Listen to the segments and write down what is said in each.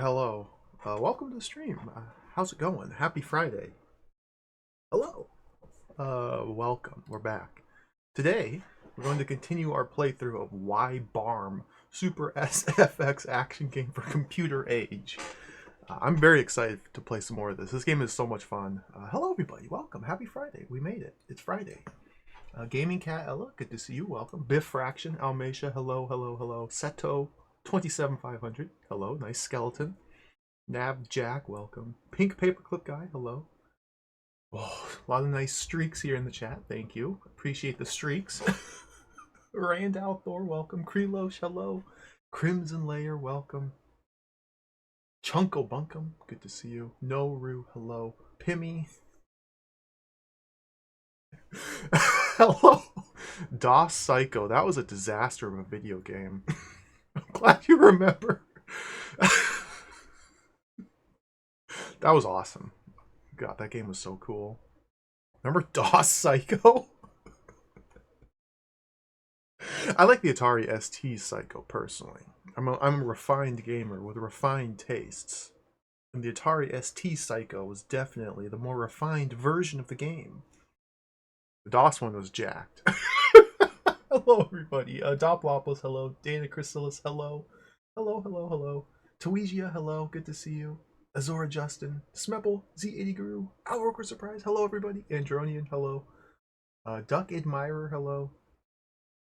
Hello. Welcome to the stream. How's it going? Happy Friday. Hello. Welcome. We're back. Today, we're going to continue our playthrough of Wibarm, Super SFX action game for computer age. I'm very excited to play some more of this. This game is so much fun. Hello, everybody. Welcome. Happy Friday. We made it. It's Friday. Gaming Cat Ella, good to see you. Welcome. Biff Fraction, Almeisha, hello, hello, hello. Seto, 27500, hello. Nice skeleton. Nab Jack, welcome. Pink Paperclip Guy, hello. Oh, a lot of nice streaks here in the chat. Thank you. Appreciate the streaks. Rand Althor, welcome. Krelosh, hello. Crimson Layer, welcome. Chunko Bunkum, good to see you. Noru, hello. Pimmy. Hello. DOS Psycho, that was a disaster of a video game. I'm glad you remember. That was awesome. God, that game was so cool. Remember DOS Psycho? I like the Atari ST Psycho personally. I'm a refined gamer with refined tastes. And the Atari ST Psycho was definitely the more refined version of the game. The DOS one was jacked. Hello, everybody. Doplopoulos, hello. Dana Chrysalis, hello. Hello, hello, hello. Tuigia, hello. Good to see you. Azora Justin, Smepple, Z80 Guru, Alroker Surprise, hello, everybody. Andronian, hello. Duck Admirer, hello.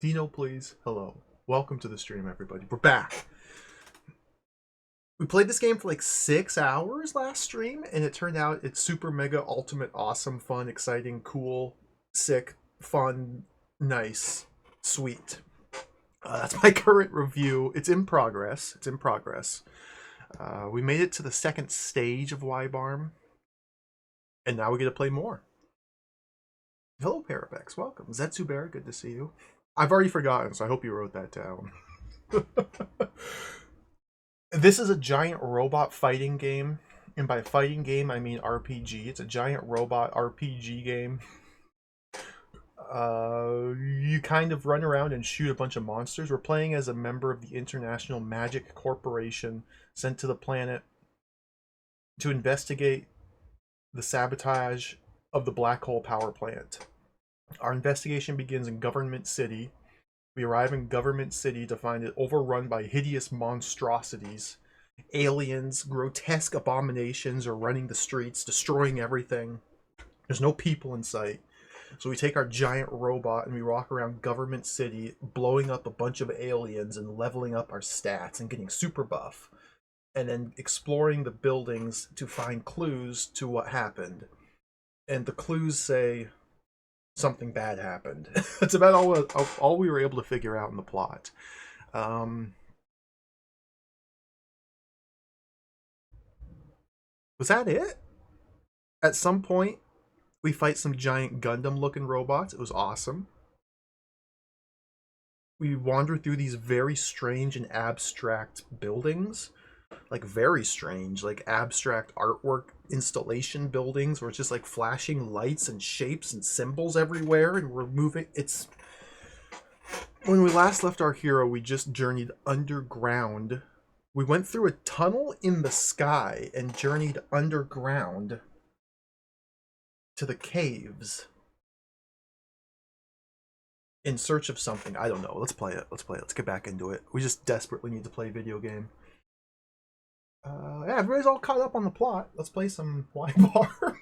Dino, please, hello. Welcome to the stream, everybody. We're back. We played this game for like 6 hours last stream, and it turned out it's super mega ultimate awesome, fun, exciting, cool, sick, fun, nice, sweet. That's my current review. It's in progress. It's in progress. We made it to the second stage of Wibarm, and now we get to play more. Hello, Parabex. Welcome. Zetsubera, good to see you. I've already forgotten, so I hope you wrote that down. This is a giant robot fighting game, and by fighting game, I mean RPG. It's a giant robot RPG game. You kind of run around and shoot a bunch of monsters. We're playing as a member of the International Magic Corporation sent to the planet to investigate the sabotage of the black hole power plant. Our investigation begins in Government City. We arrive in Government City to find it overrun by hideous monstrosities. Aliens, grotesque abominations are running the streets, destroying everything. There's no people in sight. So we take our giant robot and we walk around Government City, blowing up a bunch of aliens and leveling up our stats and getting super buff. And then exploring the buildings to find clues to what happened. And the clues say something bad happened. That's about all we were able to figure out in the plot. Was that it? At some point, we fight some giant Gundam-looking robots. It was awesome. We wander through these very strange and abstract buildings. Like, very strange. Like, abstract artwork installation buildings where it's just, like, flashing lights and shapes and symbols everywhere. And we're moving... It's... When we last left our hero, we just journeyed underground. We went through a tunnel in the sky and journeyed underground to the caves in search of something. I don't know. Let's play it. Let's get back into it. We just desperately need to play a video game. Yeah, everybody's all caught up on the plot. Let's play some Wibarm.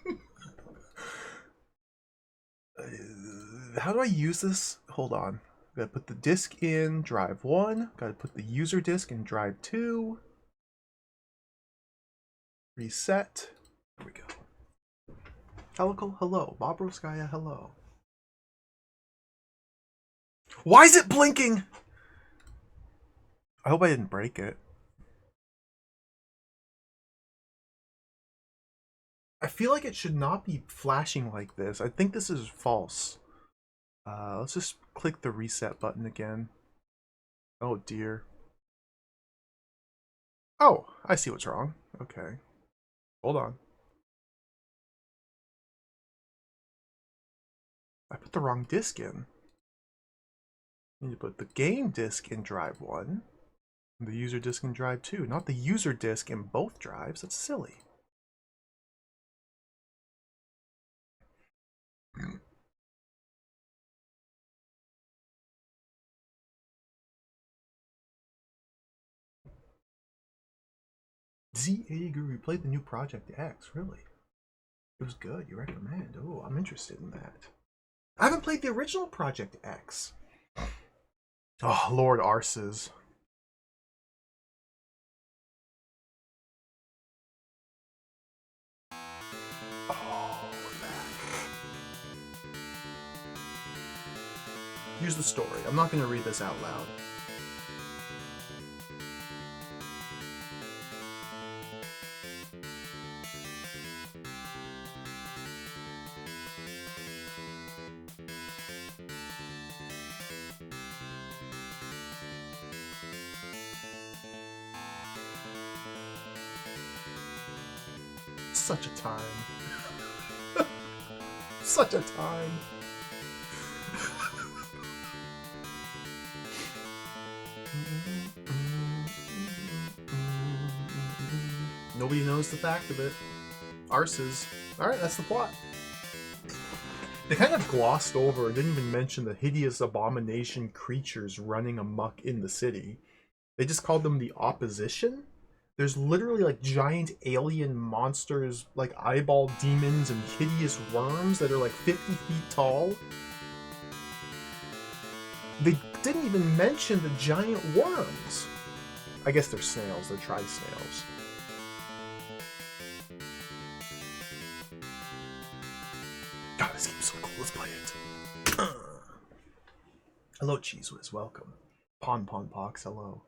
How do I use this? Hold on. Gotta put the disk in drive 1. Gotta put the user disk in drive 2. Reset. There we go. Helical, hello. Bobroskaya, hello. Why is it blinking? I hope I didn't break it. I feel like it should not be flashing like this. I think this is false. Let's just click the reset button again. Oh dear. Oh, I see what's wrong. Okay. Hold on. I put the wrong disk in. I need to put the game disk in drive 1. The user disk and drive too. Not the user disk in both drives. That's silly. Z80 Guru played the new Project X. Really? It was good. You recommend? Oh, I'm interested in that. I haven't played the original Project X. Oh, Lord Arses. Oh, here's the story. I'm not going to read this out loud. Such a time. Such a time. Nobody knows the fact of it. Arses. Alright, that's the plot. They kind of glossed over and didn't even mention the hideous abomination creatures running amok in the city. They just called them the opposition? There's literally like giant alien monsters, like eyeball demons and hideous worms that are like 50 feet tall. They didn't even mention the giant worms. I guess they're snails, they're tri-snails. God, this game's so cool, let's play it. Hello, Cheese Whiz, welcome. Pon Pox, hello.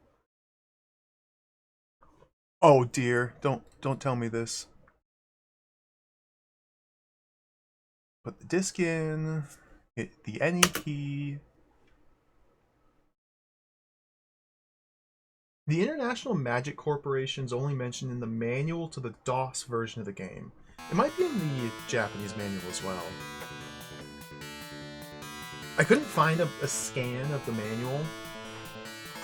Oh dear, don't tell me this. Put the disc in, hit the NE key. The International Magic Corporation is only mentioned in the manual to the DOS version of the game. It might be in the Japanese manual as well. I couldn't find a scan of the manual.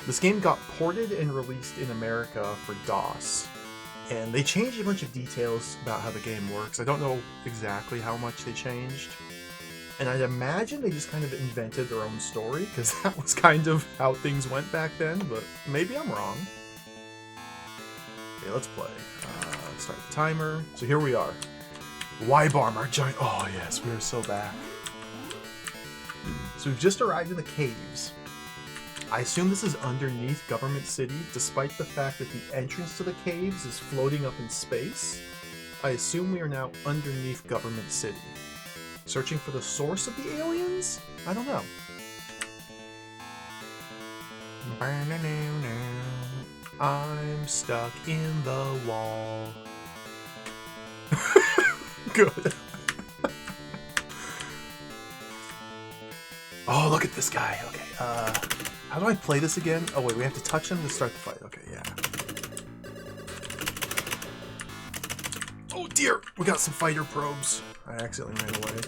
This game got ported and released in America for DOS, and they changed a bunch of details about how the game works. I don't know exactly how much they changed, and I'd imagine they just kind of invented their own story, because that was kind of how things went back then, but maybe I'm wrong. Okay, let's play. Start the timer. So here we are. Wibarm, our giant... Oh yes, we are so back. So we've just arrived in the caves. I assume this is underneath Government City, despite the fact that the entrance to the caves is floating up in space. I assume we are now underneath Government City. Searching for the source of the aliens? I don't know. I'm stuck in the wall. Good. Oh, look at this guy. Okay, how do I play this again? Oh wait, we have to touch him to start the fight. Okay, yeah. Oh dear! We got some fighter probes. I accidentally ran away.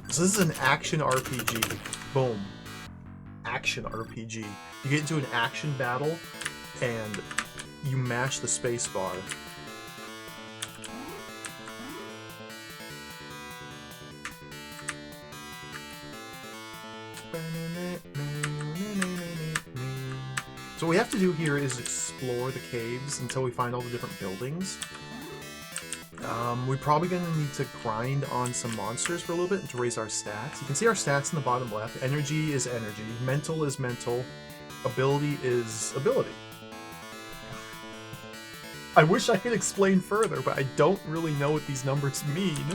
So this is an action RPG. Boom. Action RPG. You get into an action battle, and you mash the space bar. So what we have to do here is explore the caves until we find all the different buildings. We're probably going to need to grind on some monsters for a little bit to raise our stats. You can see our stats in the bottom left. Energy is energy. Mental is mental. Ability is ability. I wish I could explain further, but I don't really know what these numbers mean.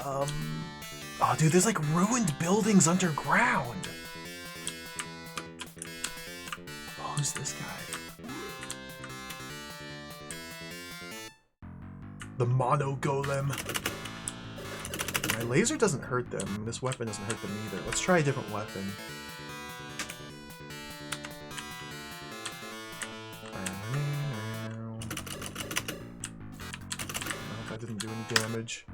Oh, dude, there's like ruined buildings underground. Oh, who's this guy? The Mono Golem. My laser doesn't hurt them. This weapon doesn't hurt them either. Let's try a different weapon. That didn't do any damage.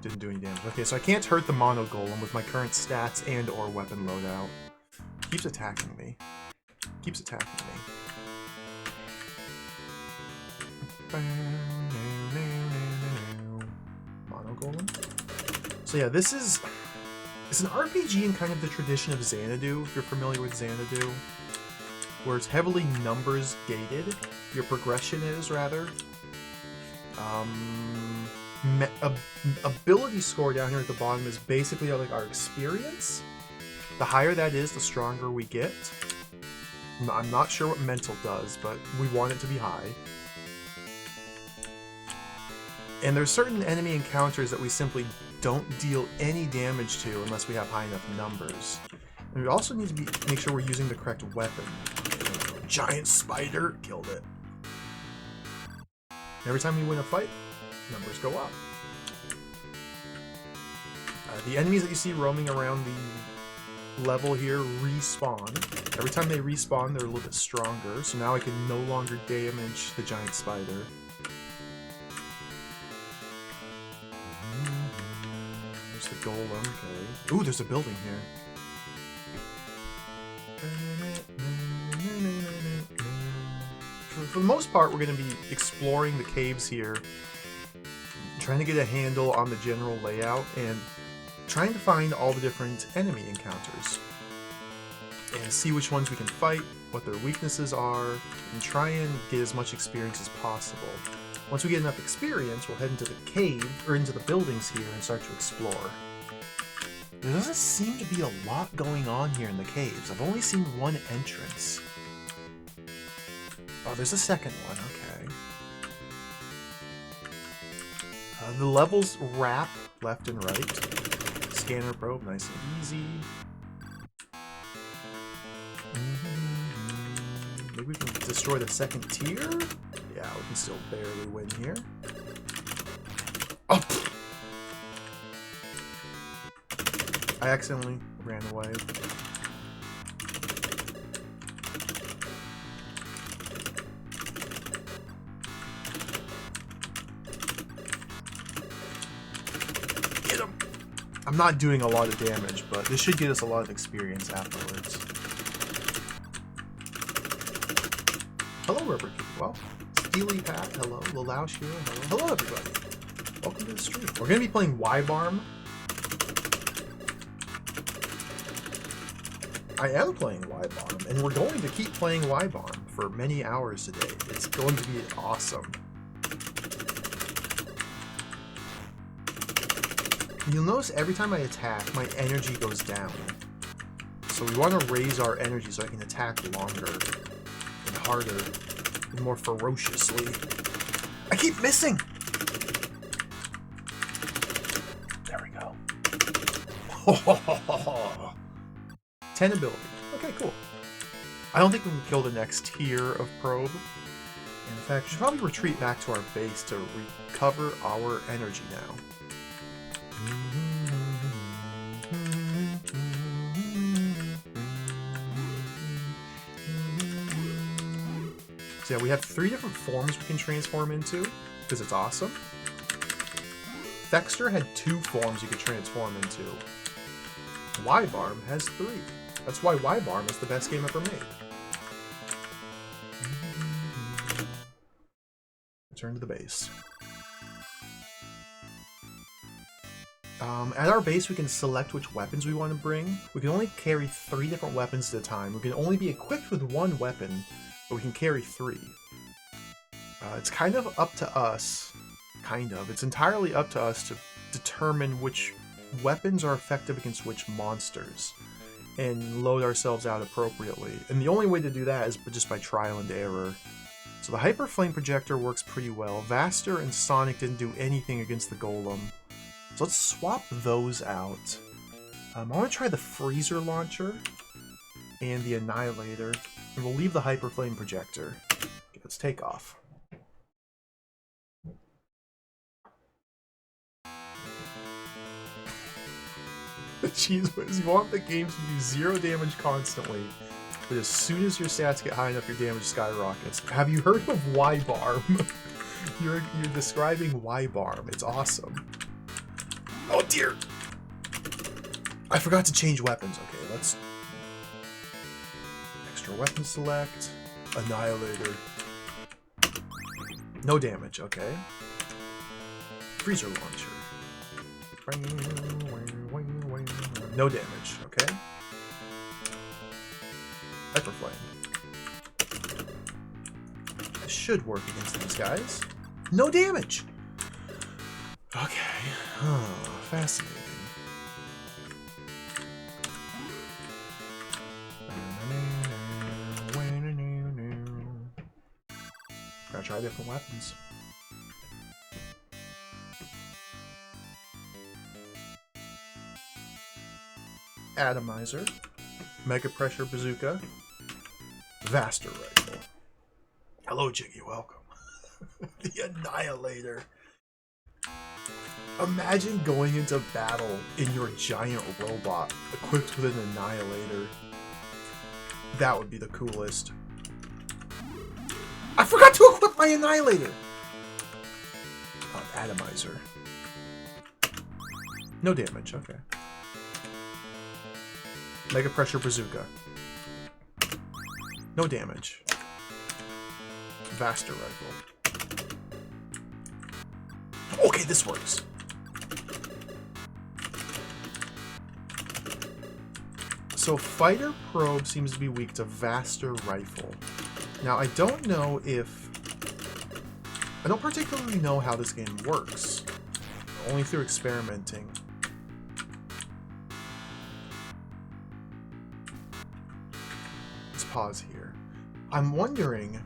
Didn't do any damage. Okay, so I can't hurt the mono golem with my current stats and or weapon loadout. Keeps attacking me. Keeps attacking me. Mono golem. So yeah, this is... It's an RPG in kind of the tradition of Xanadu, if you're familiar with Xanadu, where it's heavily numbers gated. Your progression is, rather. Ability score down here at the bottom is basically like our experience. The higher that is, the stronger we get. I'm not sure what mental does, but we want it to be high. And there's certain enemy encounters that we simply don't deal any damage to unless we have high enough numbers. And we also need to make sure we're using the correct weapon. Giant spider, killed it. Every time we win a fight, numbers go up. The enemies that you see roaming around the level here respawn. Every time they respawn, they're a little bit stronger, so now I can no longer damage the giant spider. There's the golem, okay. Ooh, there's a building here. For the most part, we're going to be exploring the caves here, trying to get a handle on the general layout, and trying to find all the different enemy encounters. And see which ones we can fight, what their weaknesses are, and try and get as much experience as possible. Once we get enough experience, we'll head into the cave, or into the buildings here, and start to explore. There doesn't seem to be a lot going on here in the caves. I've only seen one entrance. Oh, there's a second one, okay. The levels wrap left and right. Scanner probe, nice and easy. Maybe we can destroy the second tier? Yeah, we can still barely win here. Oh! I accidentally ran away. I'm not doing a lot of damage, but this should get us a lot of experience afterwards. Hello, Rubber Key. Well, Steely Pat, hello. Lalaush here, hello. Hello, everybody. Welcome to the stream. We're going to be playing Wibarm. I am playing Wibarm, and we're going to keep playing Wibarm for many hours today. It's going to be awesome. You'll notice every time I attack, my energy goes down. So we want to raise our energy so I can attack longer and harder and more ferociously. I keep missing! There we go. 10 ability. Okay, cool. I don't think we can kill the next tier of probe. In fact, we should probably retreat back to our base to recover our energy now. So yeah, we have 3 different forms we can transform into, because it's awesome. Thexter had 2 forms you could transform into. Wibarm has 3. That's why Wibarm is the best game ever made. Return to the base. At our base, we can select which weapons we want to bring. We can only carry 3 different weapons at a time. We can only be equipped with 1 weapon, but we can carry 3. It's kind of up to us. It's entirely up to us to determine which weapons are effective against which monsters and load ourselves out appropriately. And the only way to do that is just by trial and error. So the Hyper Flame Projector works pretty well. Vaster and Sonic didn't do anything against the Golem. So let's swap those out. I want to try the Freezer Launcher and the Annihilator, and we'll leave the Hyper Flame Projector. Okay, let's take off. The Cheese Whiz, you want the game to do 0 damage constantly, but as soon as your stats get high enough, your damage skyrockets. Have you heard of Wibarm? You're describing Wibarm. It's awesome. Oh dear! I forgot to change weapons. Okay, let's... Extra weapon select. Annihilator. No damage, okay. Freezer launcher. No damage, okay. Hyper Flame. This should work against these guys. No damage! Okay. Oh, fascinating. Gotta try different weapons. Atomizer. Mega Pressure Bazooka. Vaster Rifle. Hello, Jiggy. Welcome. The Annihilator. Imagine going into battle in your giant robot equipped with an Annihilator. That would be the coolest. I forgot to equip my Annihilator! Oh, Atomizer. No damage, okay. Mega Pressure Bazooka. No damage. Vaster Rifle. Okay, this works. So Fighter Probe seems to be weak to Vaster Rifle. Now, I don't know if... I don't particularly know how this game works. Only through experimenting. Let's pause here. I'm wondering...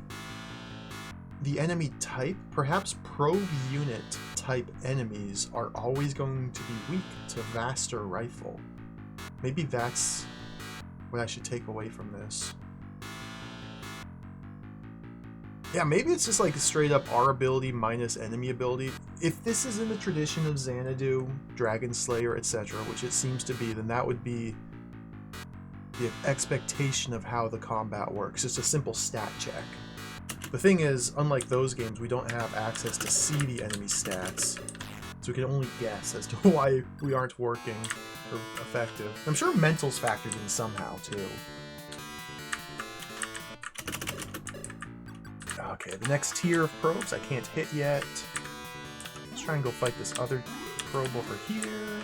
The enemy type, perhaps probe unit type enemies are always going to be weak to Vaster Rifle. Maybe that's what I should take away from this. Yeah, maybe it's just like straight up our ability minus enemy ability. If this is in the tradition of Xanadu, Dragon Slayer, etc., which it seems to be, then that would be the expectation of how the combat works. It's a simple stat check. The thing is, unlike those games, we don't have access to see the enemy stats, so we can only guess as to why we aren't working or effective. I'm sure mental's factored in somehow, too. Okay, the next tier of probes I can't hit yet. Let's try and go fight this other probe over here.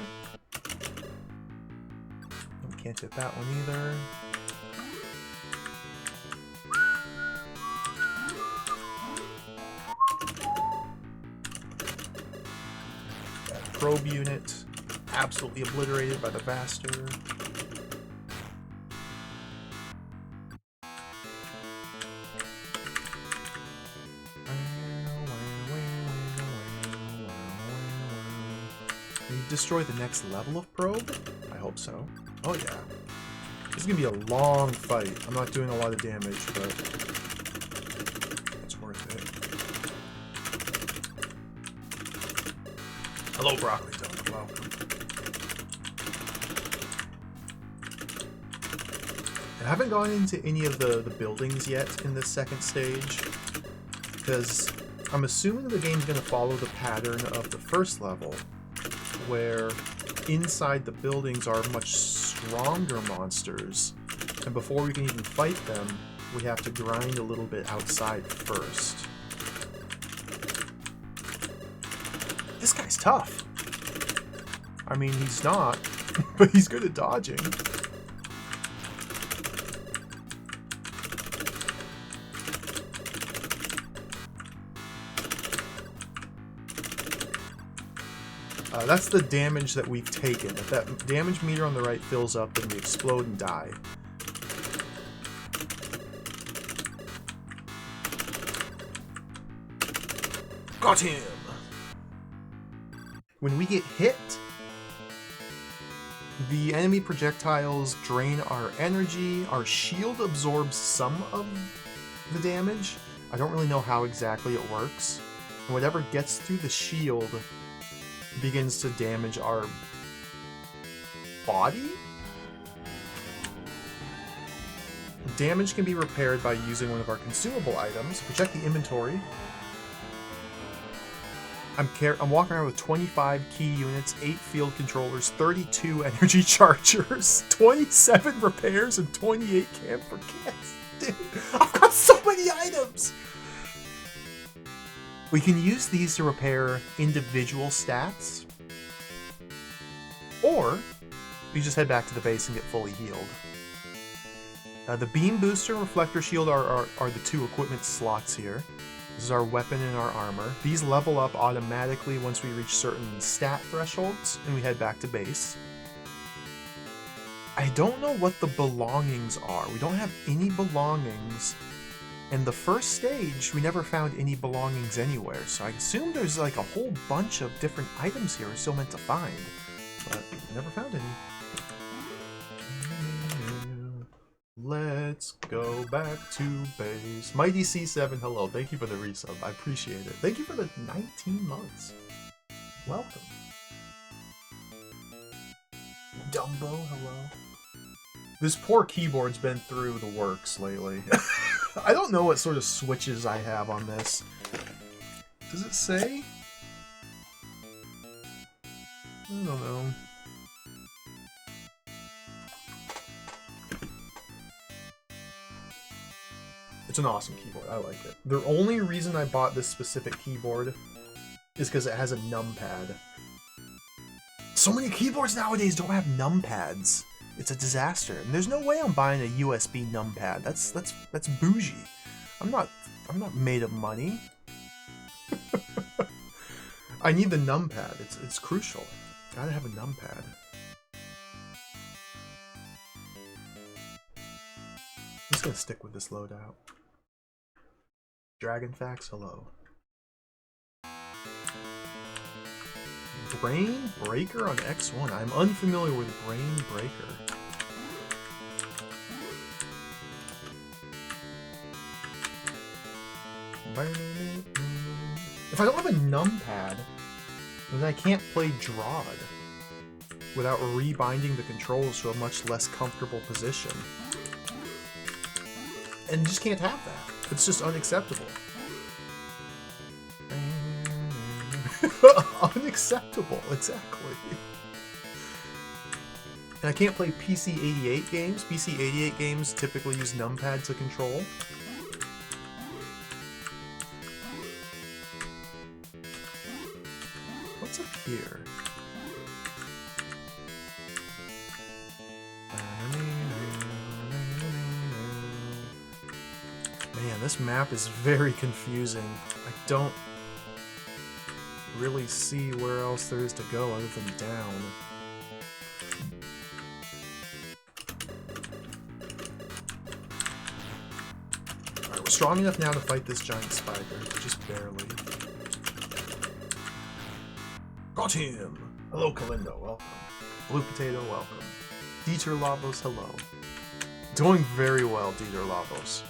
We can't hit that one either. Probe unit absolutely obliterated by the Vaster. Can you destroy the next level of probe? I hope so. Oh yeah. This is gonna be a long fight. I'm not doing a lot of damage, but it's worth it. Hello, Broccoli Donut. Welcome. I haven't gone into any of the buildings yet in this second stage, because I'm assuming the game's going to follow the pattern of the first level, where inside the buildings are much stronger monsters, and before we can even fight them, we have to grind a little bit outside first. This guy's tough. I mean, he's not, but he's good at dodging. That's the damage that we've taken. If that damage meter on the right fills up, then we explode and die. Got him! When we get hit, the enemy projectiles drain our energy. Our shield absorbs some of the damage. I don't really know how exactly it works. And whatever gets through the shield begins to damage our body? Damage can be repaired by using one of our consumable items. If we check the inventory, I'm walking around with 25 key units, 8 field controllers, 32 energy chargers, 27 repairs, and 28 camphor kits. Dude, I've got so many items! We can use these to repair individual stats, or we just head back to the base and get fully healed. The beam booster and reflector shield are the 2 equipment slots here. This is our weapon and our armor. These level up automatically once we reach certain stat thresholds, and we head back to base. I don't know what the belongings are. We don't have any belongings. In the first stage, we never found any belongings anywhere, so I assume there's like a whole bunch of different items here we're still meant to find, but never found any. Let's go back to base. Mighty C7, hello. Thank you for the resub. I appreciate it. Thank you for the 19 months. Welcome. Dumbo, hello. This poor keyboard's been through the works lately. I don't know what sort of switches I have on this. Does it say? I don't know. It's an awesome keyboard. I like it. The only reason I bought this specific keyboard is because it has a numpad. So many keyboards nowadays don't have numpads. It's a disaster. And there's no way I'm buying a USB numpad. That's bougie. I'm not made of money. I need the numpad. It's crucial. Gotta have a numpad. I'm just gonna stick with this loadout. Dragon Facts, hello. Brain Breaker on X1. I'm unfamiliar with Brain Breaker. If I don't have a numpad, then I can't play Drod without rebinding the controls to a much less comfortable position. And just can't have that. It's just unacceptable. Unacceptable, exactly. And I can't play PC-88 games. PC-88 games typically use numpad to control. What's up here? Man, this map is very confusing. I don't really see where else there is to go other than down. Alright, we're strong enough now to fight this giant spider, just barely. Got him! Hello, Kalindo, welcome. Blue Potato, welcome. Dieter Lavos, hello. Doing very well, Dieter Lavos.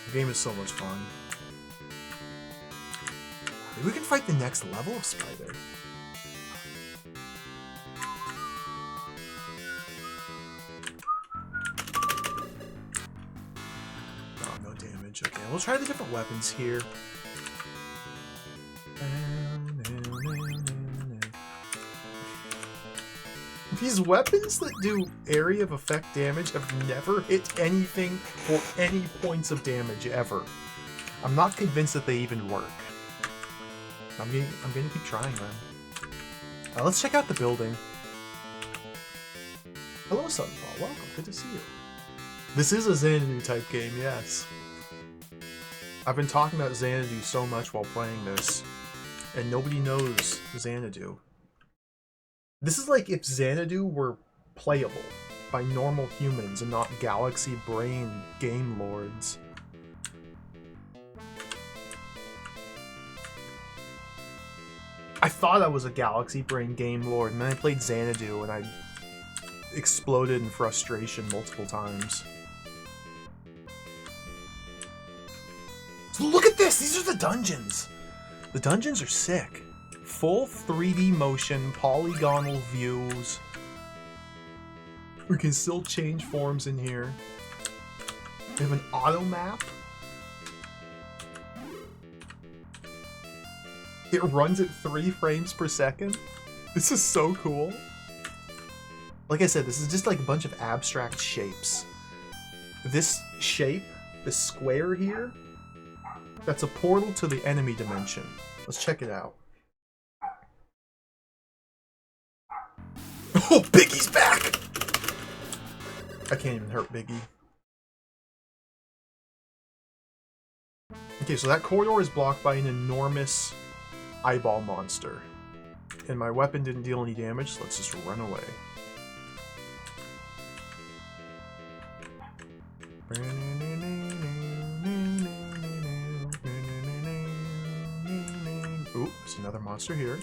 The game is so much fun. Maybe we can fight the next level of spider. Oh, no damage. Okay, we'll try the different weapons here. These weapons that do area of effect damage have never hit anything for any points of damage ever. I'm not convinced that they even work. I'm gonna keep trying them. Let's check out the building. Hello, Sunfall. Welcome. Good to see you. This is a Xanadu type game, yes. I've been talking about Xanadu so much while playing this, and nobody knows Xanadu. This is like if Xanadu were playable by normal humans and not galaxy brain game lords. I thought I was a galaxy brain game lord, and then I played Xanadu and I exploded in frustration multiple times. So look at this! These are the dungeons! The dungeons are sick. Full 3D motion, polygonal views. We can still change forms in here. We have an auto map. It runs at 3 frames per second. This is so cool. Like I said, this is just like a bunch of abstract shapes. This shape, this square here, that's a portal to the enemy dimension. Let's check it out. Oh, Biggie's back! I can't even hurt Biggie. Okay, so that corridor is blocked by an enormous eyeball monster. And my weapon didn't deal any damage, so let's just run away. Ooh, there's another monster here.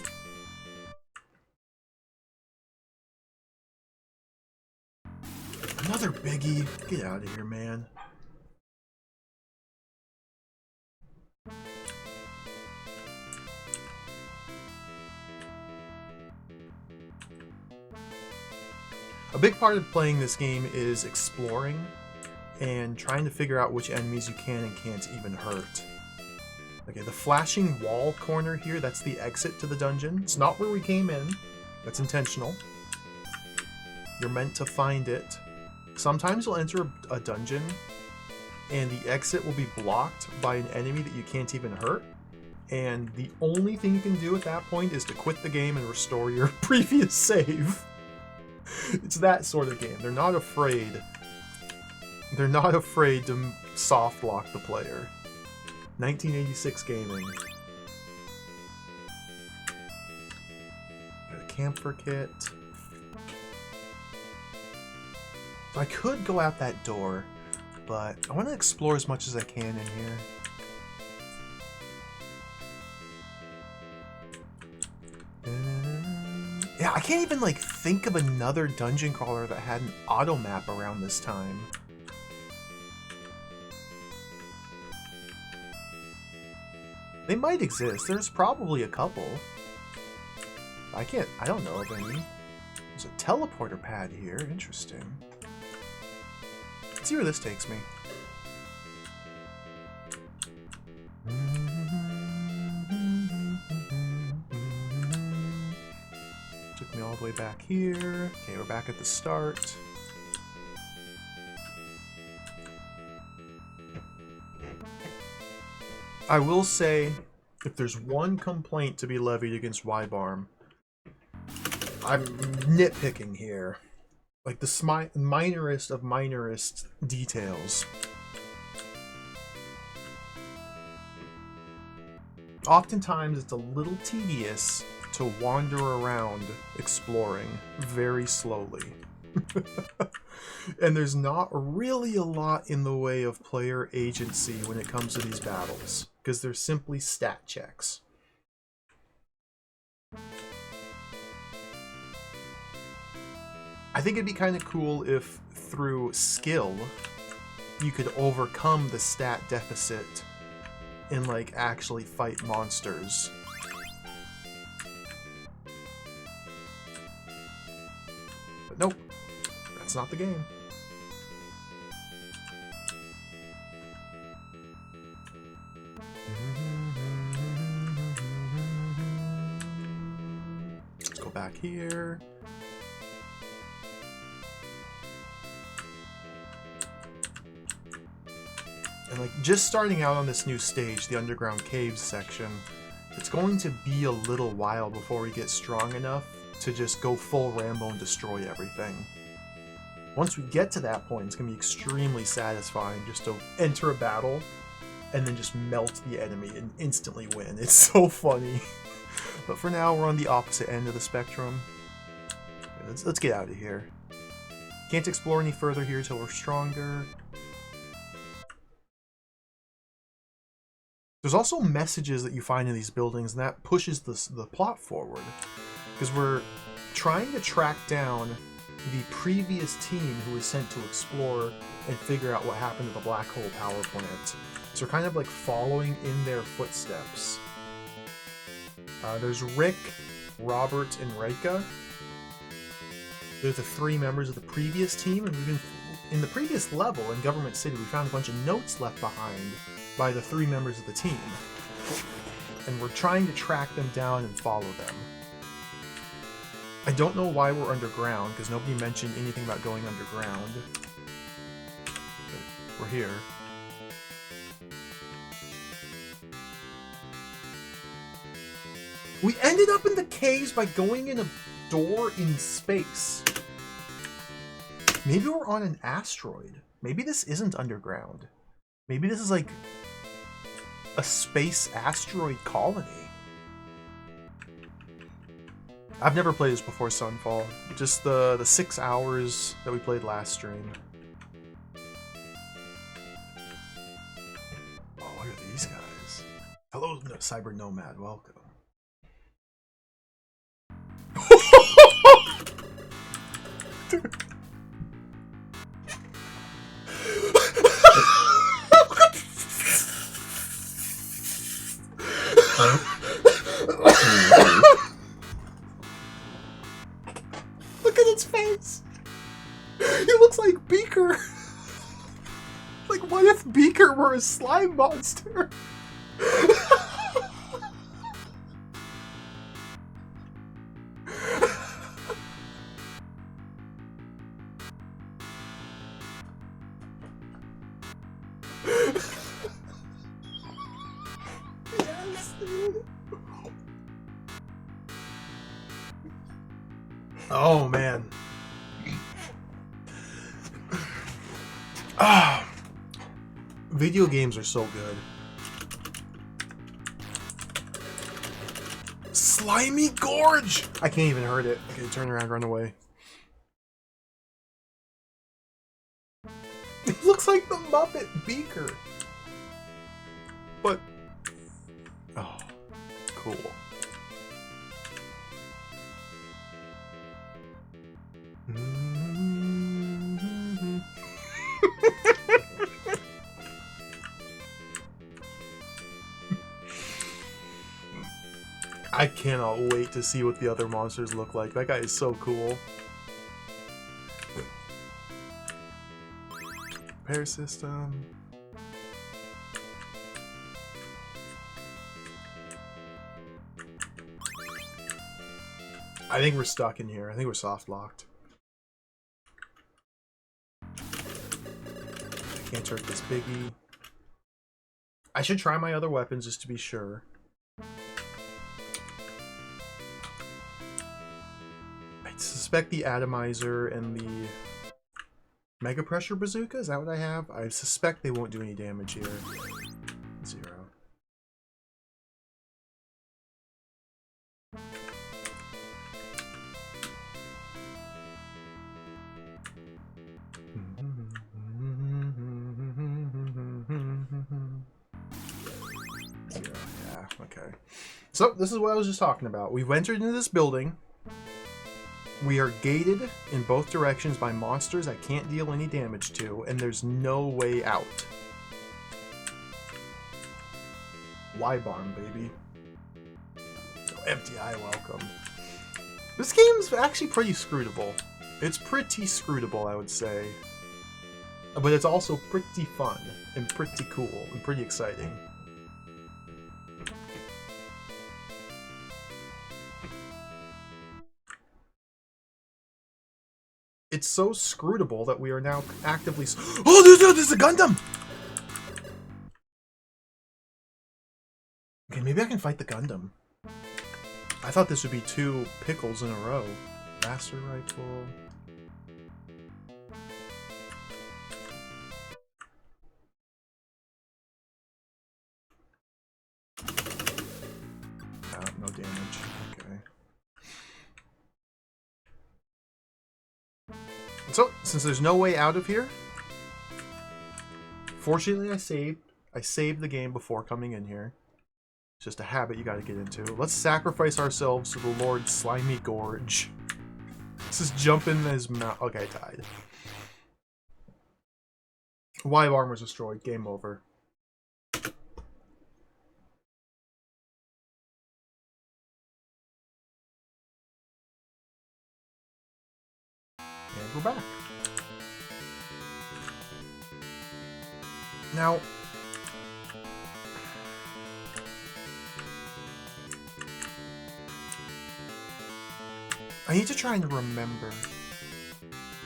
Another Biggie. Get out of here, man. A big part of playing this game is exploring and trying to figure out which enemies you can and can't even hurt. Okay, the flashing wall corner here, that's the exit to the dungeon. It's not where we came in. That's intentional. You're meant to find it. Sometimes you'll enter a dungeon and the exit will be blocked by an enemy that you can't even hurt. And the only thing you can do at that point is to quit the game and restore your previous save. It's that sort of game. They're not afraid. They're not afraid to soft lock the player. 1986 gaming. Got a camphor kit. I could go out that door, but I want to explore as much as I can in here. Yeah, I can't even like think of another dungeon crawler that had an auto map around this time. They might exist. There's probably a couple. I don't know of any. There's a teleporter pad here. Interesting. Let's see where this takes me. Took me all the way back here. Okay, we're back at the start. I will say, if there's one complaint to be levied against Wibarm, I'm nitpicking here. Like the minorest of minorest details. Oftentimes it's a little tedious to wander around exploring very slowly. And there's not really a lot in the way of player agency when it comes to these battles, because they're simply stat checks. I think it'd be kind of cool if, through skill, you could overcome the stat deficit and, like, actually fight monsters. But nope, that's not the game. Let's go back here. And like just starting out on this new stage, the underground caves section, it's going to be a little while before we get strong enough to just go full Rambo and destroy everything. Once we get to that point, it's going to be extremely satisfying just to enter a battle and then just melt the enemy and instantly win. It's so funny. But for now, we're on the opposite end of the spectrum. Okay, let's get out of here. Can't explore any further here till we're stronger. There's also messages that you find in these buildings, and that pushes the plot forward. Because we're trying to track down the previous team who was sent to explore and figure out what happened to the black hole power plant. So we're kind of like following in their footsteps. There's Rick, Robert, and Reika. They're the 3 members of the previous team, and we've been in the previous level in Government City. We found a bunch of notes left behind by the 3 members of the team, and we're trying to track them down and follow them. I don't know why we're underground, because nobody mentioned anything about going underground. But we're here. We ended up in the caves by going in a door in space. Maybe we're on an asteroid. Maybe this isn't underground. Maybe this is like a space asteroid colony. I've never played this before Sunfall. Just the 6 hours that we played last stream. Oh, look at these guys. Hello, Cyber Nomad. Welcome. Dude. Look at its face. It looks like Beaker. Like, what if Beaker were a slime monster? Yes, dude. Oh, man. Ah, video games are so good. Slimy Gorge! I can't even hurt it. Okay, turn around, run away. It looks like the Muppet Beaker. But... oh, cool. I cannot wait to see what the other monsters look like. That guy is so cool. Repair system. I think we're stuck in here. I think we're soft locked. I can't hurt this biggie. I should try my other weapons just to be sure. I suspect the atomizer and the mega pressure bazooka. Is that what I have? I suspect they won't do any damage here. 0. Yeah, okay. So, this is what I was just talking about. We've entered into this building. We are gated in both directions by monsters I can't deal any damage to, and there's no way out. Wibarm, baby. Oh, FDI, welcome. This game's actually pretty scrutable. It's pretty scrutable, I would say. But it's also pretty fun, and pretty cool, and pretty exciting. It's so scrutable that we are now actively... oh, there's a Gundam! Okay, maybe I can fight the Gundam. I thought this would be 2 pickles in a row. Master rifle... no damage. Okay. So, since there's no way out of here, fortunately I saved the game before coming in here. It's just a habit you gotta get into. Let's sacrifice ourselves to the Lord Slimy Gorge. Let's just jump in his mouth. Okay, I died. Wibarm was destroyed. Game over. Now, I need to try and remember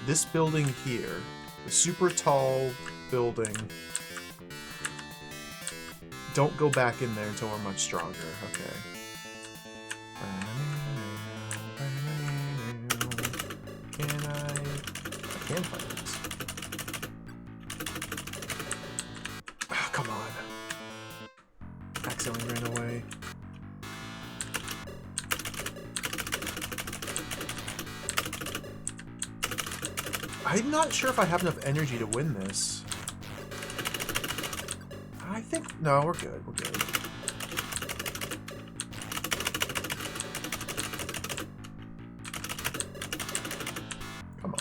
this building here, the super tall building. Don't go back in there until we're much stronger. Okay. Can I can fight this. Oh, come on. Accidentally ran away. I'm not sure if I have enough energy to win this. I think... No, we're good. We're good. Come on.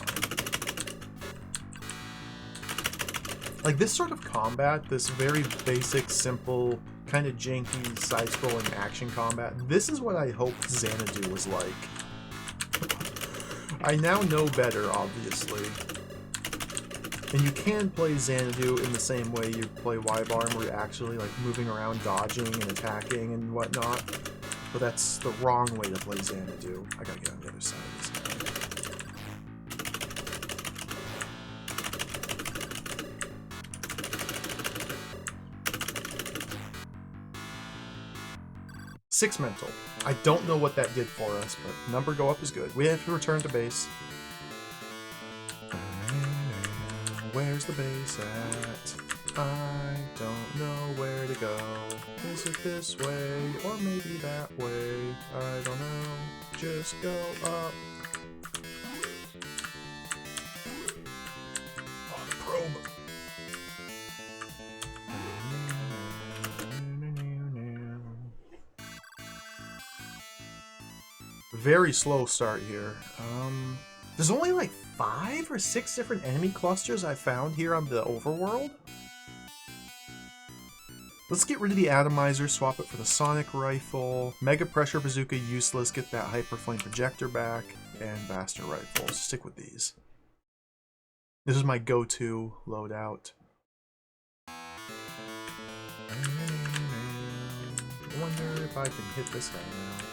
Like, this sort of combat, this very basic, simple, kind of janky, side-scrolling action combat, this is what I hoped Xanadu was like. I now know better, obviously. And you can play Xanadu in the same way you play Wibarm, where you're actually like moving around, dodging and attacking and whatnot. But that's the wrong way to play Xanadu. I gotta get on the other side of this guy. 6 mental. I don't know what that did for us, but number go up is good. We have to return to base. Where's the base at? I don't know where to go. Is it this way or maybe that way? I don't know. Just go up. Oh, the probe. Very slow start here. There's only like 5 or 6 different enemy clusters I found here on the overworld. Let's get rid of the atomizer, swap it for the sonic rifle. Mega pressure bazooka useless, get that hyper flame projector back, and blaster rifle. Stick with these. This is my go-to loadout. I wonder if I can hit this guy now.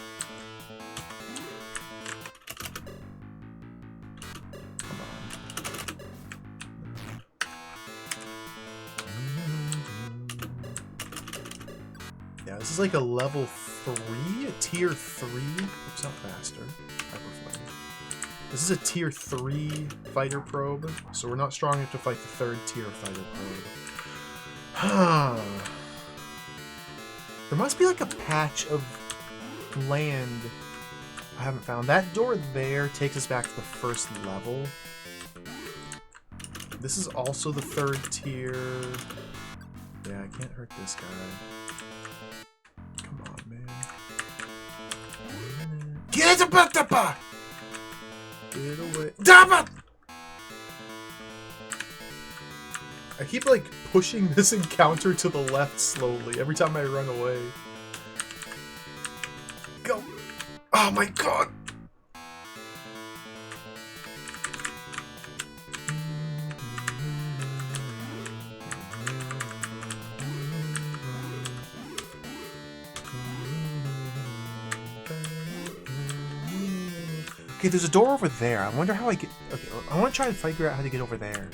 This is like a level 3, a tier 3. Oops, not faster. Hyperflame. This is a tier 3 fighter probe, so we're not strong enough to fight the 3rd tier fighter probe. There must be like a patch of land I haven't found. That door there takes us back to the 1st level. This is also the 3rd tier. Yeah, I can't hurt this guy. Get away! Damn it! I keep like pushing this encounter to the left slowly every time I run away. Go! Oh my god! Okay, there's a door over there. I wonder how I get... Okay, I want to try to figure out how to get over there.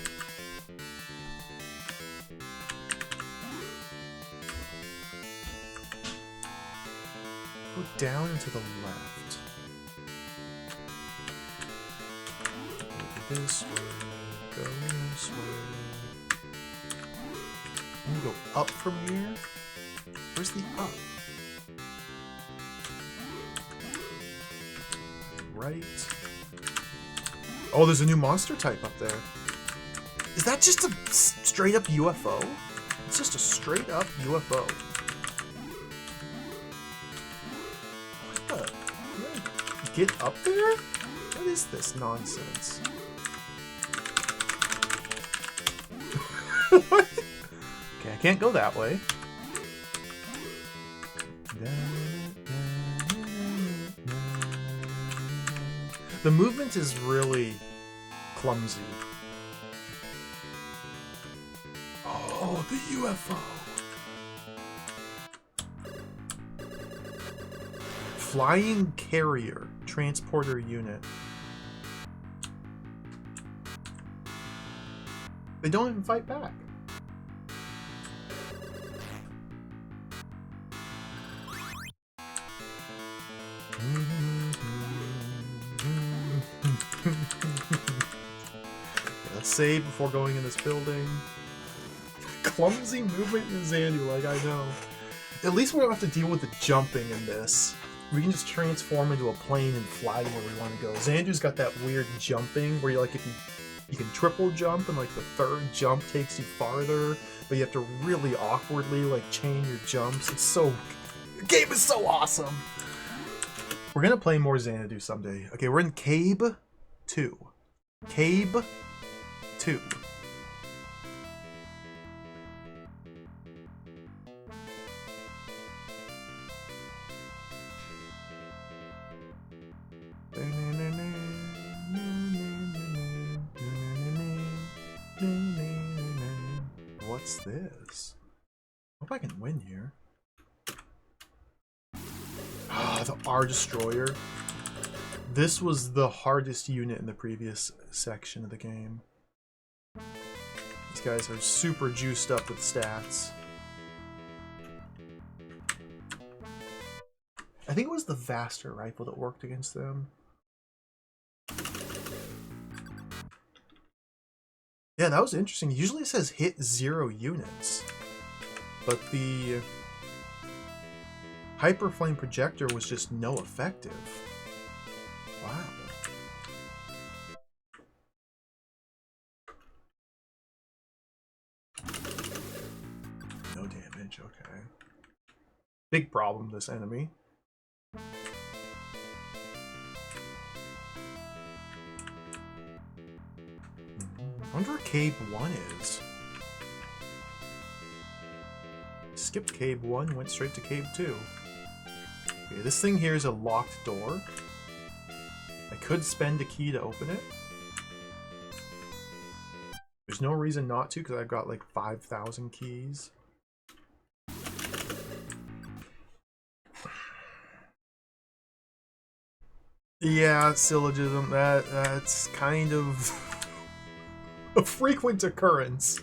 Go down and to the left. Go this way. Go this way. I'm gonna go up from here. Where's the up? Right. Oh, there's a new monster type up there. Is that just a straight up UFO? It's just a straight up UFO. What the? Can I get up there? What is this nonsense? What? Okay, I can't go that way. The movement is really clumsy. Oh, the UFO. Flying carrier transporter unit. They don't even fight back. Let's save before going in this building. Clumsy movement in Xandu, like I know. At least we don't have to deal with the jumping in this. We can just transform into a plane and fly where we want to go. Xandu's got that weird jumping where you like if you can triple jump and like the third jump takes you farther, but you have to really awkwardly like chain your jumps. It's so... The game is so awesome! We're gonna play more Xanadu someday. Okay, we're in Cabe 2. Cabe 2. What's this? I hope I can win here. Ah, the R Destroyer. This was the hardest unit in the previous section of the game. These guys are super juiced up with stats. I think it was the Vaster rifle that worked against them. Yeah, that was interesting. Usually it says hit 0 units. But the Hyper Flame Projector was just no effective. Wow. No damage, okay. Big problem, this enemy. I wonder where Cave 1 is. Skipped Cave 1, went straight to Cave 2. Okay, this thing here is a locked door. I could spend a key to open it. There's no reason not to, because I've got like 5,000 keys. Yeah, syllogism, that's kind of a frequent occurrence.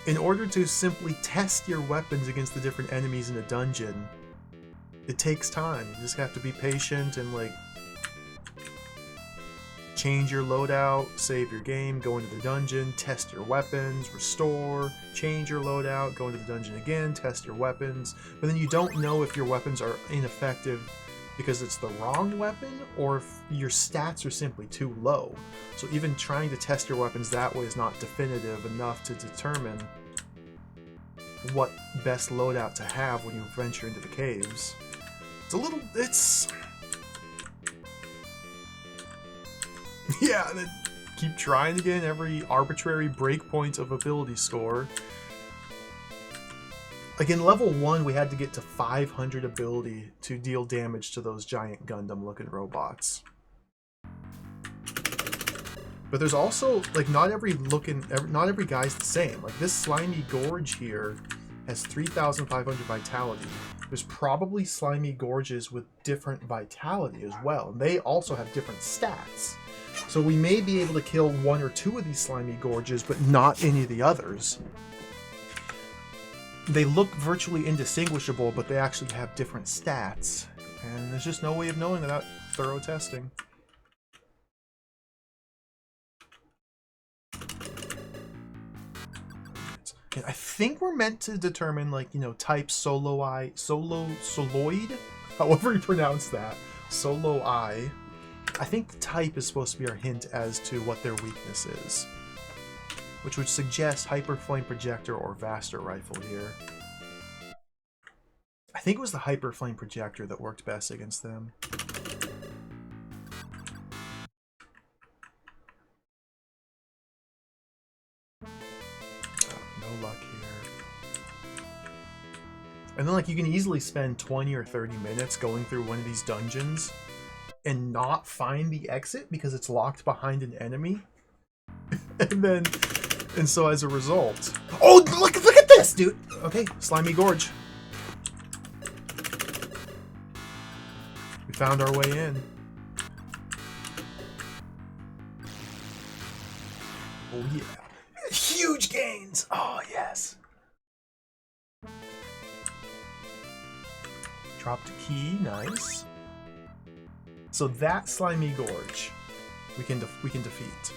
In order to simply test your weapons against the different enemies in a dungeon, it takes time. You just have to be patient and like change your loadout, save your game, go into the dungeon, test your weapons, restore, change your loadout, go into the dungeon again, test your weapons. But then you don't know if your weapons are ineffective because it's the wrong weapon or if your stats are simply too low. So even trying to test your weapons that way is not definitive enough to determine what best loadout to have when you venture into the caves. It's yeah, then keep trying again, every arbitrary breakpoint of ability score. Like in level 1, we had to get to 500 ability to deal damage to those giant Gundam-looking robots. But there's also, like, not every guy's the same. Like, this Slimy Gorge here has 3,500 vitality. There's probably Slimy Gorges with different vitality as well. And they also have different stats. So we may be able to kill 1 or 2 of these Slimy Gorges, but not any of the others. They look virtually indistinguishable, but they actually have different stats. And there's just no way of knowing without thorough testing. I think we're meant to determine, like, you know, type soloid, however you pronounce that, solo-I. I think the type is supposed to be our hint as to what their weakness is, which would suggest Hyper Flame Projector or Vaster Rifle here. I think it was the Hyper Flame Projector that worked best against them. Luck here. And then, like, you can easily spend 20 or 30 minutes going through one of these dungeons and not find the exit because it's locked behind an enemy. And then And so as a result... Oh, look at this, dude! Okay, Slimy Gorge. We found our way in. Oh, yeah. Huge gains! Oh, yes. Dropped a key, nice. So that Slimy Gorge, we can defeat.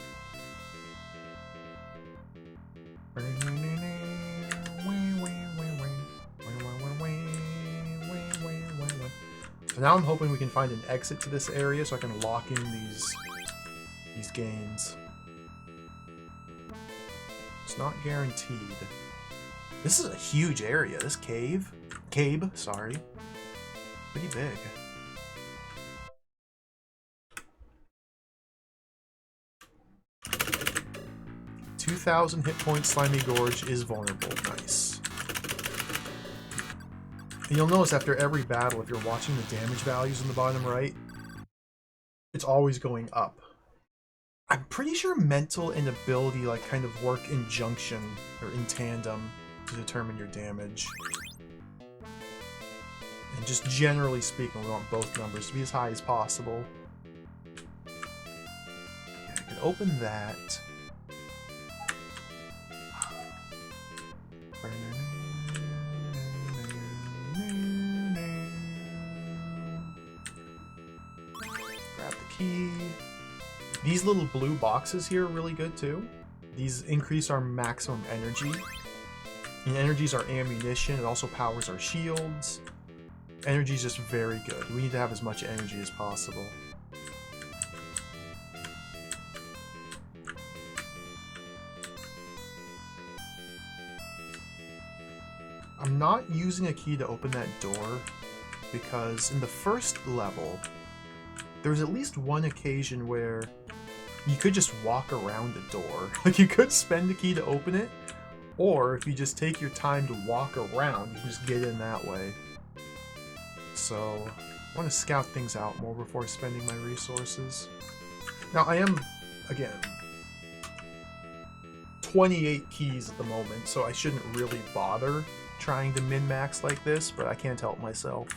So now I'm hoping we can find an exit to this area so I can lock in these gains. It's not guaranteed. This is a huge area. This cave, sorry, pretty big. 2,000 hit points. Slimy Gorge is vulnerable. Nice. And you'll notice after every battle, if you're watching the damage values in the bottom right, it's always going up. I'm pretty sure mental and ability like kind of work in junction or in tandem to determine your damage. And just generally speaking, we want both numbers to be as high as possible. Okay, I can open that. Grab the key. These little blue boxes here are really good too. These increase our maximum energy. And energies our ammunition. It also powers our shields. Energy is just very good. We need to have as much energy as possible. I'm not using a key to open that door because in the first level, there was at least one occasion where you could just walk around a door. Like, you could spend a key to open it, or if you just take your time to walk around, you can just get in that way. So, I want to scout things out more before spending my resources. Now, I am, again, 28 keys at the moment, so I shouldn't really bother trying to min-max like this, but I can't help myself.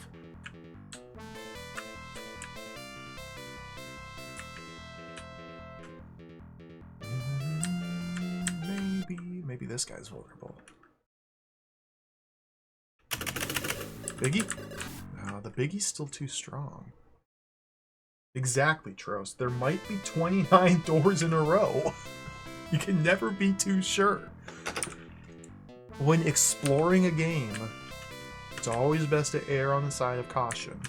Maybe this guy's vulnerable. Biggie? No, the Biggie's still too strong. Exactly, Trost. There might be 29 doors in a row. You can never be too sure. When exploring a game, it's always best to err on the side of caution.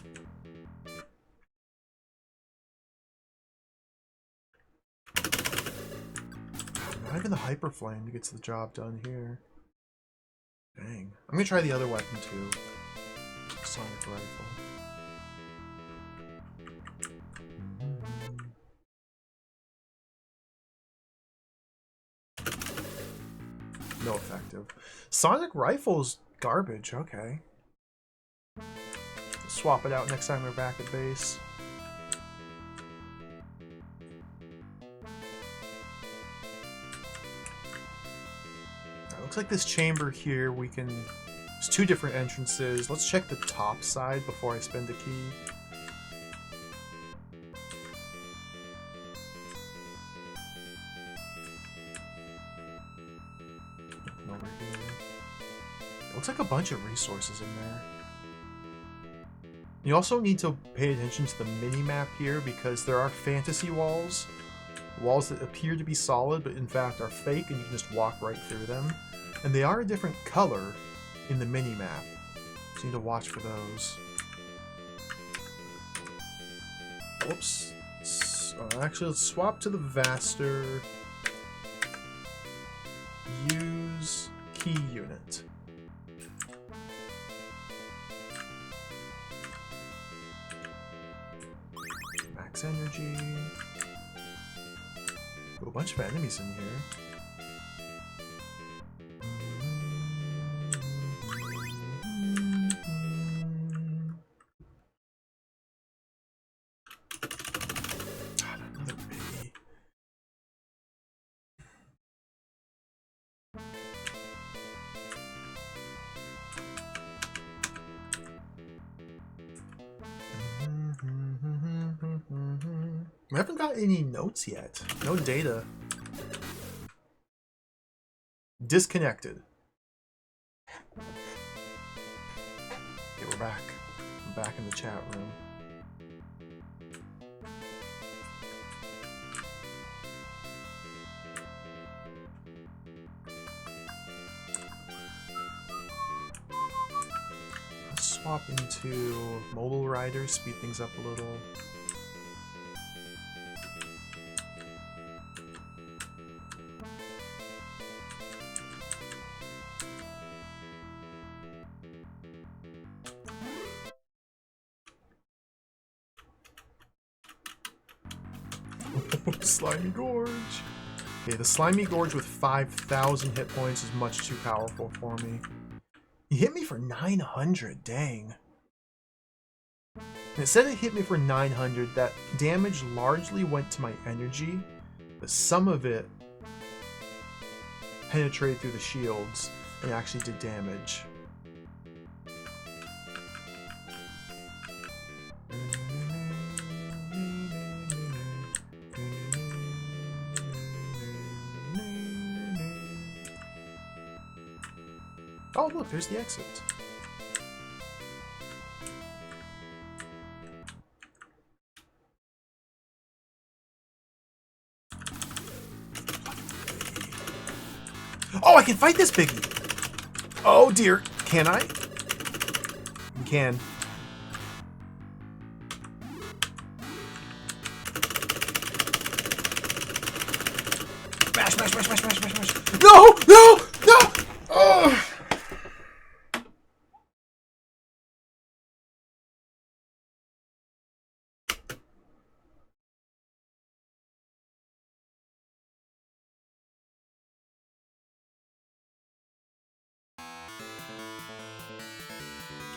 Not even the Hyper Flame gets the job done here. Dang. I'm gonna try the other weapon too. Sonic Rifle. No effective. Sonic Rifle's garbage, okay. Swap it out next time we're back at base. Looks like this chamber here, we can... There's two different entrances. Let's check the top side before I spend a key. Over here. It looks like a bunch of resources in there. You also need to pay attention to the mini-map here because there are fantasy walls. Walls that appear to be solid, but in fact are fake, and you can just walk right through them. And they are a different color in the mini-map, so you need to watch for those. Whoops. Actually, let's swap to the Vaster. Use key unit. Max energy. Ooh, a bunch of enemies in here. I haven't got any notes yet. No data. Disconnected. Okay, we're back. I'm back in the chat room. Let's swap into Mobile Rider, speed things up a little. Slimy Gorge. Okay, the Slimy Gorge with 5,000 hit points is much too powerful for me. He hit me for 900, dang. And it said it hit me for 900. That damage largely went to my energy, but some of it penetrated through the shields and actually did damage. Oh, look, there's the exit. Oh, I can fight this biggie! Oh dear, can I? You can. Smash, smash, smash, smash, smash, smash, smash. No! No! No! Oh!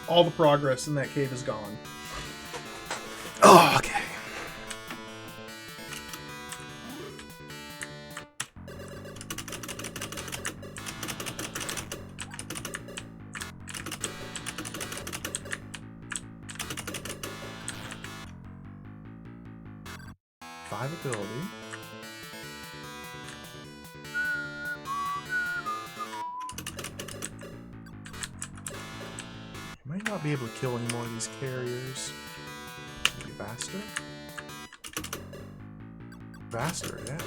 All the progress in that cave is gone. Oh, okay. Five ability. Might not be able to kill any more of these carriers. Maybe Vaster? Vaster, yeah.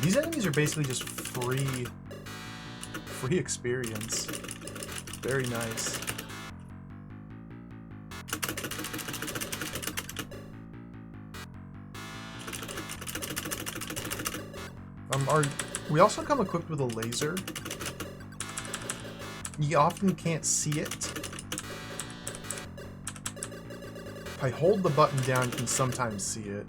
These enemies are basically just free experience. Very nice. We also come equipped with a laser. You often can't see it. If I hold the button down, you can sometimes see it.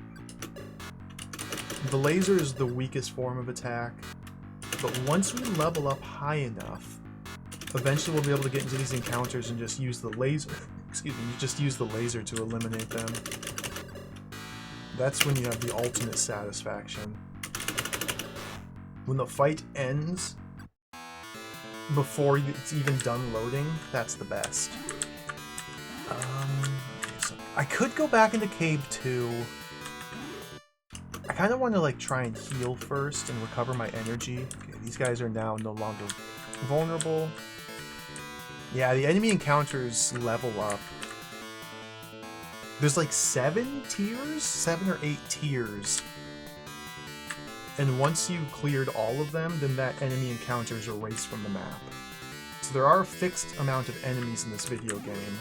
The laser is the weakest form of attack, but once we level up high enough, eventually we'll be able to get into these encounters and just use the laser. Excuse me, just use the laser to eliminate them. That's when you have the ultimate satisfaction. When the fight ends, before it's even done loading, that's the best. So I could go back into Cave 2. I kind of want to like try and heal first and recover my energy. Okay, these guys are now no longer vulnerable. Yeah, the enemy encounters level up. There's like 7 tiers? 7 or 8 tiers. And once you cleared all of them, then that enemy encounter is erased from the map. So there are a fixed amount of enemies in this video game.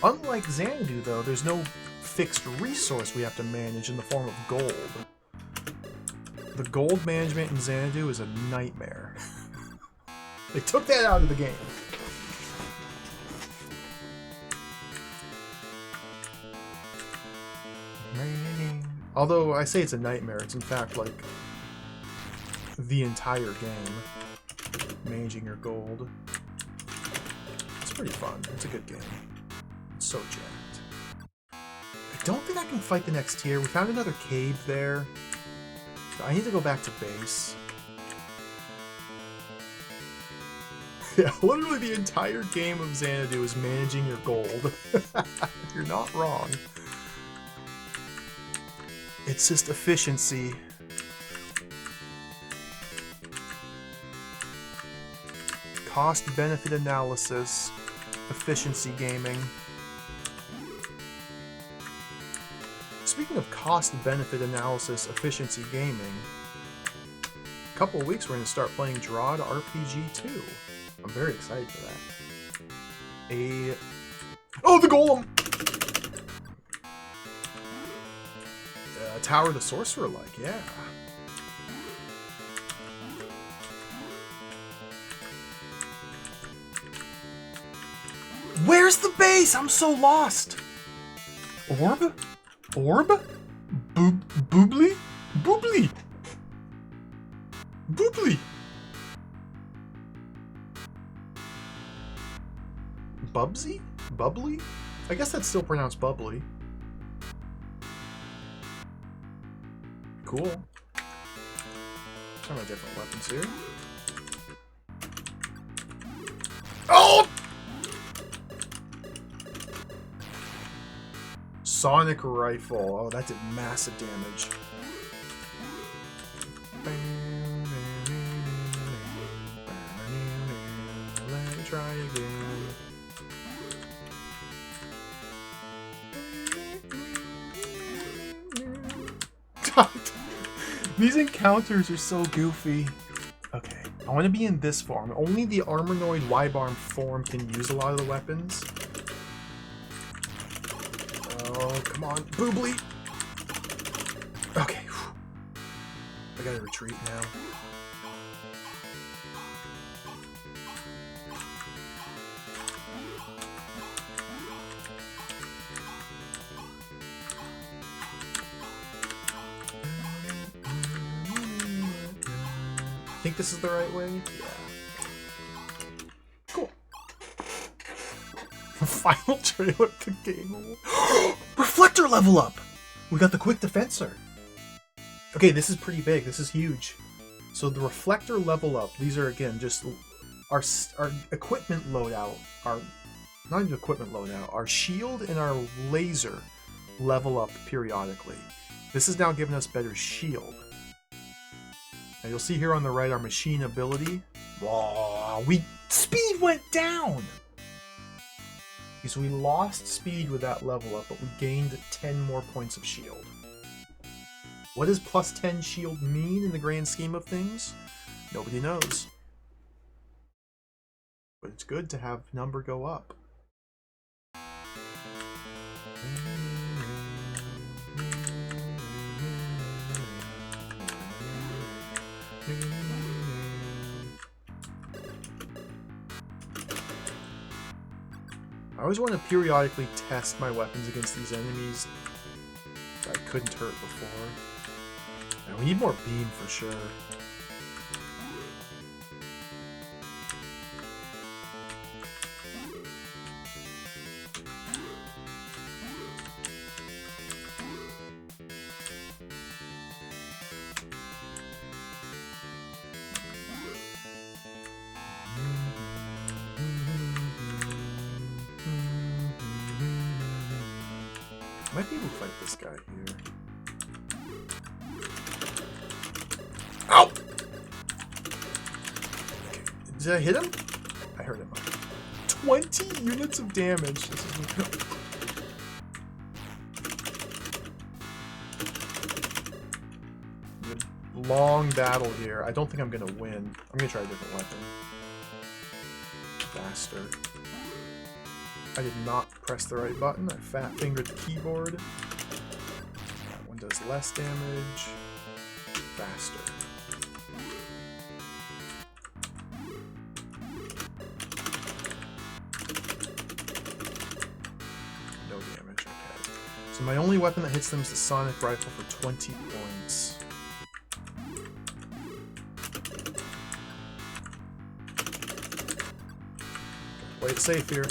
Unlike Xanadu, though, there's no fixed resource we have to manage in the form of gold. The gold management in Xanadu is a nightmare. They took that out of the game. Although I say it's a nightmare, it's in fact like the entire game. Managing your gold. It's pretty fun. It's a good game. It's so jacked. I don't think I can fight the next tier. We found another cave there. I need to go back to base. Yeah, literally the entire game of Xanadu is managing your gold. You're not wrong. It's just efficiency. Cost-benefit analysis. Efficiency gaming. Speaking of cost-benefit analysis, efficiency gaming, a couple of weeks we're going to start playing Drawd RPG 2. I'm very excited for that. Oh, the Golem! Tower the Sorcerer-like, yeah. Where's the base? I'm so lost! Orb? Orb? Boobly? Boobly! Boobly! Bubsy? Bubbly? I guess that's still pronounced bubbly. Cool. Try my different weapons here. Oh! Sonic Rifle. Oh, that did massive damage. Let me try again. These encounters are so goofy. Okay, I want to be in this form. Only the Armornoid Wibarm form can use a lot of the weapons. Oh, come on, Boobly! Okay. I gotta retreat now. Think this is the right way? Yeah. Cool. Final trailer of the game. Reflector level up! We got the quick defensor. Okay, this is pretty big. This is huge. So the reflector level up, these are again just our equipment loadout, not even equipment loadout, our shield and our laser level up periodically. This is now giving us better shield. Now you'll see here on the right our machine ability. Whoa, speed went down! So we lost speed with that level up, but we gained 10 more points of shield. What does plus 10 shield mean in the grand scheme of things? Nobody knows. But it's good to have number go up. I always want to periodically test my weapons against these enemies that I couldn't hurt before. And we need more beam for sure. I might be able to fight this guy here. Ow! Okay. Did I hit him? I hurt him. 20 units of damage. This is a long battle here. I don't think I'm gonna win. I'm gonna try a different weapon. Faster. I did not press the right button. I fat-fingered the keyboard. That one does less damage. Faster. No damage, okay. So my only weapon that hits them is the Sonic Rifle for 20 points. Play it safe here.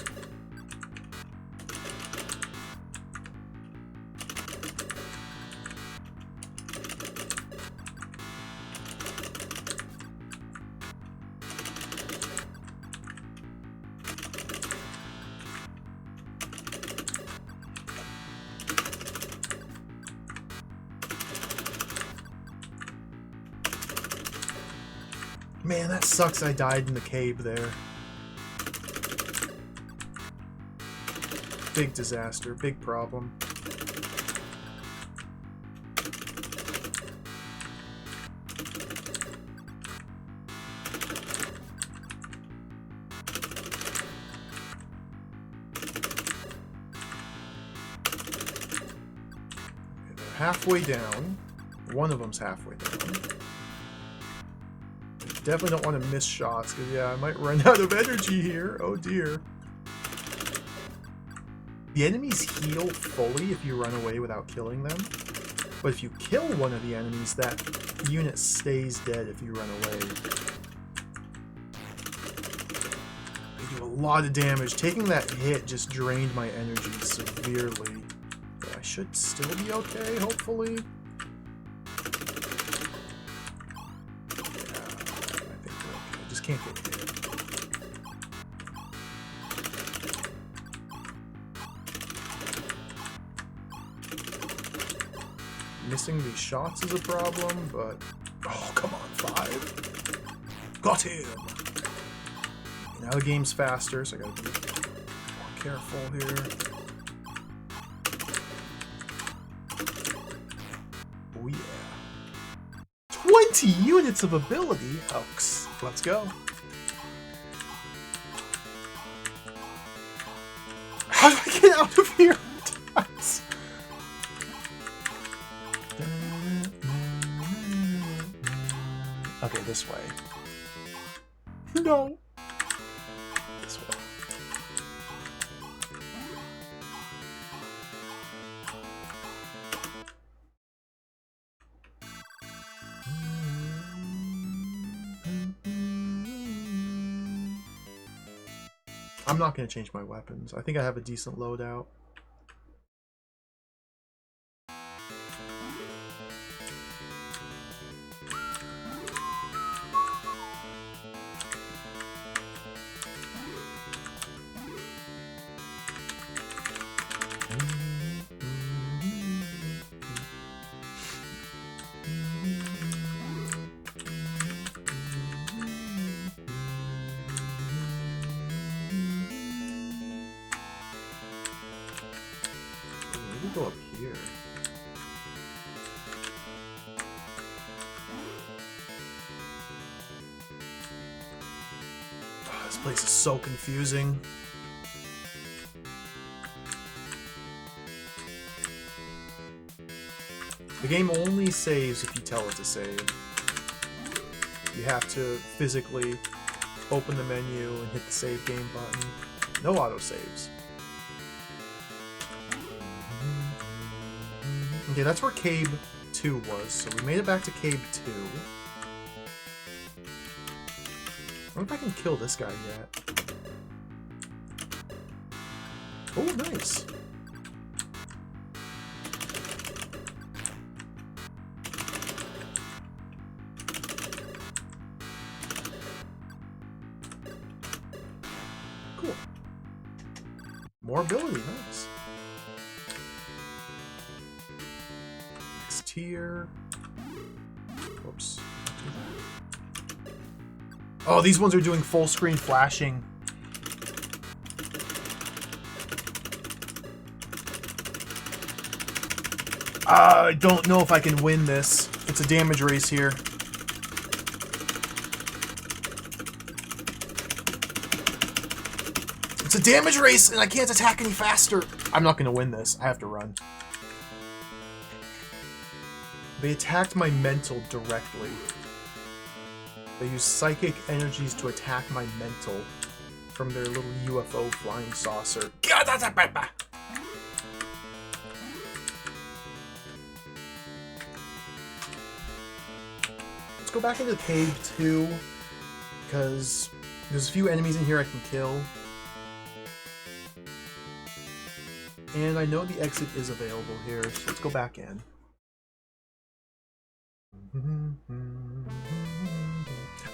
Man, that sucks I died in the cave there. Big disaster, big problem. Halfway down. One of them's halfway down. Definitely don't want to miss shots, because yeah, I might run out of energy here. Oh dear. The enemies heal fully if you run away without killing them. But if you kill one of the enemies, that unit stays dead if you run away. They do a lot of damage. Taking that hit just drained my energy severely. I should still be okay, hopefully. Yeah, I think we're okay. Just can't get hit. Missing these shots is a problem, but... Oh, come on, 5. Got him! Now the game's faster, so I gotta be more careful here. Oh yeah. 20 units of ability? Oaks. Let's go. How do I get out of here? Okay, this way. No. This way. I'm not going to change my weapons. I think I have a decent loadout. Go up here. Oh, this place is so confusing. The game only saves if you tell it to save. You have to physically open the menu and hit the save game button. No autosaves. Okay, that's where Cave 2 was, so we made it back to Cave 2. I wonder if I can kill this guy yet. Oh, nice. Cool. More ability, nice. Here. Whoops. Oh, these ones are doing full screen flashing. I don't know if I can win this. It's a damage race here. It's a damage race and I can't attack any faster. I'm not going to win this. I have to run. They attacked my mental directly. They used psychic energies to attack my mental from their little UFO flying saucer. Let's go back into Cave 2, because there's a few enemies in here I can kill. And I know the exit is available here, so let's go back in.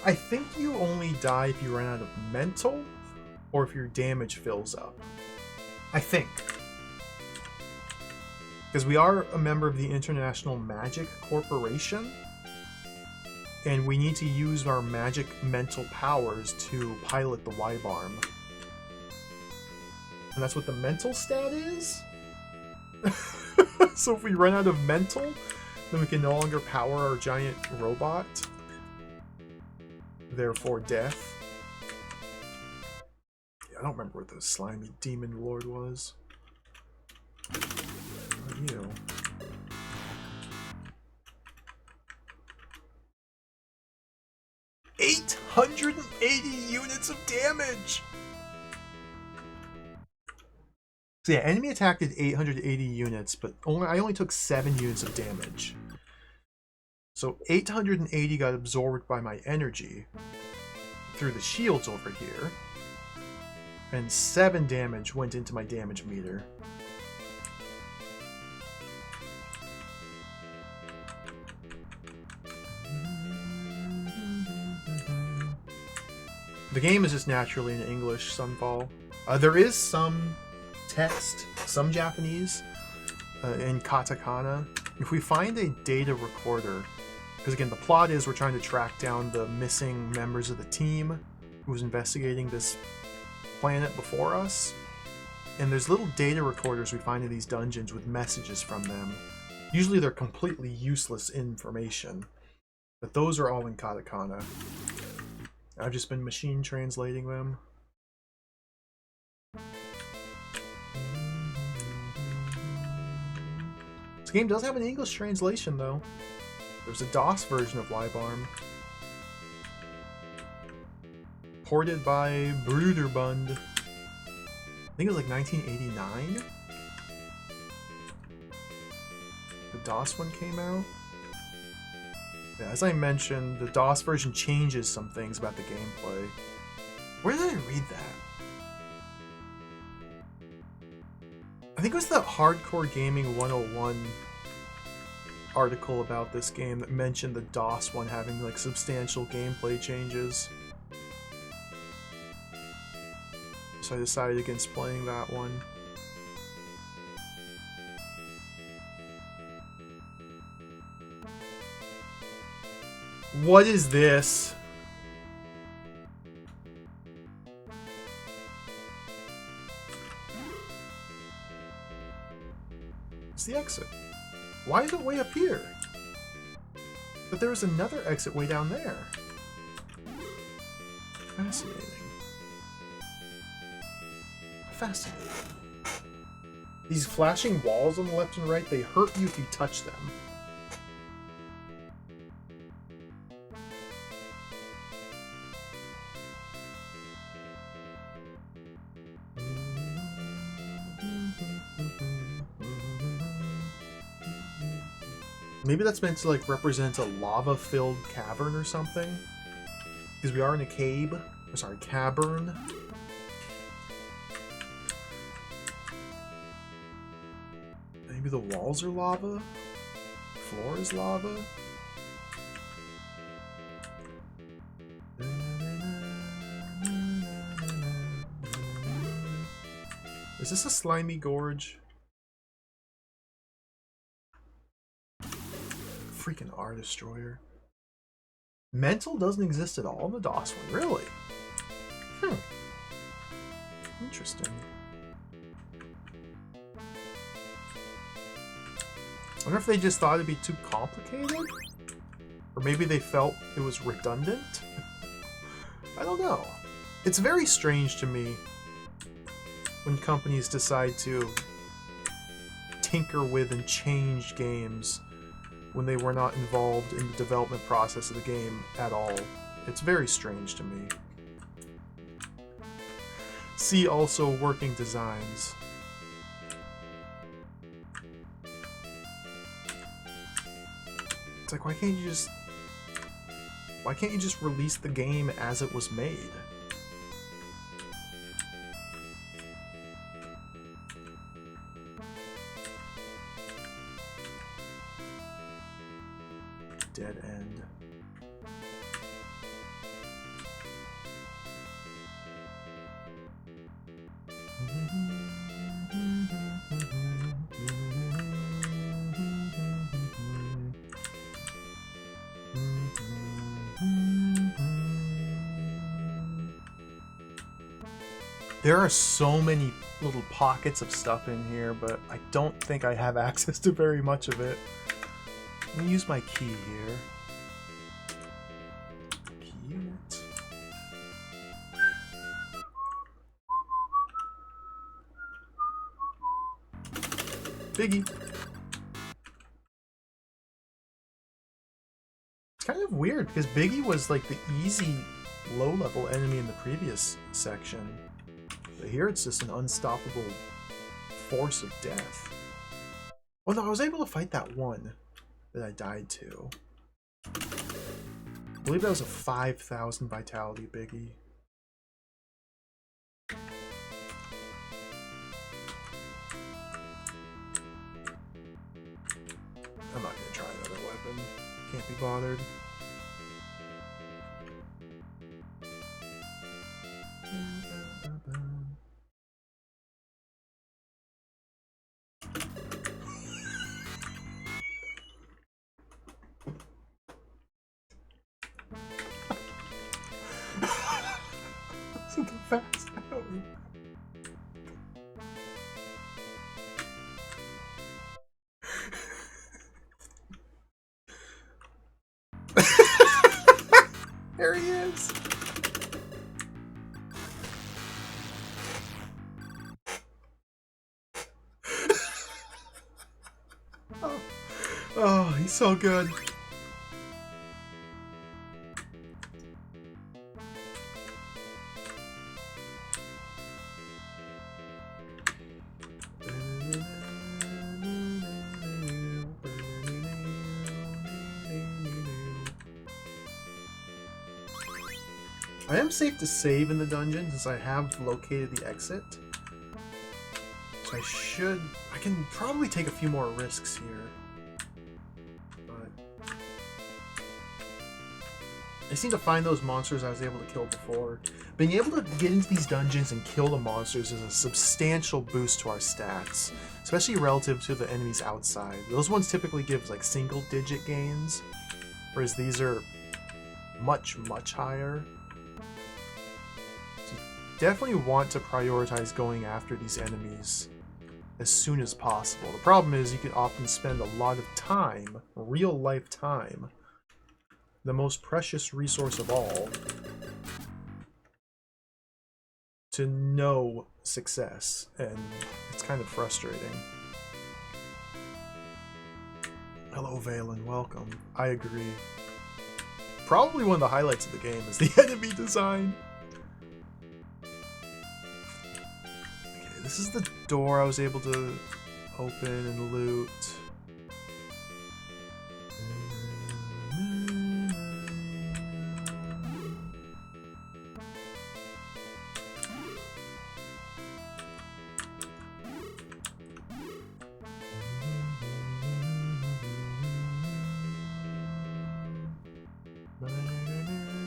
I think you only die if you run out of mental, or if your damage fills up. I think. Because we are a member of the International Magic Corporation, And we need to use our magic mental powers to pilot the Wibarm. And that's what the mental stat is? So if we run out of mental, then we can no longer power our giant robot. Therefore, death. Yeah, I don't remember what the slimy demon lord was. You. 880 units of damage! So yeah, enemy attack did 880 units, but I only took 7 units of damage. So 880 got absorbed by my energy through the shields over here, and 7 damage went into my damage meter. The game is just naturally in English, Sunfall. There is some text, some Japanese, in katakana. If we find a data recorder, because again, the plot is we're trying to track down the missing members of the team who was investigating this planet before us, and there's little data recorders we find in these dungeons with messages from them. Usually they're completely useless information, but those are all in katakana. I've just been machine translating them. This game does have an English translation, though. There's a DOS version of Wibarm. Ported by Bruderbund. I think it was like 1989? The DOS one came out. Yeah, as I mentioned, the DOS version changes some things about the gameplay. Where did I read that? I think it was the Hardcore Gaming 101 article about this game that mentioned the DOS one having like substantial gameplay changes. So I decided against playing that one. What is this? It's the exit. Why is it way up here? But there was another exit way down there. Fascinating. Fascinating. These flashing walls on the left and right, they hurt you if you touch them. Maybe that's meant to like represent a lava-filled cavern or something. Because we are in a cave. Or sorry, cavern. Maybe the walls are lava? Floor is lava? Is this a slimy gorge? Freaking R Destroyer. Mental doesn't exist at all in the DOS one, really? Interesting. I wonder if they just thought it'd be too complicated? Or maybe they felt it was redundant? I don't know. It's very strange to me when companies decide to tinker with and change games when they were not involved in the development process of the game at all. It's very strange to me. See also working designs. It's like, why can't you just release the game as it was made? Dead end. There are so many little pockets of stuff in here, but I don't think I have access to very much of it. Let me use my key here. Key unit. Biggie. It's kind of weird because Biggie was like the easy low-level enemy in the previous section. But here it's just an unstoppable force of death. Well, no, I was able to fight that one that I died to. I believe that was a 5,000 vitality Biggie. I'm not gonna try another weapon. Can't be bothered. Isn't that fast? There he is. Oh, he's so good. I am safe to save in the dungeon since I have located the exit. So I can probably take a few more risks here. But I seem to find those monsters I was able to kill before. Being able to get into these dungeons and kill the monsters is a substantial boost to our stats, especially relative to the enemies outside. Those ones typically give like single-digit gains, whereas these are much, much higher. So you definitely want to prioritize going after these enemies as soon as possible. The problem is you can often spend a lot of time, real-life time, the most precious resource of all, to no success, and it's kind of frustrating. Hello, Valen, welcome. I agree. Probably one of the highlights of the game is the enemy design. Okay, this is the door I was able to open and loot.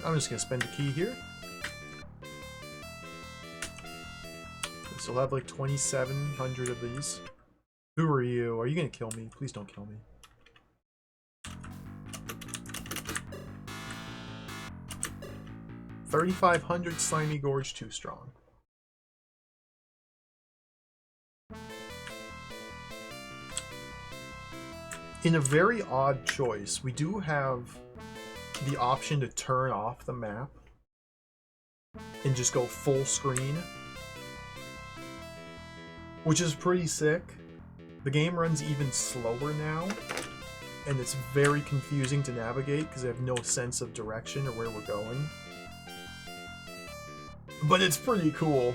I'm just gonna spend a key here. I still have like 2,700 of these. Who are you? Are you gonna kill me? Please don't kill me. $3,500 Slimy Gorge, too strong. In a very odd choice, we do have the option to turn off the map and just go full screen, which is pretty sick. The game runs even slower now, and it's very confusing to navigate because I have no sense of direction or where we're going. But it's pretty cool.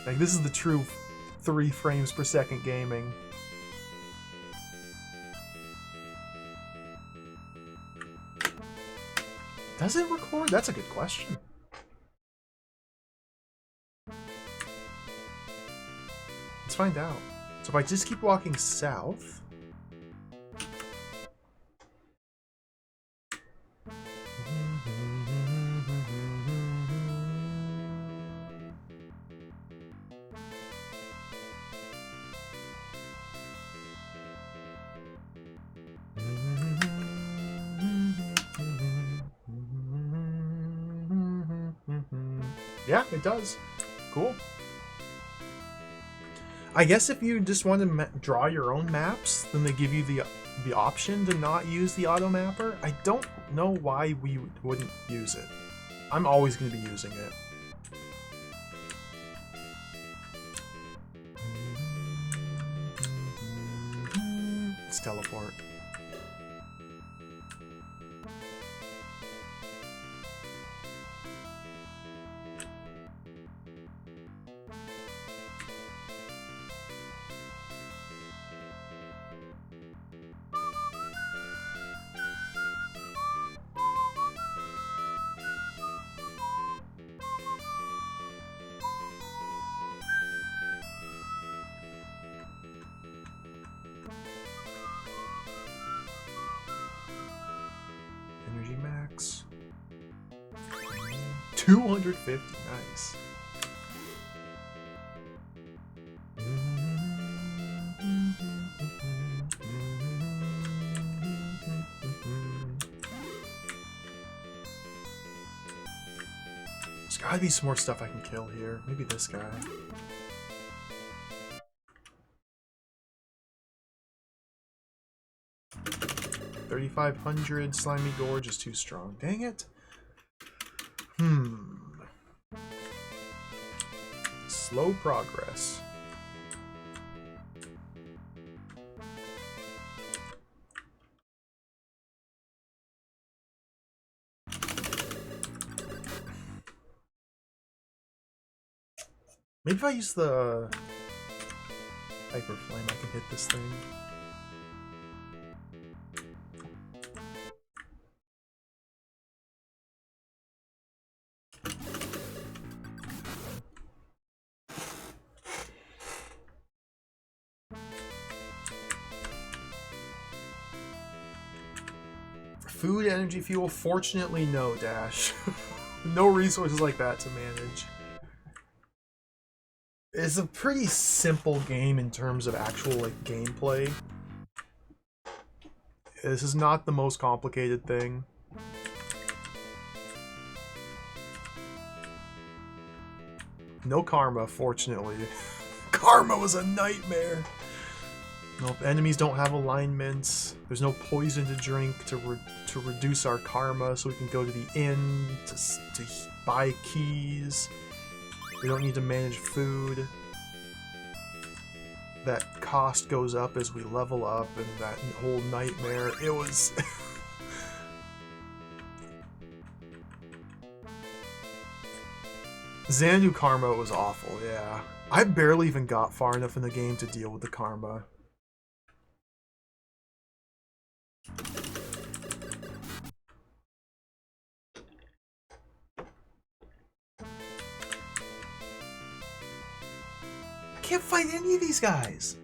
Like, this is the true 3 frames per second gaming. Does it record? That's a good question. Let's find out. So if I just keep walking south... Yeah, it does. Cool. I guess if you just want to draw your own maps, then they give you the option to not use the auto mapper. I don't know why we wouldn't use it. I'm always going to be using it. Let's teleport. Energy max. 250, nice. There's gotta be some more stuff I can kill here. Maybe this guy. $3,500 Slimy Gorge is too strong. Dang it. Slow progress. Maybe if I use the Hyper Flame, I can hit this thing. Food, energy, fuel, fortunately no, Dash. No resources like that to manage. It's a pretty simple game in terms of actual like gameplay. This is not the most complicated thing. No karma, fortunately. Karma was a nightmare. Nope, enemies don't have alignments. There's no poison to drink to reduce our karma, so we can go to the inn to buy keys. We don't need to manage food. That cost goes up as we level up, and that whole nightmare. It was... Xanadu karma was awful, yeah. I barely even got far enough in the game to deal with the karma. I can't fight any of these guys.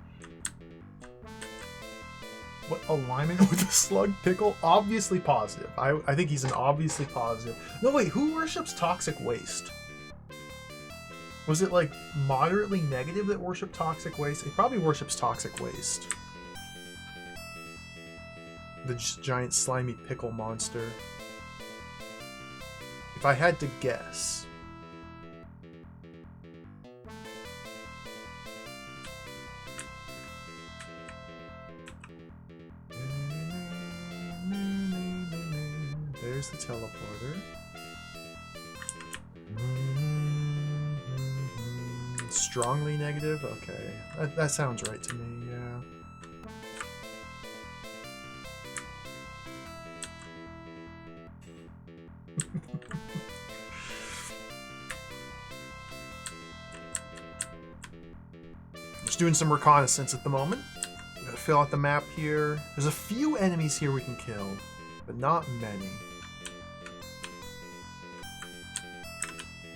What alignment with the slug pickle? Obviously positive. I think he's an obviously positive. No, wait, who worships toxic waste? Was it like moderately negative that worshipped toxic waste? It probably worships toxic waste. The giant slimy pickle monster. If I had to guess. There's the teleporter. Strongly negative? Okay. That sounds right to me, yeah. Just doing some reconnaissance at the moment. Gotta fill out the map here. There's a few enemies here we can kill, but not many.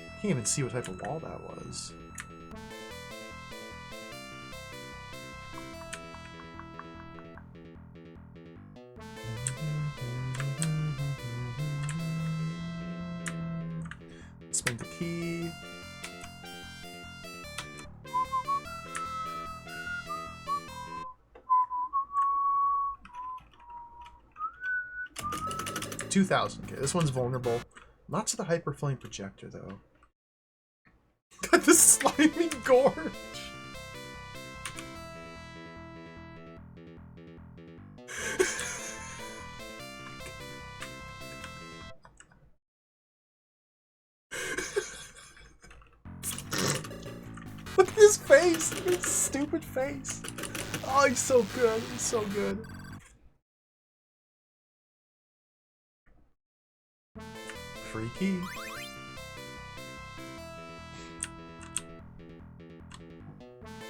I can't even see what type of wall that was. Spend the key. $2,000. Okay, this one's vulnerable. Not to the Hyper Flame projector though. Got the slimy gorge. Look at his face! Look at his stupid face! Oh, he's so good. He's so good. Free key.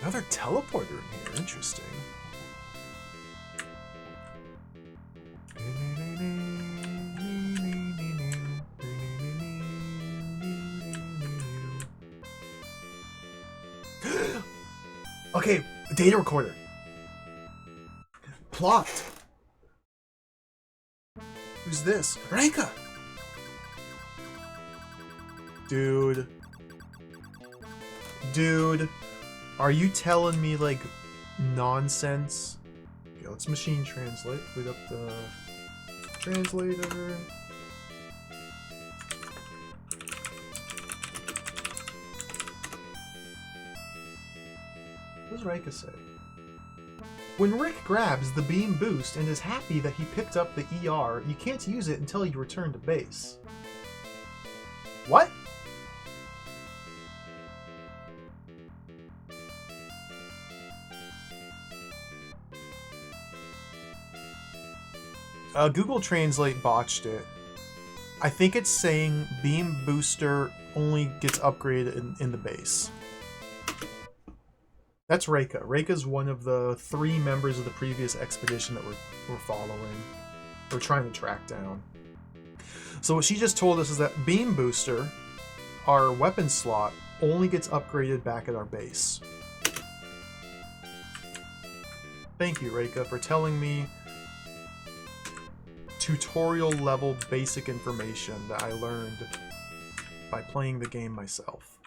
Another teleporter in here. Interesting. Okay, data recorder. Plot. Who's this? Reika! Dude. Dude. Are you telling me, like, nonsense? Okay, let's machine translate. Put up the translator. What does Reika say? When Rick grabs the beam boost and is happy that he picked up the ER, you can't use it until you return to base. What? Google Translate botched it. I think it's saying beam booster only gets upgraded in the base. That's Reika. Reika's one of the 3 members of the previous expedition that we're following. We're trying to track down. So what she just told us is that beam booster, our weapon slot, only gets upgraded back at our base. Thank you, Reika, for telling me tutorial level basic information that I learned by playing the game myself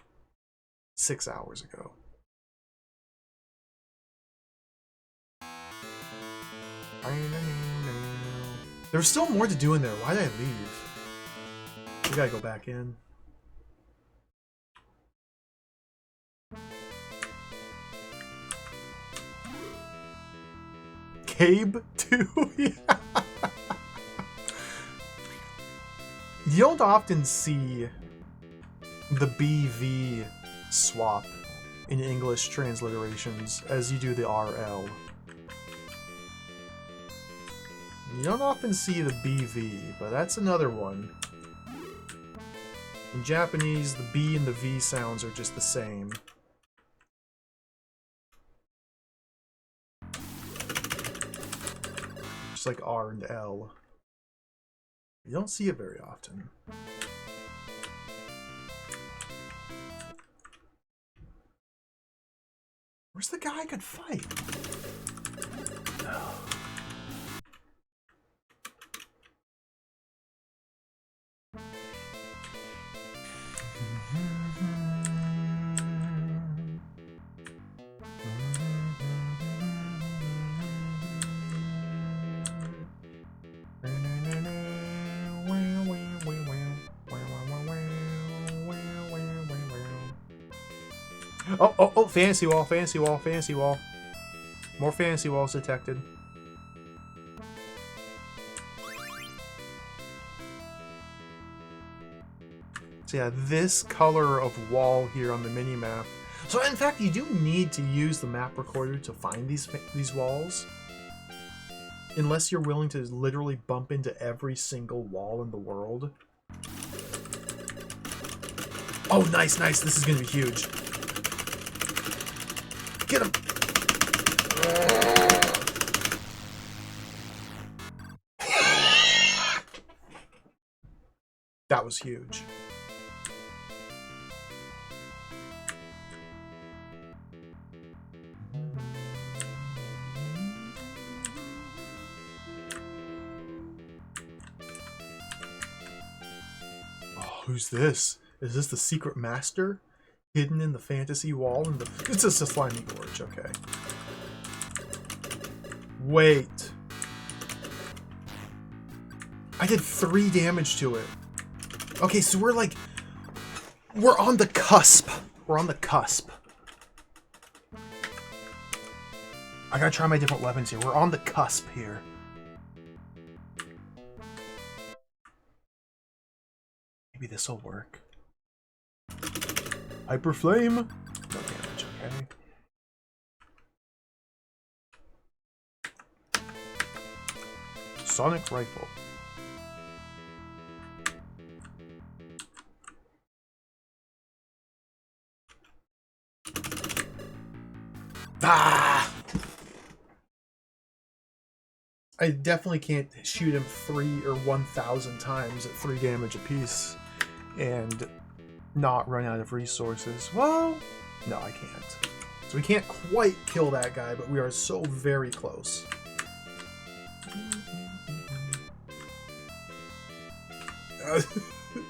6 hours ago. There's still more to do in there. Why did I leave? We gotta go back in. Cabe 2? Yeah. You don't often see the BV swap in English transliterations as you do the RL. You don't often see the BV, but that's another one. In Japanese, the B and the V sounds are just the same. Just like R and L. You don't see it very often. Where's the guy I could fight? Oh. Oh, fantasy wall, fantasy wall, fantasy wall. More fantasy walls detected. So yeah, this color of wall here on the mini-map. So in fact, you do need to use the map recorder to find these walls. Unless you're willing to literally bump into every single wall in the world. Oh, nice, nice. This is going to be huge. Get him! That was huge. Oh, who's this? Is this the secret master? Hidden in the fantasy wall? It's just a slimy gorge, okay. Wait. I did 3 damage to it. Okay, so we're on the cusp. We're on the cusp. I gotta try my different weapons here. We're on the cusp here. Maybe this will work. Hyper Flame. No damage, okay. Sonic Rifle. Ah! I definitely can't shoot him 3 or 1,000 times at 3 damage apiece and not run out of resources. Well, no, I can't. So we can't quite kill that guy, but we are so very close.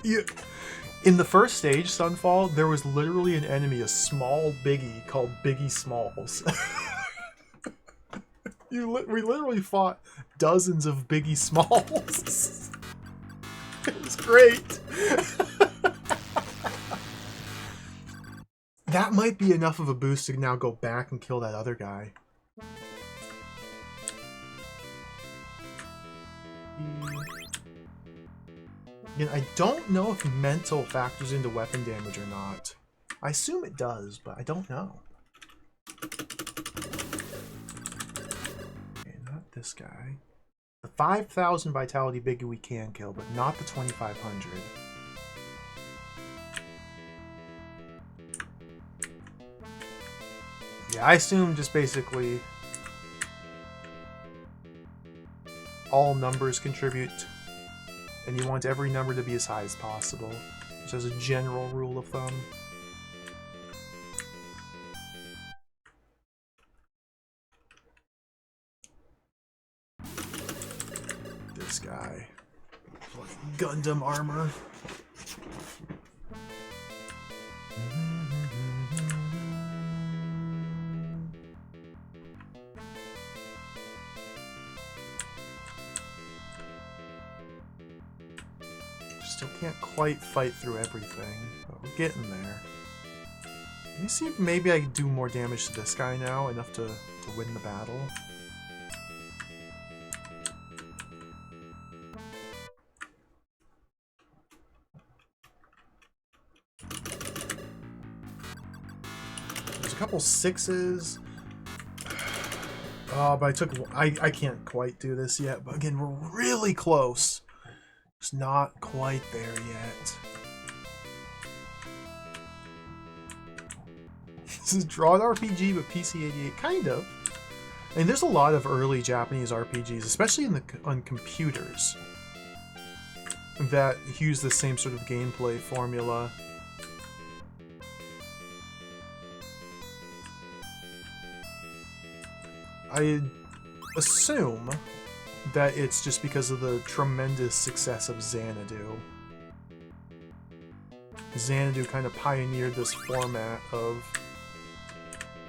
Yeah. In the first stage, Sunfall, there was literally an enemy, a small Biggie called Biggie Smalls. We literally fought dozens of Biggie Smalls. It was great. That might be enough of a boost to now go back and kill that other guy. Again, I don't know if mental factors into weapon damage or not. I assume it does, but I don't know. Okay, not this guy. The 5,000 vitality Biggie we can kill, but not the 2,500. Yeah, I assume just basically all numbers contribute, and you want every number to be as high as possible, just as a general rule of thumb. This guy. Like Gundam armor. Still can't quite fight through everything, but we're getting there. Let me see if maybe I can do more damage to this guy now, enough to win the battle. There's a couple 6s. Oh, but I can't quite do this yet, but again, we're really close. It's not quite there yet. This is Drawn RPG, but PC-88, kind of. I mean, there's a lot of early Japanese RPGs, especially on computers, that use the same sort of gameplay formula. I assume that it's just because of the tremendous success of Xanadu. Xanadu kind of pioneered this format of,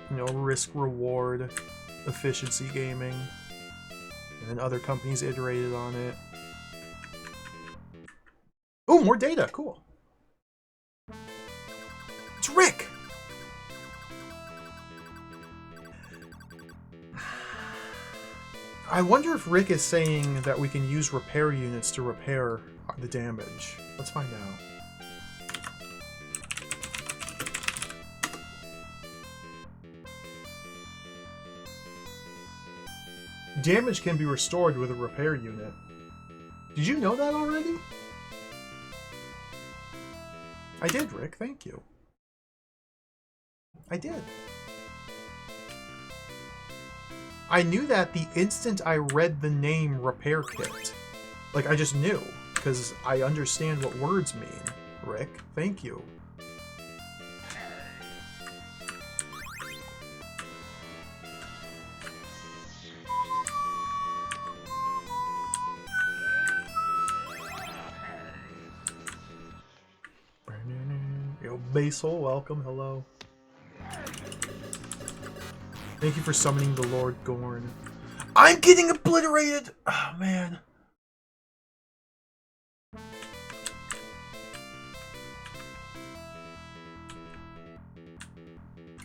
you know, risk-reward efficiency gaming, and then other companies iterated on it. Oh, more data! Cool. It's Rick! I wonder if Rick is saying that we can use repair units to repair the damage. Let's find out. Damage can be restored with a repair unit. Did you know that already? I did, Rick. Thank you. I did. I knew that the instant I read the name Repair Kit. Like, I just knew, because I understand what words mean, Rick. Thank you. Yo, Basil, welcome, hello. Thank you for summoning the Lord Gorn. I'm getting obliterated! Oh, man.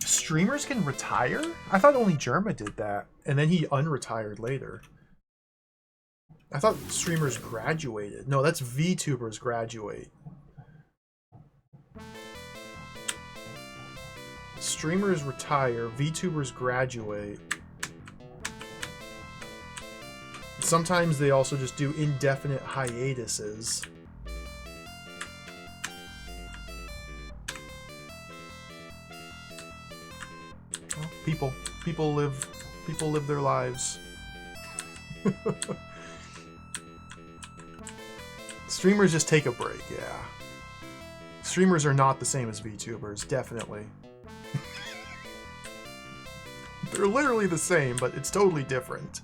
Streamers can retire? I thought only Germa did that, and then he unretired later. I thought streamers graduated. No, that's VTubers graduate. streamers retire, VTubers graduate. Sometimes they also just do indefinite hiatuses. Well, people live their lives. Streamers just take a break, yeah. Streamers are not the same as VTubers, definitely. They're literally the same, but it's totally different.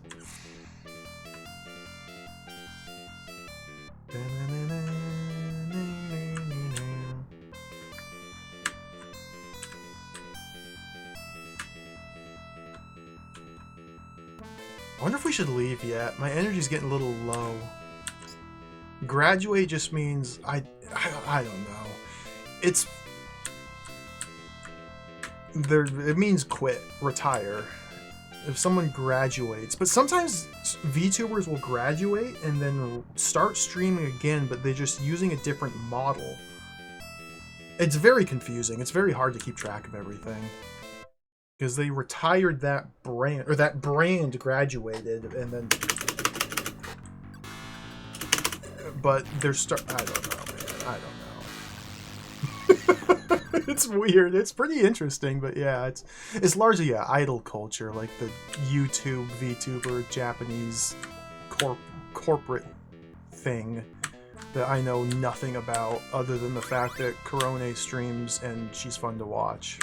I wonder if we should leave yet. My energy's getting a little low. Graduate just means I don't know. It's there. It means quit, retire. If someone graduates, but sometimes VTubers will graduate and then start streaming again, but they're just using a different model. It's very confusing. It's very hard to keep track of everything. Because they retired that brand, or that brand graduated, and then... But they're I don't know, man. I don't know. It's weird. It's pretty interesting, but yeah, it's largely, yeah, idol culture, like the YouTube, VTuber, Japanese corporate thing that I know nothing about, other than the fact that Korone streams and she's fun to watch.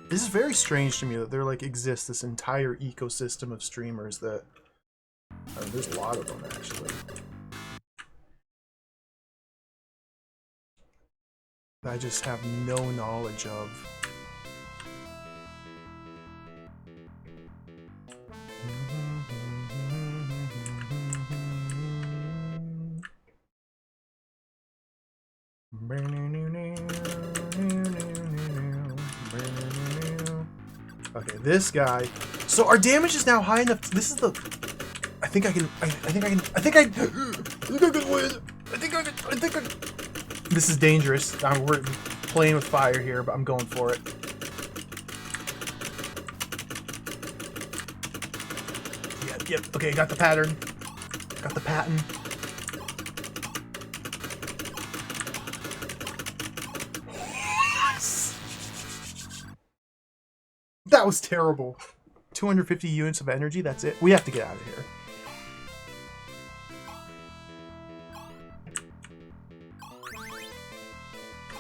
This is very strange to me that there like exists this entire ecosystem of streamers that... I mean, there's a lot of them, actually. That I just have no knowledge of. Okay, this guy. So our damage is now high enough. This is the... I think I can win. This is dangerous. We're playing with fire here, but I'm going for it. Yep. Okay, got the pattern. Got the pattern. That was terrible. 250 units of energy, that's it. We have to get out of here.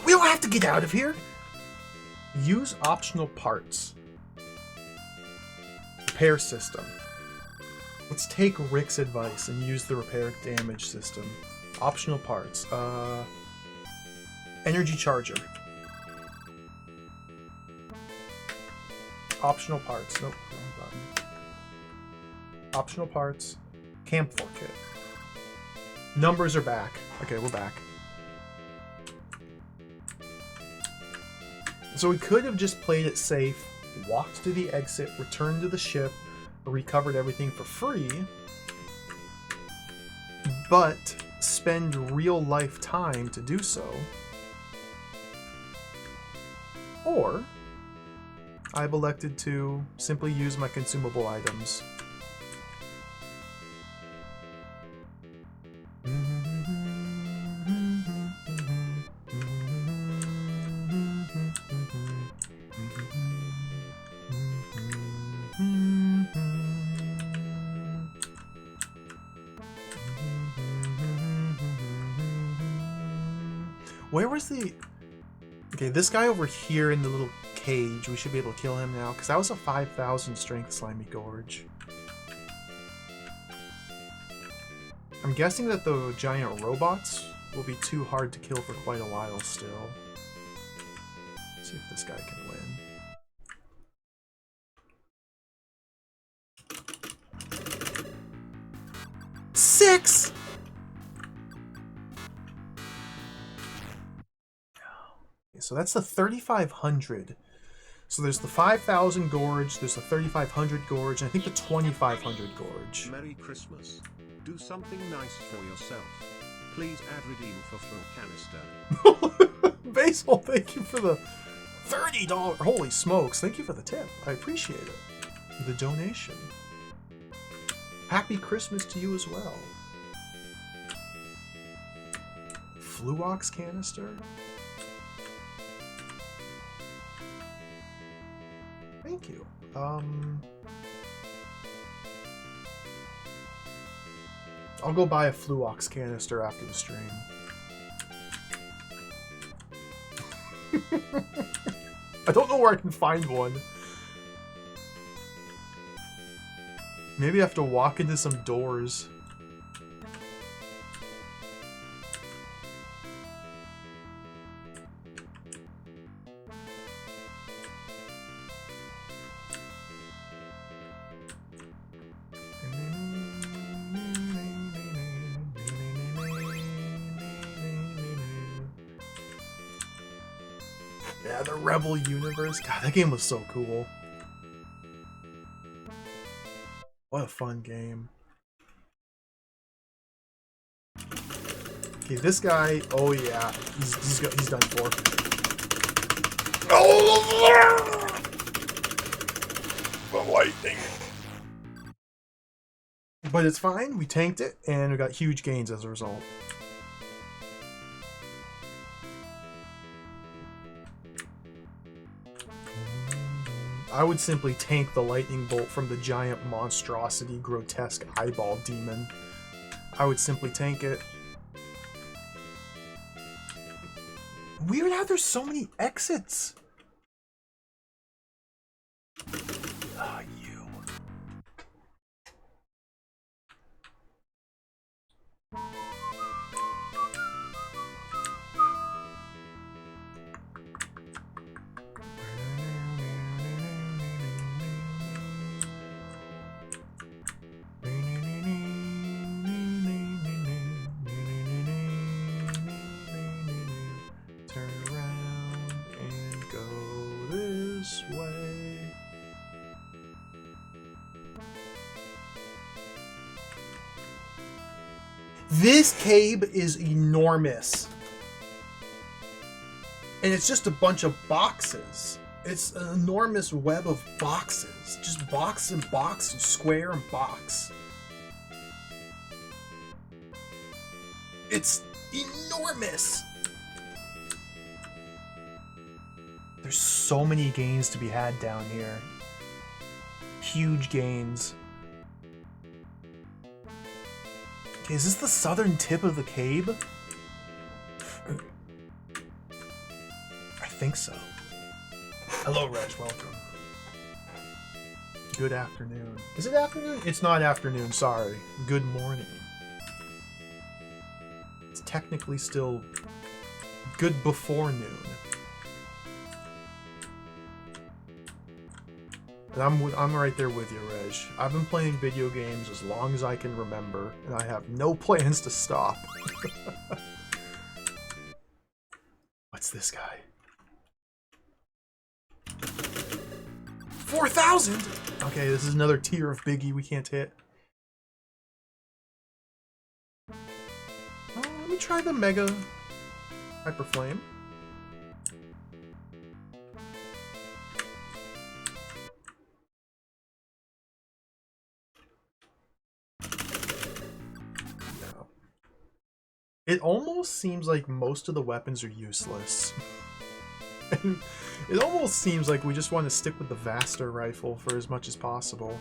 We don't have to get out of here. Use optional parts. Repair system. Let's take Rick's advice and use the repair damage system. Optional parts. Energy charger. Optional parts. Nope, wrong button. Optional parts. Camphor kit. Numbers are back. Okay, we're back. So we could have just played it safe, walked to the exit, returned to the ship, recovered everything for free, but spend real life time to do so. Or I've elected to simply use my consumable items. Where was the... Okay, this guy over here in the little cage, we should be able to kill him now, because that was a 5,000 strength slimy gorge. I'm guessing that the giant robots will be too hard to kill for quite a while still. Let's see if this guy can win. 6! So that's the 3,500. So there's the 5,000 gorge, there's the 3,500 gorge, and I think the 2,500 gorge. Merry Christmas. Do something nice for yourself. Please add redeem for fuel canister. Basil, thank you for the $30. Holy smokes, thank you for the tip. I appreciate it. The donation. Happy Christmas to you as well. Fluox canister. Thank you. I'll go buy a Fluox canister after the stream. I don't know where I can find one. Maybe I have to walk into some doors. Yeah, the Rebel Universe. God, that game was so cool. What a fun game. Okay, this guy. Oh yeah, he's done for. Oh, the lightning. But it's fine. We tanked it, and we got huge gains as a result. I would simply tank the lightning bolt from the giant monstrosity grotesque eyeball demon. I would simply tank it. Weird how there's so many exits. Ah, you. This cave is enormous. And it's just a bunch of boxes. It's an enormous web of boxes. Just box and box and square and box. It's enormous. There's so many gains to be had down here. Huge gains. Okay, is this the southern tip of the cave? I think so. Hello, Reg. Welcome. Good afternoon. Is it afternoon? It's not afternoon, sorry. Good morning. It's technically still good before noon. And I'm right there with you, Reg. I've been playing video games as long as I can remember, and I have no plans to stop. What's this guy? 4,000? Okay, this is another tier of Biggie we can't hit. Let me try the Mega Hyper Flame. No. It almost seems like most of the weapons are useless. And it almost seems like we just want to stick with the Vaster rifle for as much as possible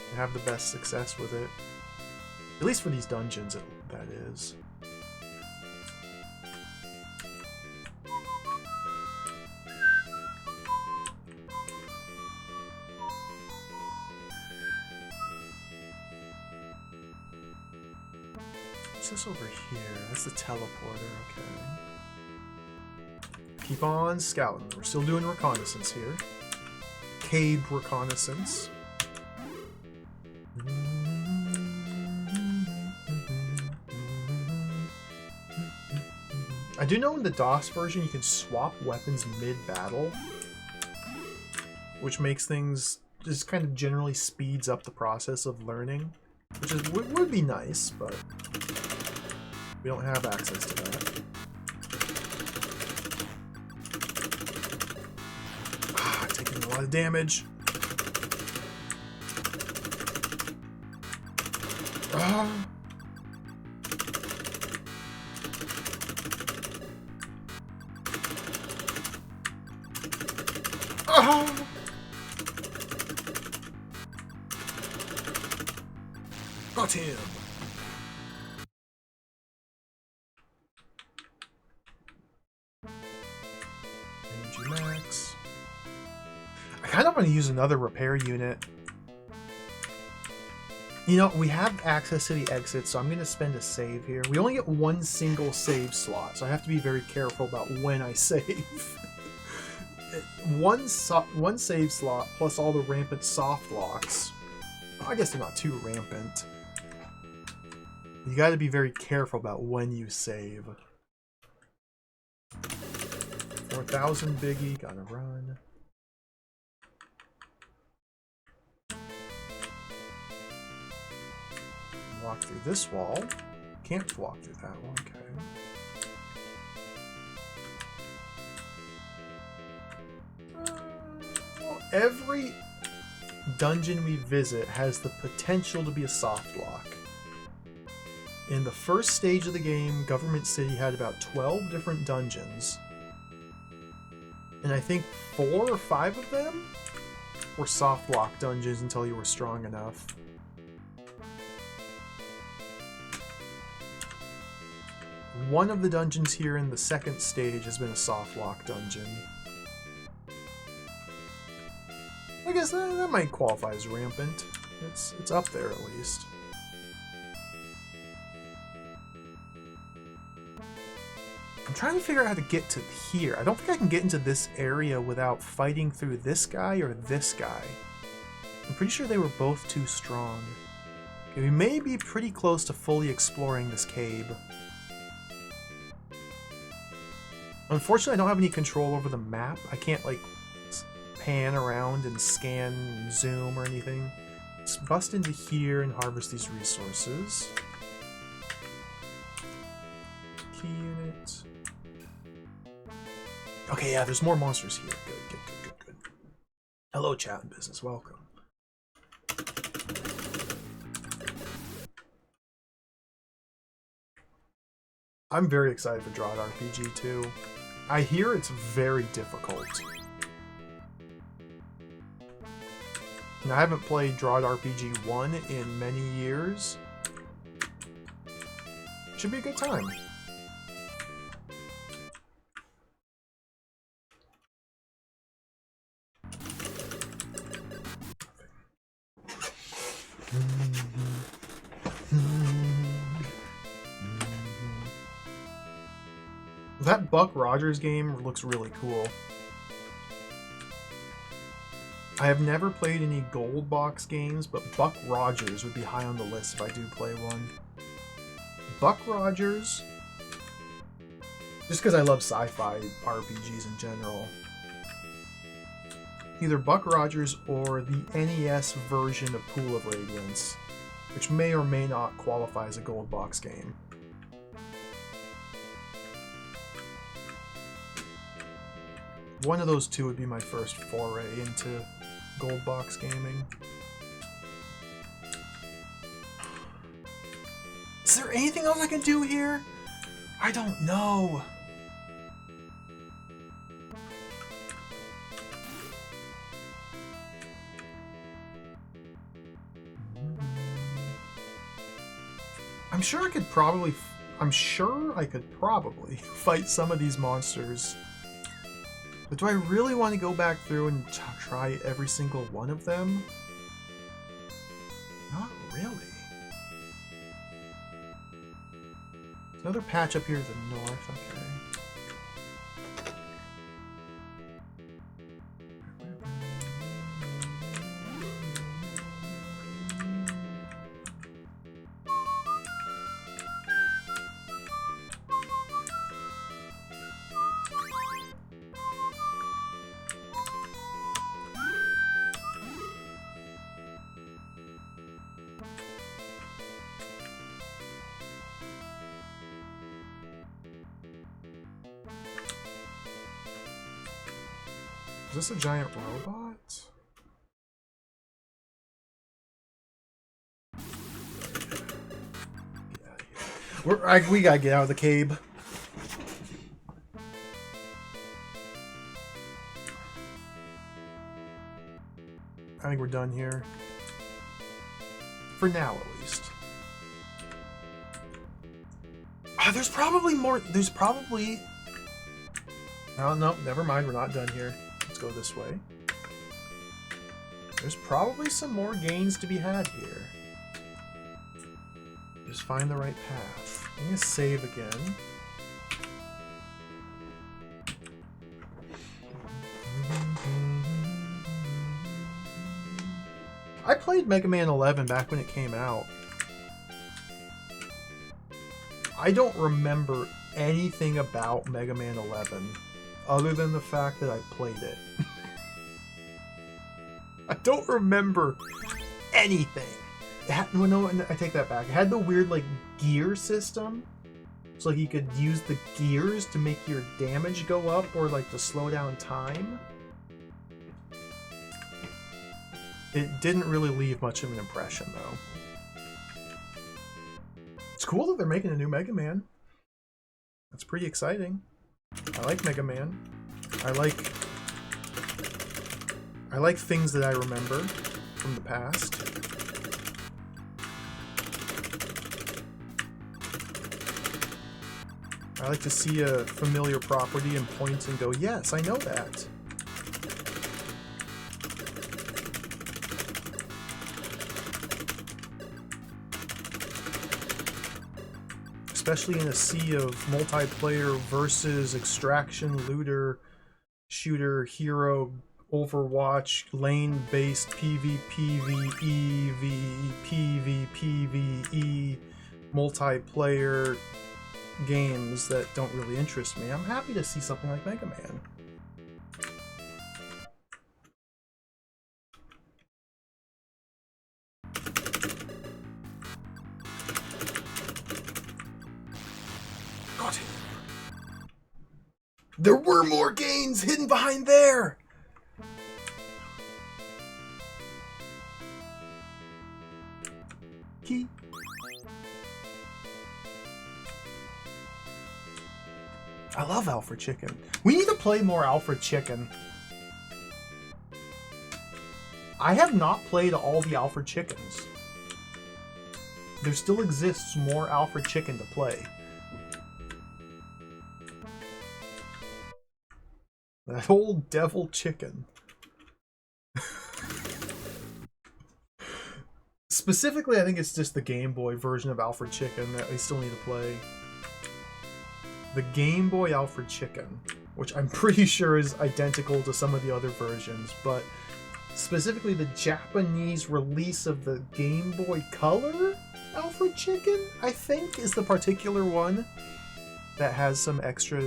and have the best success with it. At least for these dungeons, that is. What's this over here? That's the teleporter, okay. Keep on scouting. We're still doing reconnaissance here. Cave reconnaissance. I do know in the DOS version you can swap weapons mid-battle. which makes things just kind of generally speeds up the process of learning, which is would be nice, but we don't have access to that. Taking a lot of damage. Got him. Energy max. I kind of want to use another repair unit. You know, we have access to the exit, so I'm going to spend a save here. We only get one single save slot, so I have to be very careful about when I save. one save slot plus all the rampant soft locks. I guess they're not too rampant. You got to be very careful about when you save. 4,000 biggie, gotta run. Walk through this wall. Can't walk through that one, okay. Well, every dungeon we visit has the potential to be a soft lock. In the first stage of the game, Government City had about 12 different dungeons. And I think 4 or 5 of them were soft lock dungeons until you were strong enough. One of the dungeons here in the second stage has been a soft lock dungeon. I guess that might qualify as rampant. It's up there at least. I'm trying to figure out how to get to here. I don't think I can get into this area without fighting through this guy or this guy. I'm pretty sure they were both too strong. Okay, we may be pretty close to fully exploring this cave. Unfortunately, I don't have any control over the map. I can't, like, pan around and scan and zoom or anything. Let's bust into here and harvest these resources. Key unit. Okay, yeah, there's more monsters here. Good. Hello, chat and business. Welcome. I'm very excited for Drawed RPG 2. I hear it's very difficult. And I haven't played Drawed RPG 1 in many years. Should be a good time. That Buck Rogers game looks really cool. I have never played any gold box games, but Buck Rogers would be high on the list if I do play one. Buck Rogers, just because I love sci-fi RPGs in general. Either Buck Rogers or the NES version of Pool of Radiance, which may or may not qualify as a gold box game. One of those two would be my first foray into gold box gaming. Is there anything else I can do here? I don't know. I'm sure I could probably fight some of these monsters. But do I really want to go back through and try every single one of them? Not really. Another patch up here to the north, okay. Is this a giant robot? We gotta get out of the cave. I think we're done here. For now, at least. There's probably more. There's probably... Oh, no, never mind. We're not done here. Let's go this way. There's probably some more gains to be had here. Just find the right path. I'm gonna save again. I played Mega Man 11 back when it came out. I don't remember anything about Mega Man 11 other than the fact that I played it. I don't remember anything. It had, no, I take that back. It had the weird, like, gear system. So, like, you could use the gears to make your damage go up or, like, to slow down time. It didn't really leave much of an impression, though. It's cool that they're making a new Mega Man. That's pretty exciting. I like Mega Man. I like things that I remember from the past. I like to see a familiar property and point and go, yes, I know that. Especially in a sea of multiplayer versus extraction, looter, shooter, hero, Overwatch, lane-based PvPvE, PvPvE, multiplayer games that don't really interest me. I'm happy to see something like Mega Man. Got it. There were more gains hidden behind there! Key. I love Alfred Chicken. We need to play more Alfred Chicken. I have not played all the Alfred Chickens. There still exists more Alfred Chicken to play. That old devil chicken. Specifically, I think it's just the Game Boy version of Alfred Chicken that we still need to play. The Game Boy Alfred Chicken, which I'm pretty sure is identical to some of the other versions, but specifically the Japanese release of the Game Boy Color Alfred Chicken, I think, is the particular one that has some extra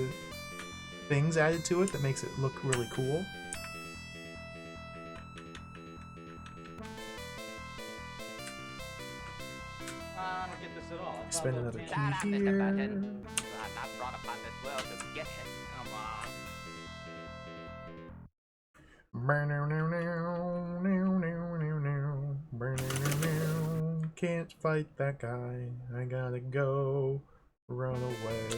things added to it that makes it look really cool. I don't get this at all. Spend another Shut key up, Mr. here. Button. I'm not brought up on this world to get it. Come on. Can't fight that guy. I gotta go. Run away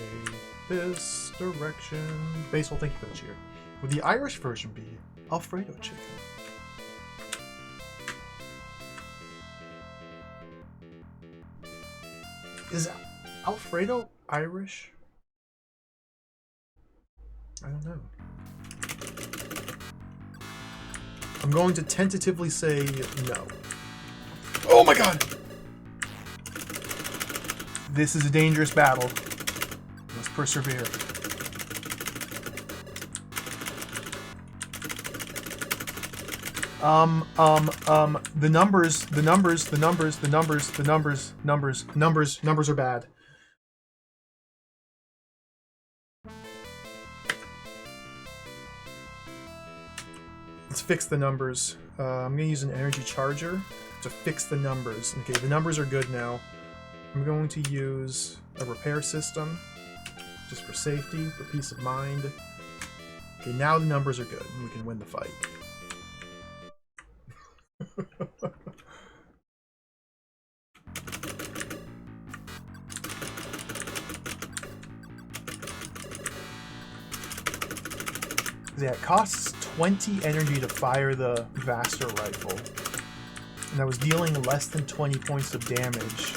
this direction. Basil, thank you for the cheer. Would the Irish version be Alfredo chicken? Is Alfredo Irish? I don't know. I'm going to tentatively say no. Oh my god! This is a dangerous battle. Let's persevere. The numbers are bad. Let's fix the numbers. I'm gonna use an energy charger to fix the numbers. Okay, the numbers are good now. I'm going to use a repair system just for safety, for peace of mind. Okay, now the numbers are good. We can win the fight. Yeah, it costs 20 energy to fire the Vaster rifle. And I was dealing less than 20 points of damage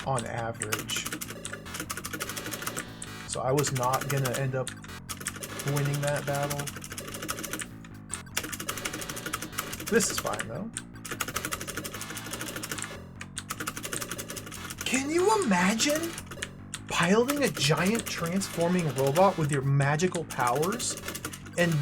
on average. So I was not gonna end up winning that battle. This is fine though. Can you imagine piloting a giant transforming robot with your magical powers? And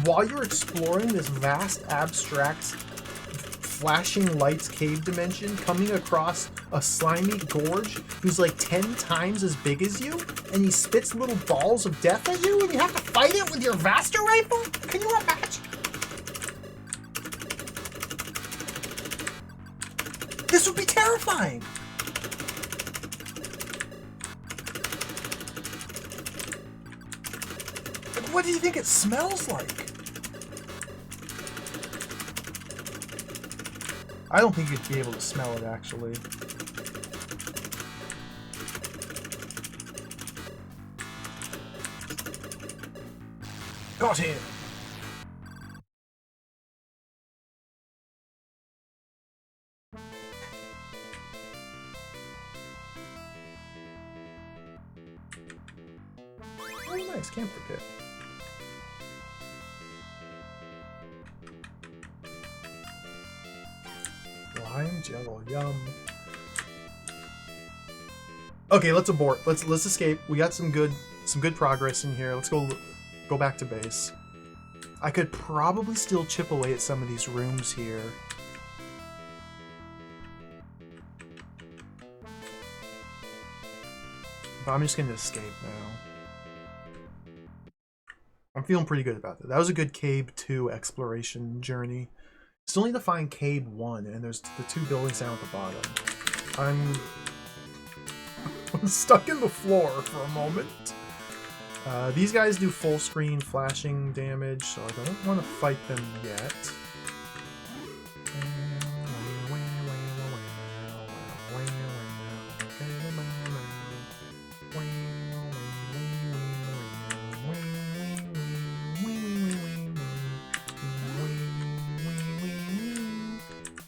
while you're exploring this vast, abstract, flashing lights cave dimension, coming across a slimy gorge who's like 10 times as big as you, and he spits little balls of death at you, and you have to fight it with your Vaster rifle? Can you imagine? This would be terrifying! What do you think it smells like? I don't think you'd be able to smell it, actually. Got him! Oh, nice camper pit. Lime jello, yum. Okay, let's abort. Let's escape. We got some good progress in here. Let's go back to base. I could probably still chip away at some of these rooms here. But I'm just gonna escape now. I'm feeling pretty good about that. That was a good Cave 2 exploration journey. Still need to find Cave 1, and there's the 2 buildings down at the bottom. I'm stuck in the floor for a moment. These guys do full screen flashing damage, so I don't want to fight them yet.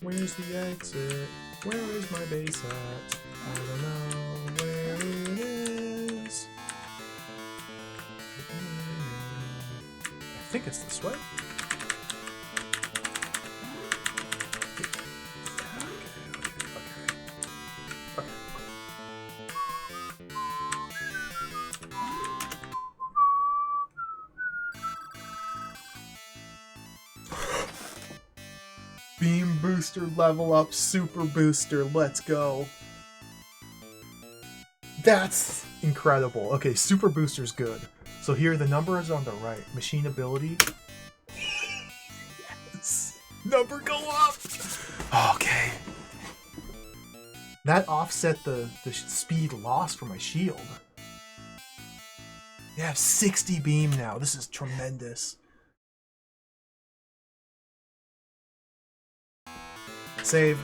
Where's the exit? Where is my base at? I don't know where it is. I think it's this way. Okay. Beam booster level up, super booster, let's go. That's incredible. Okay, super booster's good. So here the number is on the right. Machine ability. Yes. Number go up. Okay. That offset the speed loss for my shield. I have 60 beam now. This is tremendous. Save.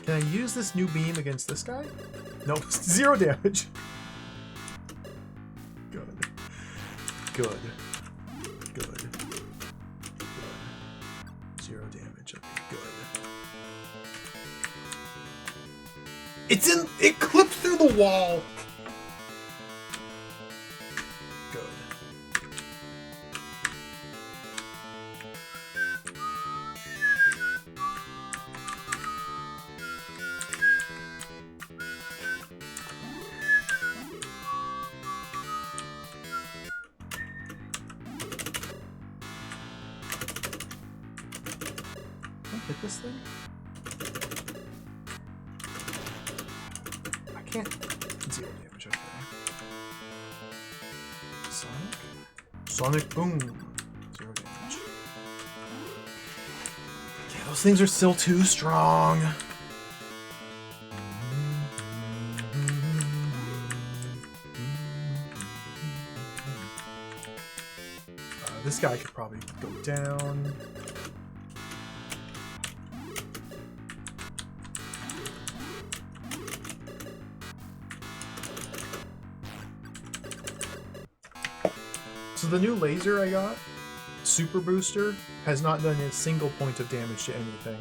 Can I use this new beam against this guy? Nope, 0 damage. Good. Good. Good. Good. 0 damage. Okay, good. It clipped through the wall. Good. Can I hit this thing? I can't. 0 damage, okay. Sonic? Sonic boom. 0 damage. Those things are still too strong. This guy could probably go down. So the new laser I got, Super Booster, has not done a single point of damage to anything.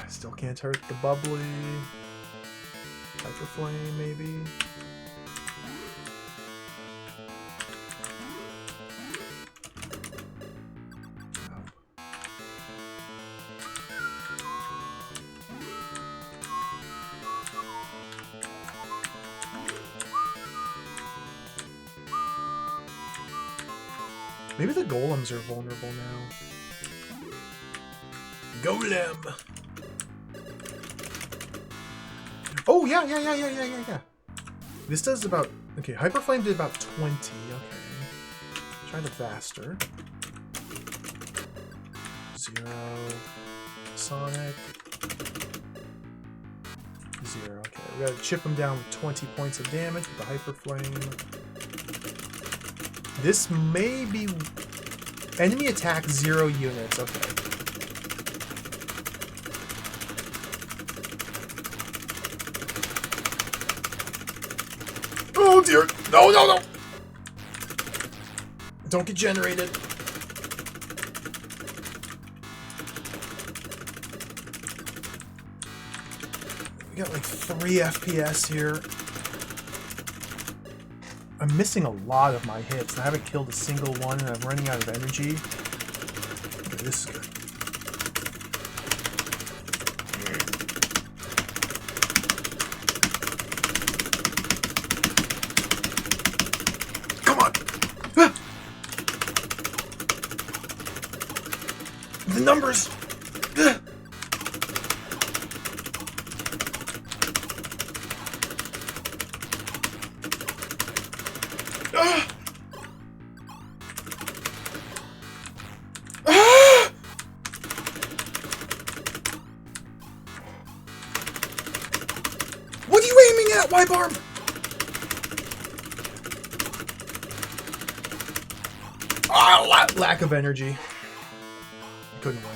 Still can't hurt the bubbly. Hyper Flame, maybe. Maybe the golems are vulnerable now. Golem! Oh, yeah. This does about... Okay, Hyper Flame did about 20. Okay. Try the Vaster. 0. Sonic. 0. Okay, we gotta chip him down with 20 points of damage with the Hyper Flame. This may be... Enemy attack 0 units. Okay. Oh dear! No! Don't get generated. We got like 3 FPS here. I'm missing a lot of my hits. I haven't killed a single one and I'm running out of energy. Okay, this is good. Come on! Ah! The numbers! Ah! What are you aiming at, Wibarm? Ah, lack of energy. Couldn't win.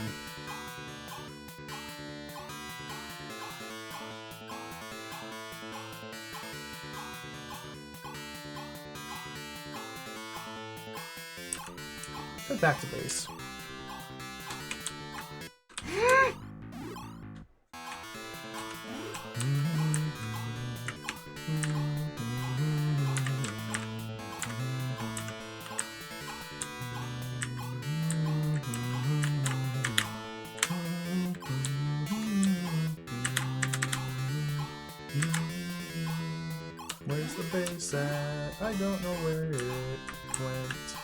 Head back to base. Where's the base at? I don't know where it went.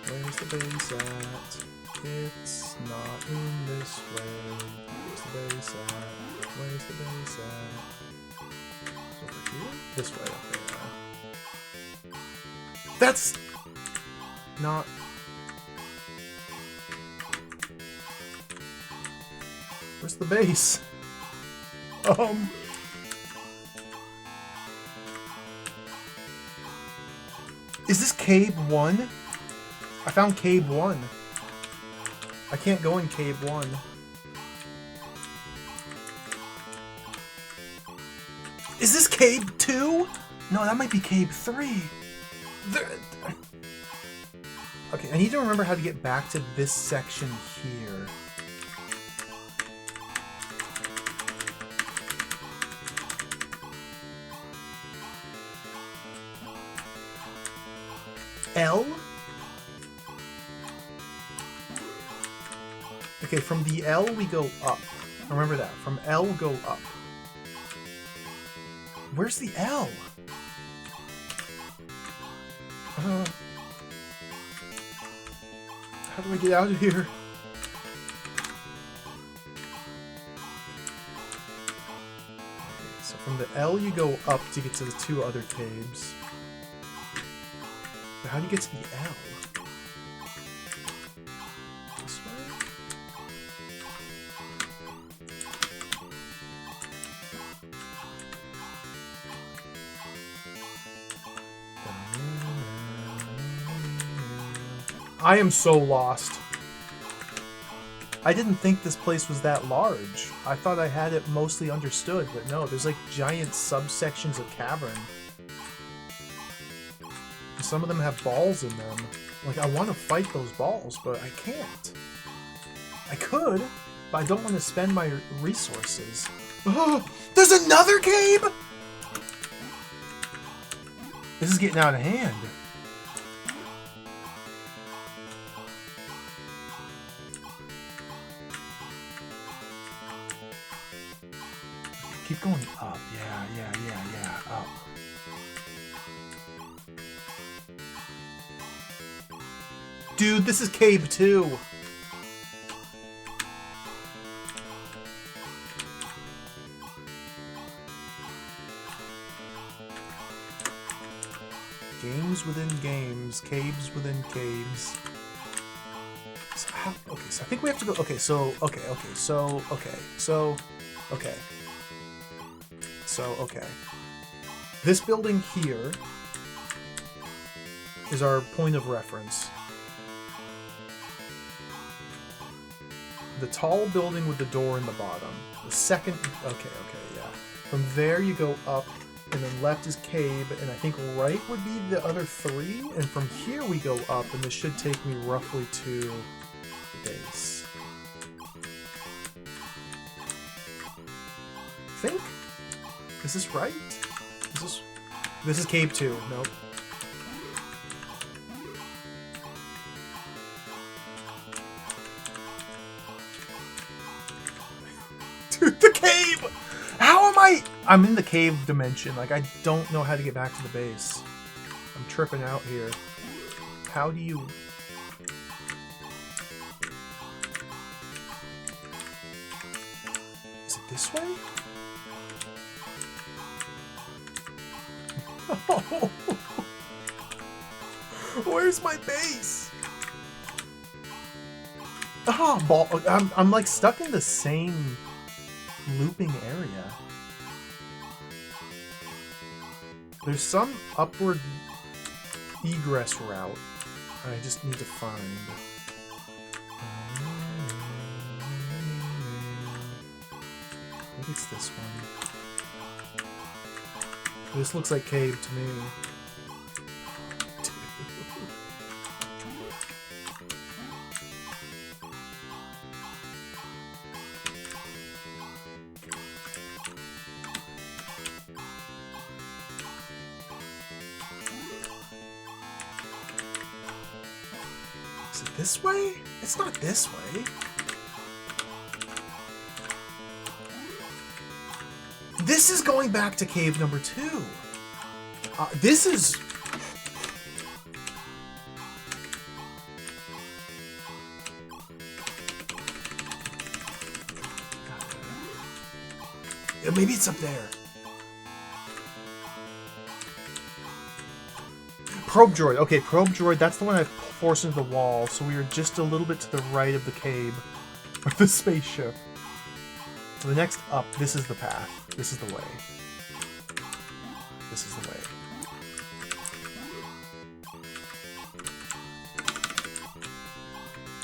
Where's the base at? It's not in this way. Where's the base at? Where's the base at? Over here? This way, okay. That's not... Where's the base? Is this Cave 1? I found Cave 1. I can't go in Cave 1. Is this Cave 2? No, that might be Cave 3. Okay, I need to remember how to get back to this section here. L? Okay, from the L we go up. Remember that. From L go up. Where's the L? How do I get out of here? From the L, you go up to get to the 2 other caves. But how do you get to the L? This way? I am so lost. I didn't think this place was that large. I thought I had it mostly understood, but no, there's like giant subsections of cavern. And some of them have balls in them. Like, I want to fight those balls, but I can't. I could, but I don't want to spend my resources. Oh, there's another cave? This is getting out of hand. Keep going up. Yeah, up. Dude, this is cave 2. Games within games, caves within caves. So how, okay, so I think we have to go. Okay, so this building here is our point of reference. The tall building with the door in the bottom. The second, okay, yeah. From there you go up, and then left is cave, and I think right would be the other 3, and from here we go up, and this should take me roughly to the base. I think? Is this right? This is cave 2. Nope. Dude, the cave! How am I? I'm in the cave dimension. Like, I don't know how to get back to the base. I'm tripping out here. How do you... Is it this way? Where's my base? Ah, ball. I'm like stuck in the same looping area. There's some upward egress route I just need to find. Maybe it's this one. This looks like cave to me. Is it this way? It's not this way. This is going back to cave number 2. This is... Yeah, maybe it's up there. Probe droid. Okay, probe droid. That's the one I forced into the wall. So we are just a little bit to the right of the cave. Of the spaceship. So the next up, this is the path. This is the way. This is the way.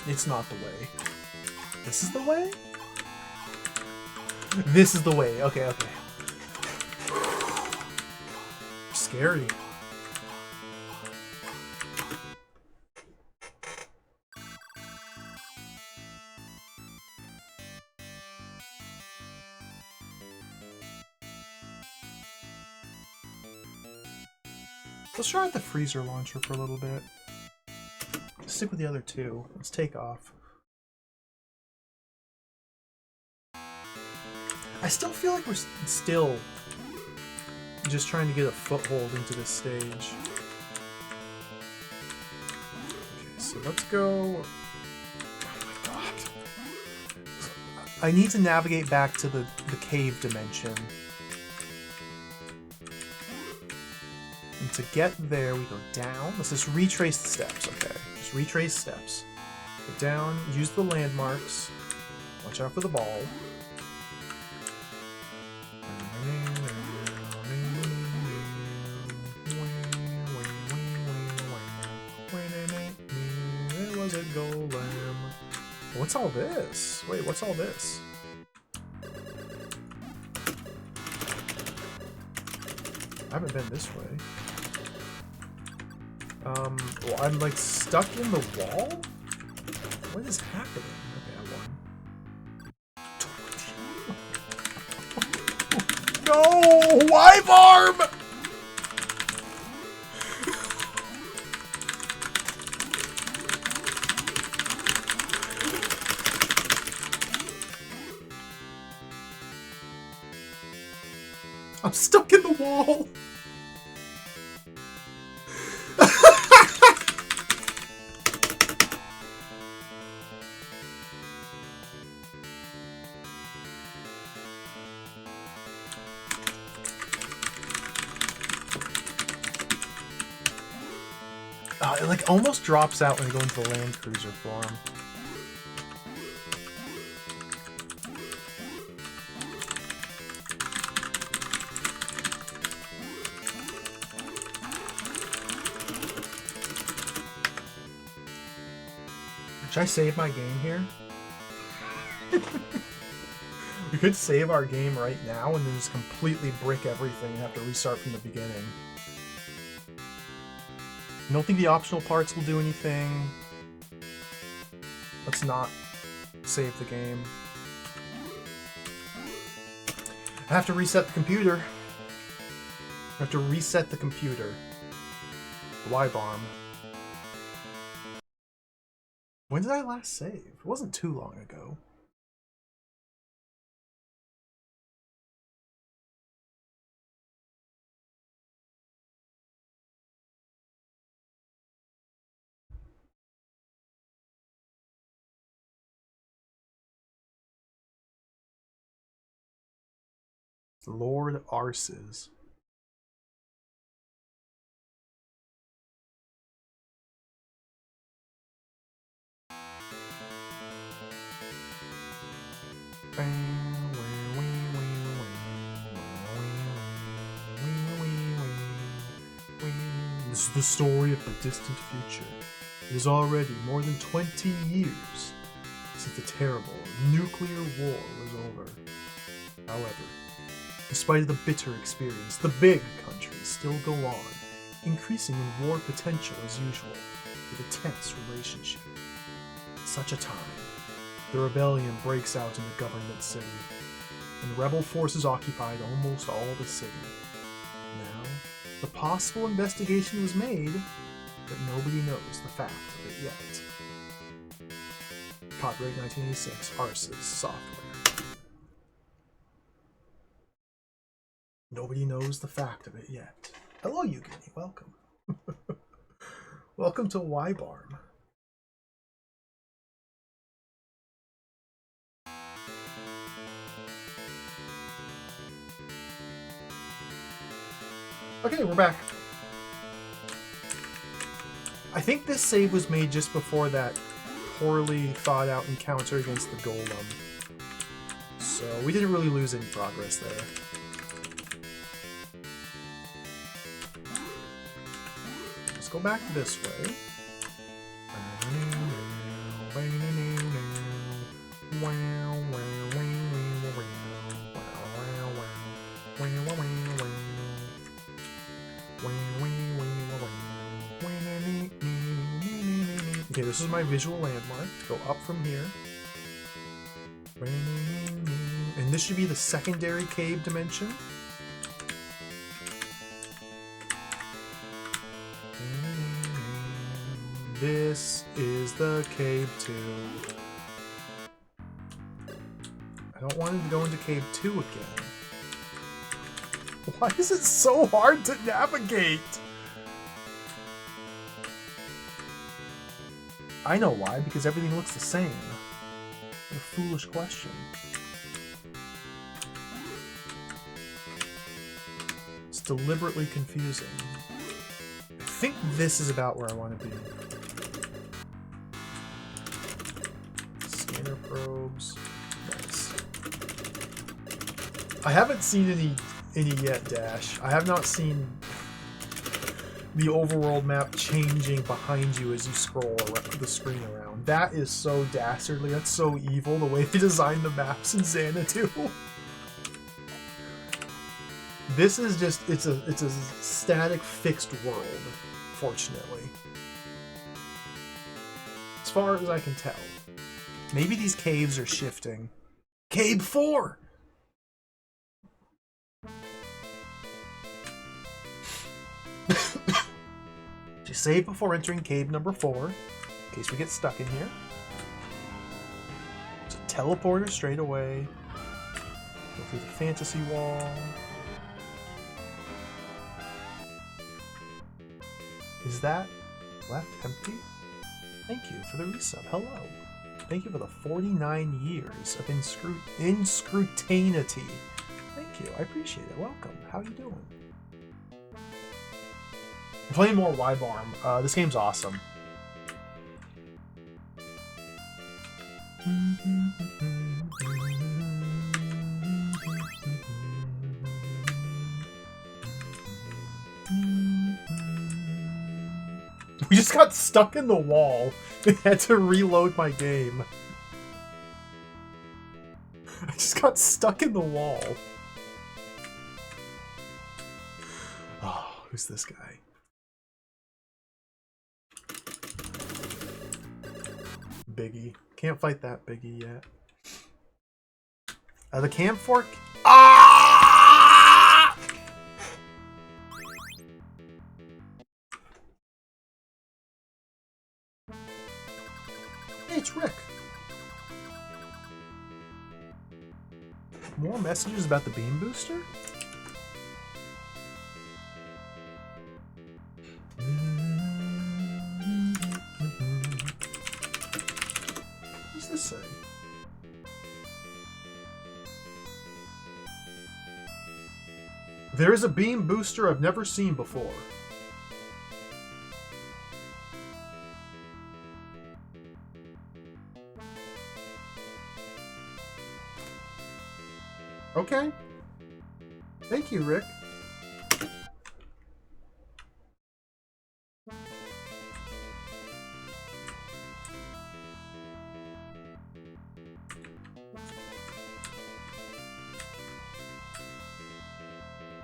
It's not the way. This is the way? This is the way. Okay. Scary. Let's try out the freezer launcher for a little bit. Stick with the other 2. Let's take off. I still feel like we're still just trying to get a foothold into this stage. Okay, so let's go... Oh my god. I need to navigate back to the cave dimension. to get there, we go down. Let's just retrace the steps, okay? Just retrace steps. Go down, use the landmarks. Watch out for the ball. There was a golem. What's all this? Wait, what's all this? I haven't been this way. Well, I'm like stuck in the wall? What is happening? Okay, I won. No! Wibarm! I'm stuck in the wall! It like almost drops out when you go into the land cruiser form. Should I save my game here? We could save our game right now and then just completely brick everything and have to restart from the beginning. I don't think the optional parts will do anything. Let's not save the game. I have to reset the computer. I have to reset the computer. The Wibarm. When did I last save? It wasn't too long ago. Lord Arses. This is the story of the distant future. It is already more than 20 years since the terrible nuclear war was over. However, in spite of the bitter experience, the big countries still go on, increasing in war potential as usual, with a tense relationship. At such a time, the rebellion breaks out in the government city, and rebel forces occupied almost all the city. Now, the possible investigation was made, but nobody knows the fact of it yet. Copyright 1986, Arses Software. Nobody knows the fact of it yet. Hello, Yugini. Welcome. Welcome to Wibarm. Okay, we're back. I think this save was made just before that poorly thought out encounter against the golem. So we didn't really lose any progress there. Let's go back this way. Okay, this is my visual landmark. Go up from here. And this should be the secondary cave dimension. This is the cave 2. I don't want to go into cave 2 again. Why is it so hard to navigate? I know why, because everything looks the same. What a foolish question. It's deliberately confusing. think this is about where I want to be. Scanner probes. Nice. I haven't seen any yet, Dash. I have not seen the overworld map changing behind you as you scroll the screen around. That is so dastardly. That's so evil, the way they designed the maps in Xanadu. This is just, it's a static, fixed world, fortunately. As far as I can tell. Maybe these caves are shifting. Cave 4! Just save before entering cave number 4, in case we get stuck in here. There's a teleporter straight away. Go through the fantasy wall. Is that left empty? Thank you for the resub. Hello. Thank you for the 49 years of inscrutanity. Thank you. I appreciate it. Welcome. How you doing? I'm playing more Wibarm. This game's awesome. We just got stuck in the wall. I had to reload my game. I just got stuck in the wall. Oh, who's this guy? Biggie. Can't fight that Biggie yet. The camp fork. Ah! Hey, it's Rick. More messages about the beam booster? What's this say? There is a beam booster I've never seen before. Okay. Thank you, Rick.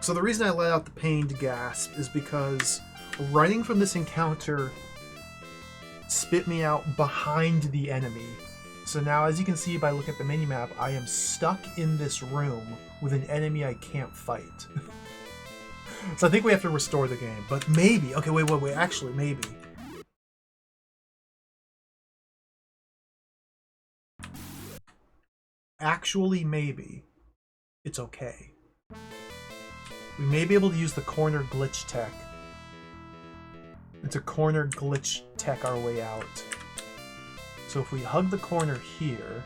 So the reason I let out the pained gasp is because running from this encounter spit me out behind the enemy. So now, as you can see by looking at the minimap, I am stuck in this room with an enemy I can't fight. So I think we have to restore the game. But maybe... Okay, wait. Actually, maybe. Actually, maybe. It's okay. We may be able to use the corner glitch tech. It's a corner glitch tech our way out. So if we hug the corner here,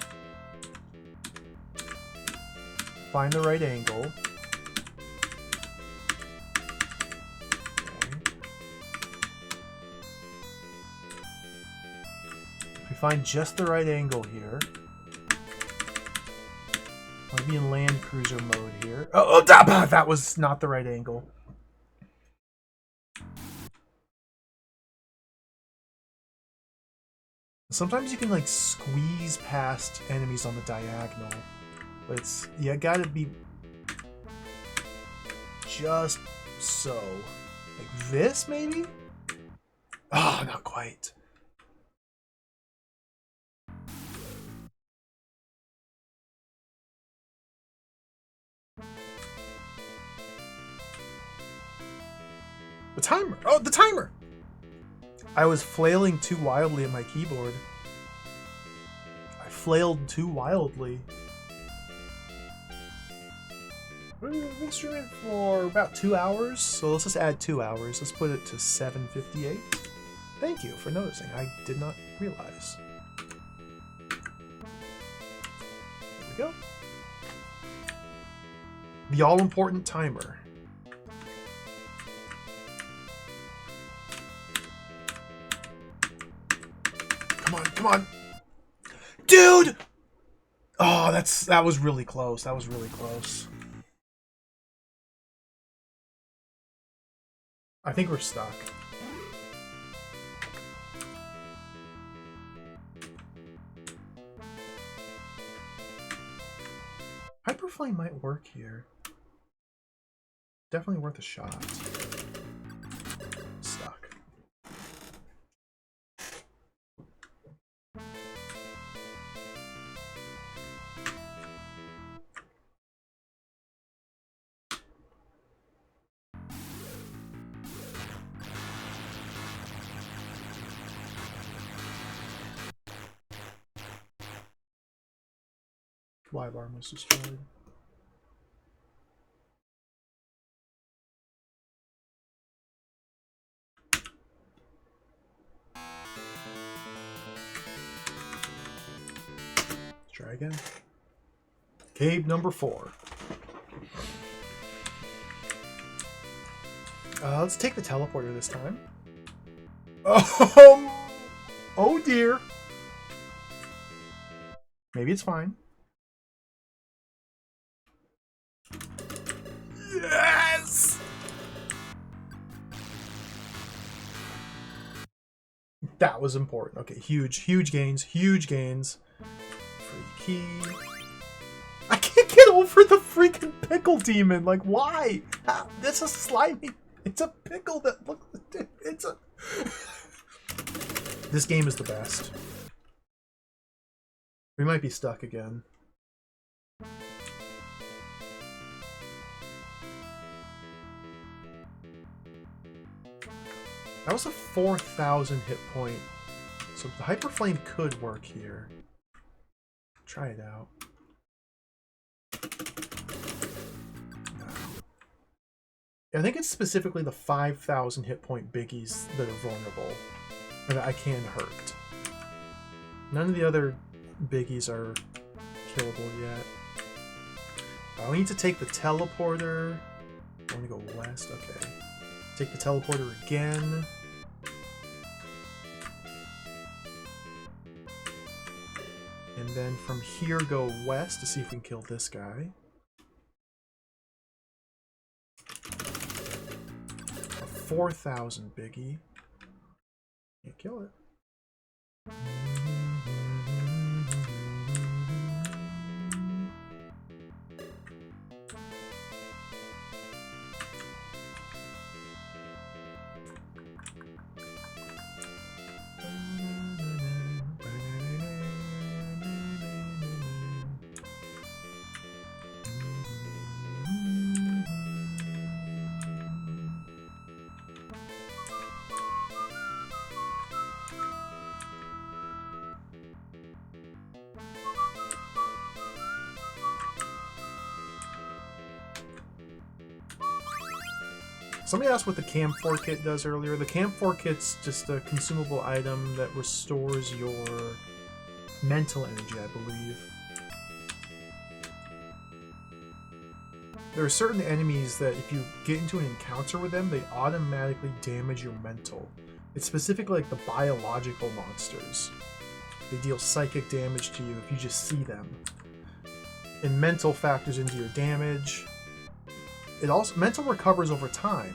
find the right angle. Okay. If we find just the right angle here, I'll be in land cruiser mode here. Oh, that was not the right angle. Sometimes you can like squeeze past enemies on the diagonal, but it's, you gotta be just so. Like this, maybe? Oh, not quite. The timer! Oh, the timer! I was flailing too wildly at my keyboard. I flailed too wildly. We've been streaming for about 2 hours, so let's just add 2 hours. Let's put it to 7:58. Thank you for noticing. I did not realize. There we go. The all-important timer. Come on. Dude! Oh, that was really close. That was really close. I think we're stuck. Hyperflame might work here. Definitely worth a shot. Stuck. Wibarm was destroyed. Let's try again. Cave number 4. Let's take the teleporter this time. Oh dear. Maybe it's fine. Yes! That was important. Okay, huge gains, huge gains. Free key. I can't get over the freaking pickle demon. Like, why? This is slimy. It's a pickle that looks. It's a. This game is the best. We might be stuck again. That was a 4,000 hit point. So the Hyper Flame could work here. Try it out. No. I think it's specifically the 5,000 hit point biggies that are vulnerable. Or that I can hurt. None of the other biggies are killable yet. I need to take the teleporter. I want to go west. Okay. Take the teleporter again. And then from here go west to see if we can kill this guy. A 4,000 biggie. Can't kill it. Somebody asked what the Camphor Kit does earlier. The Camphor Kit's just a consumable item that restores your mental energy, I believe. There are certain enemies that if you get into an encounter with them, they automatically damage your mental. It's specifically like the biological monsters. They deal psychic damage to you if you just see them. And mental factors into your damage. It also mental recovers over time,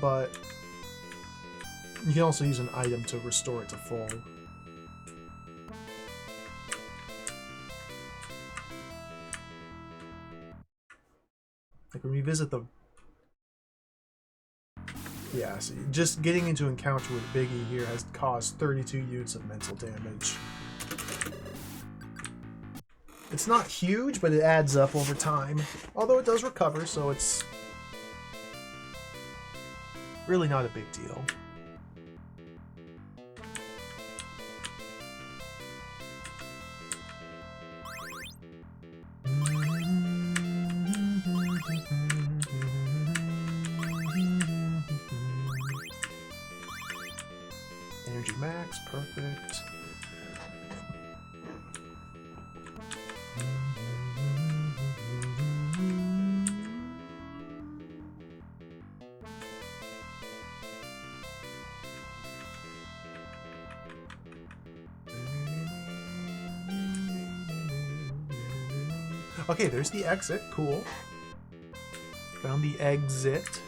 but you can also use an item to restore it to full. Like when we visit the so just getting into encounter with Biggie here has caused 32 units of mental damage. It's not huge, but it adds up over time. Although it does recover, so it's really not a big deal. Energy max, perfect. Okay, there's the exit. Cool. Found the exit.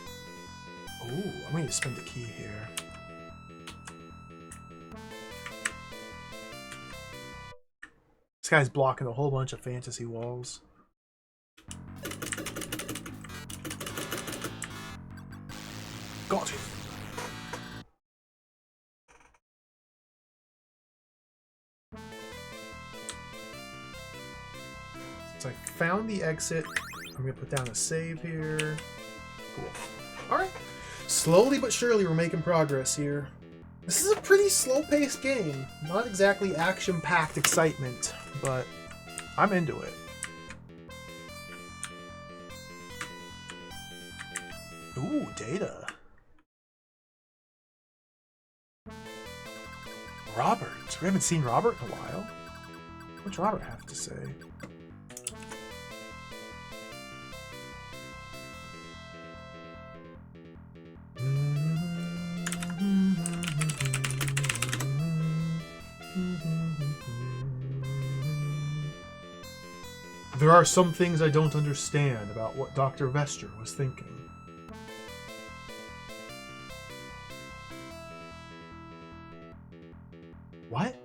Ooh, I'm going to spend the key here. This guy's blocking a whole bunch of fantasy walls. Got it. So I found the exit. I'm going to put down a save here. Cool. Alright. Slowly but surely we're making progress here. This is a pretty slow-paced game. Not exactly action-packed excitement, but I'm into it. Ooh, data. Robert. We haven't seen Robert in a while. What's Robert have to say? There are some things I don't understand about what Dr. Vester was thinking. What?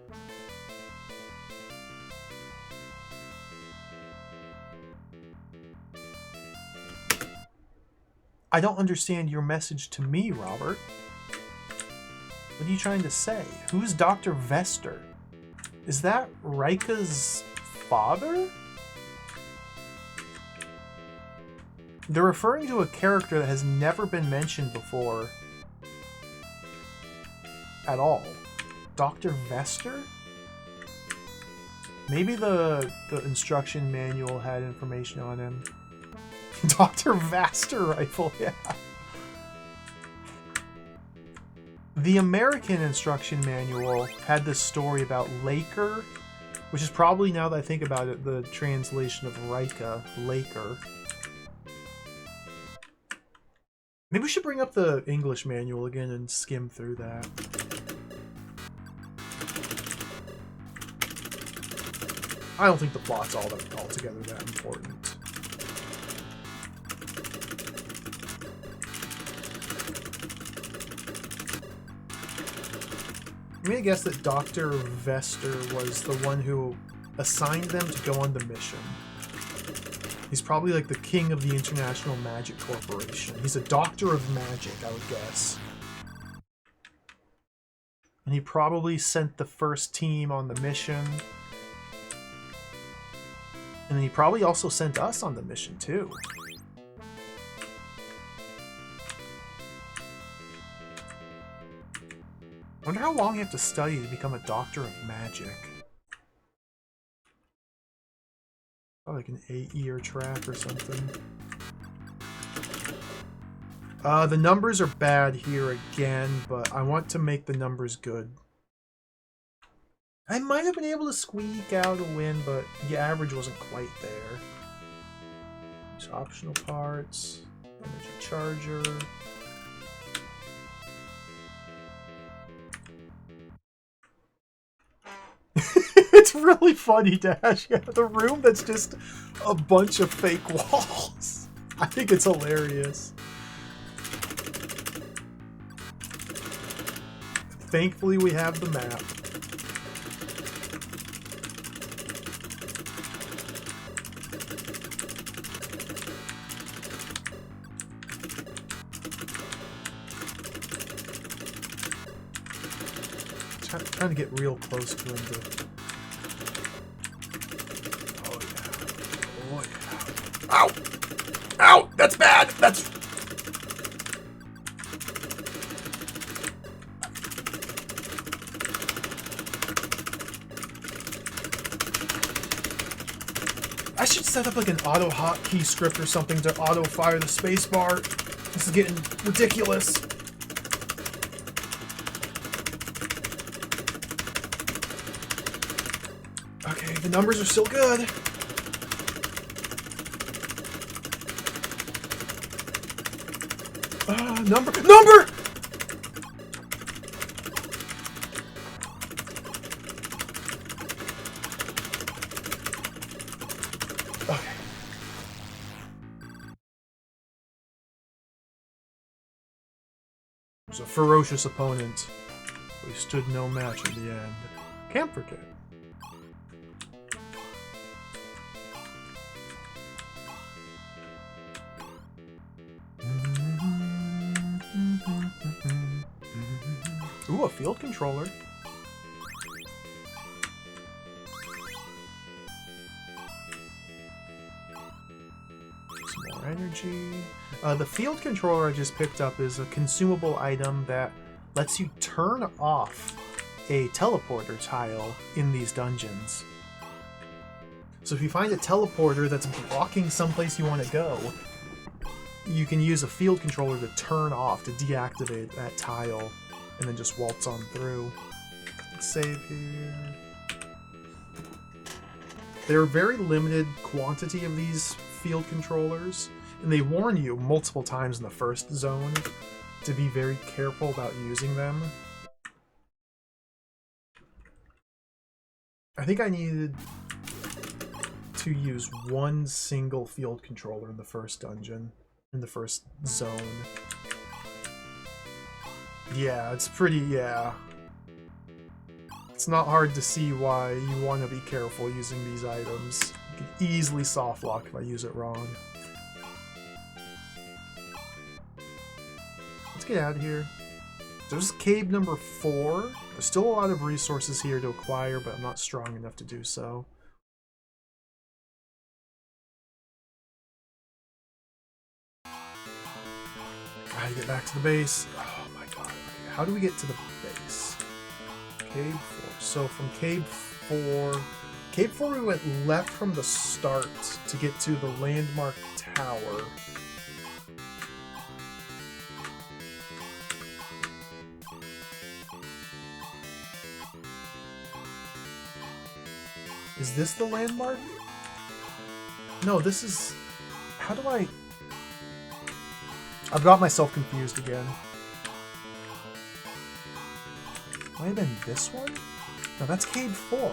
I don't understand your message to me, Robert. What are you trying to say? Who's Dr. Vester? Is that Rika's father? They're referring to a character that has never been mentioned before at all. Dr. Vester? Maybe the instruction manual had information on him. Dr. Vaster rifle, yeah. The American instruction manual had this story about Laker, which is probably, now that I think about it, the translation of Rika, Laker. Maybe we should bring up the English manual again and skim through that. I don't think the plot's altogether that important. I'm gonna guess that Dr. Vester was the one who assigned them to go on the mission. He's probably like the king of the International Magic Corporation. He's a doctor of magic, I would guess. And he probably sent the first team on the mission. And he probably also sent us on the mission, too. I wonder how long you have to study to become a doctor of magic. Probably like an 8-year track or something. The numbers are bad here again, but I want to make the numbers good. I might have been able to squeak out a win, but the average wasn't quite there. There's optional parts, energy charger. It's really funny, Dash. Yeah, the room that's just a bunch of fake walls. I think it's hilarious. Thankfully, we have the map. Trying to get real close to him to... Oh yeah. Oh yeah. Ow! Ow! That's bad! That's... I should set up like an auto hotkey script or something to auto fire the spacebar. This is getting ridiculous. Okay, the numbers are still good. Number! Okay. was a ferocious opponent. We stood no match in the end. Camphor kit. Ooh, a field controller. Some more energy. The field controller I just picked up is a consumable item that lets you turn off a teleporter tile in these dungeons. So if you find a teleporter that's blocking someplace you want to go, you can use a field controller to turn off, to deactivate that tile, and then just waltz on through. Let's save here. There are very limited quantity of these field controllers, and they warn you multiple times in the first zone to be very careful about using them. I think I needed to use one single field controller in the first dungeon, in the first zone. Yeah, it's pretty, yeah. It's not hard to see why you want to be careful using these items. You can easily softlock if I use it wrong. Let's get out of here. There's cave number 4. There's still a lot of resources here to acquire, but I'm not strong enough to do so. Gotta get back to the base. Oh my god. Okay, how do we get to the base? Cave 4. So from Cave 4... Cave 4 we went left from the start to get to the landmark tower. Is this the landmark? No, this is... How do I... I've got myself confused again. Might have been this one? No, that's Cave 4.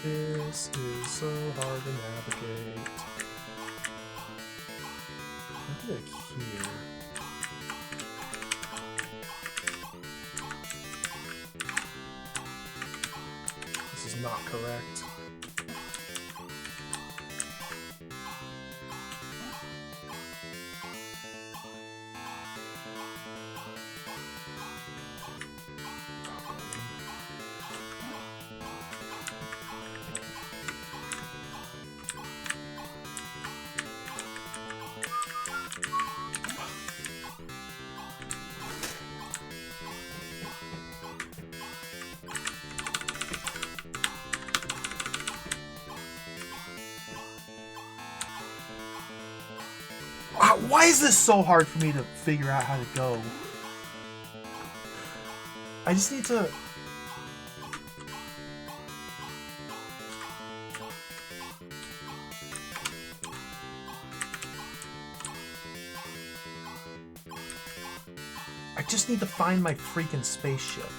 This is so hard to navigate. Look at here. This is not correct. Why is this so hard for me to figure out how to go? I just need to... I just need to find my freaking spaceship.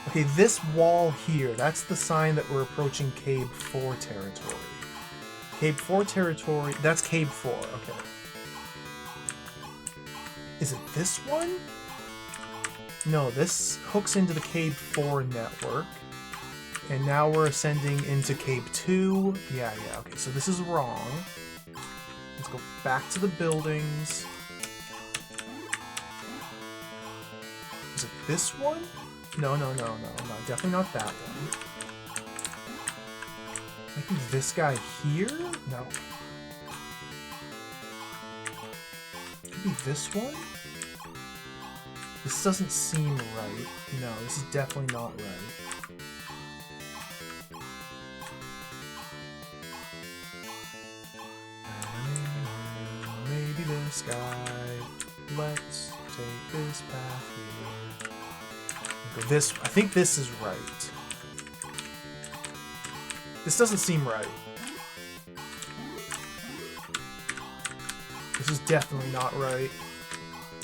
Okay, this wall here, that's the sign that we're approaching Cave 4 territory. Cave 4 territory, that's Cave 4, okay. Is it this one? No, this hooks into the Cave 4 network. And now we're ascending into Cave 2. Yeah, okay, so this is wrong. Let's go back to the buildings. Is it this one? No, definitely not that one. Maybe this guy here? No. Could be this one? This doesn't seem right. No, this is definitely not right. Maybe this guy. Let's take this path here. Go this. I think this is right. This doesn't seem right. This This is definitely not right.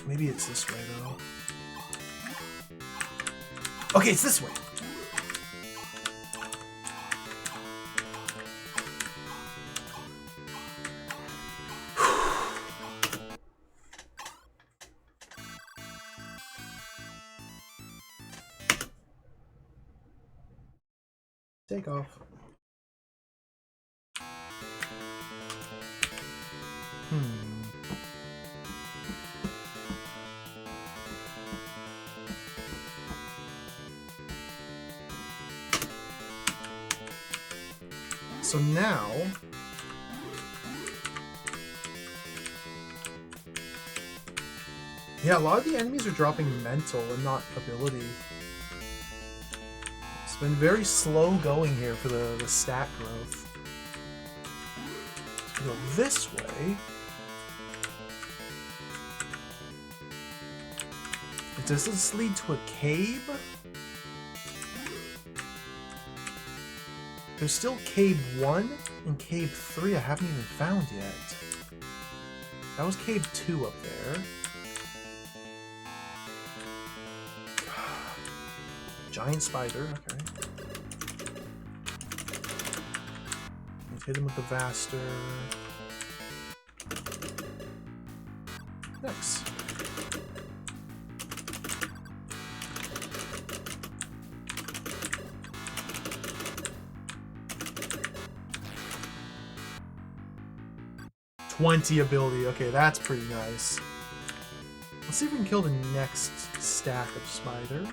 Maybe it's this way, though. Okay, it's this way. Take off. So now, yeah, a lot of the enemies are dropping mental and not ability. It's been very slow going here for the stat growth. So we go this way. Does this lead to a cave? There's still Cave 1 and Cave 3 I haven't even found yet. That was Cave 2 up there. Giant spider, okay. Let's hit him with the Vaster. Nice. $20 ability. Okay, that's pretty nice. Let's see if we can kill the next stack of spider.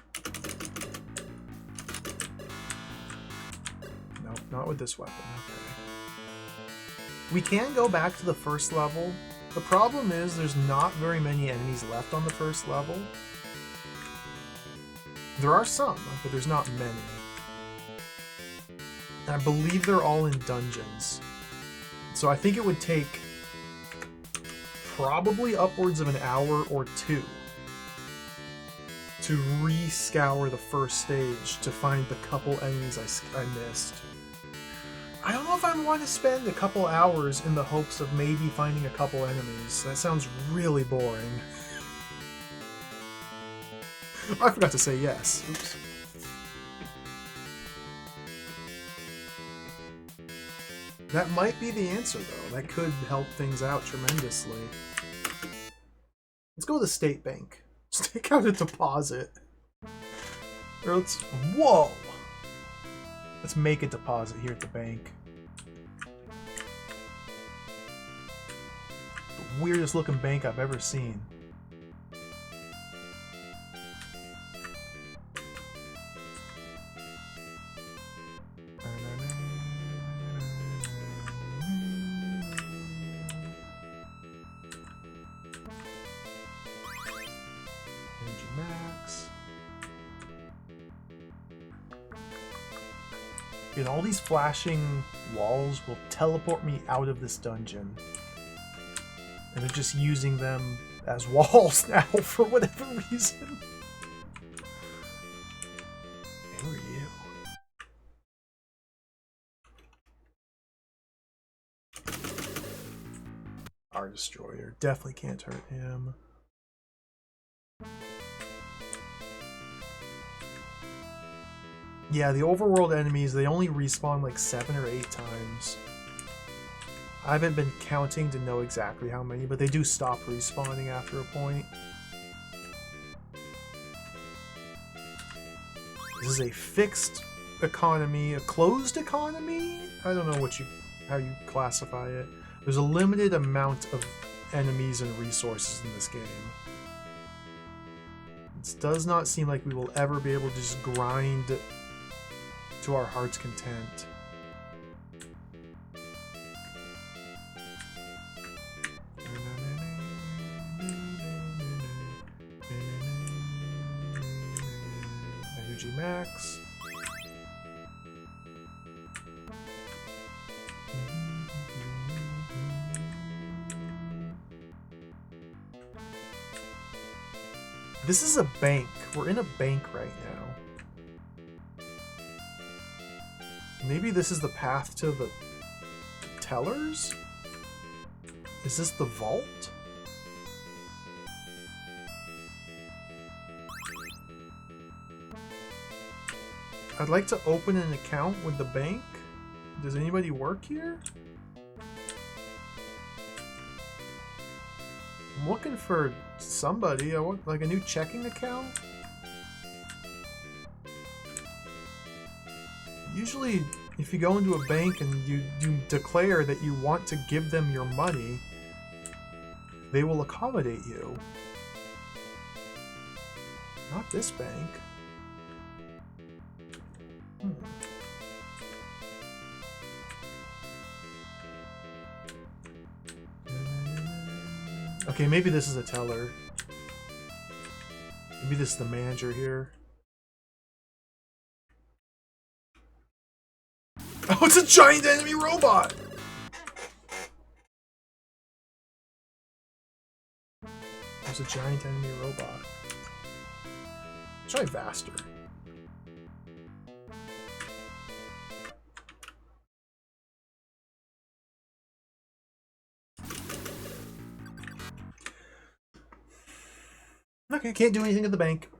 Nope, not with this weapon. Okay. We can go back to the first level. The problem is there's not very many enemies left on the first level. There are some, but there's not many. And I believe they're all in dungeons. So I think it would take probably upwards of an hour or two to re-scour the first stage to find the couple enemies I missed. I don't know if I want to spend a couple hours in the hopes of maybe finding a couple enemies. That sounds really boring. I forgot to say yes. Oops. That might be the answer, though. That could help things out tremendously. Let's go to the state bank. Just take out a deposit. Or let's... Whoa! Let's make a deposit here at the bank. The weirdest looking bank I've ever seen. And all these flashing walls will teleport me out of this dungeon. And they're just using them as walls now for whatever reason. Who are you? Our Destroyer. Definitely can't hurt him. Yeah, the overworld enemies, they only respawn like 7 or 8 times. I haven't been counting to know exactly how many, but they do stop respawning after a point. This is a fixed economy, a closed economy? I don't know how you classify it. There's a limited amount of enemies and resources in this game. It does not seem like we will ever be able to just grind to our heart's content. Energy max. This is a bank. We're in a bank right now. Maybe this is the path to the tellers? Is this the vault? I'd like to open an account with the bank. Does anybody work here? I'm looking for somebody. I want like a new checking account. Usually, if you go into a bank and you declare that you want to give them your money, they will accommodate you. Not this bank. Okay, maybe this is a teller. Maybe this is the manager here. Oh, it's a giant enemy robot! There's a giant enemy robot. Let's try Vaster. Okay, can't do anything at the bank.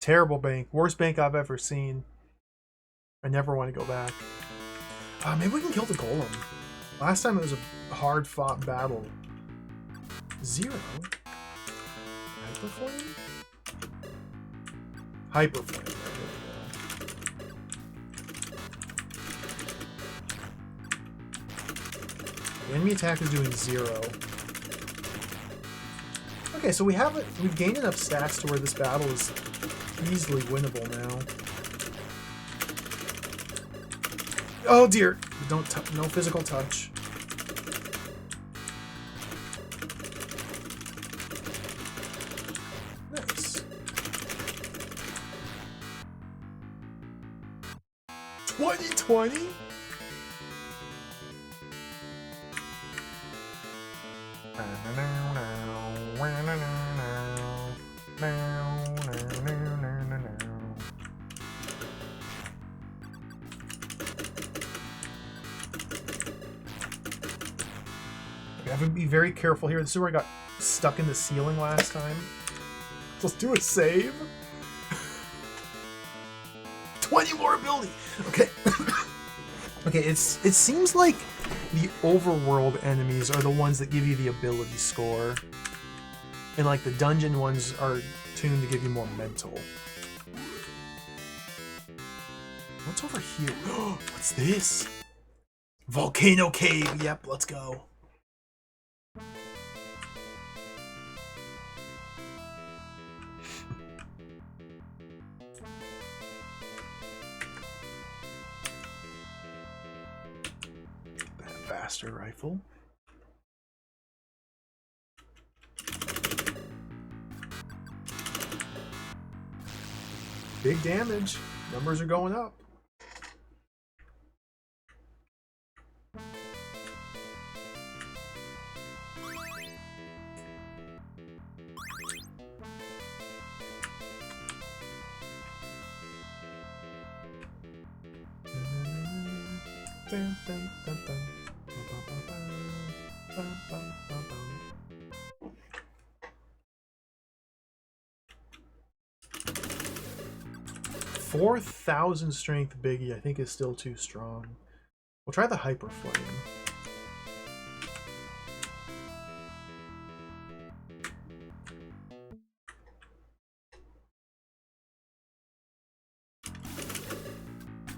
Terrible bank. Worst bank I've ever seen. I never want to go back. Maybe we can kill the golem. Last time it was a hard-fought battle. 0. Hyperflame? Hyperflame. The enemy attack is doing 0. Okay, so we've gained enough stats to where this battle is easily winnable now. Oh dear! No physical touch. Nice. 2020? I have to be very careful here. This is where I got stuck in the ceiling last time. So let's do a save. 20 more ability. Okay. Okay, it seems like the overworld enemies are the ones that give you the ability score. And like the dungeon ones are tuned to give you more mental. What's over here? What's this? Volcano cave. Yep, let's go. Faster rifle. Big damage. Numbers are going up. Dun, dun, dun, dun. 4,000 strength Biggie, I think, is still too strong. We'll try the Hyper Flame.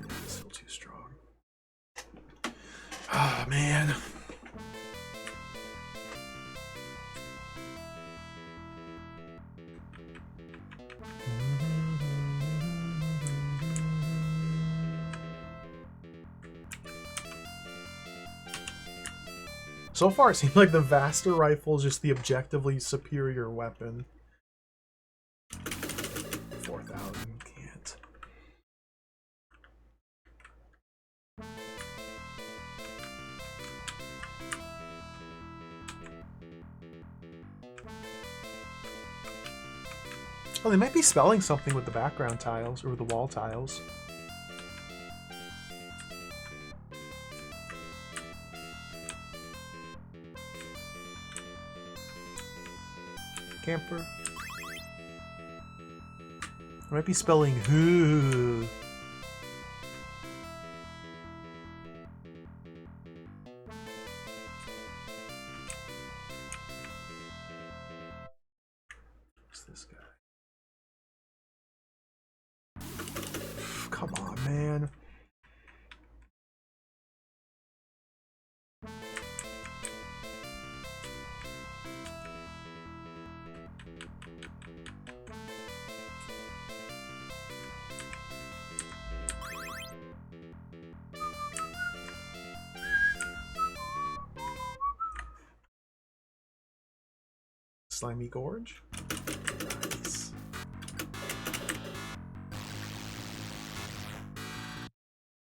Yeah, still too strong. Ah, man. So far, it seems like the Vaster rifle is just the objectively superior weapon. 4,000, can't. Oh, they might be spelling something with the background tiles, or the wall tiles. Camper. I might be spelling who. Who's this guy? Come on, man. Slimy Gorge. Nice.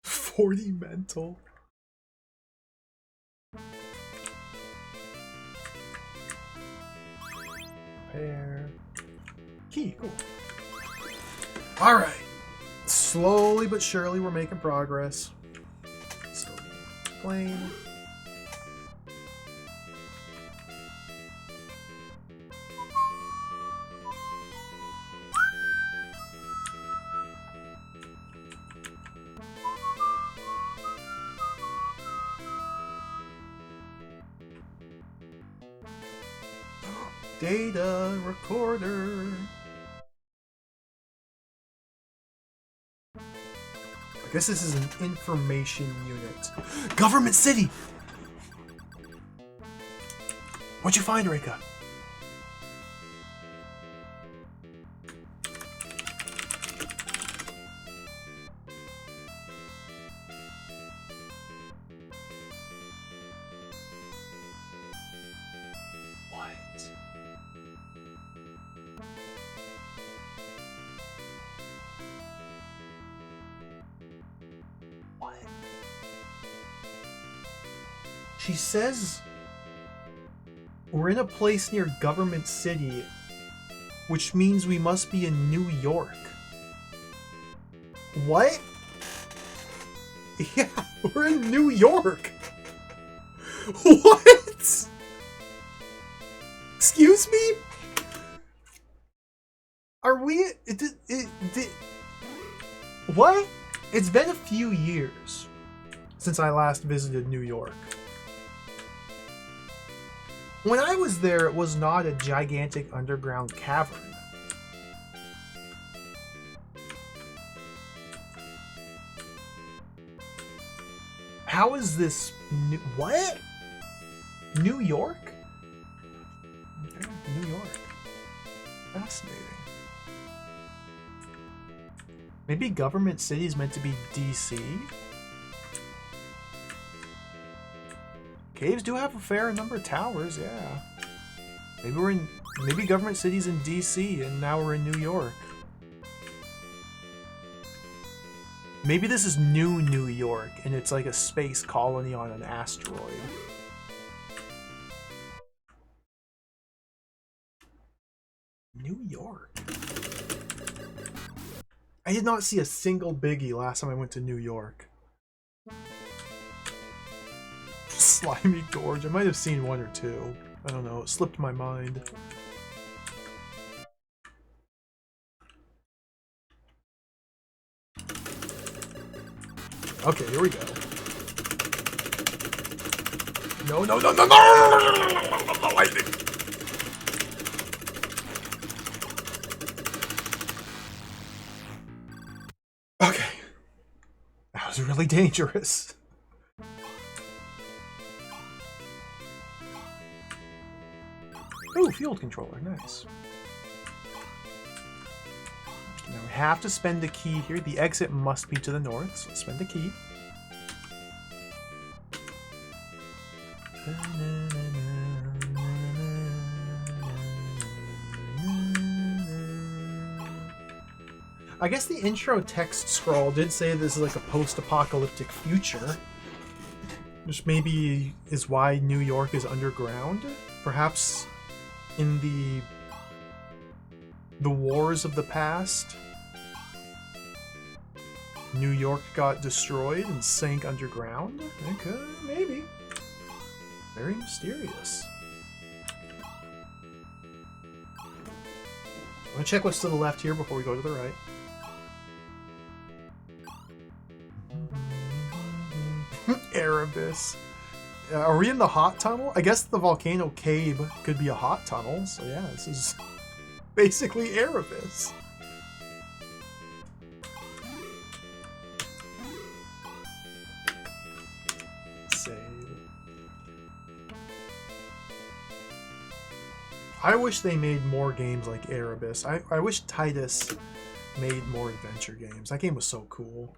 $40 mental. Pair. Key, cool. Alright. Slowly but surely we're making progress. Still plane. Data recorder. I guess this is an information unit. Government city! What'd you find, Rika? She says we're in a place near Government City, which means we must be in New York. What? Yeah, we're in New York. What? Excuse me? Are we... What? It's been a few years since I last visited New York. When I was there, it was not a gigantic underground cavern. How is this new... What? New York? Okay, New York. Fascinating. Maybe Government City is meant to be DC? Caves do have a fair number of towers, yeah. Maybe Government City's in DC and now we're in New York. Maybe this is New York and it's like a space colony on an asteroid. New York. I did not see a single biggie last time I went to New York. Slimy Gorge. I might have seen one or two. I don't know. It slipped my mind. Okay, here we go. No, no, no, no, no! Lightning! Okay. That was really dangerous. Ooh, field controller, nice. Now we have to spend a key here. The exit must be to the north, so let's spend a key. I guess the intro text scroll did say this is like a post-apocalyptic future, which maybe is why New York is underground. Perhaps in the wars of the past, New York got destroyed and sank underground. Okay, maybe. Very mysterious. I'm gonna check what's to the left here before we go to the right. Erebus. Are we in the hot tunnel? I guess the volcano cave could be a hot tunnel. So yeah, this is basically Erebus. Save. I wish they made more games like Erebus. I wish Titus made more adventure games. That game was so cool.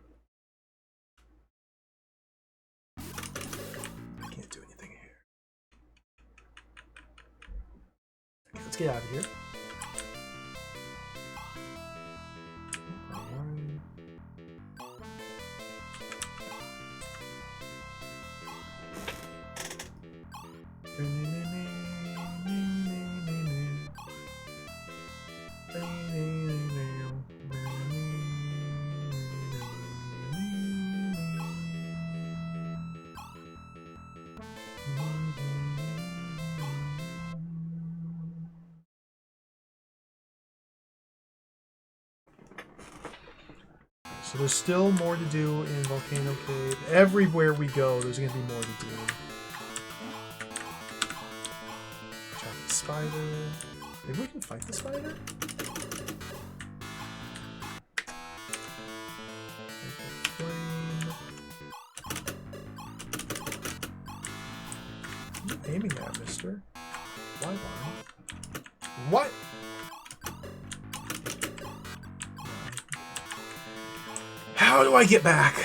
Let's get out of here. So there's still more to do in Volcano Cave. Everywhere we go, there's going to be more to do. Watch out for the spider. Maybe we can fight the spider? What are you aiming at, mister? Wibarm. What? How do I get back?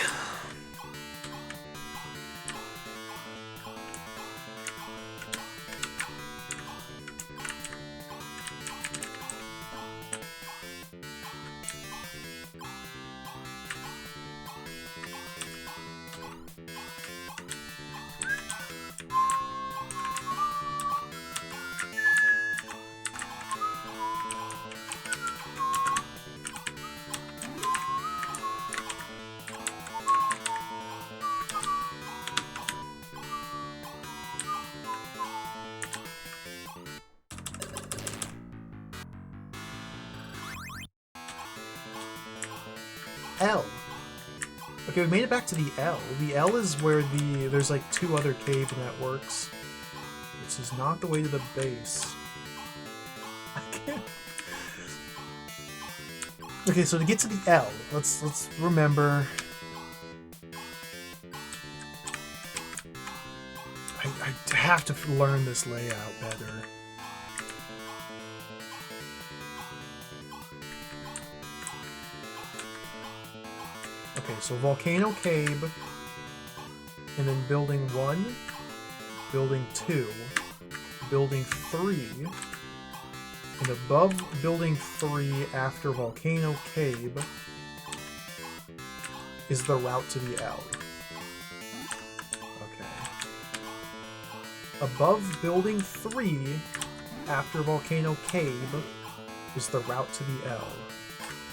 L. Okay, we made it back to the L. The L is where there's like 2 other cave networks. This is not the way to the base. I can't. Okay, so to get to the L, let's remember. I have to learn this layout better. Okay, so Volcano Cave, and then Building 1, Building 2, Building 3, and above Building 3 after Volcano Cave is the route to the L. Okay. Above Building 3 after Volcano Cave is the route to the L.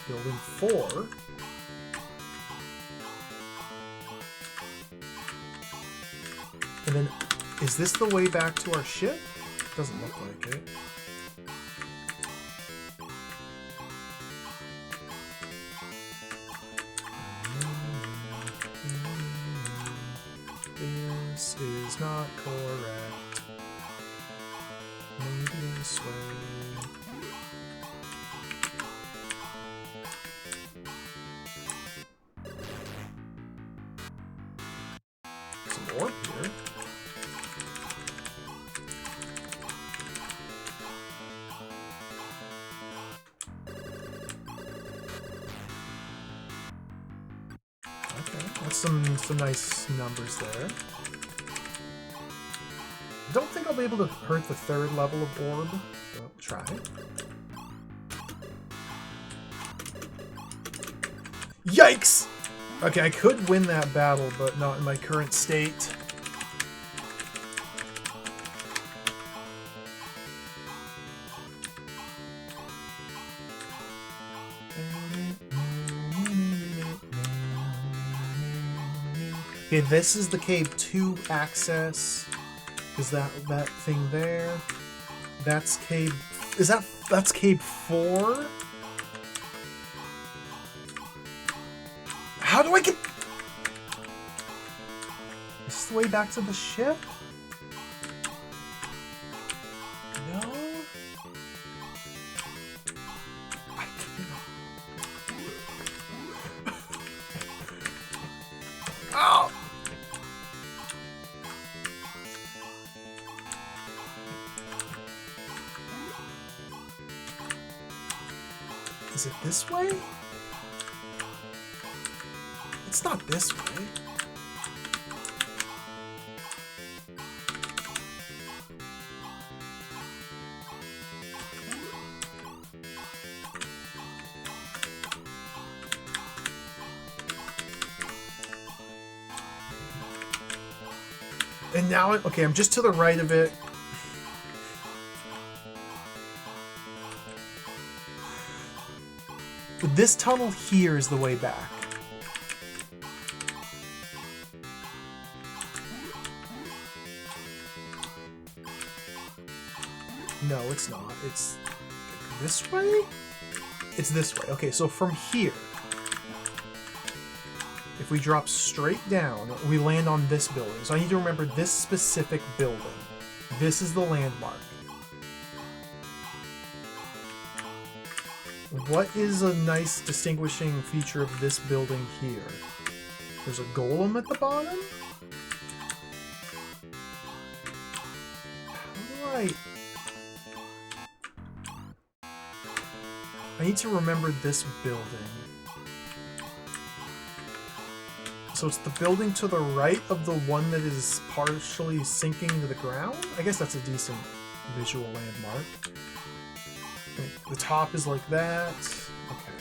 Building 4... And then, is this the way back to our ship? Doesn't look like it. This is not correct. Maybe this way. Some orb here. Some nice numbers there. I don't think I'll be able to hurt the 3rd level of orb, but we'll try. Yikes! Okay, I could win that battle, but not in my current state. Okay, this is the cave 2 access. Is that thing there? That's cave... That's cave 4? How do I get... Is this the way back to the ship? No? I can't... Oh! Is it this way? It's not this way. And now, okay, I'm just to the right of it. This tunnel here is the way back. No, it's not. It's this way? It's this way. Okay, so from here, if we drop straight down, we land on this building. So I need to remember this specific building. This is the landmark. What is a nice distinguishing feature of this building here? There's a golem at the bottom? How do I need to remember this building. So it's the building to the right of the one that is partially sinking to the ground? I guess that's a decent visual landmark. The top is like that. Okay.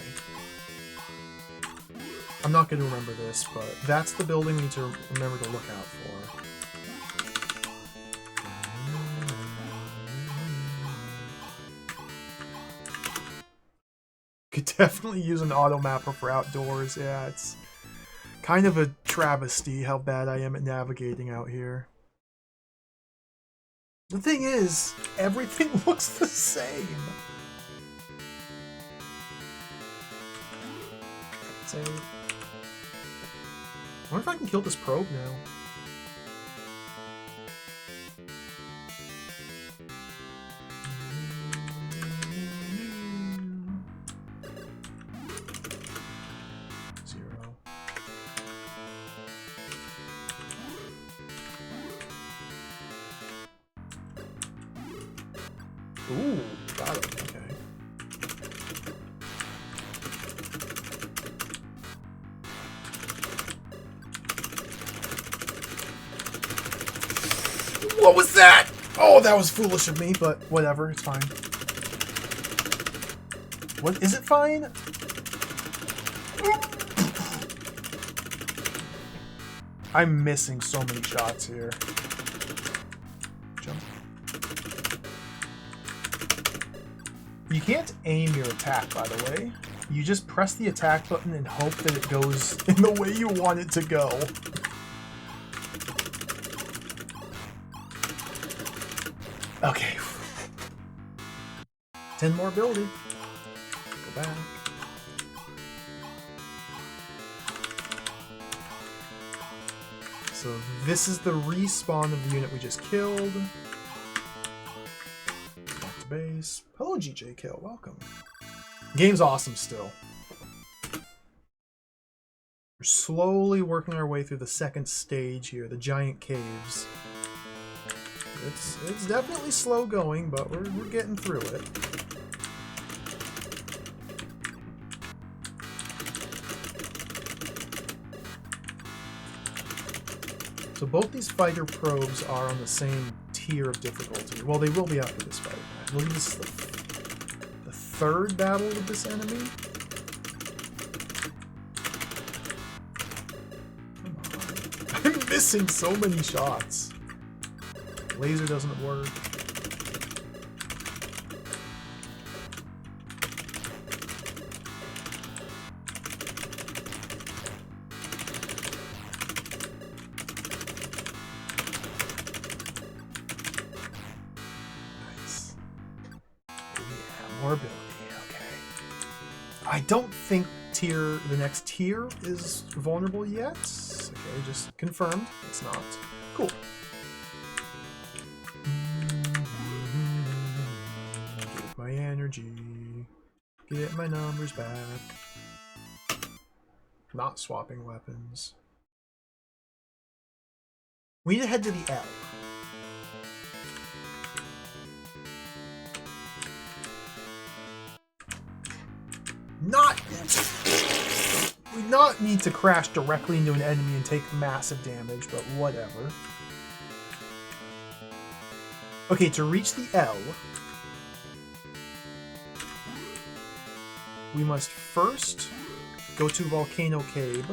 I'm not going to remember this, but that's the building we need to remember to look out for. Could definitely use an auto mapper for outdoors. Yeah, it's kind of a travesty how bad I am at navigating out here. The thing is, everything looks the same. I wonder if I can kill this probe now. Ooh, got it. Okay. What was that? Oh, that was foolish of me, but whatever, it's fine. What is it fine? I'm missing so many shots here. Jump. You can't aim your attack, by the way. You just press the attack button and hope that it goes in the way you want it to go. Okay. 10 more building. Go back. So this is the respawn of the unit we just killed. Back to base. Hello, GJ Kill. Welcome. Game's awesome still. We're slowly working our way through the second stage here, the giant caves. It's definitely slow going, but we're getting through it. So both these fighter probes are on the same tier of difficulty. Well, they will be after this fight. I believe this is the third battle with this enemy. Come on. I'm missing so many shots. Laser doesn't work. I don't think the next tier is vulnerable yet. Okay, just confirmed. It's not. Cool. Get my energy. Get my numbers back. Not swapping weapons. We need to head to the L. We not need to crash directly into an enemy and take massive damage, but whatever. Okay, to reach the L, we must first go to Volcano Cave.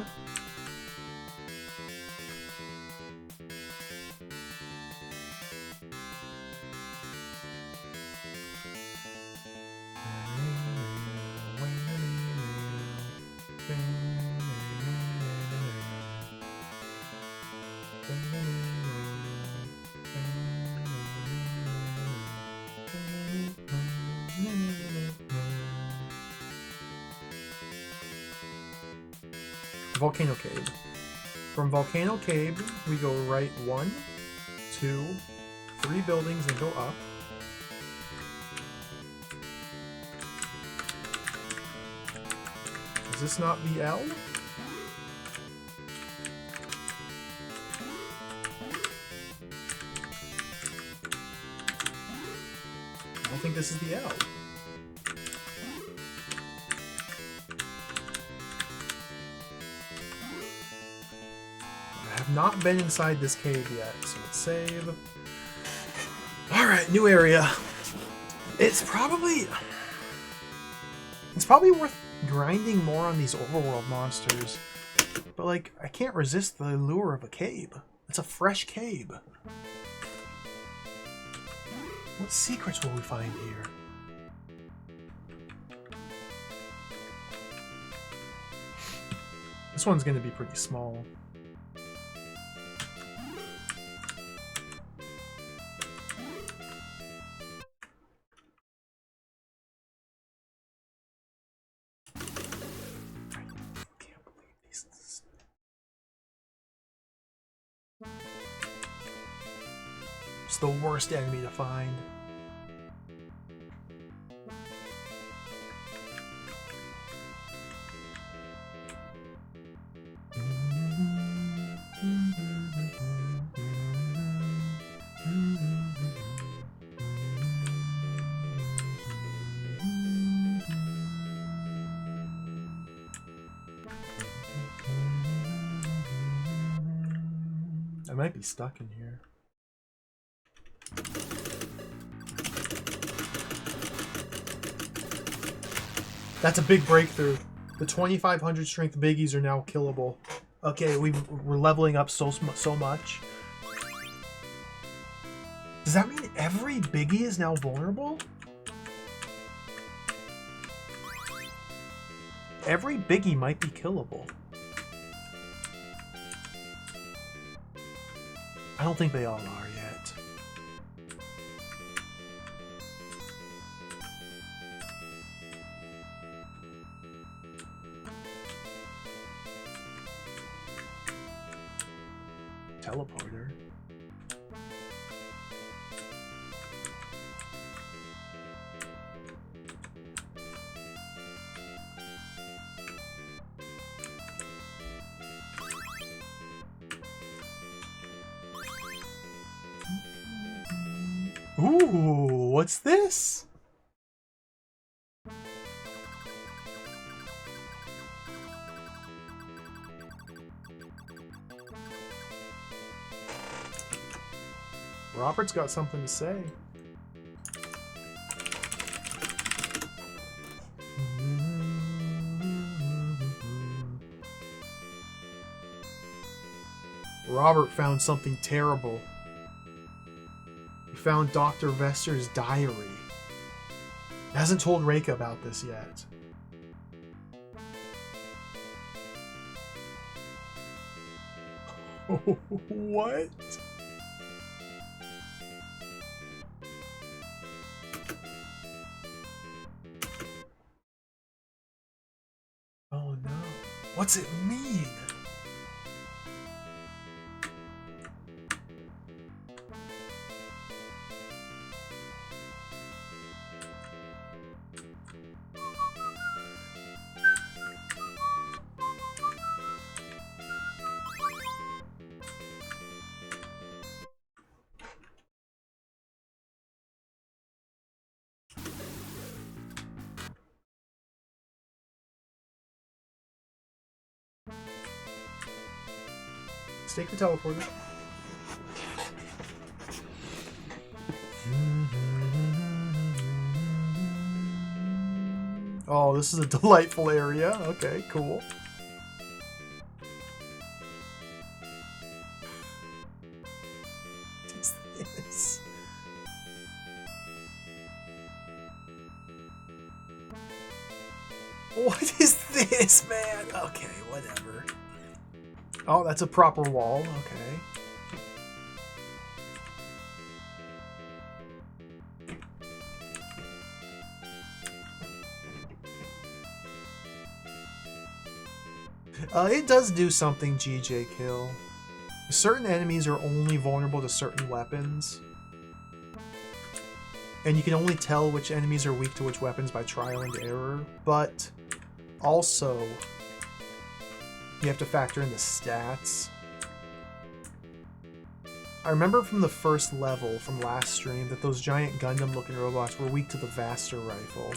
Volcano Cave. From Volcano Cave, we go right 1, 2, 3 buildings and go up. Is this not the L? I don't think this is the L. Not been inside this cave yet, so let's save. Alright, new area. It's probably worth grinding more on these overworld monsters. But like, I can't resist the lure of a cave. It's a fresh cave. What secrets will we find here? This one's gonna be pretty small. It's the worst enemy to find. I might be stuck in here. That's a big breakthrough. The 2500 strength biggies are now killable. Okay, we're leveling up so much. Does that mean every biggie is now vulnerable? Every biggie might be killable. I don't think they all are yet. Teleporter. Ooh, what's this? Robert's got something to say. Robert found something terrible. He found Dr. Vester's diary. He hasn't told Reika about this yet. What? Oh no. What's it mean? Let's take the teleporter. Oh, this is a delightful area. Okay, cool. What is this? What is this, man? Okay, whatever. Oh, that's a proper wall. Okay. It does do something, GJ Kill. Certain enemies are only vulnerable to certain weapons. And you can only tell which enemies are weak to which weapons by trial and error. But also, you have to factor in the stats. I remember from the first level from last stream that those giant Gundam-looking robots were weak to the Vaster rifle.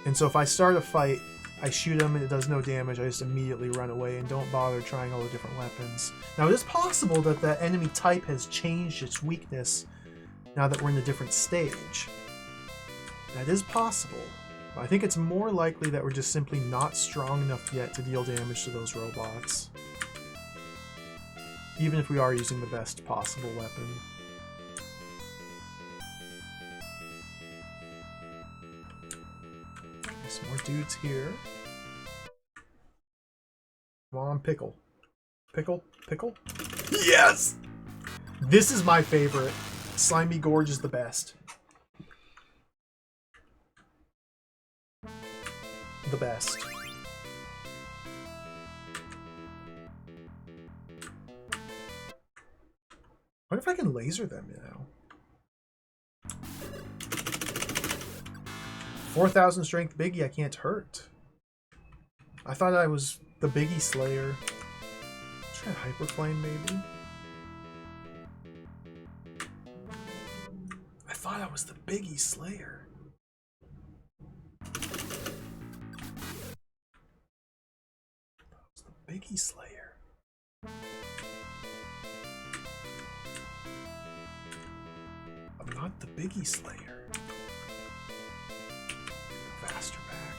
And so if I start a fight, I shoot him and it does no damage, I just immediately run away and don't bother trying all the different weapons. Now it is possible that that enemy type has changed its weakness now that we're in a different stage. That is possible. But I think it's more likely that we're just simply not strong enough yet to deal damage to those robots. Even if we are using the best possible weapon. Some more dudes here. Come on, pickle. Pickle, pickle. Yes! This is my favorite. Slimy Gorge is the best. The best. What if I can laser them now? 4,000 strength Biggie, I can't hurt. I thought I was the Biggie Slayer. Let's try Hyperflame maybe. I thought I was the Biggie Slayer. I was the Biggie Slayer. I'm not the Biggie Slayer. Faster back.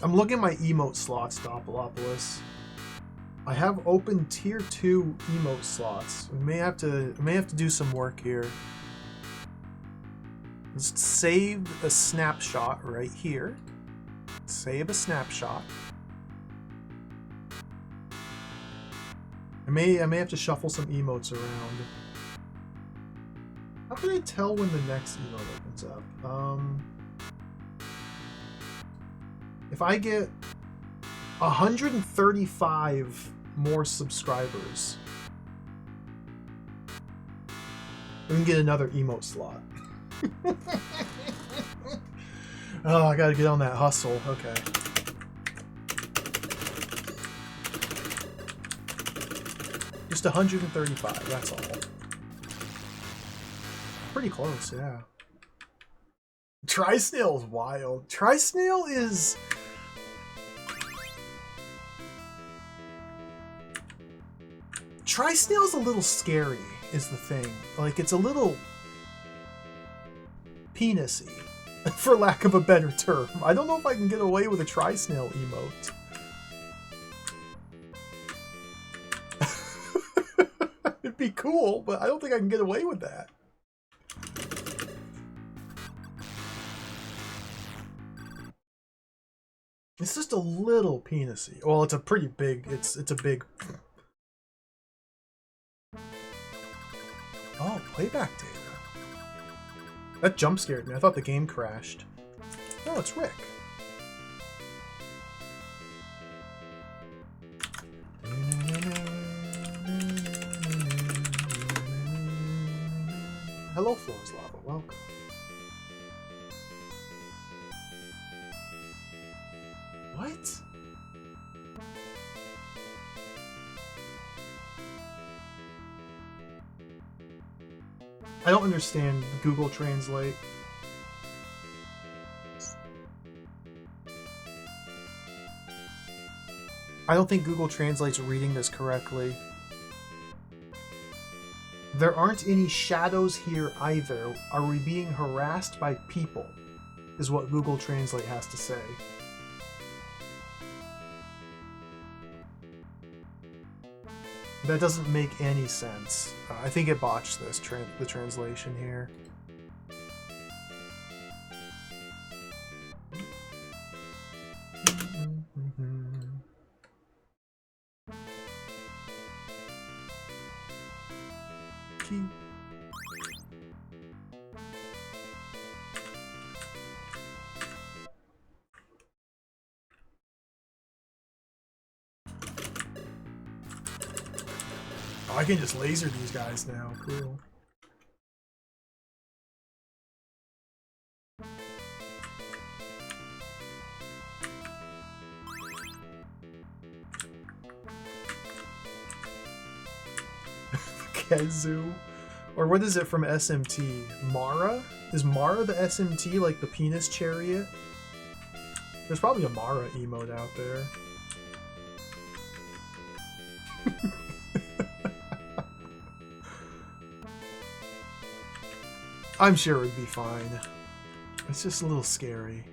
I'm looking at my emote slots, Doppelopoulos. I have open tier 2 emote slots. We may have to do some work here. Let's save a snapshot right here. Save a snapshot. I may have to shuffle some emotes around. How can I tell when the next emote opens up? If I get 135 more subscribers, we can get another emote slot. Oh, I gotta get on that hustle. Okay. Just 135, that's all. Pretty close, yeah. Tri-Snail is wild. Tri-Snail is... Tri-Snail's a little scary, is the thing. Like, it's a little... penisy, for lack of a better term. I don't know if I can get away with a Tri-Snail emote. It'd be cool, but I don't think I can get away with that. It's just a little penisy. Well, it's a pretty big... It's a big... Oh, playback data. That jump scared me. I thought the game crashed. Oh, it's Rick. Hello, Floor's Lava. Welcome. What? I don't understand Google Translate. I don't think Google Translate's reading this correctly. There aren't any shadows here either. Are we being harassed by people? Is what Google Translate has to say. That doesn't make any sense. I think it botched this, the translation here. Key. Oh, I can just laser these guys now. Cool. Kezu? Or what is it from SMT? Mara? Is Mara the SMT, like the penis chariot? There's probably a Mara emote out there. I'm sure it would be fine. It's just a little scary.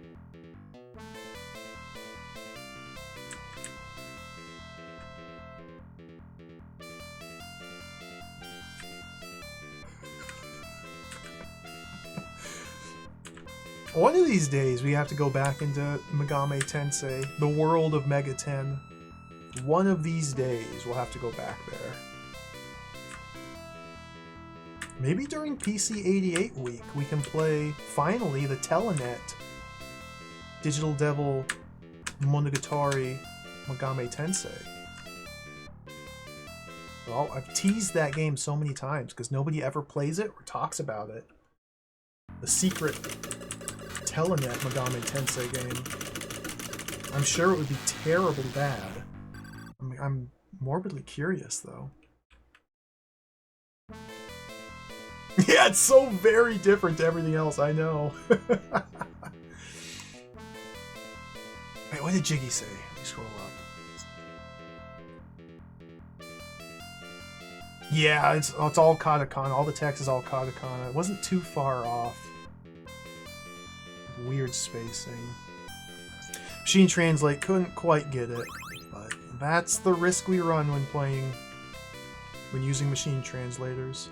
One of these days we have to go back into Megami Tensei, the world of Mega 10. One of these days we'll have to go back there. Maybe during PC 88 week we can play, finally, the Telenet Digital Devil Monogatari Megami Tensei. Well, I've teased that game so many times because nobody ever plays it or talks about it. The secret Telenet Megami Tensei game. I'm sure it would be terribly bad. I'm morbidly curious, though. Yeah, it's so very different to everything else, I know. Wait, what did Jiggy say? Let me scroll up. Yeah, it's all katakana. All the text is all katakana. It wasn't too far off. Weird spacing. Machine Translate couldn't quite get it, but that's the risk we run when using machine translators.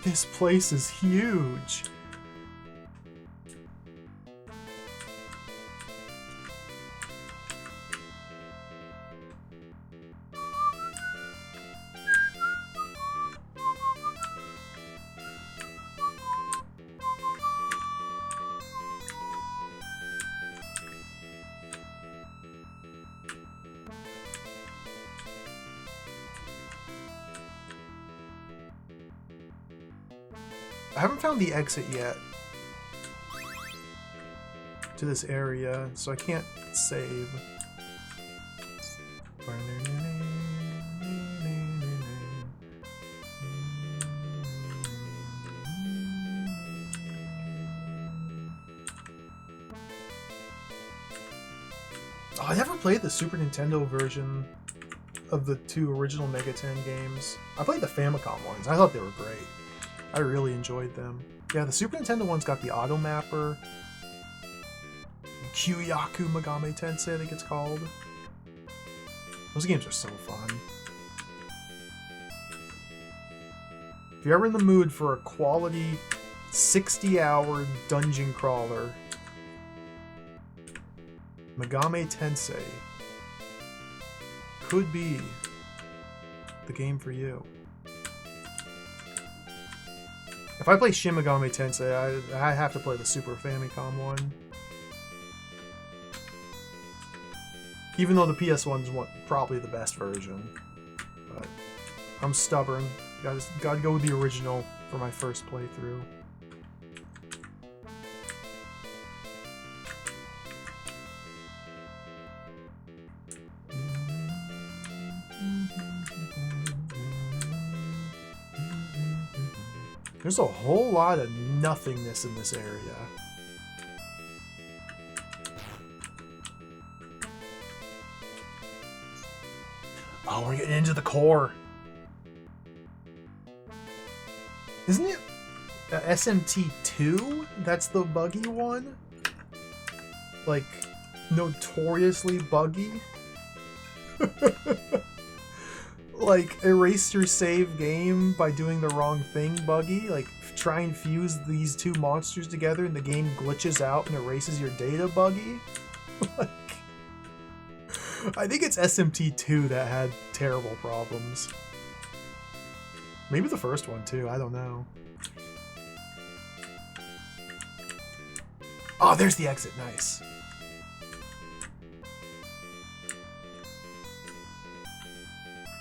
This place is huge. I haven't found the exit yet to this area, so I can't save. Oh, I never played the Super Nintendo version of the two original Mega 10 games. I played the Famicom ones. I thought they were great. I really enjoyed them. Yeah, the Super Nintendo one's got the Auto Mapper. Kyoyaku Megami Tensei, I think it's called. Those games are so fun. If you're ever in the mood for a quality 60-hour dungeon crawler, Megami Tensei could be the game for you. If I play Shin Megami Tensei, I have to play the Super Famicom one. Even though the PS1's probably the best version. But I'm stubborn. Gotta go with the original for my first playthrough. There's a whole lot of nothingness in this area. Oh, we're getting into the core. Isn't it SMT2? That's the buggy one? Like, notoriously buggy? Like, erase your save game by doing the wrong thing buggy? Like, try and fuse these two monsters together and the game glitches out and erases your data buggy? Like, I think it's SMT2 that had terrible problems. Maybe the first one too, I don't know. Oh, there's the exit, nice.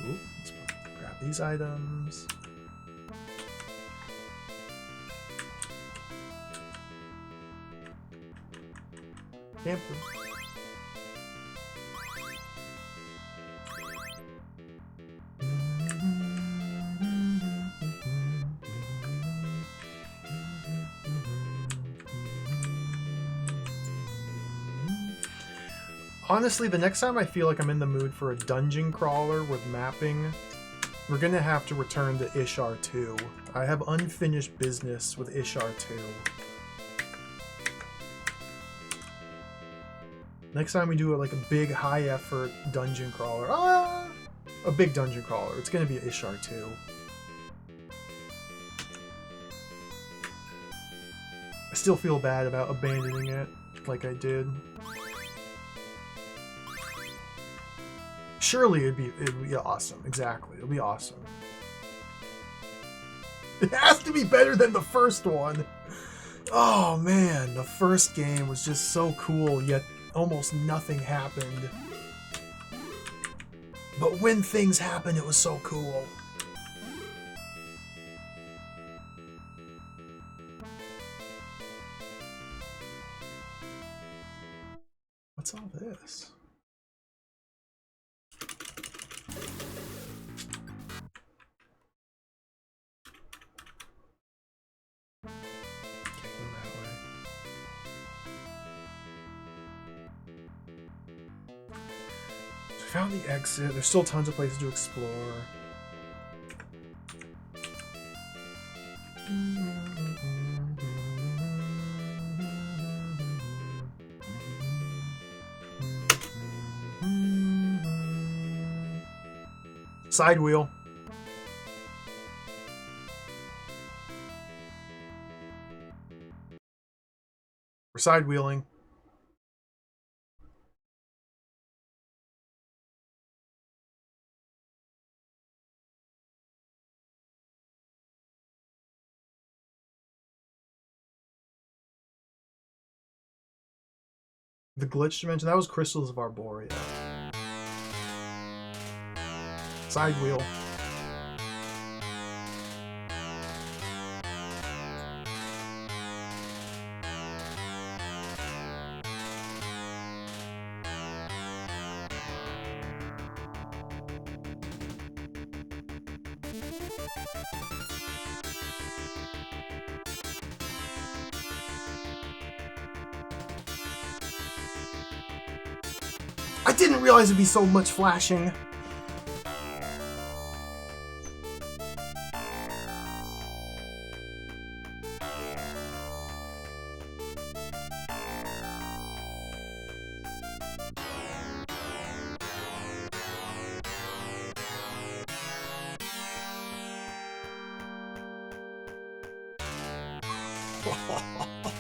Ooh, let's grab these items. Camper. Honestly, the next time I feel like I'm in the mood for a dungeon crawler with mapping, we're gonna have to return to Ishar 2. I have unfinished business with Ishar 2. Next time we do like a big, high-effort dungeon crawler, a big dungeon crawler, it's gonna be Ishar 2. I still feel bad about abandoning it, like I did. Surely it'd be awesome. Exactly, it'll be awesome. It has to be better than the first one. Oh man, the first game was just so cool, yet almost nothing happened. But when things happened, it was so cool. What's all this? Found the exit. There's still tons of places to explore. Side wheel. side wheeling. The glitch dimension, that was Crystals of Arborea. Side wheel. I didn't realize it'd be so much flashing.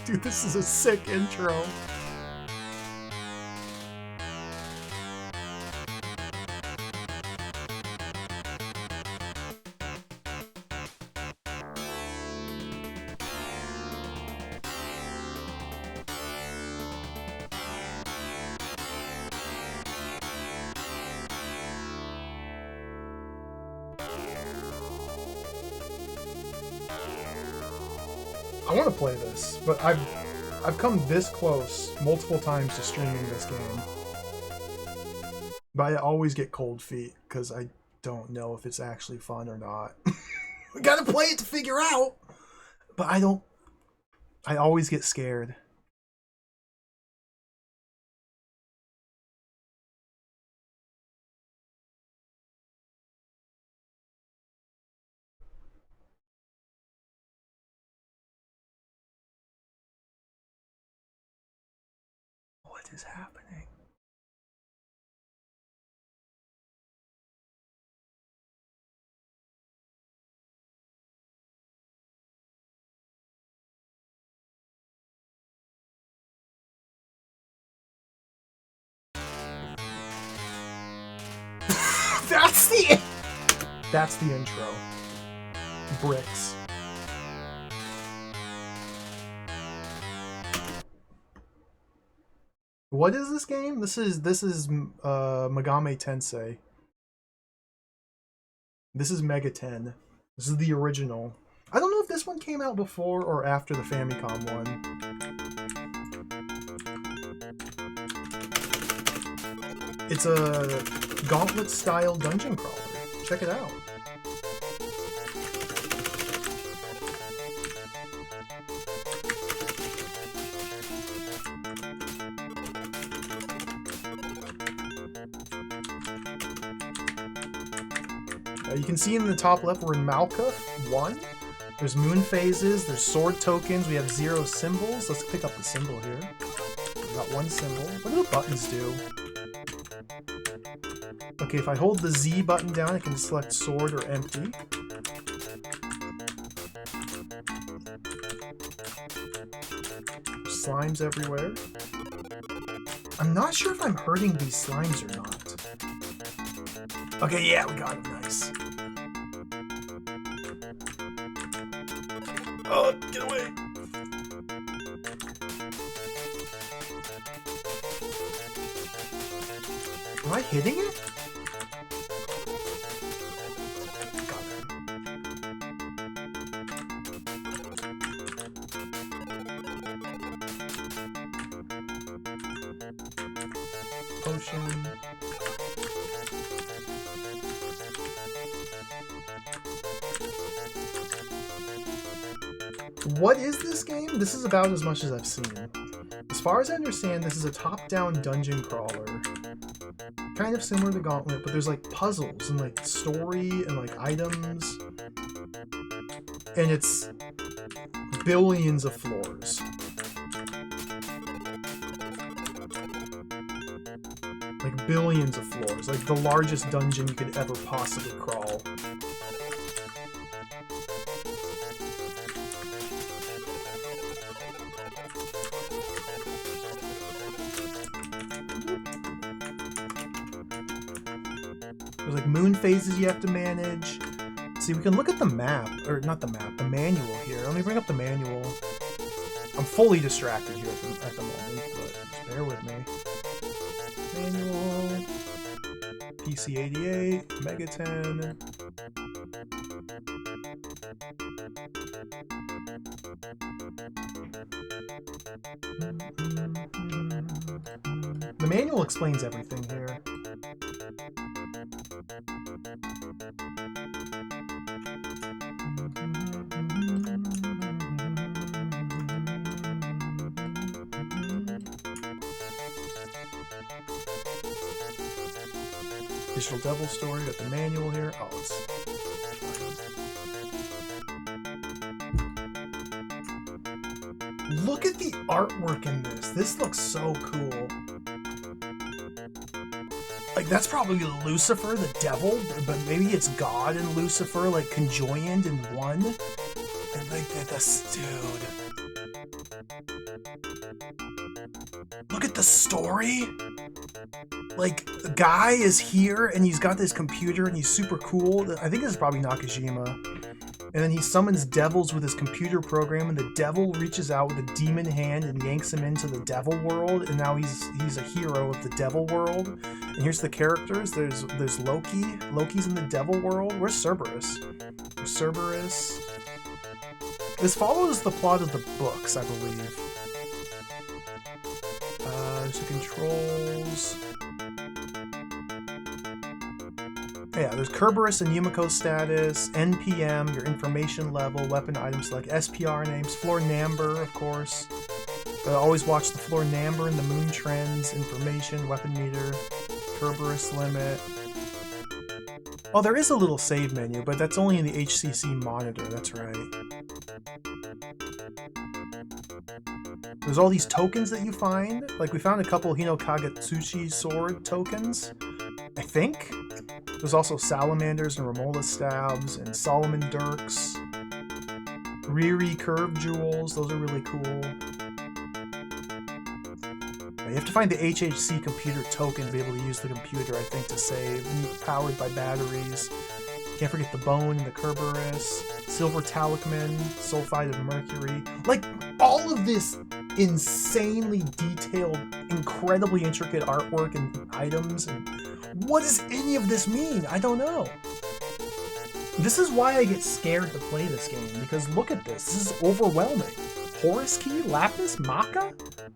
Dude, this is a sick intro. I want to play this, but I've come this close multiple times to streaming this game. But I always get cold feet because I don't know if it's actually fun or not. We gotta play it to figure out. But I always get scared. What is happening? That's the intro. Bricks. What is this game? This is Megami Tensei. This is Mega 10. This is the original. I don't know if this one came out before or after the Famicom one. It's a gauntlet-style dungeon crawler. Check it out. You can see in the top left we're in Malkuth 1. There's moon phases, there's sword tokens, we have 0 symbols. Let's pick up the symbol here. We got 1 symbol. What do the buttons do? Okay, if I hold the Z button down, I can select sword or empty. Slimes everywhere. I'm not sure if I'm hurting these slimes or not. Okay, yeah, we got him. Nice. Oh, get away! Am I hitting it? Got him. Potion. What is this game? This is about as much as I've seen. As far as I understand, this is a top-down dungeon crawler. Kind of similar to Gauntlet, but there's like puzzles and like story and like items. And it's billions of floors. Like billions of floors. Like the largest dungeon you could ever possibly crawl. moon phases you have to manage. See, we can look at the map, or not the map, the manual here. Let me bring up the manual. I'm fully distracted here at the moment, but just bear with me. Manual, PC88, Mega 10. The manual explains everything here. Digital Devil Story, got the manual here. Oh, it's... Look at the artwork in this. This looks so cool. Like, that's probably Lucifer, the devil, but maybe it's God and Lucifer, like, conjoined in one. And, like, this, dude. Look at the story. Like, the guy is here, and he's got this computer, and he's super cool. I think this is probably Nakajima. And then he summons devils with his computer program, and the devil reaches out with a demon hand and yanks him into the devil world, and now he's a hero of the devil world. And here's the characters. There's Loki. Loki's in the devil world. Where's Cerberus? There's Cerberus. This follows the plot of the books, I believe. There's the controls. Yeah, there's Kerberos and Yumiko status, NPM, your information level, weapon item select, SPR names, floor number, of course. Always watch the floor number and the moon trends, information, weapon meter, Kerberos limit. Oh, there is a little save menu, but that's only in the HCC monitor, that's right. There's all these tokens that you find. Like, we found a couple Hino Kagetsuchi sword tokens, I think. There's also salamanders and Romola stabs and Solomon dirks. Riri curve jewels, those are really cool. You have to find the HHC computer token to be able to use the computer, I think, to save. Powered by batteries. Can't forget the bone and the Kerberos. Silver talisman, sulfide of mercury. Like, all of this insanely detailed, incredibly intricate artwork and items. And what does any of this mean? I don't know. This is why I get scared to play this game, because look at this. This is overwhelming. Horus Key, Lapis, Maka,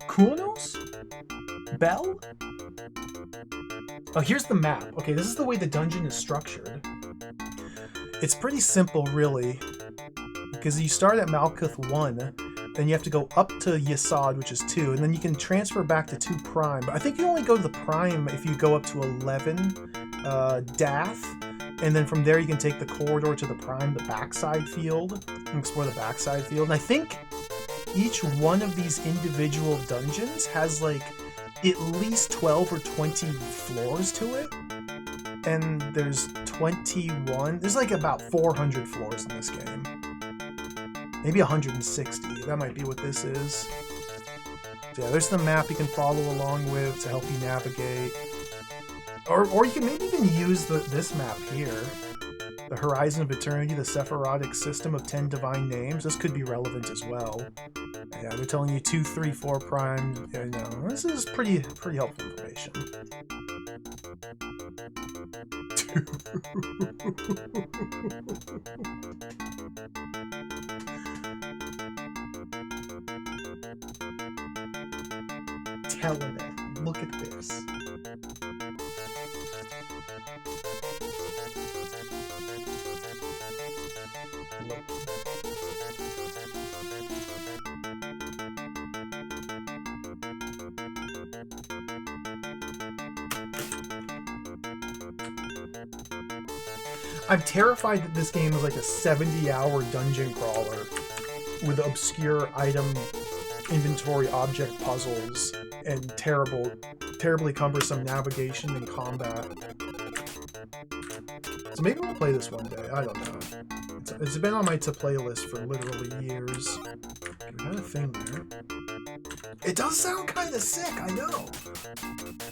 Kunos, Bell. Oh, here's the map. Okay, this is the way the dungeon is structured. It's pretty simple, really, because you start at Malkuth 1, then you have to go up to Yesod, which is 2, and then you can transfer back to 2 Prime. But I think you only go to the Prime if you go up to 11 Dath, and then from there you can take the corridor to the Prime, the backside field, and explore the backside field. And I think each one of these individual dungeons has like at least 12 or 20 floors to it. And there's 21, there's like about 400 floors in this game. Maybe 160, that might be what this is. So yeah, there's the map you can follow along with to help you navigate. Or you can maybe even use this map here. The Horizon of Eternity, the Sephirotic system of 10 divine names. This could be relevant as well. Yeah, they're telling you 2, 3, 4 prime. Yeah, no, this is pretty helpful information. Telling it. Look at this. I'm terrified that this game is like a 70-hour dungeon crawler with obscure item inventory object puzzles and terribly cumbersome navigation and combat. So maybe we'll play this one day. I don't know. It's been on my to-play list for literally years. We got a thing there. It does sound kind of sick, I know.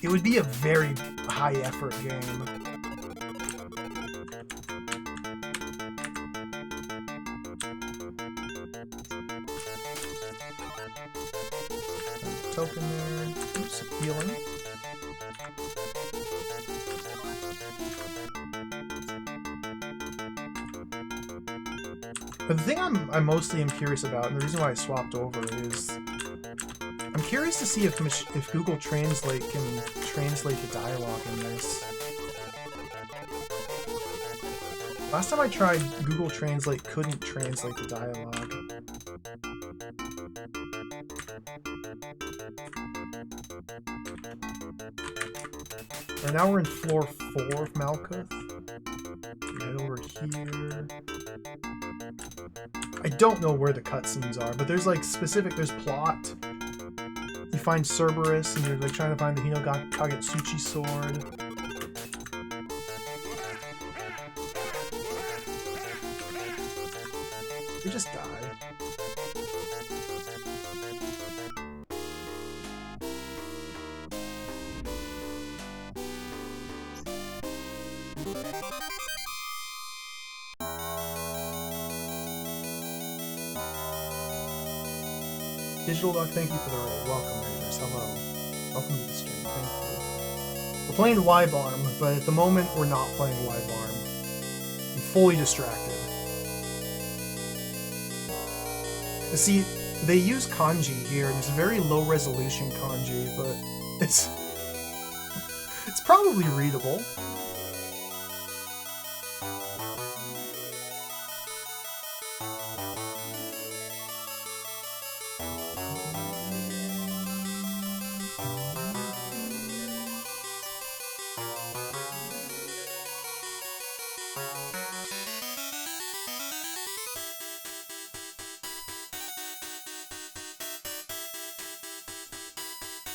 It would be a very high-effort game. token there. Oops, healing. But the thing I'm mostly curious about, and the reason why I swapped over is I'm curious to see if Google Translate can translate the dialogue in this. Last time I tried, Google Translate couldn't translate the dialogue. Right now we're in floor 4 of Malkuth. Right over here. I don't know where the cutscenes are, but there's like there's plot. You find Cerberus, and you're like trying to find the Kagetsuchi sword. You just die. Digital Duck, thank you for the raid. Welcome, Raiders. Hello. Welcome to the stream. Thank you. We're playing Wibarm, but at the moment we're not playing Wibarm. I'm fully distracted. See, they use kanji here, and it's very low resolution kanji, but it's probably readable.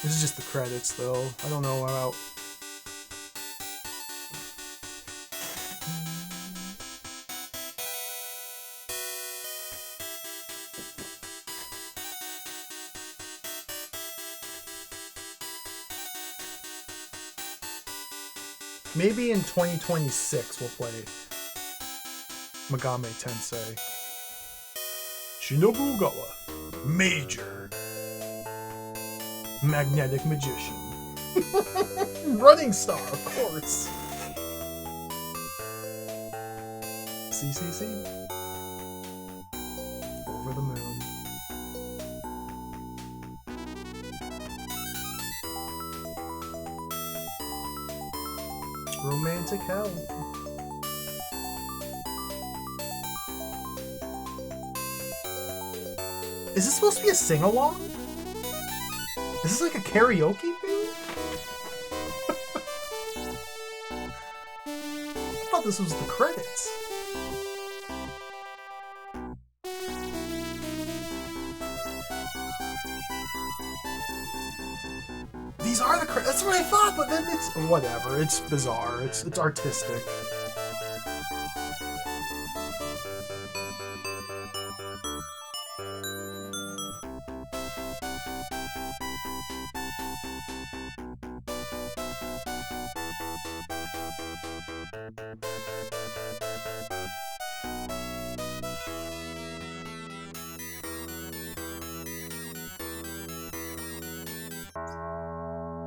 This is just the credits, though. I don't know about... Maybe in 2026 we'll play Megami Tensei. Shinobu Gawa. Major. Magnetic Magician. Running Star, of course. CCC. Over the moon. Romantic hell. Is this supposed to be a sing-along? Is this like a karaoke thing? I thought this was the credits. These are the credits. That's what I thought, but then it's whatever. It's bizarre. It's artistic.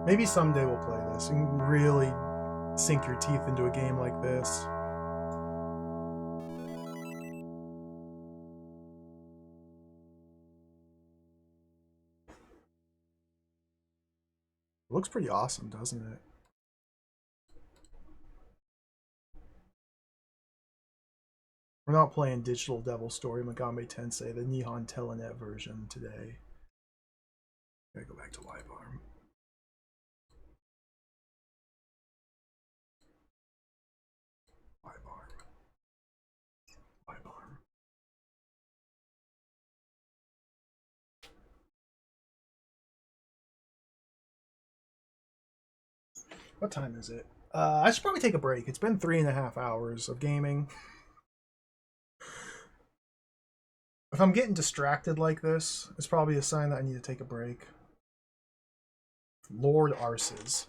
Maybe someday we'll play this. You can really sink your teeth into a game like this. It looks pretty awesome, doesn't it? We're not playing Digital Devil Story Megami Tensei, the Nihon Telenet version today. Gotta go back to Wibarm. Wibarm. What time is it? I should probably take a break. It's been 3.5 hours of gaming. If I'm getting distracted like this, it's probably a sign that I need to take a break. Lord Arses.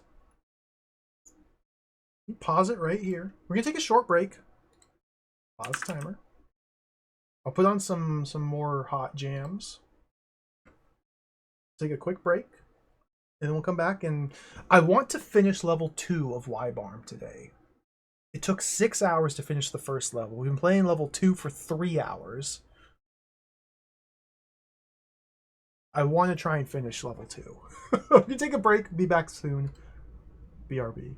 Pause it right here. We're gonna take a short break. Pause timer. I'll put on some more hot jams. Take a quick break. and then we'll come back, and I want to finish level 2 of Wibarm today. It took 6 hours to finish the first level. We've been playing level 2 for 3 hours. I want to try and finish level 2. You take a break, be back soon. BRB.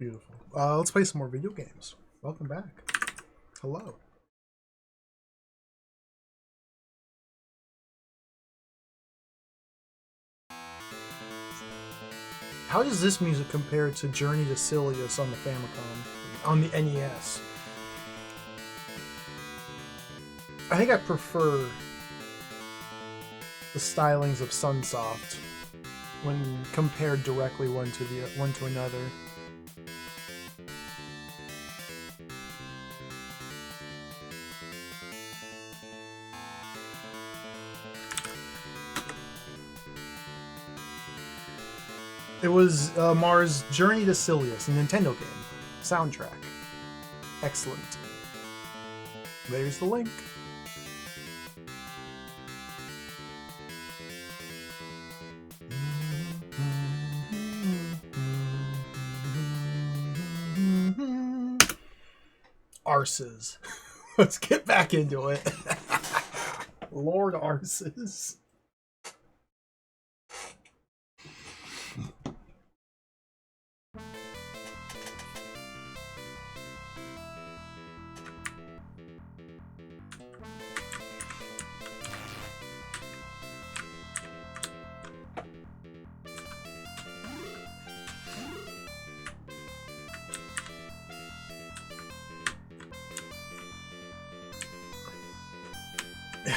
Beautiful. Let's play some more video games. Welcome back. Hello. How does this music compare to Journey to Silius on the Famicom, on the NES? I think I prefer the stylings of Sunsoft when compared directly one to another. It was Mars' Journey to Silius, a Nintendo game. Soundtrack. Excellent. There's the link. Arses. Let's get back into it. Lord Arses.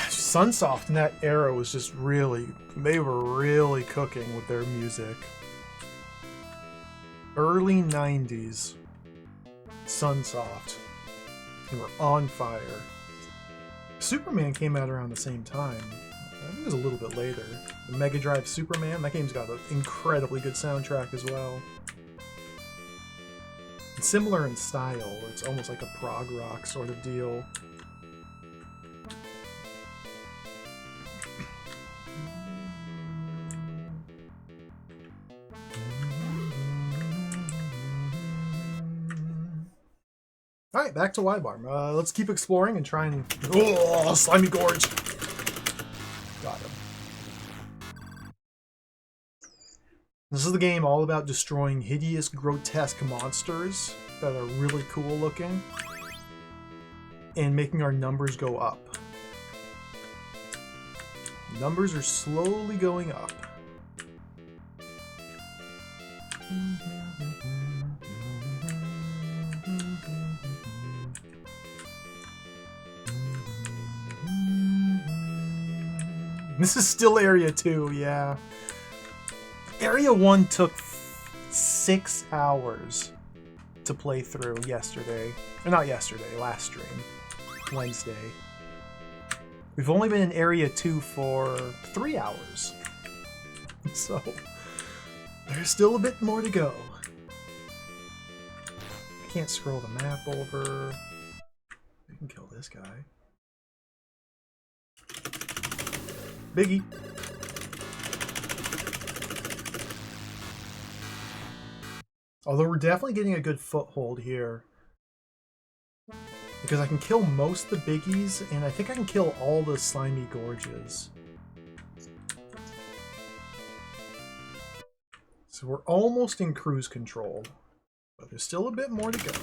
Sunsoft in that era was just really, they were really cooking with their music. Early 90s Sunsoft. They were on fire. Superman came out around the same time. I think it was a little bit later. The Mega Drive Superman, that game's got an incredibly good soundtrack as well. It's similar in style, where it's almost like a prog rock sort of deal. Alright, back to Wibarm. Let's keep exploring and try and... Oh, Slimy Gorge! Got him. This is the game all about destroying hideous, grotesque monsters that are really cool looking and making our numbers go up. Numbers are slowly going up. This is still Area 2, yeah. Area 1 took 6 hours to play through yesterday. Or not yesterday, last stream. Wednesday. We've only been in Area 2 for 3 hours. So, there's still a bit more to go. I can't scroll the map over. We can kill this guy. Biggie. Although we're definitely getting a good foothold here. Because I can kill most of the biggies, and I think I can kill all the slimy gorges. So we're almost in cruise control. But there's still a bit more to go.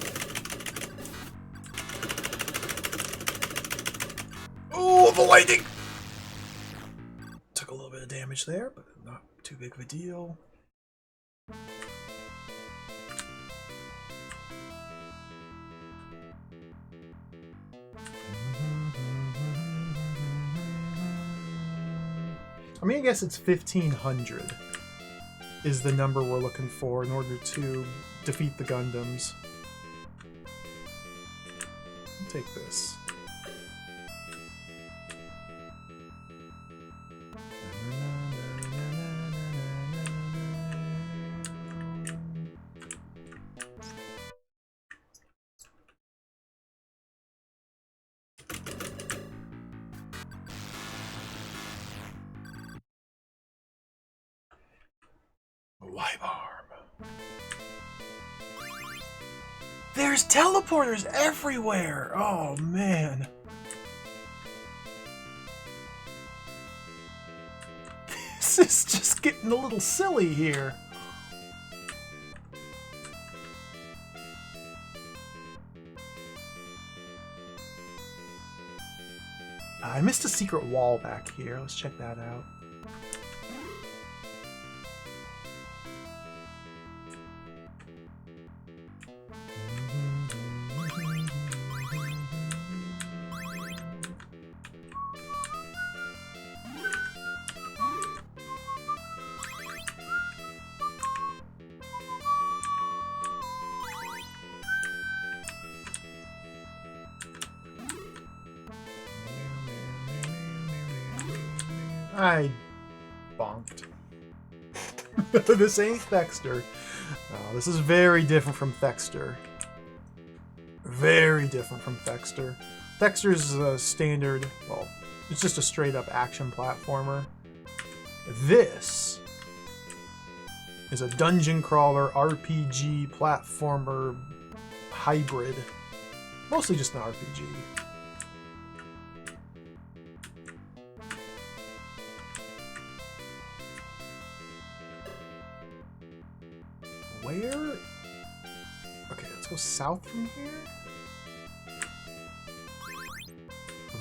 Oh, the lightning! Took a little bit of damage there, but not too big of a deal. I mean, I guess it's 1500 is the number we're looking for in order to defeat the Gundams. I'll take this. Wibarm. There's teleporters everywhere! Oh, man. This is just getting a little silly here. I missed a secret wall back here. Let's check that out. I bonked. This ain't Thexter. This is very different from Thexter. Very different from Thexter. Thexter's a standard, well, it's just a straight up action platformer. This is a dungeon crawler RPG platformer hybrid. Mostly just an RPG. Where? Okay, let's go south from here.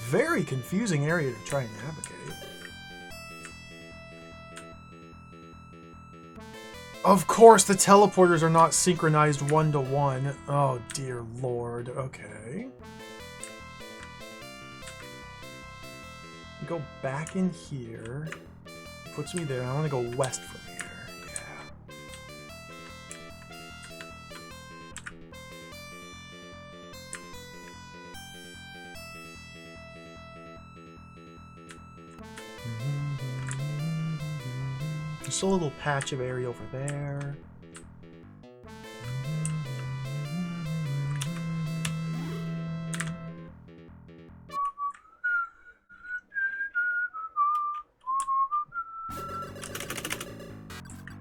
Very confusing area to try and navigate. Of course, the teleporters are not synchronized 1-to-1. Oh, dear lord. Okay. Go back in here. Puts me there. I want to go west from here. Just a little patch of area over there.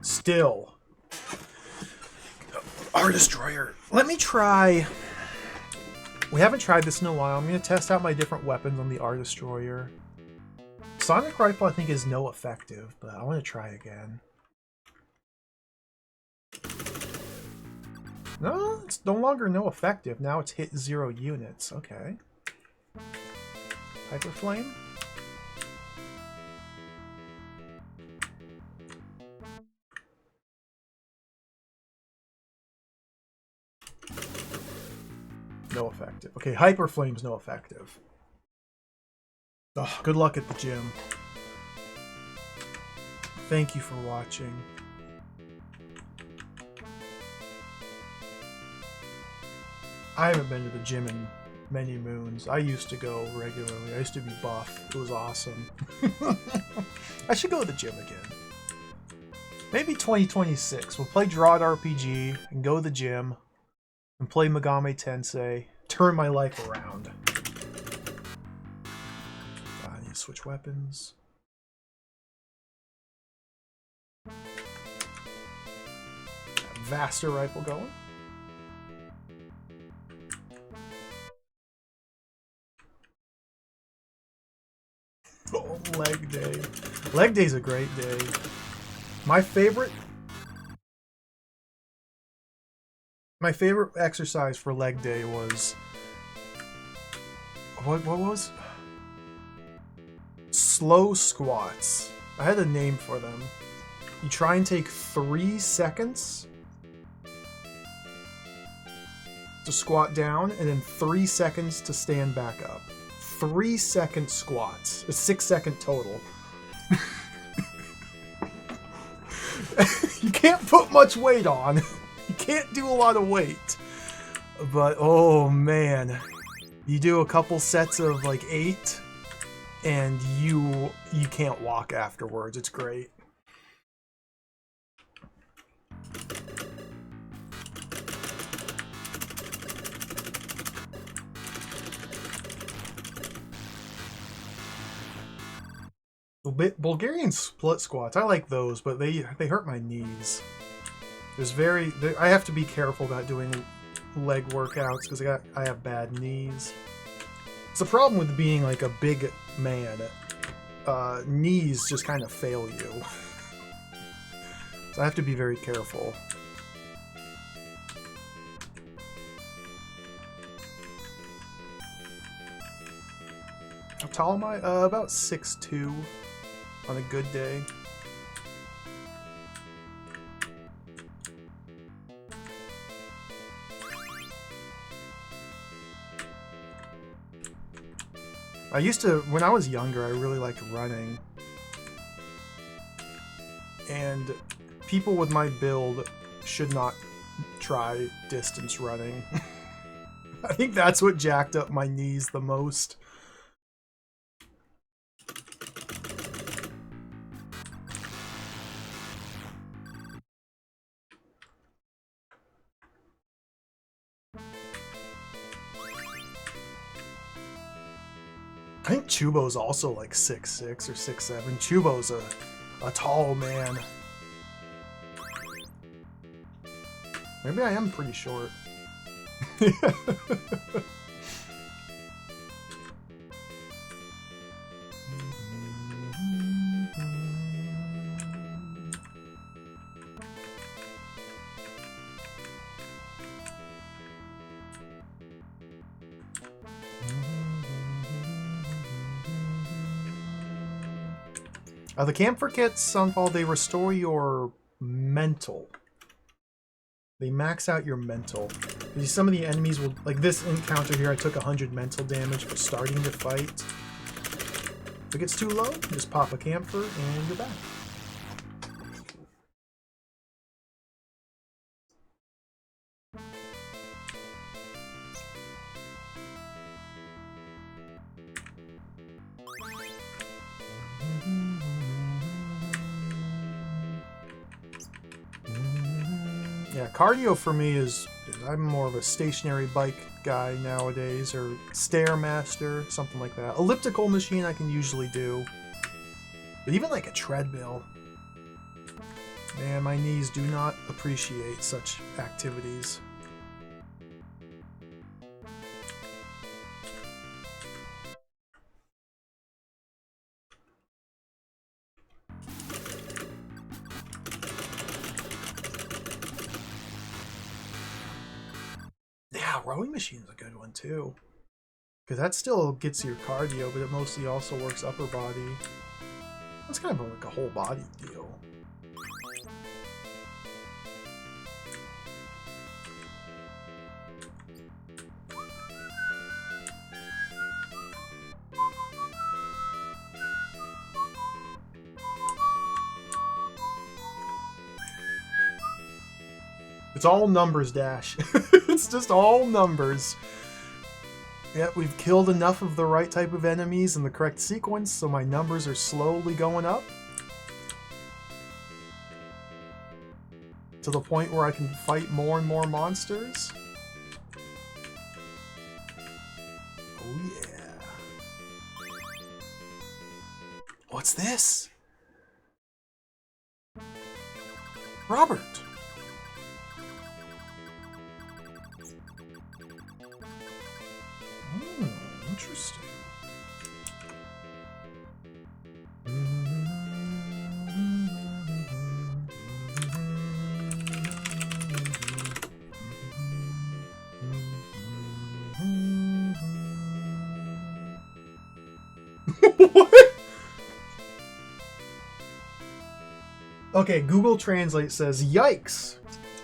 Still. Our Destroyer. Let me try... We haven't tried this in a while. I'm going to test out my different weapons on the R Destroyer. Sonic Rifle, I think, is no effective, but I want to try again. No, it's no longer no effective. Now it's hit 0 units. Okay. Hyper Flame. No effective. Okay, Hyper Flame's no effective. Oh, good luck at the gym. Thank you for watching. I haven't been to the gym in many moons. I used to go regularly. I used to be buff. It was awesome. I should go to the gym again. Maybe 2026. We'll play Drawed RPG and go to the gym and play Megami Tensei. Turn my life around. I need to switch weapons. Vaster rifle going. Oh, leg day. Leg day's a great day. My favorite exercise for leg day was what was slow squats. I had a name for them. You try and take 3 seconds to squat down and then 3 seconds to stand back up. 3-second squats. A 6-second total. You can't put much weight on. You can't do a lot of weight. But oh man, you do a couple sets of like 8 and you can't walk afterwards. It's great. Bulgarian split squats, I like those, but they hurt my knees. I have to be careful about doing leg workouts because I have bad knees. It's a problem with being like a big man. Knees just kind of fail you. So I have to be very careful. How tall am I? About 6'2" on a good day. I used to, when I was younger, I really liked running. And people with my build should not try distance running. I think that's what jacked up my knees the most. I think Chubo's also like 6'6" or 6'7". Chubo's a tall man. Maybe I am pretty short. The camphor kits, Sunfall, they restore your mental. They max out your mental. Some of the enemies will, like this encounter here, I took 100 mental damage for starting the fight. If it gets too low, just pop a camphor and you're back. Yeah, cardio for me is, I'm more of a stationary bike guy nowadays, or Stairmaster, something like that. Elliptical machine I can usually do. But even like a treadmill, man, my knees do not appreciate such activities. Yeah, rowing machine's a good one too. Because that still gets your cardio, but it mostly also works upper body. That's kind of like a whole body deal. It's all numbers, Dash. It's just all numbers. Yep, we've killed enough of the right type of enemies in the correct sequence, so my numbers are slowly going up. To the point where I can fight more and more monsters. Oh yeah. What's this? Robert! Interesting. What? Okay, Google Translate says, "Yikes!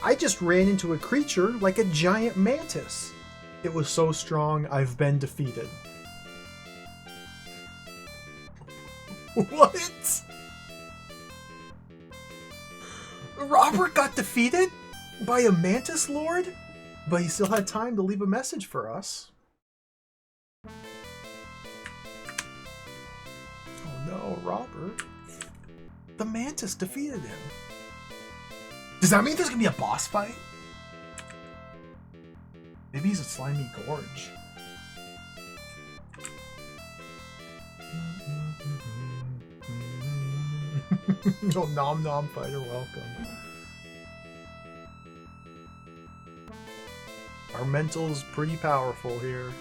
I just ran into a creature like a giant mantis. It was so strong, I've been defeated." What? Robert got defeated by a mantis lord? But he still had time to leave a message for us. Oh no, Robert. The mantis defeated him. Does that mean there's gonna be a boss fight? Maybe he's a slimy gorge. No, Nom Nom Fighter, welcome. Our mental's pretty powerful here.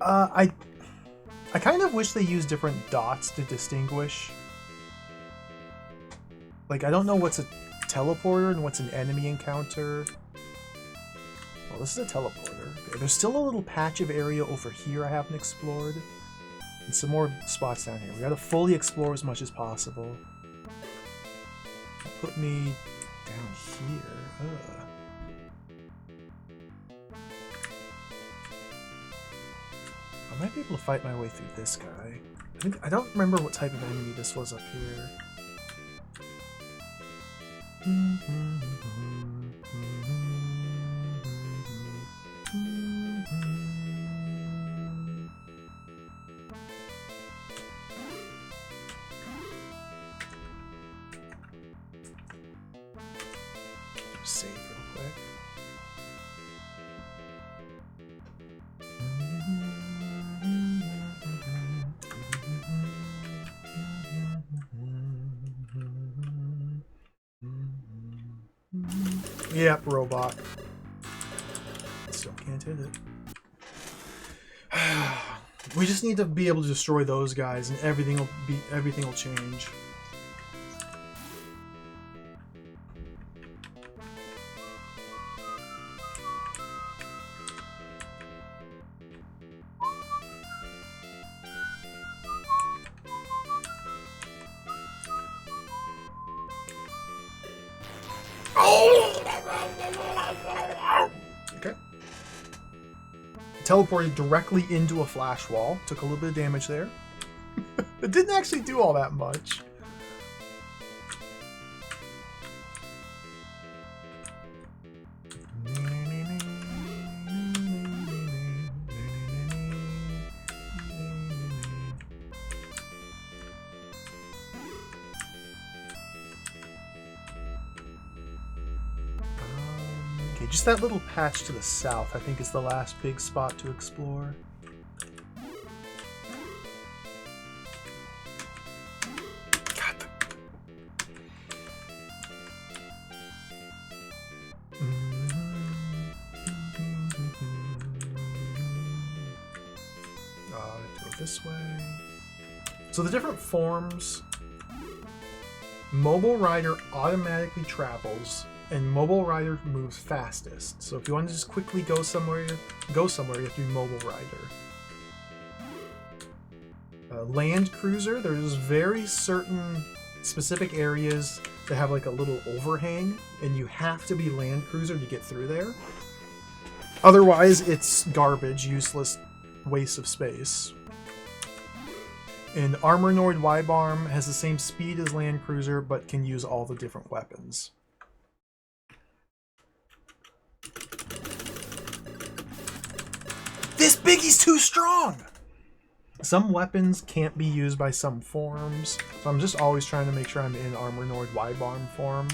I kind of wish they used different dots to distinguish. Like, I don't know what's a teleporter and what's an enemy encounter. Well, this is a teleporter. Okay, there's still a little patch of area over here I haven't explored. And some more spots down here. We gotta fully explore as much as possible. Put me down here. Ugh. I might be able to fight my way through this guy. I don't remember what type of enemy this was up here. Save real quick. Yep, robot. Still can't hit it. We just need to be able to destroy those guys, and everything will change. Okay. Teleported directly into a flash wall. Took a little bit of damage there. It didn't actually do all that much. Okay, just that little patch to the south, I think, is the last big spot to explore. Go this way. So the different forms, Mobile Rider automatically travels, and Mobile Rider moves fastest. So if you want to just quickly go somewhere, you have to be Mobile Rider. Land Cruiser, there's very certain specific areas that have like a little overhang, and you have to be Land Cruiser to get through there. Otherwise, it's garbage, useless waste of space. And Armornoid Wibarm has the same speed as Land Cruiser, but can use all the different weapons. This Biggie's too strong! Some weapons can't be used by some forms, so I'm just always trying to make sure I'm in Armornoid Wibarm form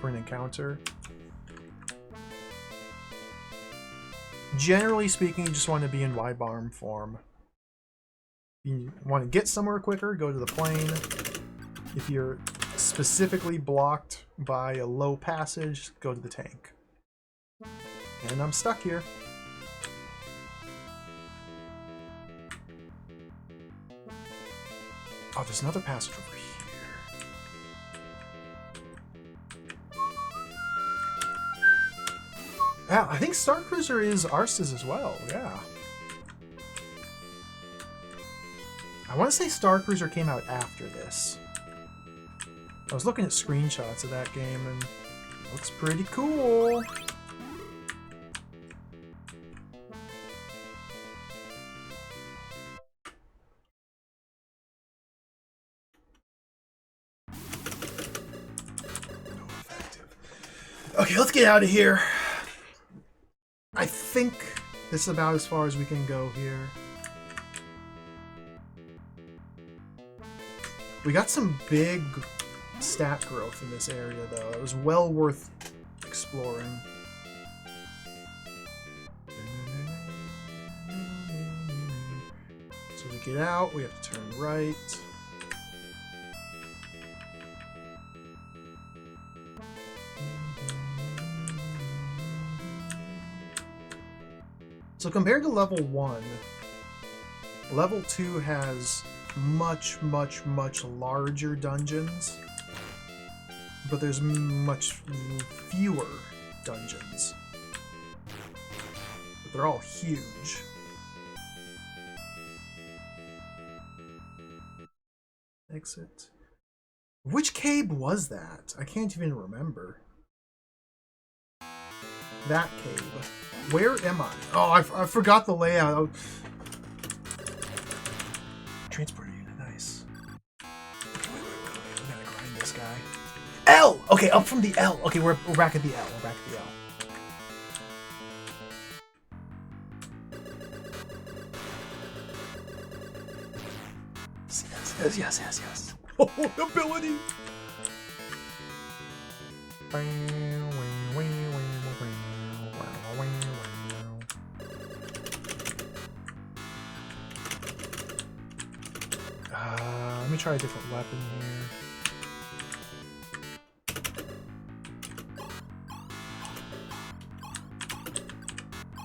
for an encounter. Generally speaking, you just want to be in Wibarm form. You want to get somewhere quicker, go to the plane. If you're specifically blocked by a low passage, go to the tank. And I'm stuck here. Oh, there's another passage over here. Yeah, I think Star Cruiser is Ars's as well, yeah. I want to say Star Cruiser came out after this. I was looking at screenshots of that game and it looks pretty cool. No effective. Okay, let's get out of here. I think this is about as far as we can go here. We got some big stat growth in this area, though. It was well worth exploring. So to get out, we have to turn right. So compared to level 1, level 2 has much larger dungeons, but there's much fewer dungeons. They're all huge. Exit. Which cave was that? I can't even remember. That cave. Where am I? Oh, I forgot the layout. Transport unit, nice. Wait. We gotta grind this guy. L! Okay, up from the L. Okay, we're back at the L. We're back at the L. Yes. Oh, ability! Let me try a different weapon here.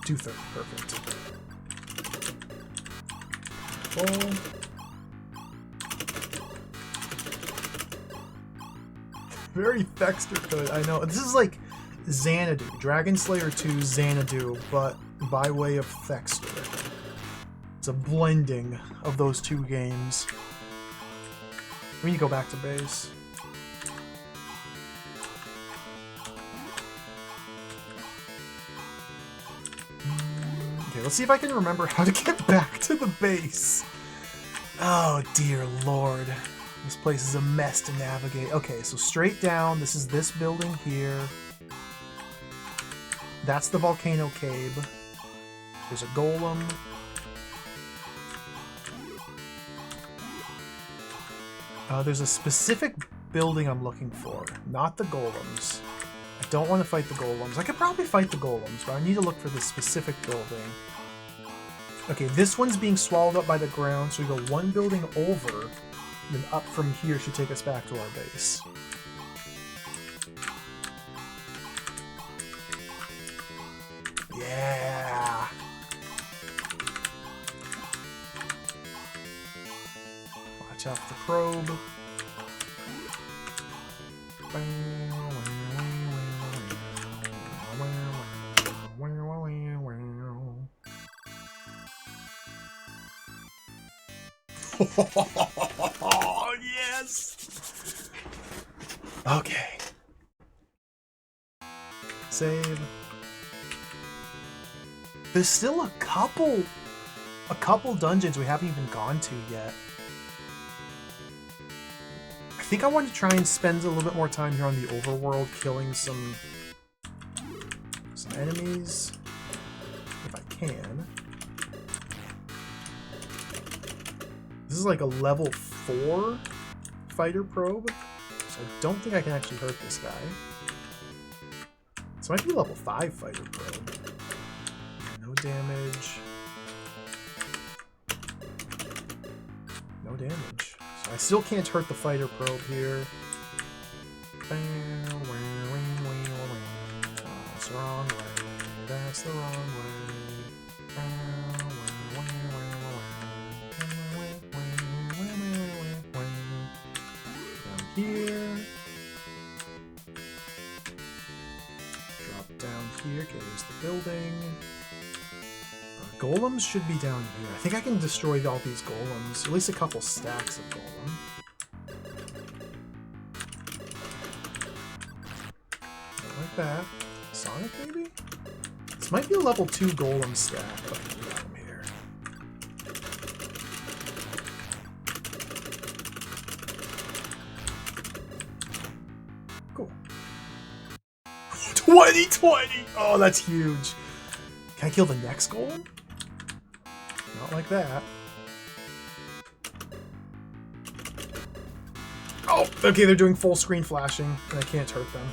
Do 30, perfect. Oh. Very Thexter code, I know. This is like Xanadu, Dragon Slayer 2 Xanadu, but by way of Thexter. It's a blending of those two games. We need to go back to base. Okay, let's see if I can remember how to get back to the base. Oh, dear lord. This place is a mess to navigate. Okay, so straight down. This is this building here. That's the volcano cave. There's a golem. There's a specific building I'm looking for, not the golems. I don't want to fight the golems. I could probably fight the golems, but I need to look for this specific building. Okay, this one's being swallowed up by the ground, so we go one building over, then up from here should take us back to our base. Yeah! Watch out for the probe. Oh, yes! Okay. Save. There's still a couple dungeons we haven't even gone to yet. I think I want to try and spend a little bit more time here on the overworld, killing some enemies, if I can. This is like a level 4 fighter probe, so I don't think I can actually hurt this guy. This might be a level 5 fighter probe. No damage. No damage. So I still can't hurt the fighter probe here. That's the wrong way. That's the wrong way. Down here. Drop down here. Okay, there's the building. Golems should be down here. I think I can destroy all these golems. At least a couple stacks of golem. Like that. Sonic, maybe? This might be a level 2 golem stack. Okay, we got him here. Cool. 2020! Oh, that's huge. Can I kill the next golem? Not like that. Oh, okay, they're doing full screen flashing, and I can't hurt them.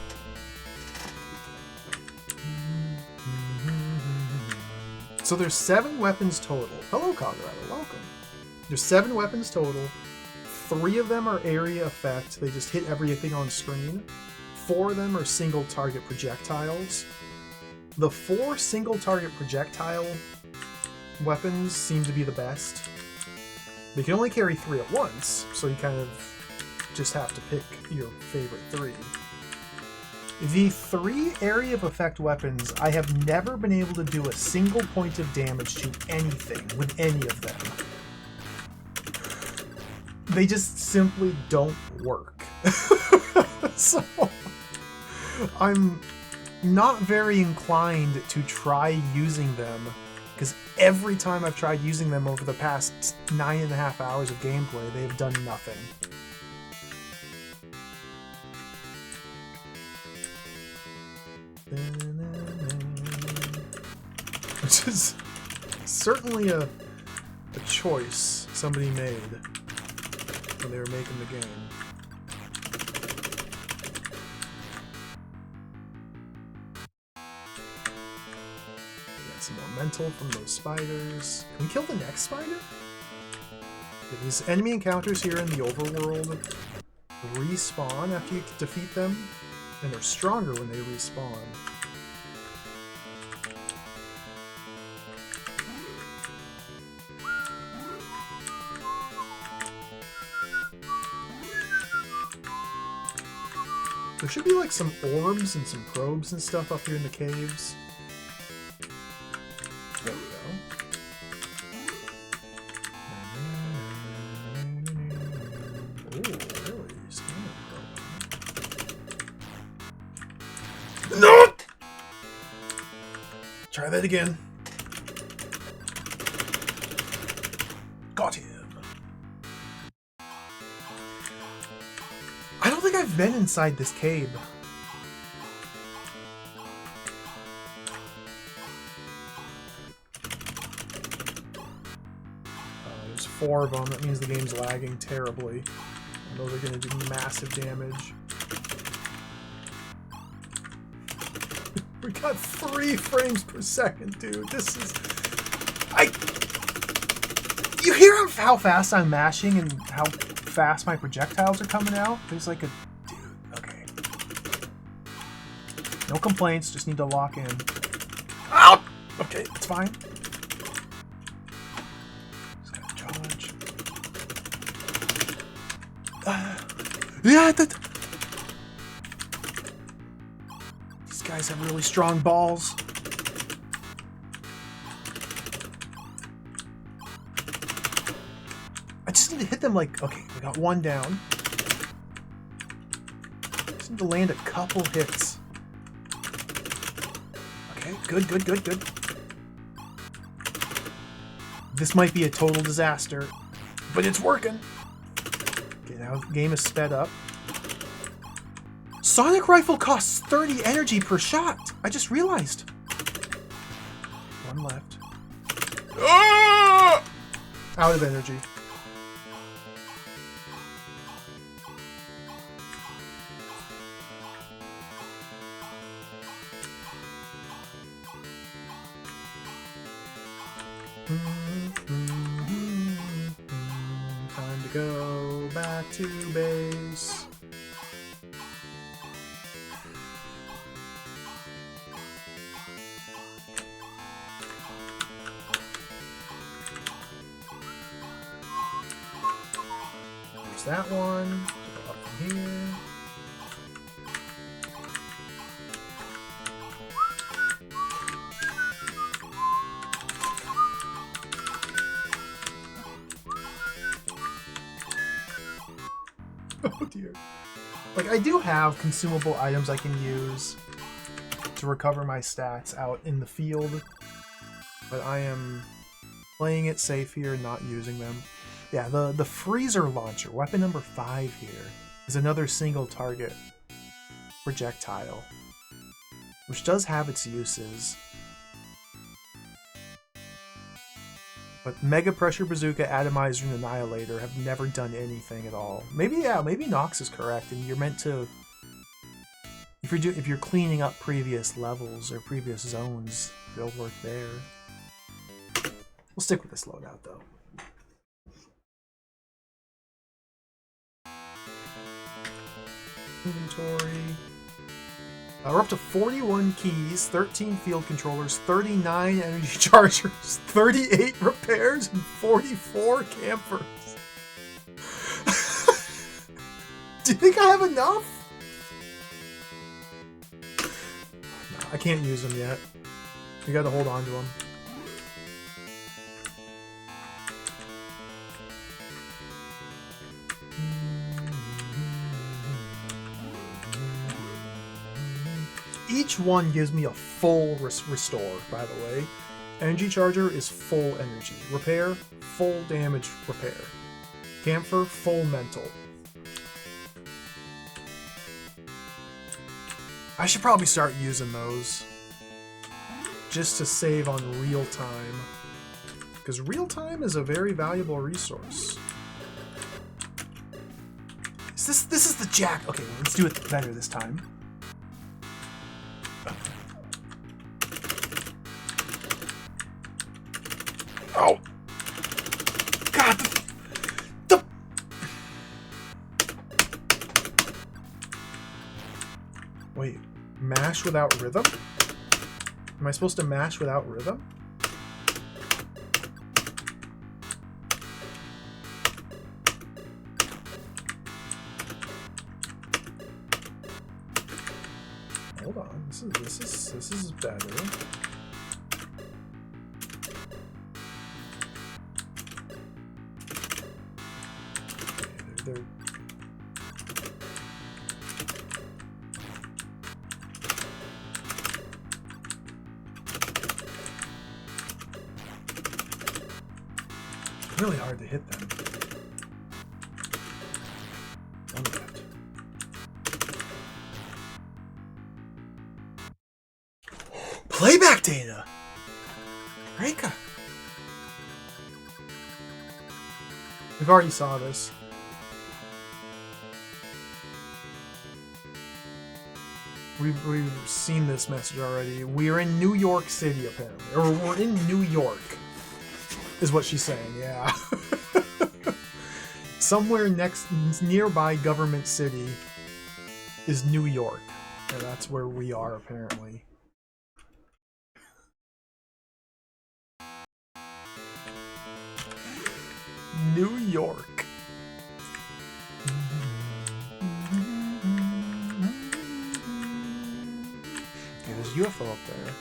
So there's 7 weapons total. Hello, Colorado, welcome. There's 7 weapons total. 3 of them are area effect. They just hit everything on screen. 4 of them are single target projectiles. The 4 single target projectile weapons seem to be the best. They can only carry 3 at once, so you kind of just have to pick your favorite 3. The 3 area of effect weapons, I have never been able to do a single point of damage to anything with any of them. They just simply don't work. So, I'm not very inclined to try using them, because every time I've tried using them over the past 9.5 hours of gameplay, they've done nothing. Which is certainly a choice somebody made when they were making the game. Got some more mental from those spiders. Can we kill the next spider? Yeah, these enemy encounters here in the overworld respawn after you defeat them, and they're stronger when they respawn. There should be like some orbs and some probes and stuff up here in the caves. There we go. Oh, really? No! Try that again. Got him. I don't think I've been inside this cave. There's 4 of them. That means the game's lagging terribly. And those are going to do massive damage. We got 3 frames per second, dude. This is... You hear how fast I'm mashing and how fast my projectiles are coming out? There's like a... Dude, okay. No complaints, just need to lock in. Ow! Okay, it's fine. Just gotta charge. Yeah, these guys have really strong balls. I just need to hit them like... Okay, we got 1 down. Just need to land a couple hits. Okay, good, good, good, good. This might be a total disaster, but it's working. Okay, now the game is sped up. Sonic Rifle costs 30 energy per shot. I just realized. 1 left. Ah! Out of energy. Time to go back to base. There's that one. Go up from here. Oh dear. Like, I do have consumable items I can use to recover my stats out in the field, but I am playing it safe here and not using them. Yeah, the freezer launcher, weapon number 5 here, is another single target projectile, which does have its uses. But Mega Pressure Bazooka, Atomizer, and Annihilator have never done anything at all. Maybe, yeah, maybe Nox is correct, and you're meant to... If you're cleaning up previous levels or previous zones, they'll work there. We'll stick with this loadout, though. Inventory. We're up to 41 keys, 13 field controllers, 39 energy chargers, 38 repairs, and 44 campers. Do you think I have enough? I can't use them yet. You gotta hold on to them. Each one gives me a full restore, by the way. Energy Charger is full energy. Repair, full damage repair. Camphor, full mental. I should probably start using those. Just to save on real time. Because real time is a very valuable resource. This is the jack. Okay, let's do it better this time. Oh! God! Wait, mash without rhythm? Am I supposed to mash without rhythm? Hold on, this is better. Okay, really hard to hit them. Playback data! Reka! We've already saw this. We've seen this message already. We're in New York City, apparently. Or we're in New York. Is what she's saying, yeah. Somewhere nearby government city is New York. And that's where we are, apparently. New York. Okay, there's a UFO up there.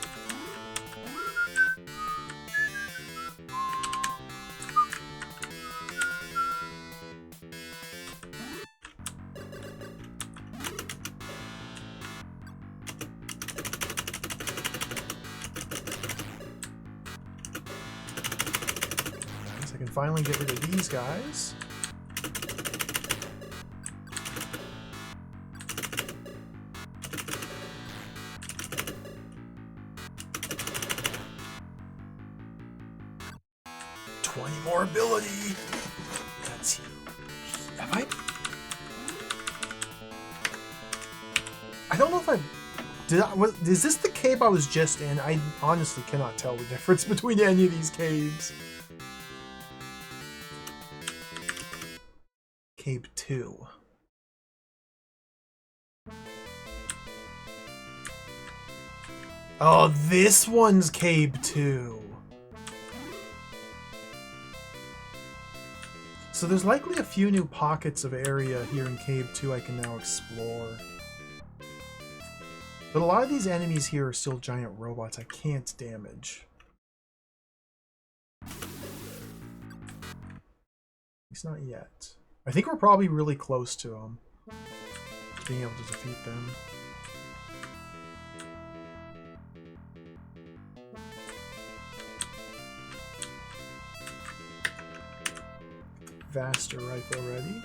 Finally get rid of these guys. More ability. That's huge. Have I don't know if is this the cave I was just in? I honestly cannot tell the difference between any of these caves. Cave 2. Oh, this one's Cave 2. So there's likely a few new pockets of area here in Cave 2 I can now explore. But a lot of these enemies here are still giant robots I can't damage. At least not yet. I think we're probably really close to them. Being able to defeat them. Vaster rifle ready.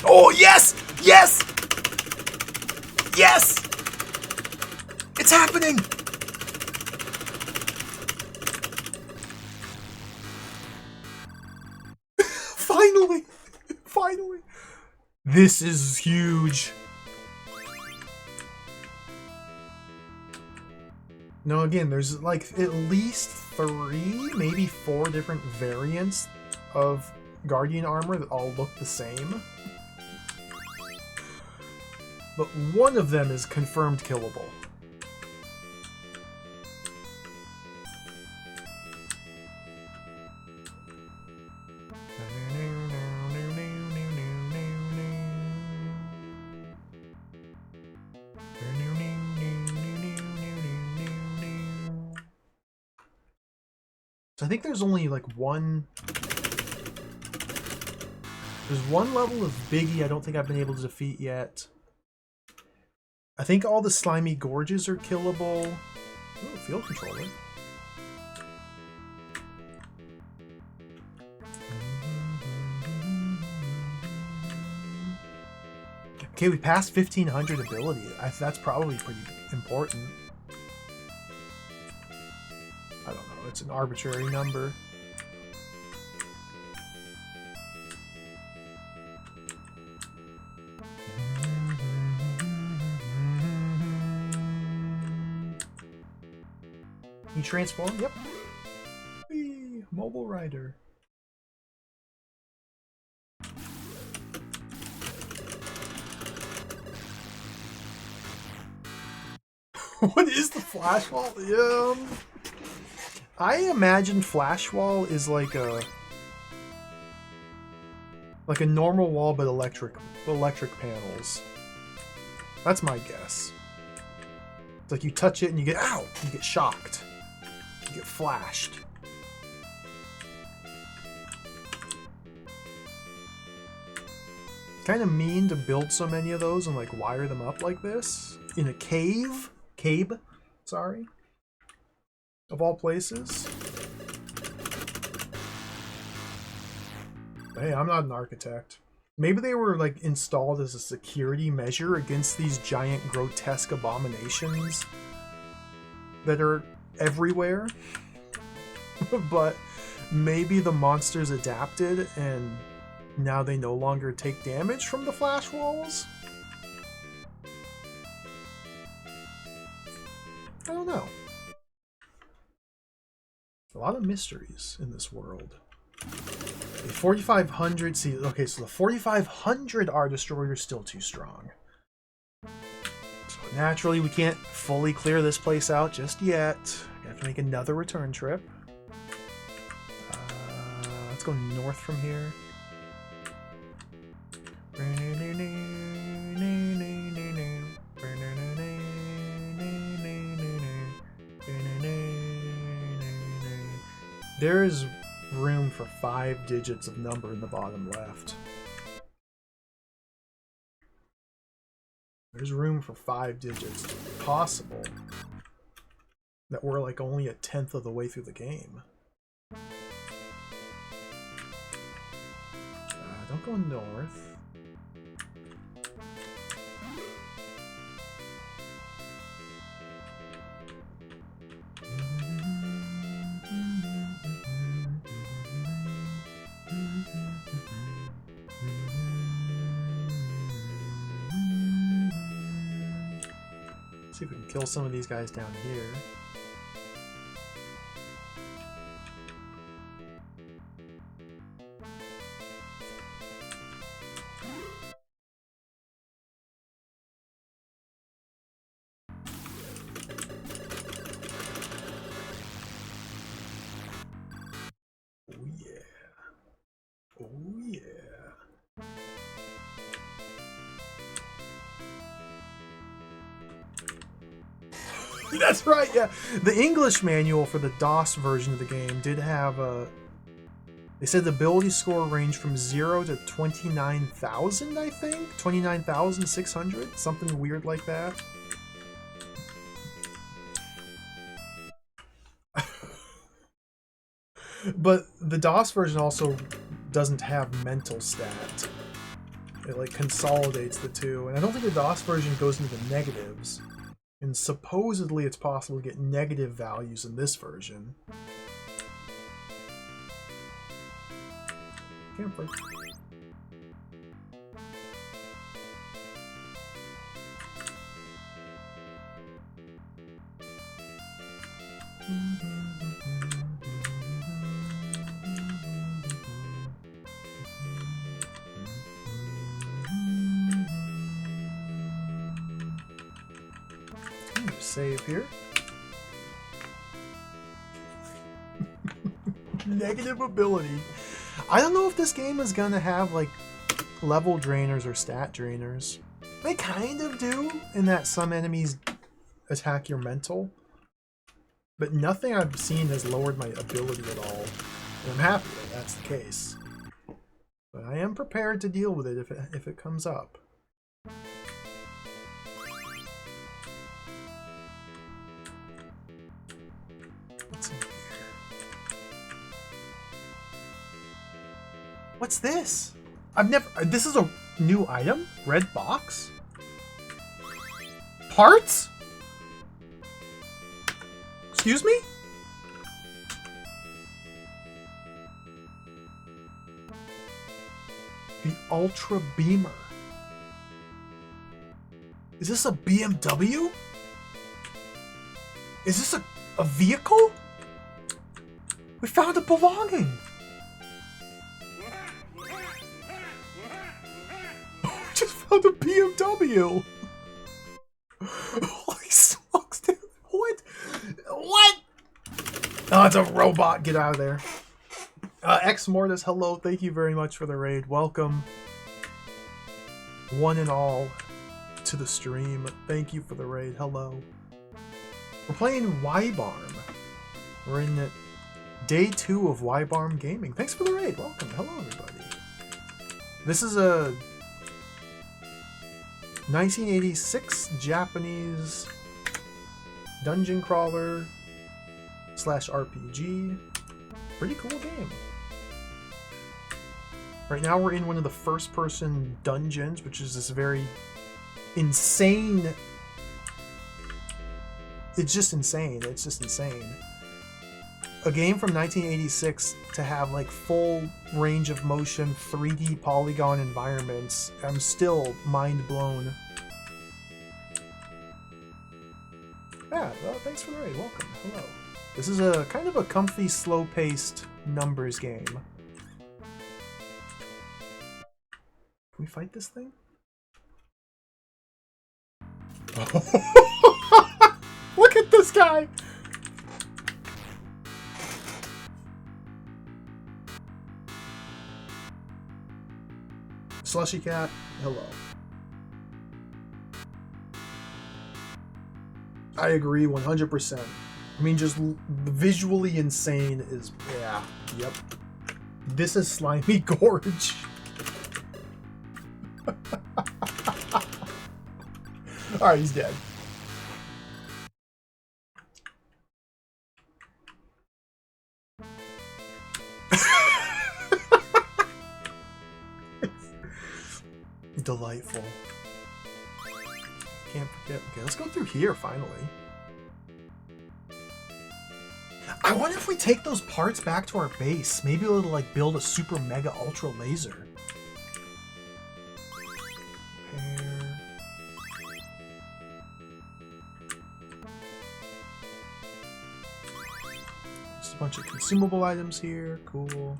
Oh, yes! Yes! Yes! It's happening! Finally! Finally! This is huge. Now again, there's like at least 3, maybe 4 different variants of Guardian armor that all look the same. but one of them is confirmed killable. So I think there's only like one... There's one level of Biggie I don't think I've been able to defeat yet. I think all the slimy gorges are killable. Ooh, field controller. Okay, we passed 1500 ability. That's probably pretty important. I don't know, it's an arbitrary number. You transform? Yep. Whee! Mobile rider. What is the flash wall? I imagine flash wall is like a normal wall but electric panels. That's my guess. It's like you touch it and you get ow, you get shocked. You get flashed. Kind of mean to build so many of those and like wire them up like this in a cave, sorry, of all places. Hey, I'm not an architect. Maybe they were like installed as a security measure against these giant grotesque abominations that are everywhere. But maybe the monsters adapted and now they no longer take damage from the flash walls? I don't know. A lot of mysteries in this world. 4,500, see, okay, so the 4,500 R Destroyer is still too strong. So naturally, we can't fully clear this place out just yet. We have to make another return trip. Let's go north from here. There's room for 5 digits of number in the bottom left. There's room for 5 digits. It's possible that we're like only a 10th of the way through the game. Don't go north. See if we can kill some of these guys down here. Oh yeah. Oh yeah. That's right, yeah. The English manual for the DOS version of the game did have a... They said the ability score ranged from 0 to 29,000, I think? 29,600? Something weird like that. But the DOS version also doesn't have mental stat. It like consolidates the two. And I don't think the DOS version goes into the negatives. And supposedly it's possible to get negative values in this version. Campfire. save here. Negative ability. I don't know if this game is gonna have like level drainers or stat drainers. They kind of do, in that some enemies attack your mental. But nothing I've seen has lowered my ability at all. And I'm happy that that's the case. But I am prepared to deal with it if it comes up. What's in here? What's this? I've never... This is a new item? Red box? Parts? Excuse me? The Ultra Beamer. Is this a BMW? Is this a vehicle? We found a belonging. We just found a BMW. Holy smokes, dude. What? What? Oh, it's a robot. Get out of there. Ex Mortis, hello. Thank you very much for the raid. Welcome, one and all, to the stream. Thank you for the raid. Hello. We're playing Wibarm. We're in day 2 of Wibarm Gaming. Thanks for the raid. Welcome. Hello, everybody. This is a 1986 Japanese dungeon crawler / RPG. Pretty cool game. Right now we're in one of the first-person dungeons, which is this very insane... It's just insane. It's just insane. A game from 1986 to have like full range of motion, 3D polygon environments. I'm still mind blown. Yeah, well, thanks for the raid. Welcome. Hello. This is a kind of a comfy, slow-paced numbers game. Can we fight this thing? Look at this guy! Slushy Cat, hello. I agree 100%. I mean, just visually insane is... Yeah, yep. This is Slimy Gorge. Alright, he's dead. Delightful. Can't forget. Okay, let's go through here finally. I wonder if we take those parts back to our base, maybe we'll like build a super mega ultra laser. Repair. Just a bunch of consumable items here. Cool.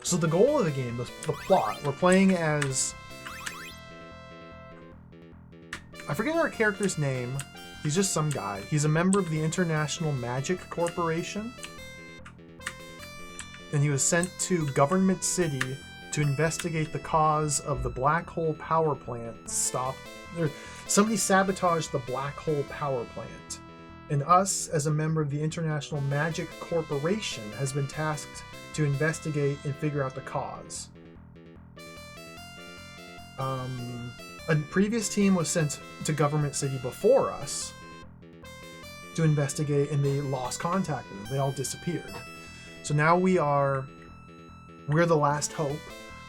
So the goal of the game, the plot, we're playing as... I forget our character's name. He's just some guy. He's a member of the International Magic Corporation. And he was sent to Government City to investigate the cause of the black hole power plant somebody sabotaged the black hole power plant. And us, as a member of the International Magic Corporation, has been tasked to investigate and figure out the cause. A previous team was sent to Government City before us to investigate, and they lost contact with them. They all disappeared. So now we're the last hope.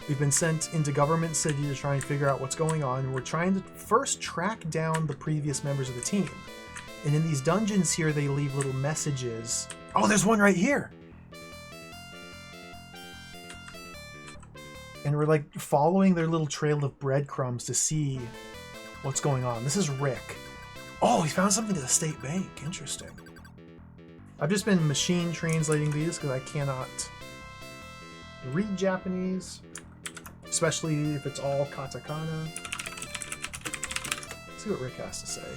We've been sent into Government City to try and figure out what's going on. We're trying to first track down the previous members of the team. And in these dungeons here, they leave little messages. Oh, there's one right here! And we're like following their little trail of breadcrumbs to see what's going on. This is Rick. Oh, he found something at the state bank. Interesting. I've just been machine translating these because I cannot read Japanese, especially if it's all katakana. Let's see what Rick has to say.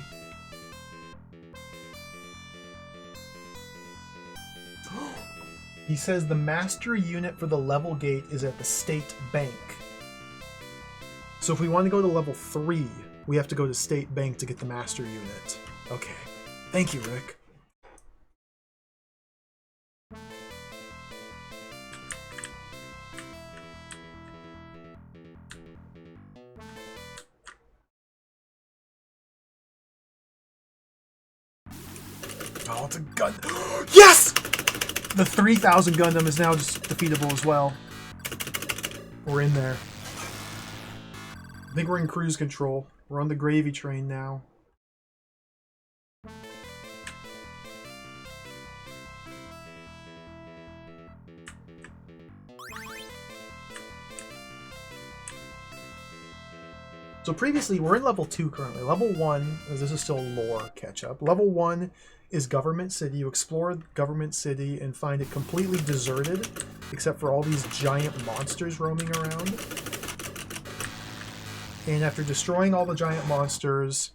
He says the master unit for the level gate is at the state bank. So if we want to go to level 3, we have to go to state bank to get the master unit. Okay. Thank you, Rick. Oh, it's a gun. Yes! The 3000 Gundam is now just defeatable as well. We're in there. I think we're in cruise control. We're on the gravy train now. So previously, we're in level 2 currently. Level 1, as this is still lore catch-up. Level 1 is Government City. You explore Government City and find it completely deserted, except for all these giant monsters roaming around. And after destroying all the giant monsters,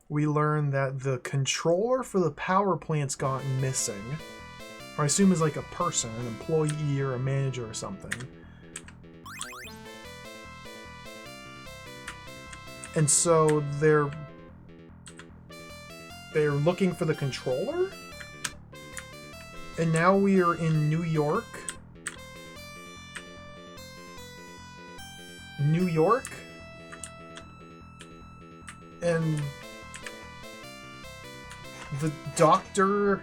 we learn that the controller for the power plant's gone missing. Or I assume is like a person, an employee or a manager or something. And so they're looking for the controller? And now we are in New York. New York? And the Dr.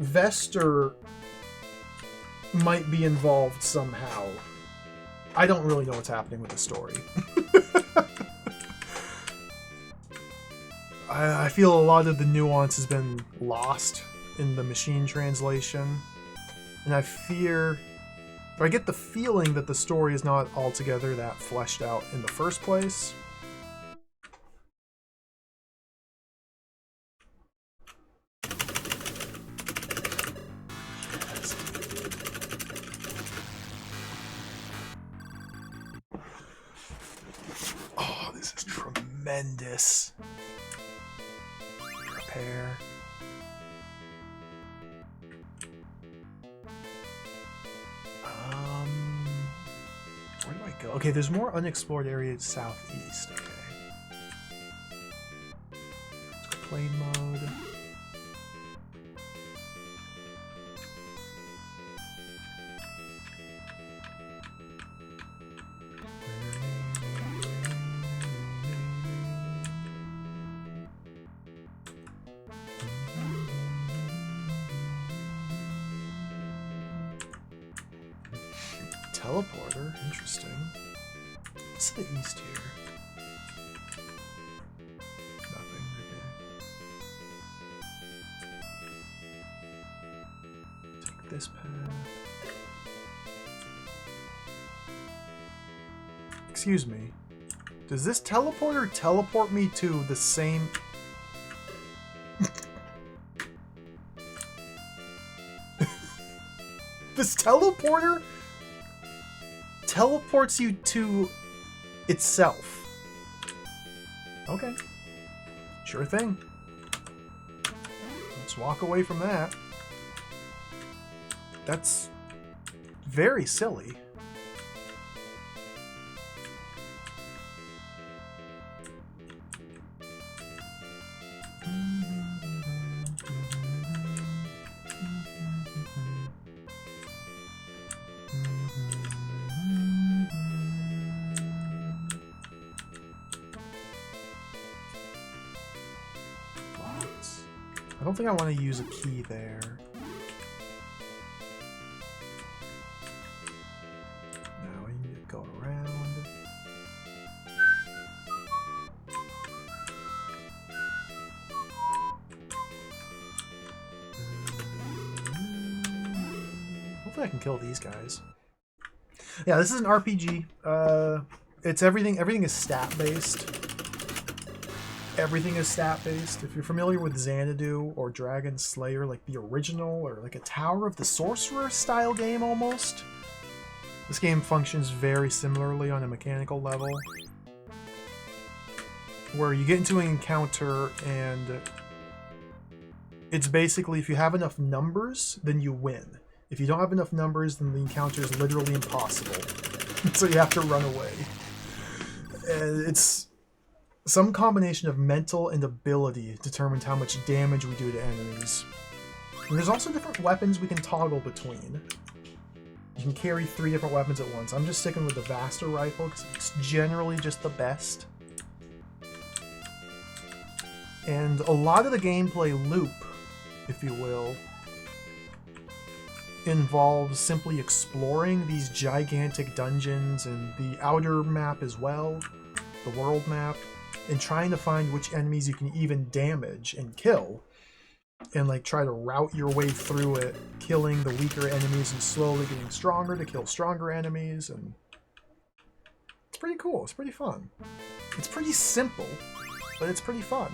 Vester might be involved somehow. I don't really know what's happening with the story. I feel a lot of the nuance has been lost in the machine translation. And I get the feeling that the story is not altogether that fleshed out in the first place. Oh, this is tremendous. Repair. Where do I go? Okay, there's more unexplored areas southeast. Okay. Let's go plane mode. Teleporter, interesting. What's to the east here? Nothing, okay. Take this path. Excuse me. Does this teleporter teleport me to the same... This teleporter teleports you to itself. Okay. Sure thing. Let's walk away from that. That's very silly. I don't think I want to use a key there. Now we need to go around. Hopefully I can kill these guys. Yeah, this is an RPG. It's everything is stat based. Everything is stat-based. If you're familiar with Xanadu or Dragon Slayer, like the original, or like a Tower of the Sorcerer style game almost, this game functions very similarly on a mechanical level, where you get into an encounter and it's basically if you have enough numbers, then you win. If you don't have enough numbers, then the encounter is literally impossible. So you have to run away. And it's some combination of mental and ability determines how much damage we do to enemies. And there's also different weapons we can toggle between. You can carry 3 different weapons at once. I'm just sticking with the Vaster rifle because it's generally just the best. And a lot of the gameplay loop, if you will, involves simply exploring these gigantic dungeons and the outer map as well, the world map, and trying to find which enemies you can even damage and kill. And like try to route your way through it, killing the weaker enemies and slowly getting stronger to kill stronger enemies. And it's pretty cool. It's pretty fun. It's pretty simple, but it's pretty fun.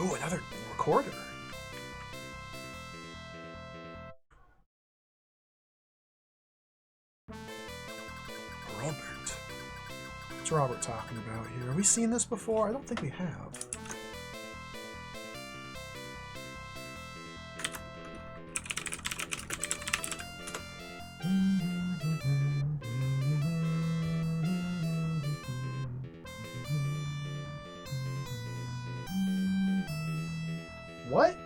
Ooh, another recorder. Robert. What's Robert talking about here? Have we seen this before? I don't think we have. What?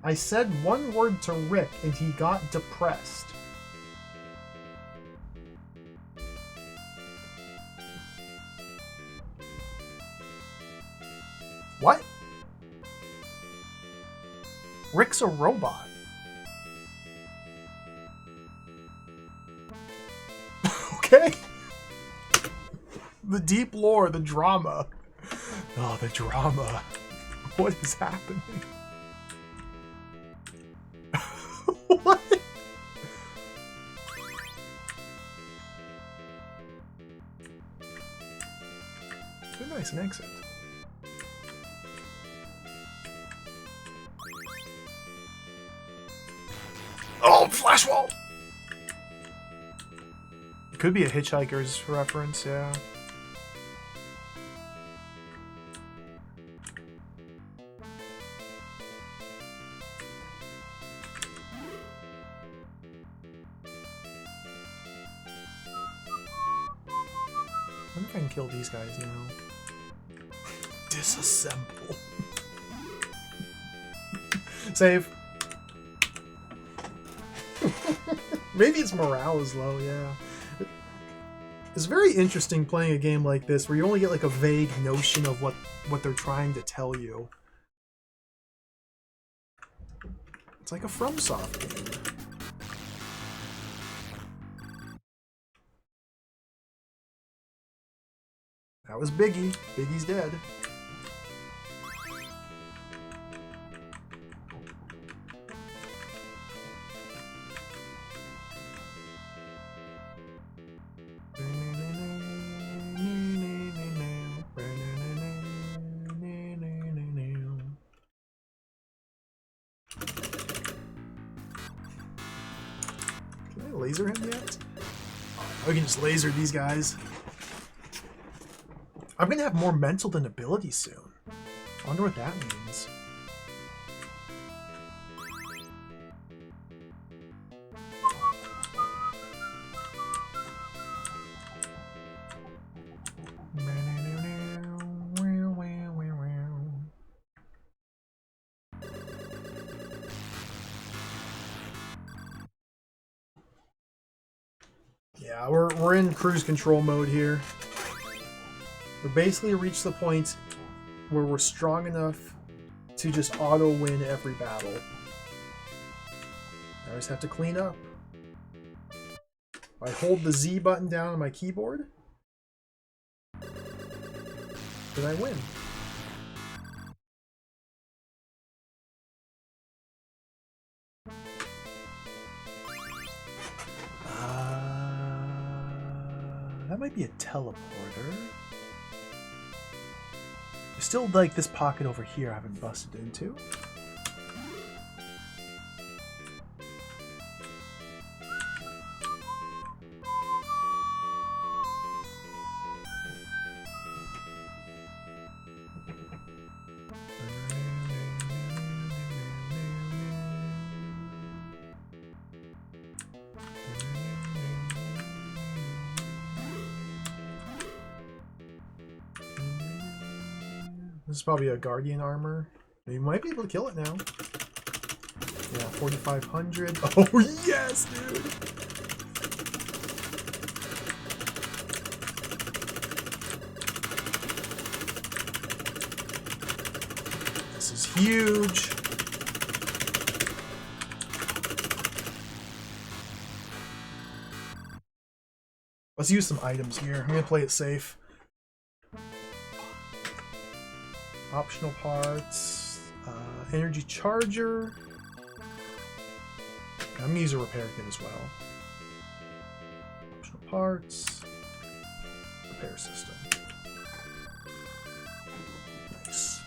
I said one word to Rick and he got depressed. What? Rick's a robot. Okay. The deep lore, the drama. Oh, the drama. What is happening? What? Very nice, an exit. Oh, flash wall! Could be a Hitchhiker's reference, yeah. I wonder if I can kill these guys now. Disassemble. Save. Maybe its morale is low, yeah. It's very interesting playing a game like this where you only get like a vague notion of what they're trying to tell you. It's like a FromSoft game. That was Biggie. Biggie's dead. Can I laser him yet? Oh, we can just laser these guys. I'm gonna have more mental than ability soon. I wonder what that means. Yeah, we're in cruise control mode here. We basically reached the point where we're strong enough to just auto-win every battle. I just have to clean up. I hold the Z button down on my keyboard, then I win. That might be a teleporter. There's still like this pocket over here I haven't busted into. This is probably a Guardian armor. You might be able to kill it now. Yeah, 4,500. Oh, yes, dude! This is huge. Let's use some items here. I'm gonna play it safe. Optional parts, energy charger. I'm gonna use a repair kit as well. Optional parts, repair system. Nice.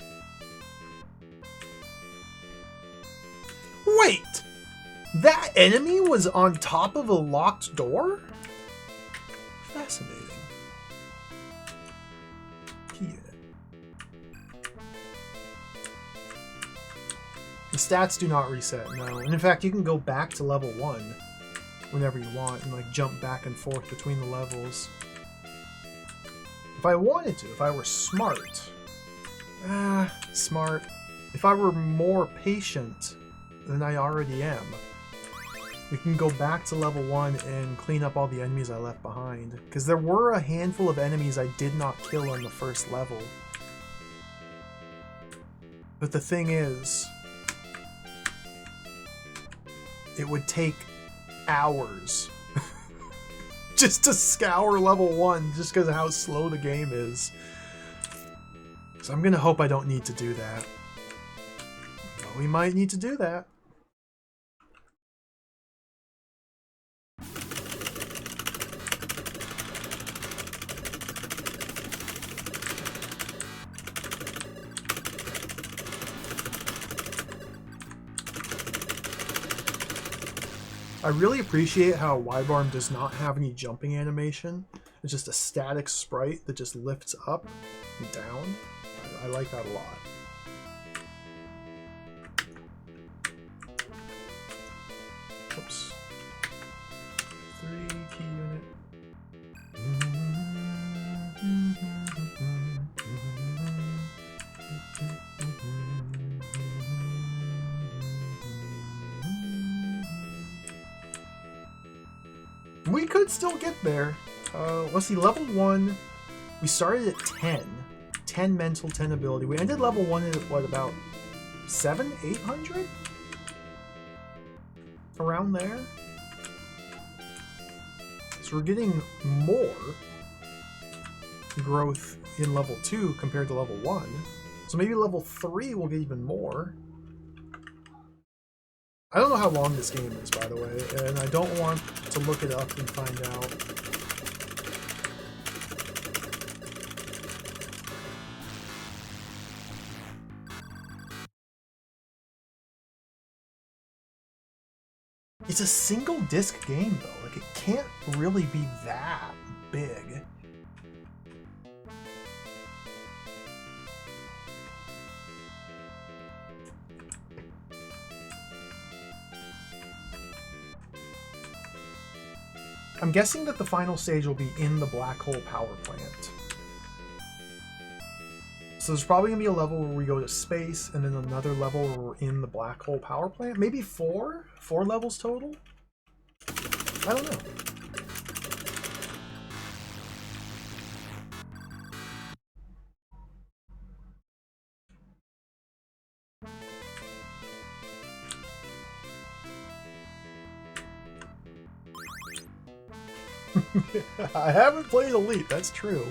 Wait! That enemy was on top of a locked door? Fascinating. Key unit. The stats do not reset, no. And in fact, you can go back to level 1 whenever you want and like jump back and forth between the levels. If I wanted to, if I were smart. Smart. If I were more patient than I already am, we can go back to level 1 and clean up all the enemies I left behind. Because there were a handful of enemies I did not kill on the first level. But the thing is, it would take hours just to scour level 1 just because of how slow the game is. So I'm going to hope I don't need to do that. But we might need to do that. I really appreciate how Wibarm does not have any jumping animation. It's just a static sprite that just lifts up and down. I like that a lot. Oops. 3 key unit. We could still get there. Let's see, level 1, we started at 10. 10 mental, 10 ability. We ended level 1 at, what, about 800? Around there? So we're getting more growth in level 2 compared to level 1. So maybe level 3 will get even more. I don't know how long this game is, by the way, and I don't want to look it up and find out. It's a single disc game, though. Like, it can't really be that big. I'm guessing that the final stage will be in the black hole power plant. So there's probably going to be a level where we go to space, and then another level where we're in the black hole power plant. Maybe 4? 4 levels total? I don't know. I haven't played Elite, that's true.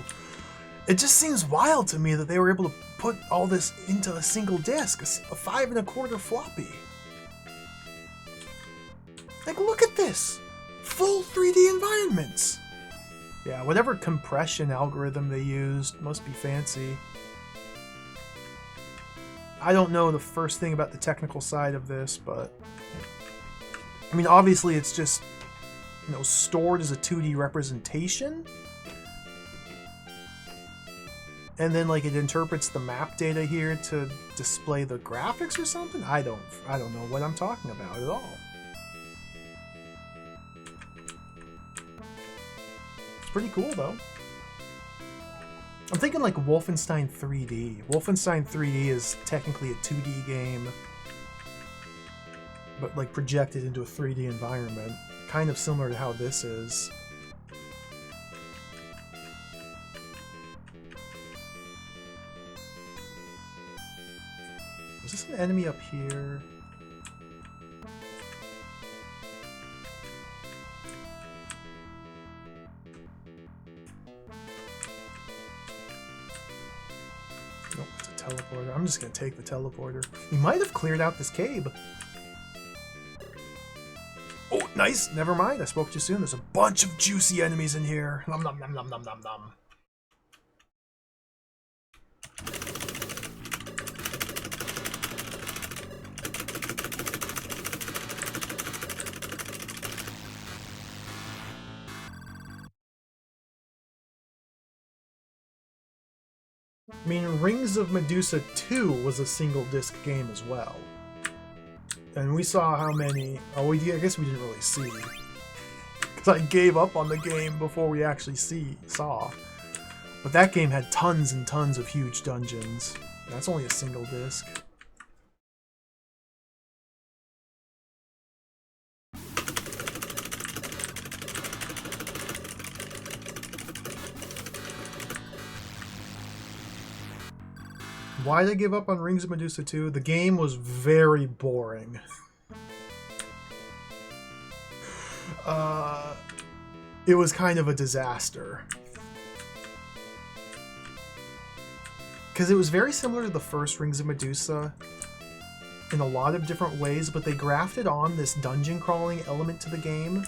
It just seems wild to me that they were able to put all this into a single disc, a 5 1/4 floppy. Like, look at this! Full 3D environments! Yeah, whatever compression algorithm they used must be fancy. I don't know the first thing about the technical side of this, but... I mean, obviously it's just, you know, stored as a 2D representation. And then, like, it interprets the map data here to display the graphics or something? I don't know what I'm talking about at all. It's pretty cool, though. I'm thinking like Wolfenstein 3D. Wolfenstein 3D is technically a 2D game, but like projected into a 3D environment. Kind of similar to how this is. Is this an enemy up here? Nope, it's a teleporter. I'm just gonna take the teleporter. He might have cleared out this cave. Oh, nice. Never mind. I spoke too soon. There's a bunch of juicy enemies in here. Nom nom nom nom nom nom nom. I mean, Rings of Medusa 2 was a single disc game as well. And we saw how many... Oh, I guess we didn't really see. Because I gave up on the game before we actually saw. But that game had tons and tons of huge dungeons. That's only a single disc. Why did I give up on Rings of Medusa 2? The game was very boring. It was kind of a disaster. Because it was very similar to the first Rings of Medusa in a lot of different ways, but they grafted on this dungeon crawling element to the game,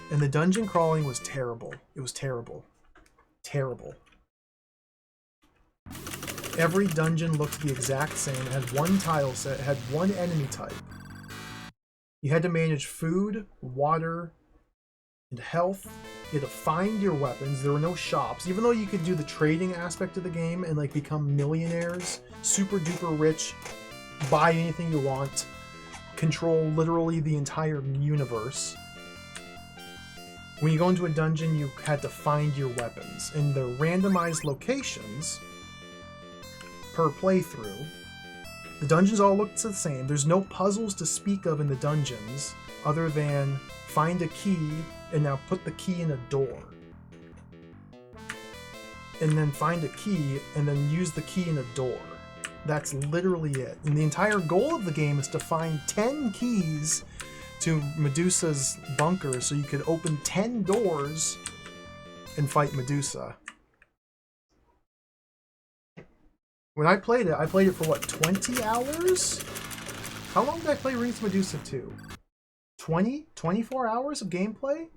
and the dungeon crawling was terrible. It was terrible. Terrible. Every dungeon looked the exact same. It had one tile set, it had one enemy type. You had to manage food, water, and health. You had to find your weapons. There were no shops. Even though you could do the trading aspect of the game and like become millionaires, super duper rich, buy anything you want, control literally the entire universe. When you go into a dungeon, you had to find your weapons. In the randomized locations per playthrough, the dungeons all looked the same. There's no puzzles to speak of in the dungeons other than find a key and now put the key in a door. And then find a key and then use the key in a door. That's literally it. And the entire goal of the game is to find 10 keys to Medusa's bunker so you could open 10 doors and fight Medusa. When I played it for what, 20 hours? How long did I play Rings of Medusa 2? 20? 24 hours of gameplay?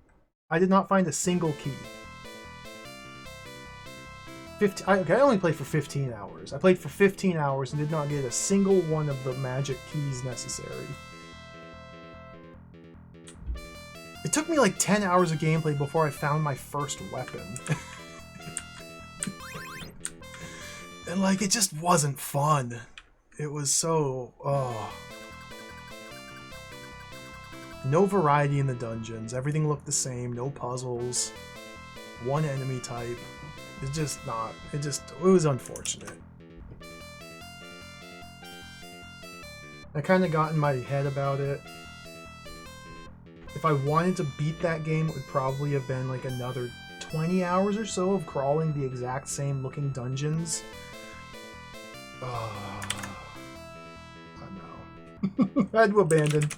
I did not find a single key. I only played for 15 hours. I played for 15 hours and did not get a single one of the magic keys necessary. It took me like 10 hours of gameplay before I found my first weapon. And like, it just wasn't fun. It was so... oh. No variety in the dungeons. Everything looked the same. No puzzles. One enemy type. It's just not... it was unfortunate. I kind of got in my head about it. If I wanted to beat that game, it would probably have been like another 20 hours or so of crawling the exact same looking dungeons. I know. I had to abandon.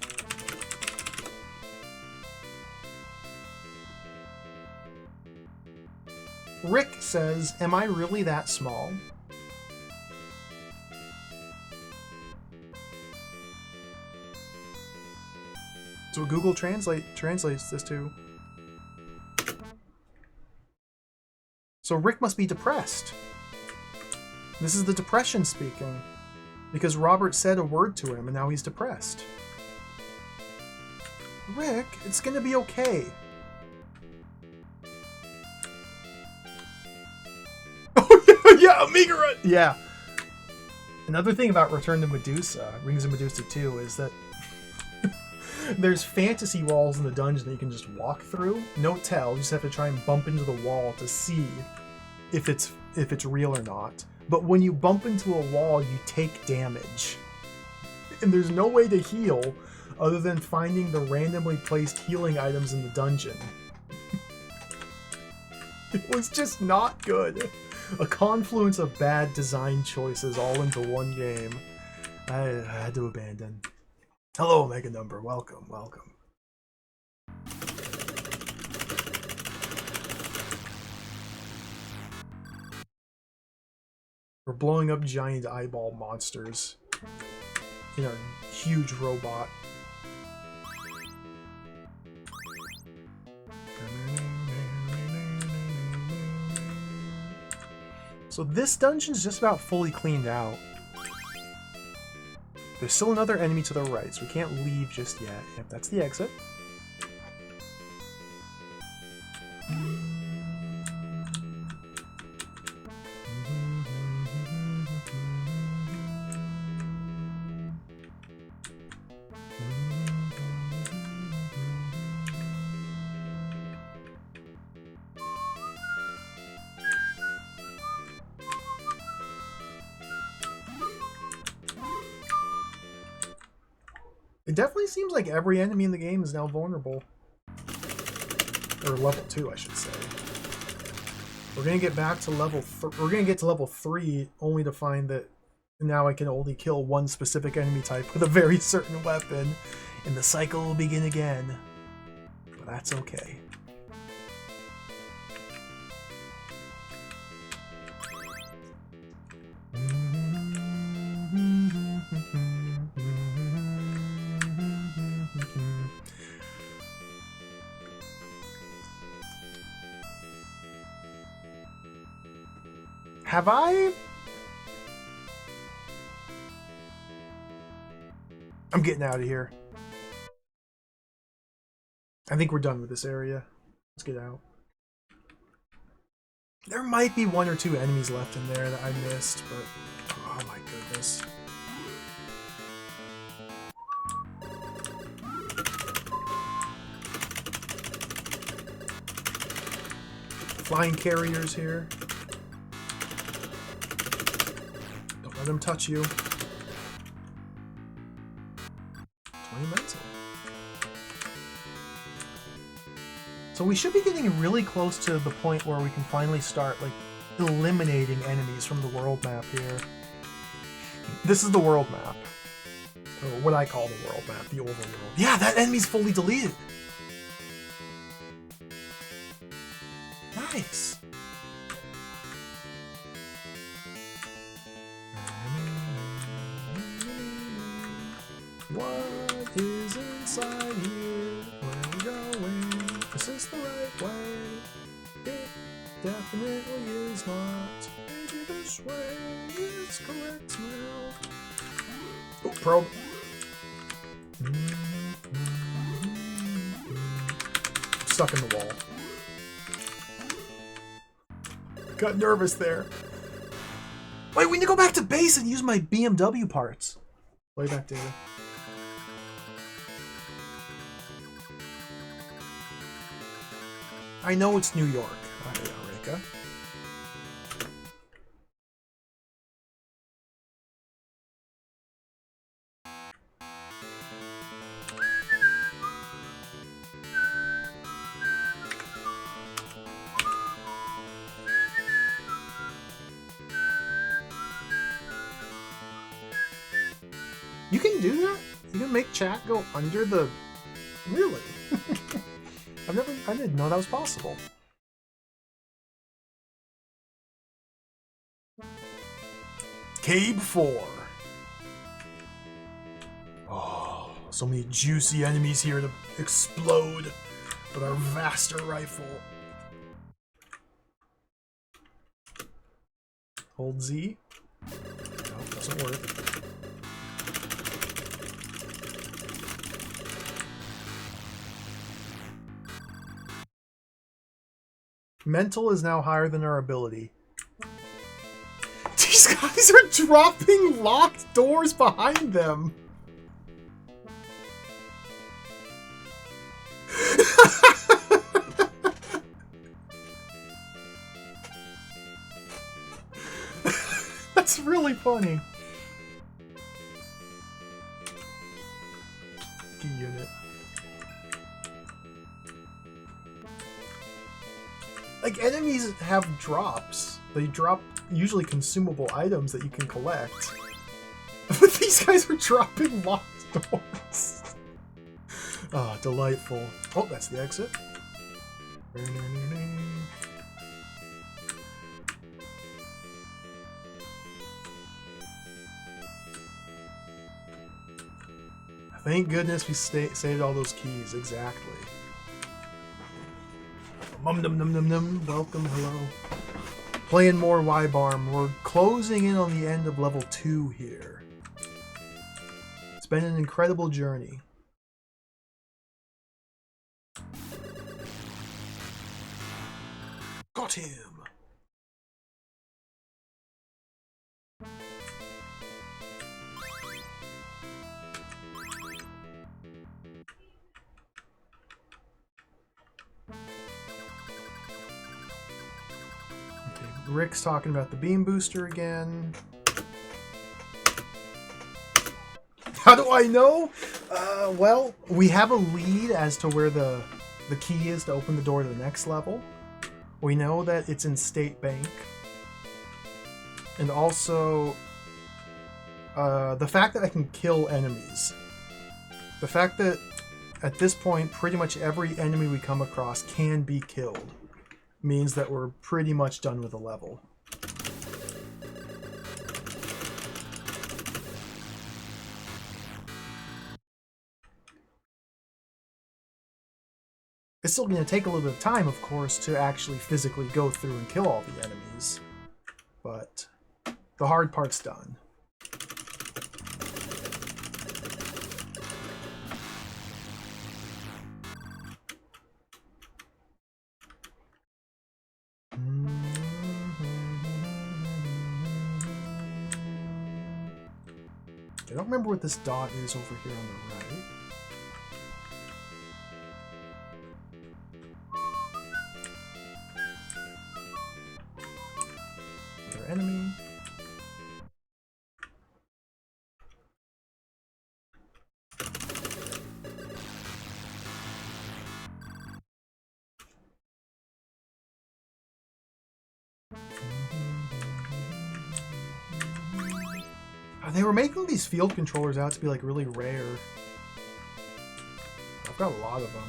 Rick says, am I really that small? So Google translates this to. So Rick must be depressed. This is the depression speaking. Because Robert said a word to him and now he's depressed. Rick, it's gonna be okay. Oh yeah, Amiga Run! Yeah. Another thing about Return to Medusa, Rings of Medusa 2, is that there's fantasy walls in the dungeon that you can just walk through. No tell, you just have to try and bump into the wall to see if it's real or not. But when you bump into a wall, you take damage. And there's no way to heal other than finding the randomly placed healing items in the dungeon. It was just not good. A confluence of bad design choices all into one game. I had to abandon. Hello, Omega Number. Welcome, welcome. We're blowing up giant eyeball monsters in a huge robot. So this dungeon's just about fully cleaned out. There's still another enemy to the right, so we can't leave just yet. Yep, that's the exit. It definitely seems like every enemy in the game is now vulnerable. Or level 2, I should say. We're gonna get back to level 3 only to find that now I can only kill one specific enemy type with a very certain weapon, and the cycle will begin again. But that's okay. Have I? I'm getting out of here. I think we're done with this area. Let's get out. There might be 1 or 2 enemies left in there that I missed, but oh my goodness. Flying carriers here. Don't let them touch you. 20 mental. So we should be getting really close to the point where we can finally start like eliminating enemies from the world map here. This is the world map. Or what I call the world map, the overworld. Yeah, that enemy's fully deleted. Nice. What is inside here? Where are we going? Is this the right way? It definitely is not. Maybe this way is correct now. Oh, probe. Stuck in the wall. Got nervous there. Wait, we need to go back to base and use my BMW parts. Playback data. I know it's New York, Eureka. You can do that? You can make chat go under the... Really? I didn't know that was possible. Cave 4. Oh, so many juicy enemies here to explode with our Vaster rifle. Hold Z. No, doesn't work. Mental is now higher than our ability. These guys are dropping locked doors behind them. It's really funny. Key unit. Like, enemies have drops. They drop usually consumable items that you can collect. But these guys are dropping locked doors. Ah, delightful. Oh, that's the exit. Thank goodness we saved all those keys. Exactly. Num num num num num. Welcome, hello. Playing more Wibarm. We're closing in on the end of level 2 here. It's been an incredible journey. Got him! Rick's talking about the beam booster again. How do I know? Well, we have a lead as to where the key is to open the door to the next level. We know that it's in State Bank. And also, the fact that I can kill enemies. The fact that, at this point, pretty much every enemy we come across can be killed means that we're pretty much done with the level. It's still going to take a little bit of time, of course, to actually physically go through and kill all the enemies, but the hard part's done. I don't remember what this dot is over here on the right. Another enemy. They were making these field controllers out to be like really rare. I've got a lot of them.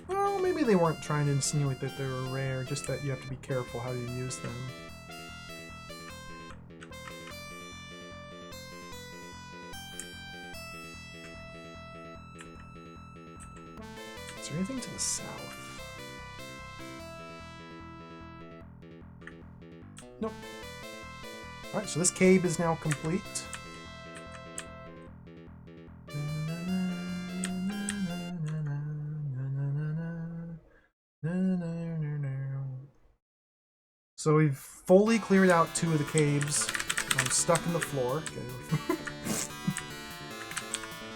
Well, maybe they weren't trying to insinuate that they were rare, just that you have to be careful how you use them. Is there anything to the south? Nope. Alright, so this cave is now complete. So we've fully cleared out 2 of the caves. I'm stuck in the floor. Okay.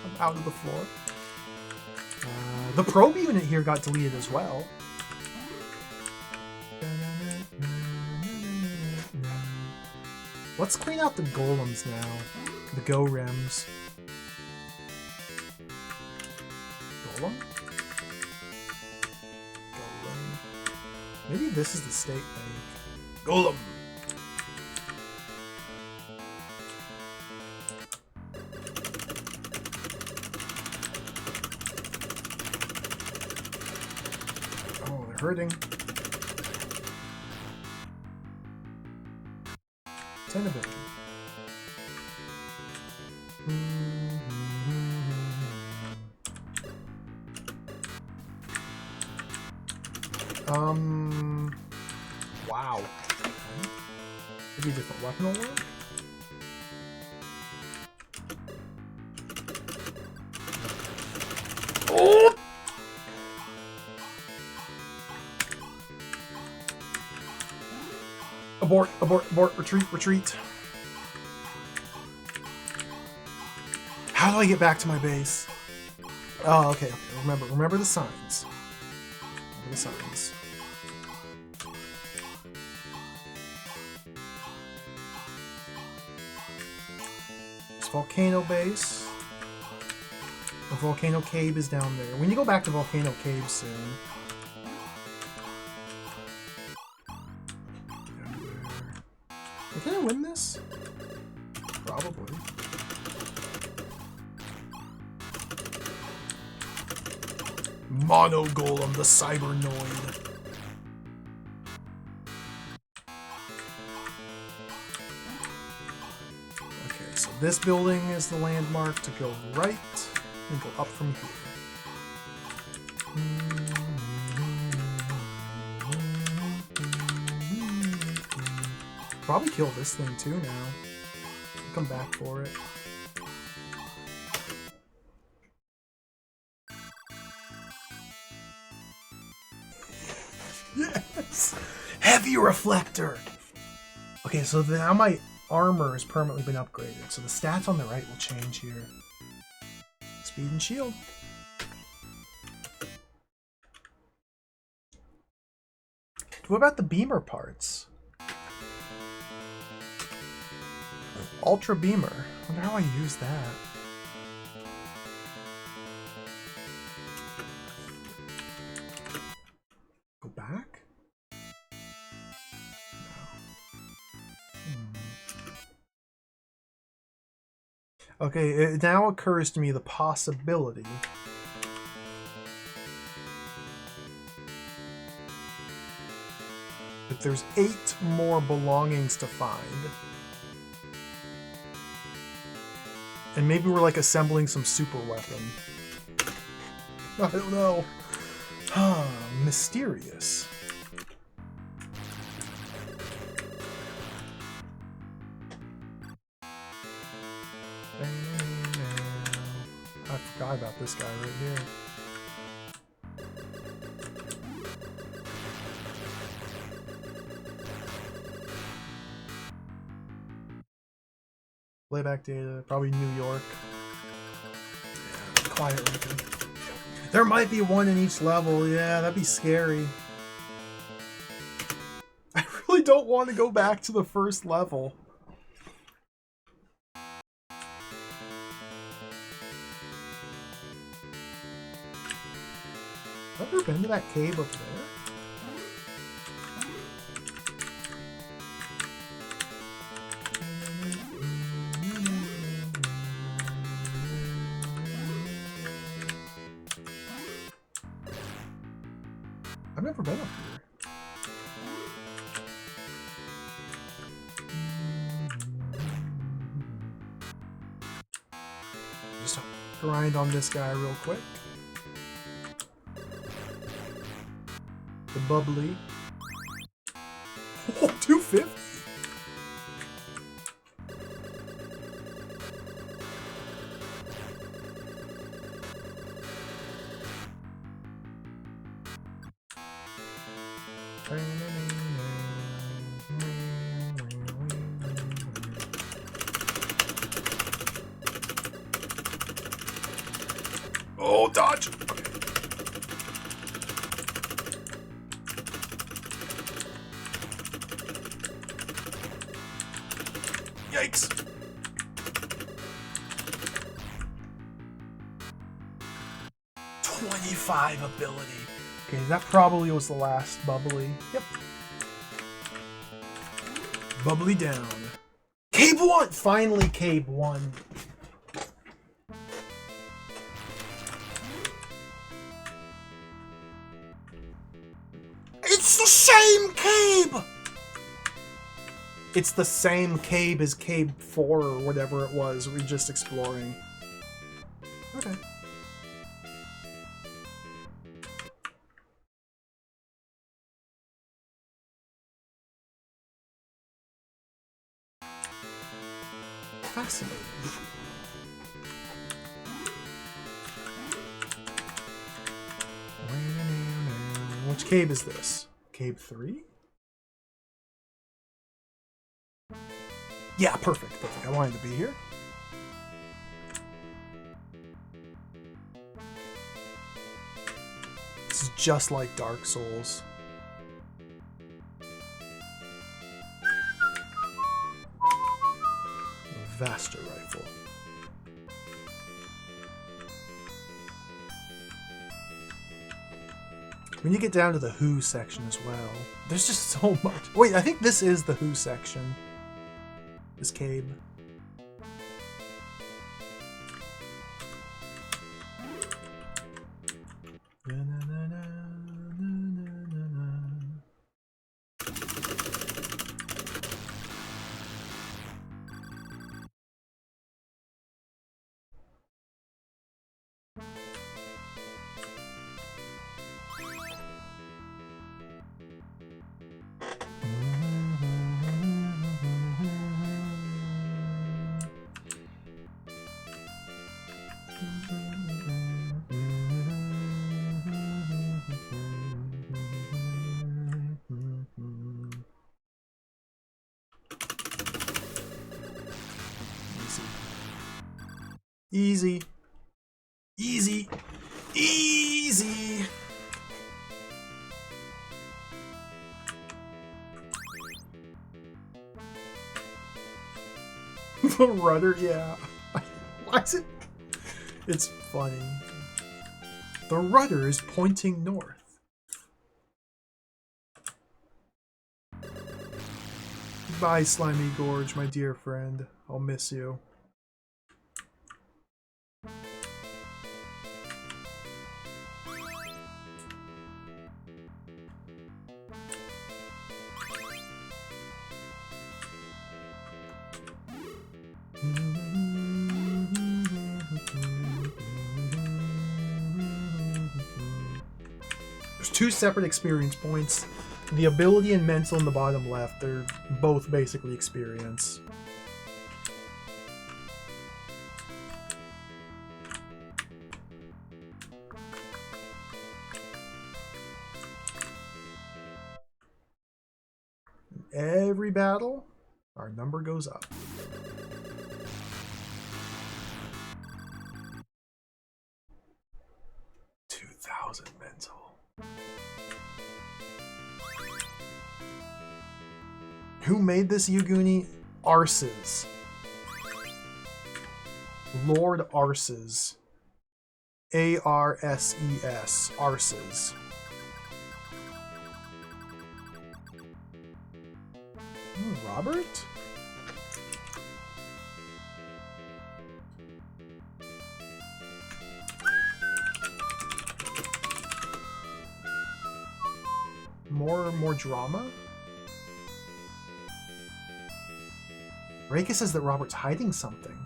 I'm out of the floor. The probe unit here got deleted as well. Let's clean out the golems now. The go-rems. Golem? Golem. Maybe this is the state bank. Golem! Oh, they're hurting. Ability. Wow. Okay. Maybe a different weapon will work? Oh! Abort, abort, abort, retreat, retreat. How do I get back to my base? Oh, okay, okay. Remember the signs. Remember the signs. Next volcano base. The volcano cave is down there. We need to go back to volcano cave soon. Can I win this? Probably. Mono Golem, the Cybernoid. Okay, so this building is the landmark to go right and go up from here. Probably kill this thing too now. Come back for it. Yes! Heavy reflector! Okay, so now my armor has permanently been upgraded, so the stats on the right will change here. Speed and shield. What about the beamer parts? Ultra beamer. I wonder how I use that. Go back? No. Okay, it now occurs to me the possibility that there's 8 more belongings to find. And maybe we're like assembling some super weapon. I don't know. Mysterious. I forgot about this guy right here. Playback data, probably New York. Yeah, quiet region. There might be one in each level. Yeah, that'd be scary. I really don't want to go back to the first level. Have you ever been to that cave up there? I've never been up here. Just grind on this guy real quick. The bubbly. Oh, 250. Oh, dodge! Okay. Yikes! '25 ability. Okay, that probably was the last bubbly. Yep. Bubbly down. Cave 1! Finally, Cave 1. It's the same cave! It's the same cave as Cave 4 or whatever it was we were just exploring. Okay. Fascinating. Which cave is this? Cave 3? Yeah, perfect. Perfect. I wanted to be here. This is just like Dark Souls. Vaster rifle. When you get down to the Who section as well, there's just so much. Wait, I think this is the Who section. This cave. Easy. Easy. Easy. The rudder, yeah. Why is it? It's funny. The rudder is pointing north. Bye, Slimy Gorge, my dear friend. I'll miss you. There's two separate experience points. The ability and mental in the bottom left, they're both basically experience. In every battle, our number goes up. Mental. Who made this Yuguni? Arses. Lord Arses. A-R-S-E-S. Arses. Robert? More drama? Reika says that Robert's hiding something.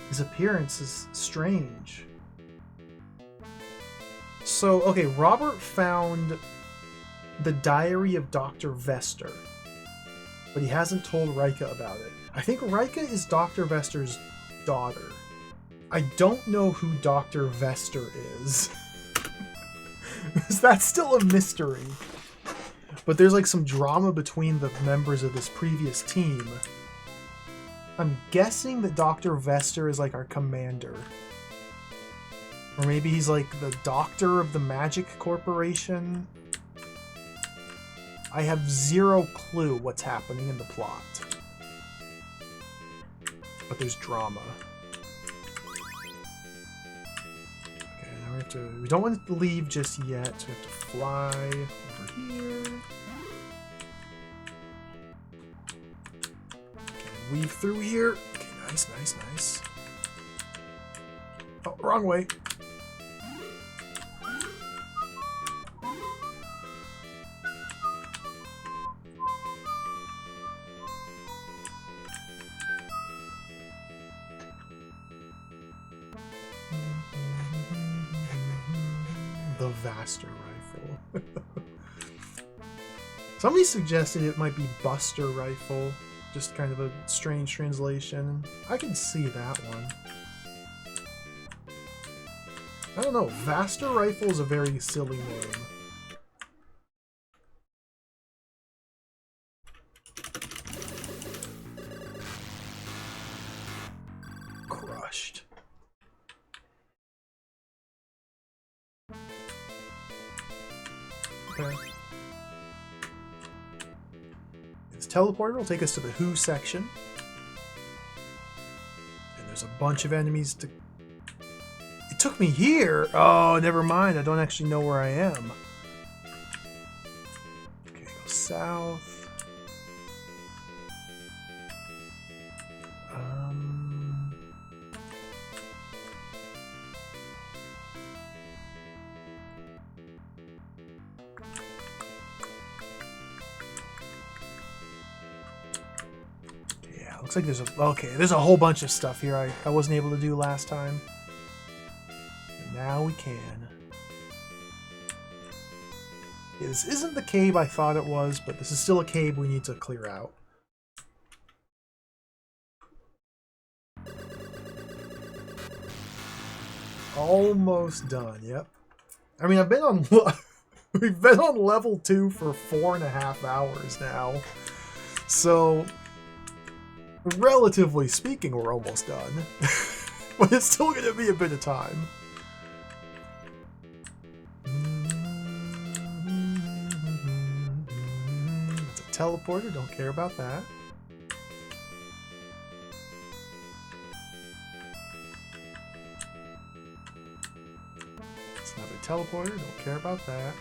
His appearance is strange. So, okay, Robert found the diary of Dr. Vester, but he hasn't told Reika about it. I think Reika is Dr. Vester's daughter. I don't know who Dr. Vester is. That's still a mystery. But there's like some drama between the members of this previous team. I'm guessing that Dr. Vester is like our commander. Or maybe he's like the doctor of the Magic Corporation. I have zero clue what's happening in the plot. But there's drama. We don't want to leave just yet, so we have to fly over here. Okay, weave through here. Okay, nice, nice, nice. Oh, wrong way. The Vaster rifle. Somebody suggested it might be Buster rifle. Just kind of a strange translation. I can see that one. I don't know. Vaster rifle is a very silly name. Crushed. Okay. This teleporter will take us to the Who section. And there's a bunch of enemies to... took me here. Oh, never mind. I don't actually know where I am. Okay, go south. Yeah, looks like there's there's a whole bunch of stuff here I wasn't able to do last time. And now we can. Yeah, this isn't the cave I thought it was, but this is still a cave we need to clear out. Almost done, yep. I mean, I've been on... We've been on level 2 for 4.5 hours now. So, relatively speaking, we're almost done. But it's still going to be a bit of time. It's a teleporter, don't care about that. It's another teleporter, don't care about that.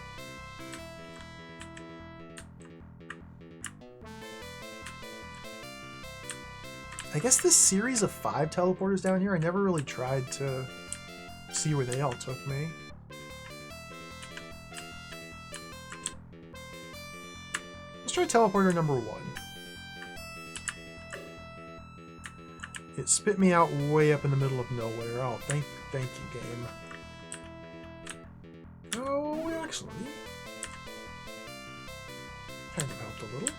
I guess this series of 5 teleporters down here, I never really tried to see where they all took me. Let's try teleporter number 1. It spit me out way up in the middle of nowhere. Oh, thank you, game. Oh, actually, kind of helped a little.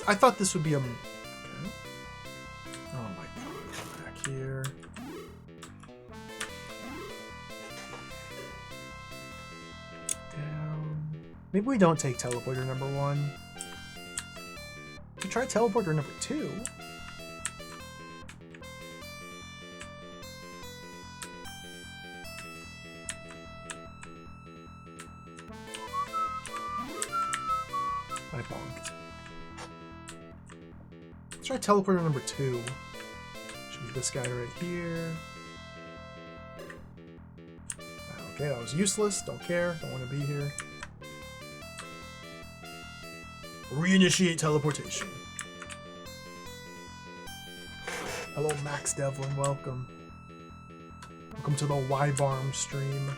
I thought this would be a... Okay. Oh my god, back here. Down. Maybe we don't take teleporter number 1. We try teleporter number 2. I bonked. Let's try teleporter number 2. Should be this guy right here. Okay, that was useless. Don't care. Don't want to be here. Reinitiate teleportation. Hello, Max Devlin. Welcome. Welcome to the Wibarm stream.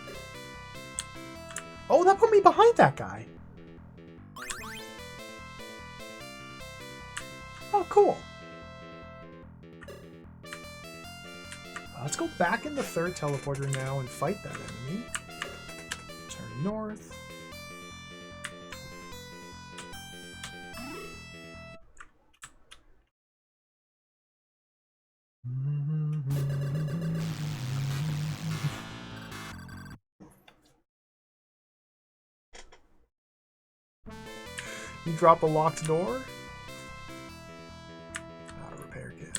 Oh, that put me behind that guy. Oh, cool. Let's go back in the 3rd teleporter now and fight that enemy. Turn north. You drop a locked door? Repair kit.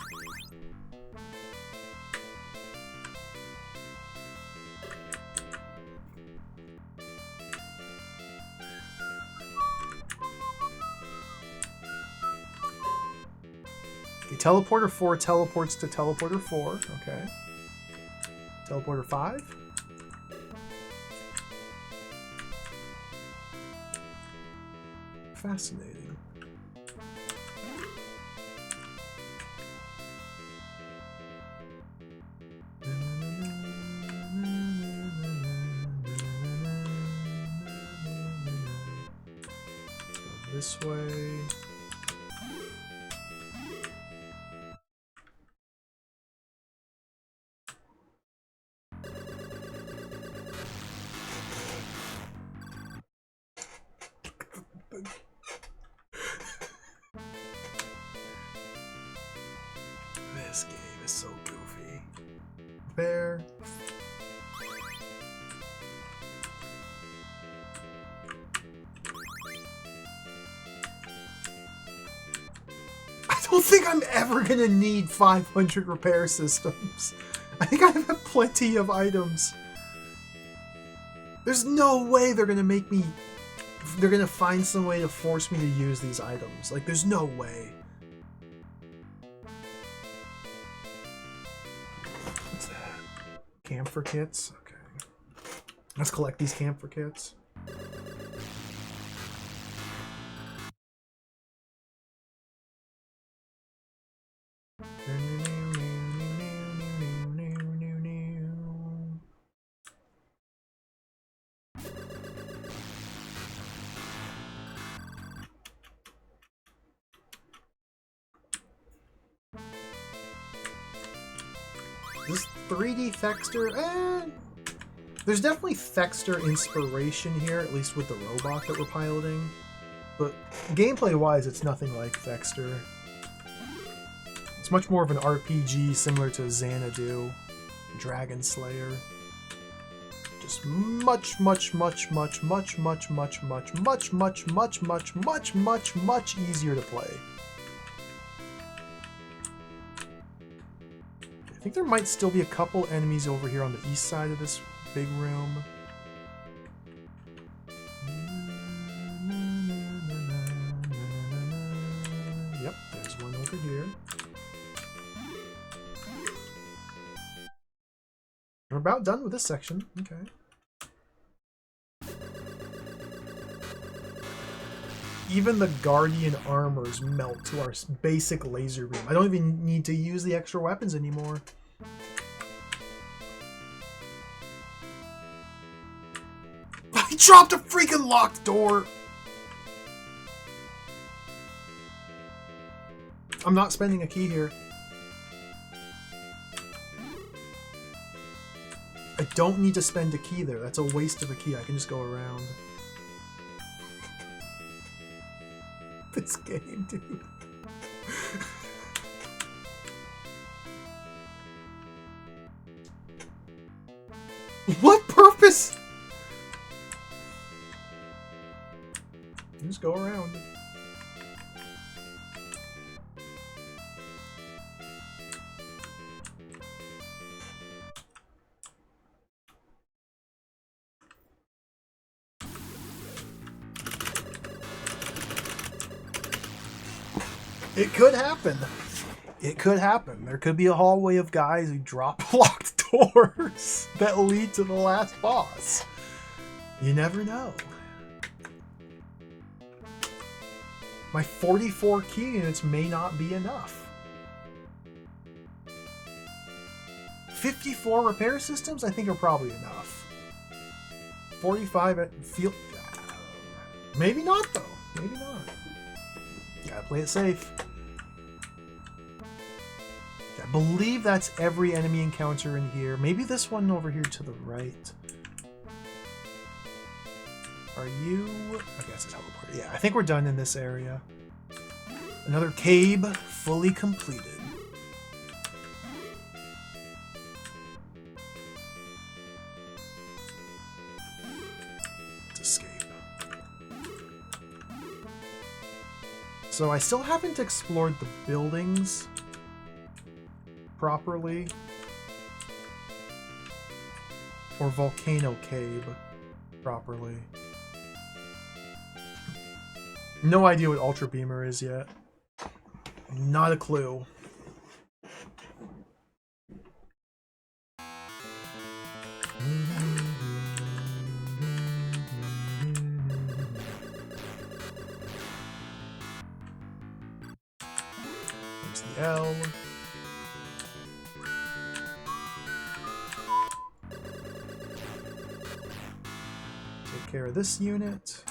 Okay, teleporter 4 teleports to teleporter 4. Okay. Teleporter 5. Fascinating. Let's go this way. This game is so goofy. Repair. I don't think I'm ever gonna need 500 repair systems. I think I have plenty of items. There's no way they're gonna make me... They're gonna find some way to force me to use these items. Like, there's no way. What's that? Camphor kits? Okay. Let's collect these camphor kits. This 3D Thexter, there's definitely Thexter inspiration here, at least with the robot that we're piloting. But gameplay-wise, it's nothing like Thexter. It's much more of an RPG similar to Xanadu, Dragon Slayer. Just much easier to play. I think there might still be a couple enemies over here on the east side of this big room. Yep, there's one over here. We're about done with this section. Okay. Even the Guardian armors melt to our basic laser beam. I don't even need to use the extra weapons anymore. I dropped a freaking locked door! I'm not spending a key here. I don't need to spend a key there. That's a waste of a key. I can just go around. This game, dude. What purpose? Just go around. It could happen. It could happen. There could be a hallway of guys who drop locked doors that lead to the last boss. You never know. My 44 key units may not be enough. 54 repair systems, I think, are probably enough. 45 at field... Maybe not, though. Maybe not. Gotta play it safe. I believe that's every enemy encounter in here. Maybe this one over here to the right. Are you... I guess it's teleported. Yeah, I think we're done in this area. Another cave fully completed. Let's escape. So I still haven't explored the buildings properly. Or Volcano Cave properly. No idea what Ultra Beamer is yet. Not a clue. There's the L. Take care of this unit.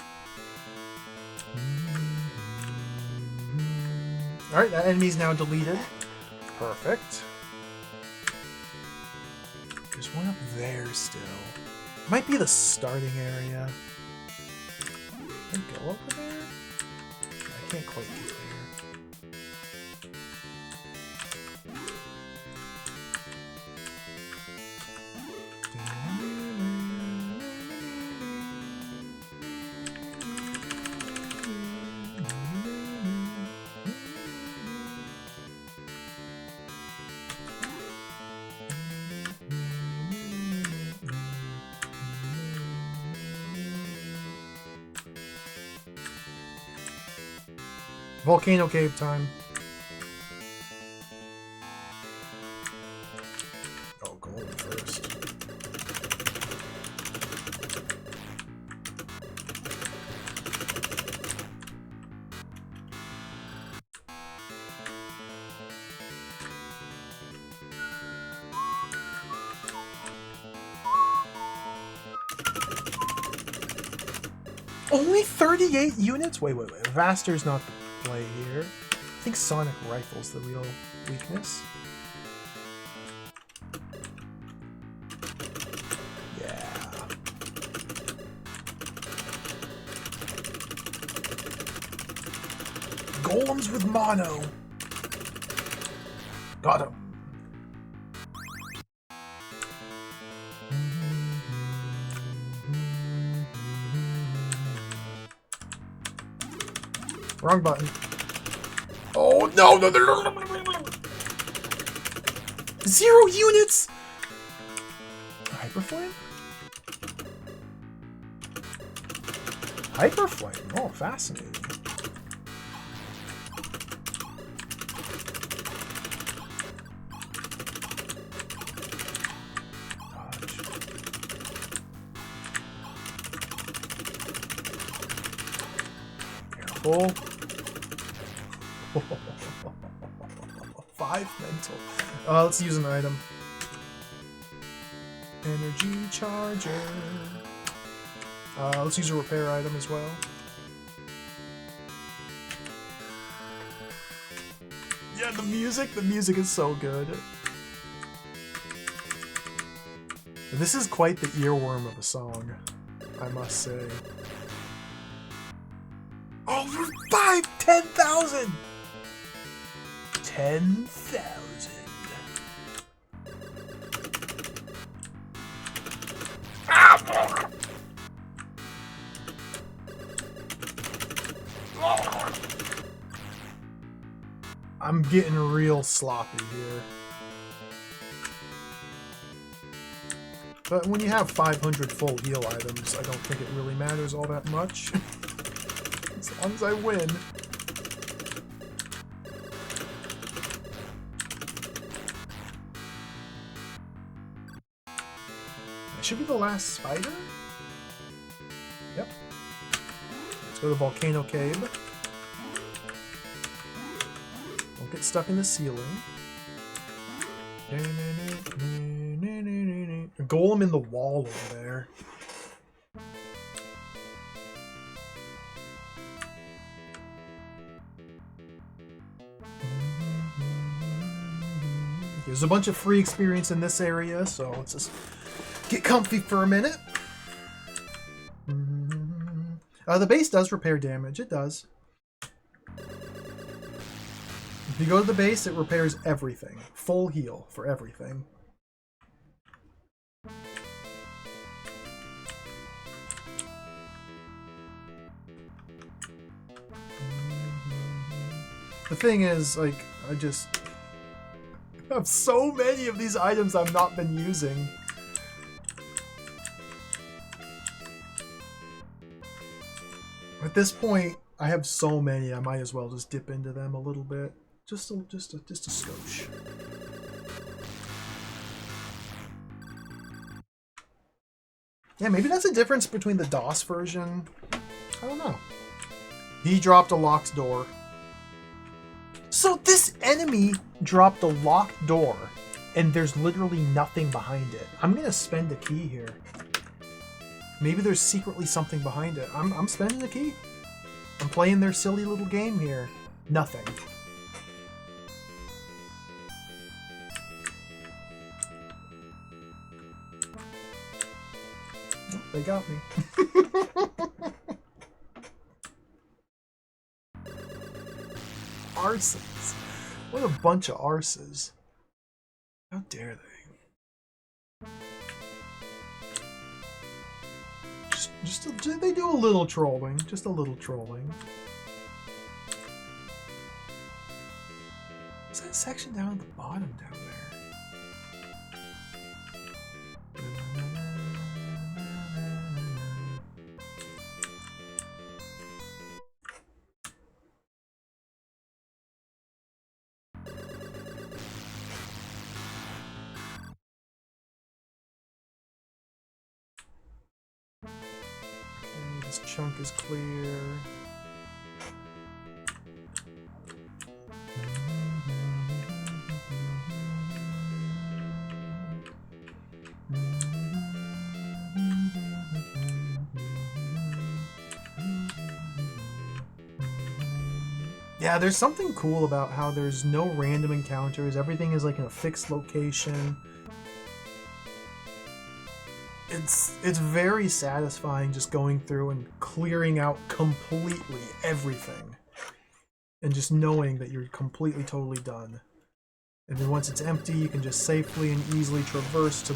Alright, that enemy's now deleted. Perfect. There's one up there still. Might be the starting area. Can I go over there? I can't quite get there. Volcano Cave time. Oh, golem first. Only 38 units? Wait. Vaster's not the play here. I think Sonic Rifle's the real weakness. Yeah. Golems with mono. Got him. Wrong button. Oh no! 0 units! Hyperflame? Hyperflame? Oh, fascinating. Careful. 5 mental. Let's use an item. Energy charger. Let's use a repair item as well. Yeah, the music is so good. This is quite the earworm of a song, I must say. Over 10,000! 10,000. I'm getting real sloppy here. But when you have 500 full heal items, I don't think it really matters all that much. As long as I win. That should be the last spider? Yep. Let's go to Volcano Cave. Don't get stuck in the ceiling. A golem in the wall over there. There's a bunch of free experience in this area, so let's just get comfy for a minute. The base does repair damage. It does. If you go to the base, it repairs everything. Full heal for everything. The thing is, like, I just have so many of these items I've not been using. At this point, I have so many, I might as well just dip into them a little bit. Just a skosh. Yeah, maybe that's a difference between the DOS version. I don't know. He dropped a locked door. So this enemy dropped a locked door, and there's literally nothing behind it. I'm gonna spend a key here. Maybe there's secretly something behind it. I'm spending a key. I'm playing their silly little game here. Nothing. Oh, they got me. Arses. What a bunch of arses. How dare they? They do a little trolling. Just a little trolling. Is that section down at the bottom down there? This chunk is clear. Yeah, there's something cool about how there's no random encounters. Everything is like in a fixed location. It's very satisfying just going through and clearing out completely everything. And just knowing that you're completely, totally done. And then once it's empty, you can just safely and easily traverse to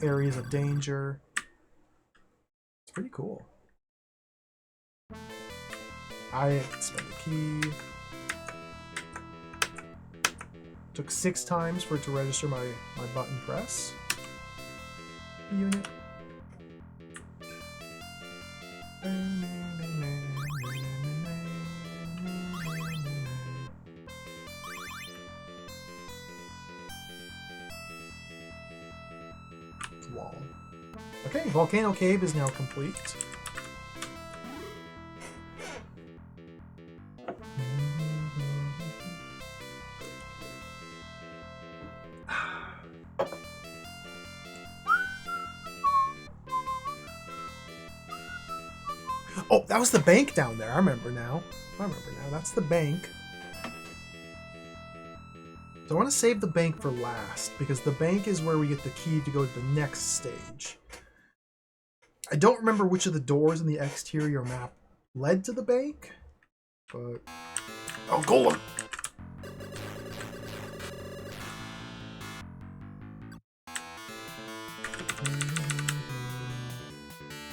areas of danger. It's pretty cool. I spent a key. Took 6 times for it to register my button press unit. Wall. Okay, Volcano Cave is now complete. Oh, that was the bank down there. I remember now. That's the bank. So I want to save the bank for last, because the bank is where we get the key to go to the next stage. I don't remember which of the doors in the exterior map led to the bank, but... Oh, Golem!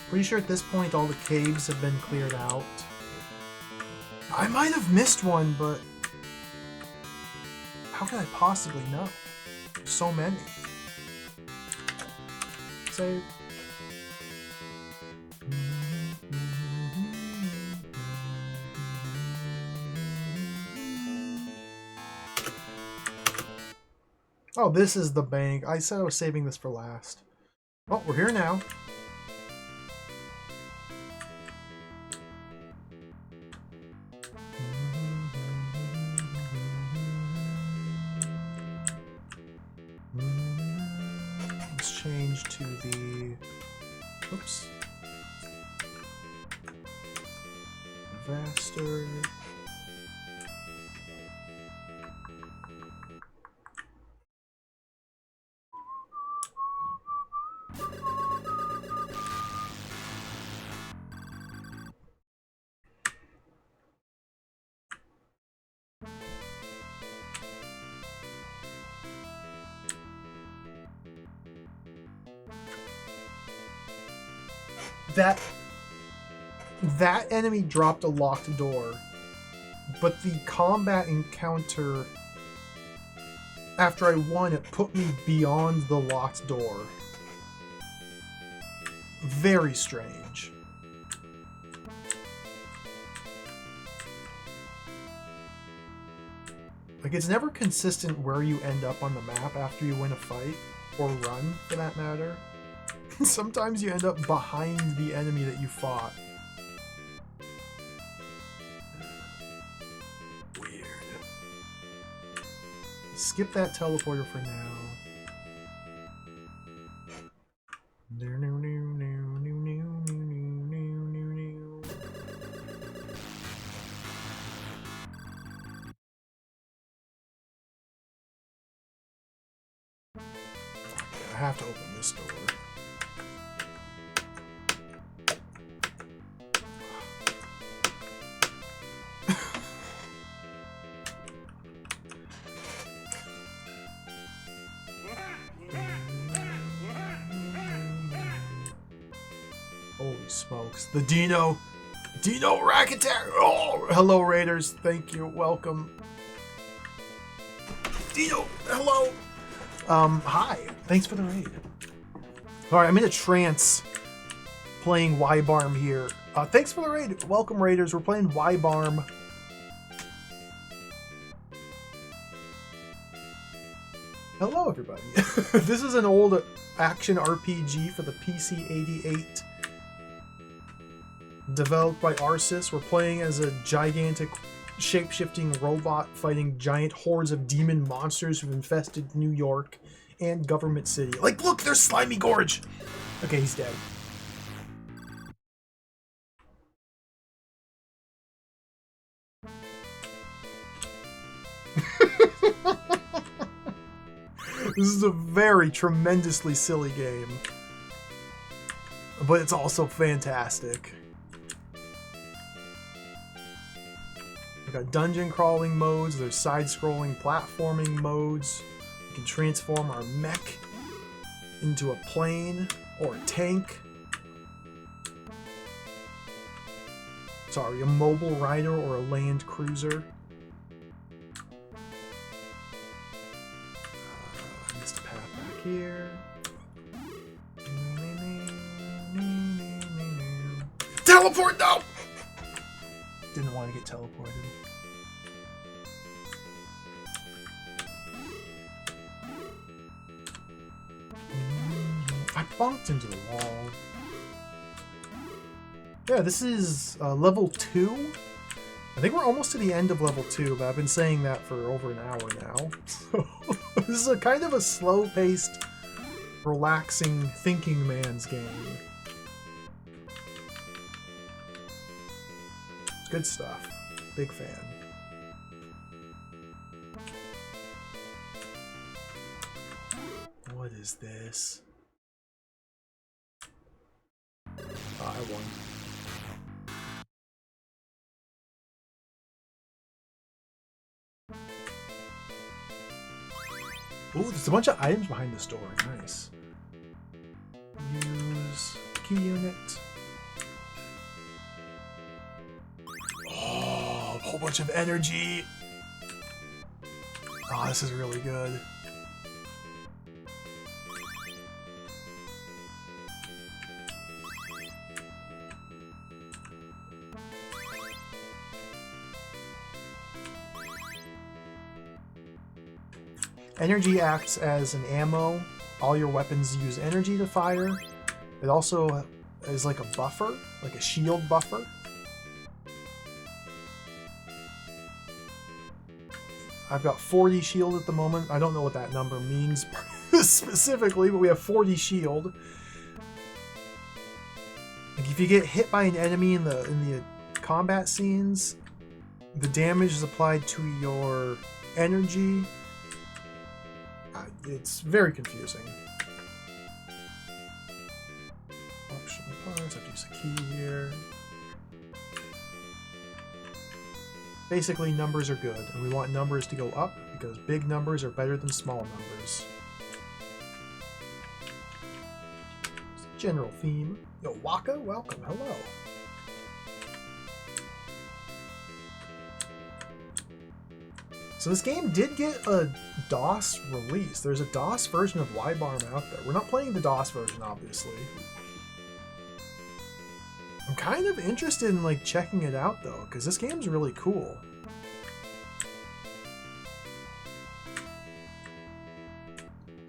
Pretty sure at this point all the caves have been cleared out. I might have missed one, but how can I possibly know? There's so many. Save. Oh, this is the bank. I said I was saving this for last. Well, we're here now. Let's change to the... Oops. Vaster. That enemy dropped a locked door, but the combat encounter after I won, it put me beyond the locked door. Very strange. Like, it's never consistent where you end up on the map after you win a fight, or run for that matter. Sometimes you end up behind the enemy that you fought. Weird. Skip that teleporter for now. I have to open this door. Holy smokes. The Dino Racketeer! Oh, hello, Raiders. Thank you. Welcome. Dino, hello. Hi. Thanks for the raid. Alright, I'm in a trance playing Wibarm here. Thanks for the raid. Welcome, Raiders. We're playing Wibarm. Hello, everybody. This is an old action RPG for the PC 88. Developed by Arsis, we're playing as a gigantic shape-shifting robot fighting giant hordes of demon monsters who've infested New York and Government City. Like, look, there's Slimy Gorge! Okay, he's dead. This is a very tremendously silly game. But it's also fantastic. We've got dungeon crawling modes, there's side-scrolling platforming modes. We can transform our mech into a plane or a tank. Sorry, a mobile rider or a land cruiser. I missed a path back here. Teleport, no! Didn't want to get teleported. I bumped into the wall. Yeah, this is level 2. I think we're almost to the end of level 2, but I've been saying that for over an hour now. So this is a kind of a slow-paced, relaxing, thinking man's game. It's good stuff. Big fan. What is this? Oh, I won. Ooh, there's a bunch of items behind this door. Nice. Use key unit. Oh, a whole bunch of energy. Oh, this is really good. Energy acts as an ammo. All your weapons use energy to fire. It also is like a buffer, like a shield buffer. I've got 40 shield at the moment. I don't know what that number means specifically, but we have 40 shield. Like if you get hit by an enemy in the combat scenes, the damage is applied to your energy. It's very confusing. Optional parts, I have to use a key here. Basically, numbers are good, and we want numbers to go up because big numbers are better than small numbers. It's a general theme. Yo, Waka, welcome, hello. So this game did get a DOS release. There's a DOS version of Wibarm out there. We're not playing the DOS version, obviously. I'm kind of interested in like checking it out though, because this game's really cool.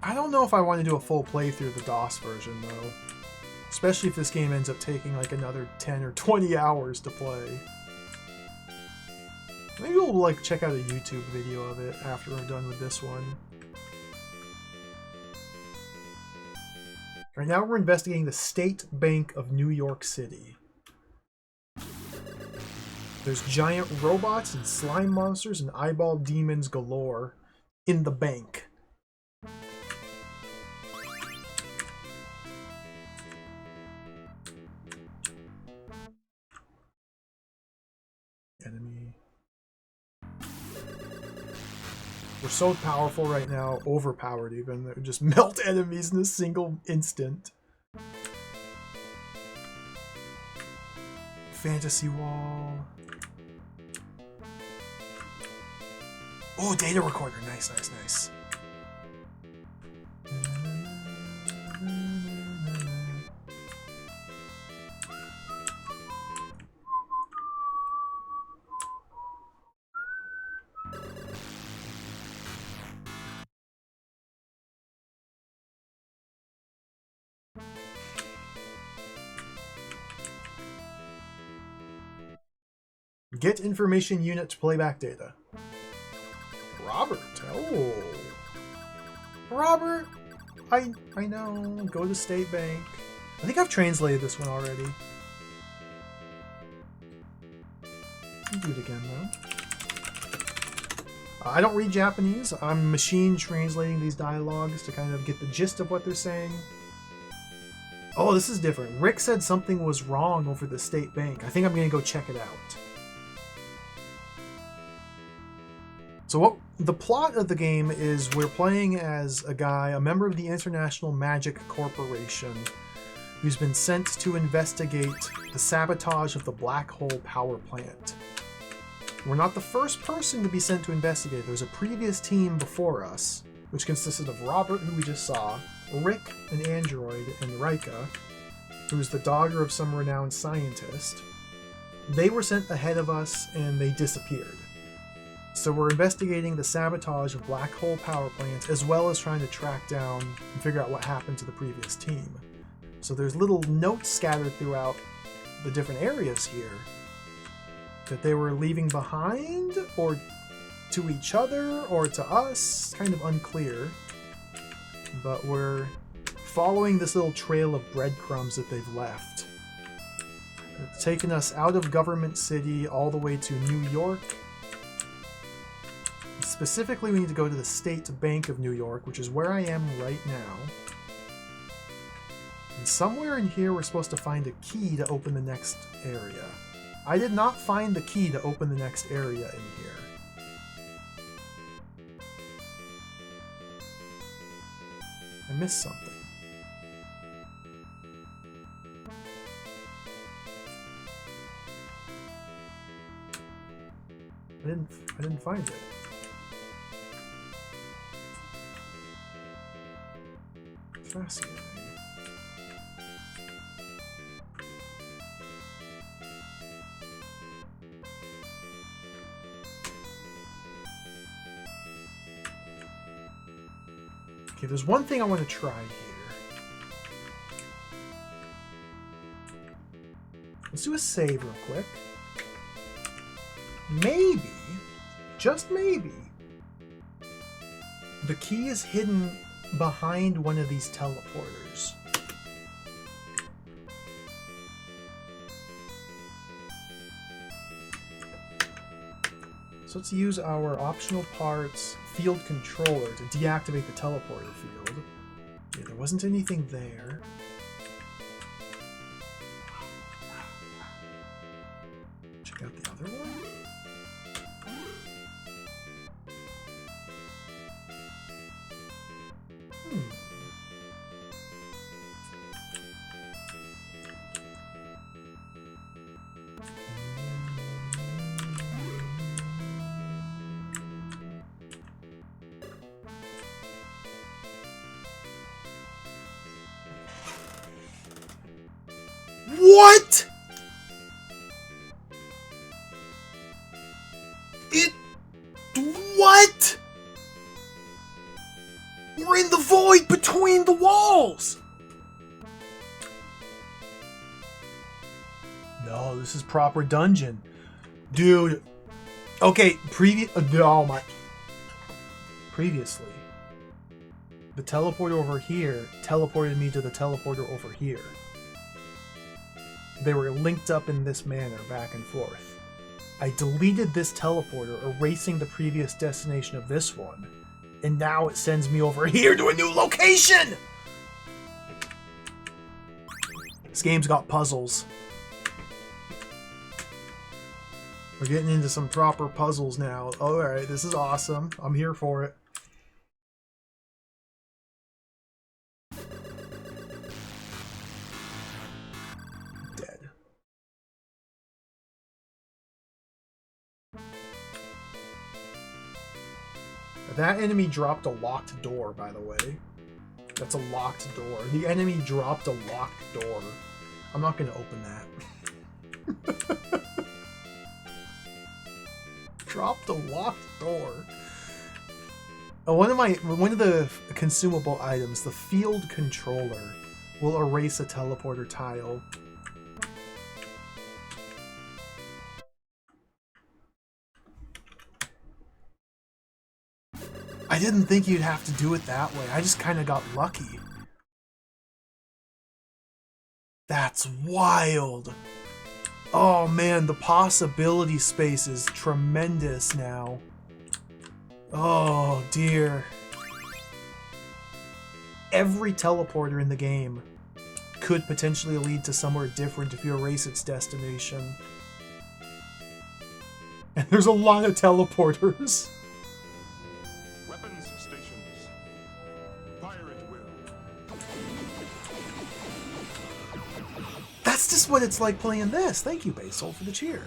I don't know if I want to do a full playthrough of the DOS version though. Especially if this game ends up taking like another 10 or 20 hours to play. Maybe we'll like check out a YouTube video of it after we're done with this one. Right now we're investigating the State Bank of New York City. There's giant robots and slime monsters and eyeball demons galore in the bank. Enemy. We're so powerful right now, overpowered even, that we just melt enemies in a single instant. Fantasy wall. Oh, data recorder. Nice, nice, nice. Get information unit to playback data. Robert. Oh. Robert. I know. Go to State Bank. I think I've translated this one already. I'll do it again though. I don't read Japanese. I'm machine translating these dialogues to kind of get the gist of what they're saying. Oh, this is different. Rick said something was wrong over the State Bank. I think I'm going to go check it out. So what the plot of the game is, we're playing as a guy, a member of the International Magic Corporation, who's been sent to investigate the sabotage of the Black Hole power plant. We're not the first person to be sent to investigate. There's a previous team before us, which consisted of Robert, who we just saw, Rick, an android, and Rika, who is the daughter of some renowned scientist. They were sent ahead of us, and they disappeared. So we're investigating the sabotage of black hole power plants, as well as trying to track down and figure out what happened to the previous team. So there's little notes scattered throughout the different areas here that they were leaving behind, or to each other, or to us. Kind of unclear. But we're following this little trail of breadcrumbs that they've left. It's taken us out of Government City all the way to New York. Specifically, we need to go to the State Bank of New York, which is where I am right now. And somewhere in here, we're supposed to find a key to open the next area. I did not find the key to open the next area in here. I missed something. I didn't find it. Fascinating. Okay, there's one thing I want to try here. Let's do a save real quick. Maybe, just maybe, the key is hidden behind one of these teleporters. So let's use our optional parts field controller to deactivate the teleporter field. Yeah, there wasn't anything there. Check out the other one. What? What? We're in the void between the walls! No, this is proper dungeon. Dude. Okay, previously, the teleporter over here teleported me to the teleporter over here. They were linked up in this manner, back and forth. I deleted this teleporter, erasing the previous destination of this one, and now it sends me over here to a new location! This game's got puzzles. We're getting into some proper puzzles now. Alright, this is awesome. I'm here for it. That enemy dropped a locked door, by the way. That's a locked door. The enemy dropped a locked door. I'm not going to open that. Dropped a locked door. One of the consumable items, the field controller, will erase a teleporter tile. I didn't think you'd have to do it that way. I just kind of got lucky. That's wild. Oh man, the possibility space is tremendous now. Oh dear. Every teleporter in the game could potentially lead to somewhere different if you erase its destination. And there's a lot of teleporters. Weapons stations. Fire at will. That's just what it's like playing this. Thank you, Basil, for the cheer.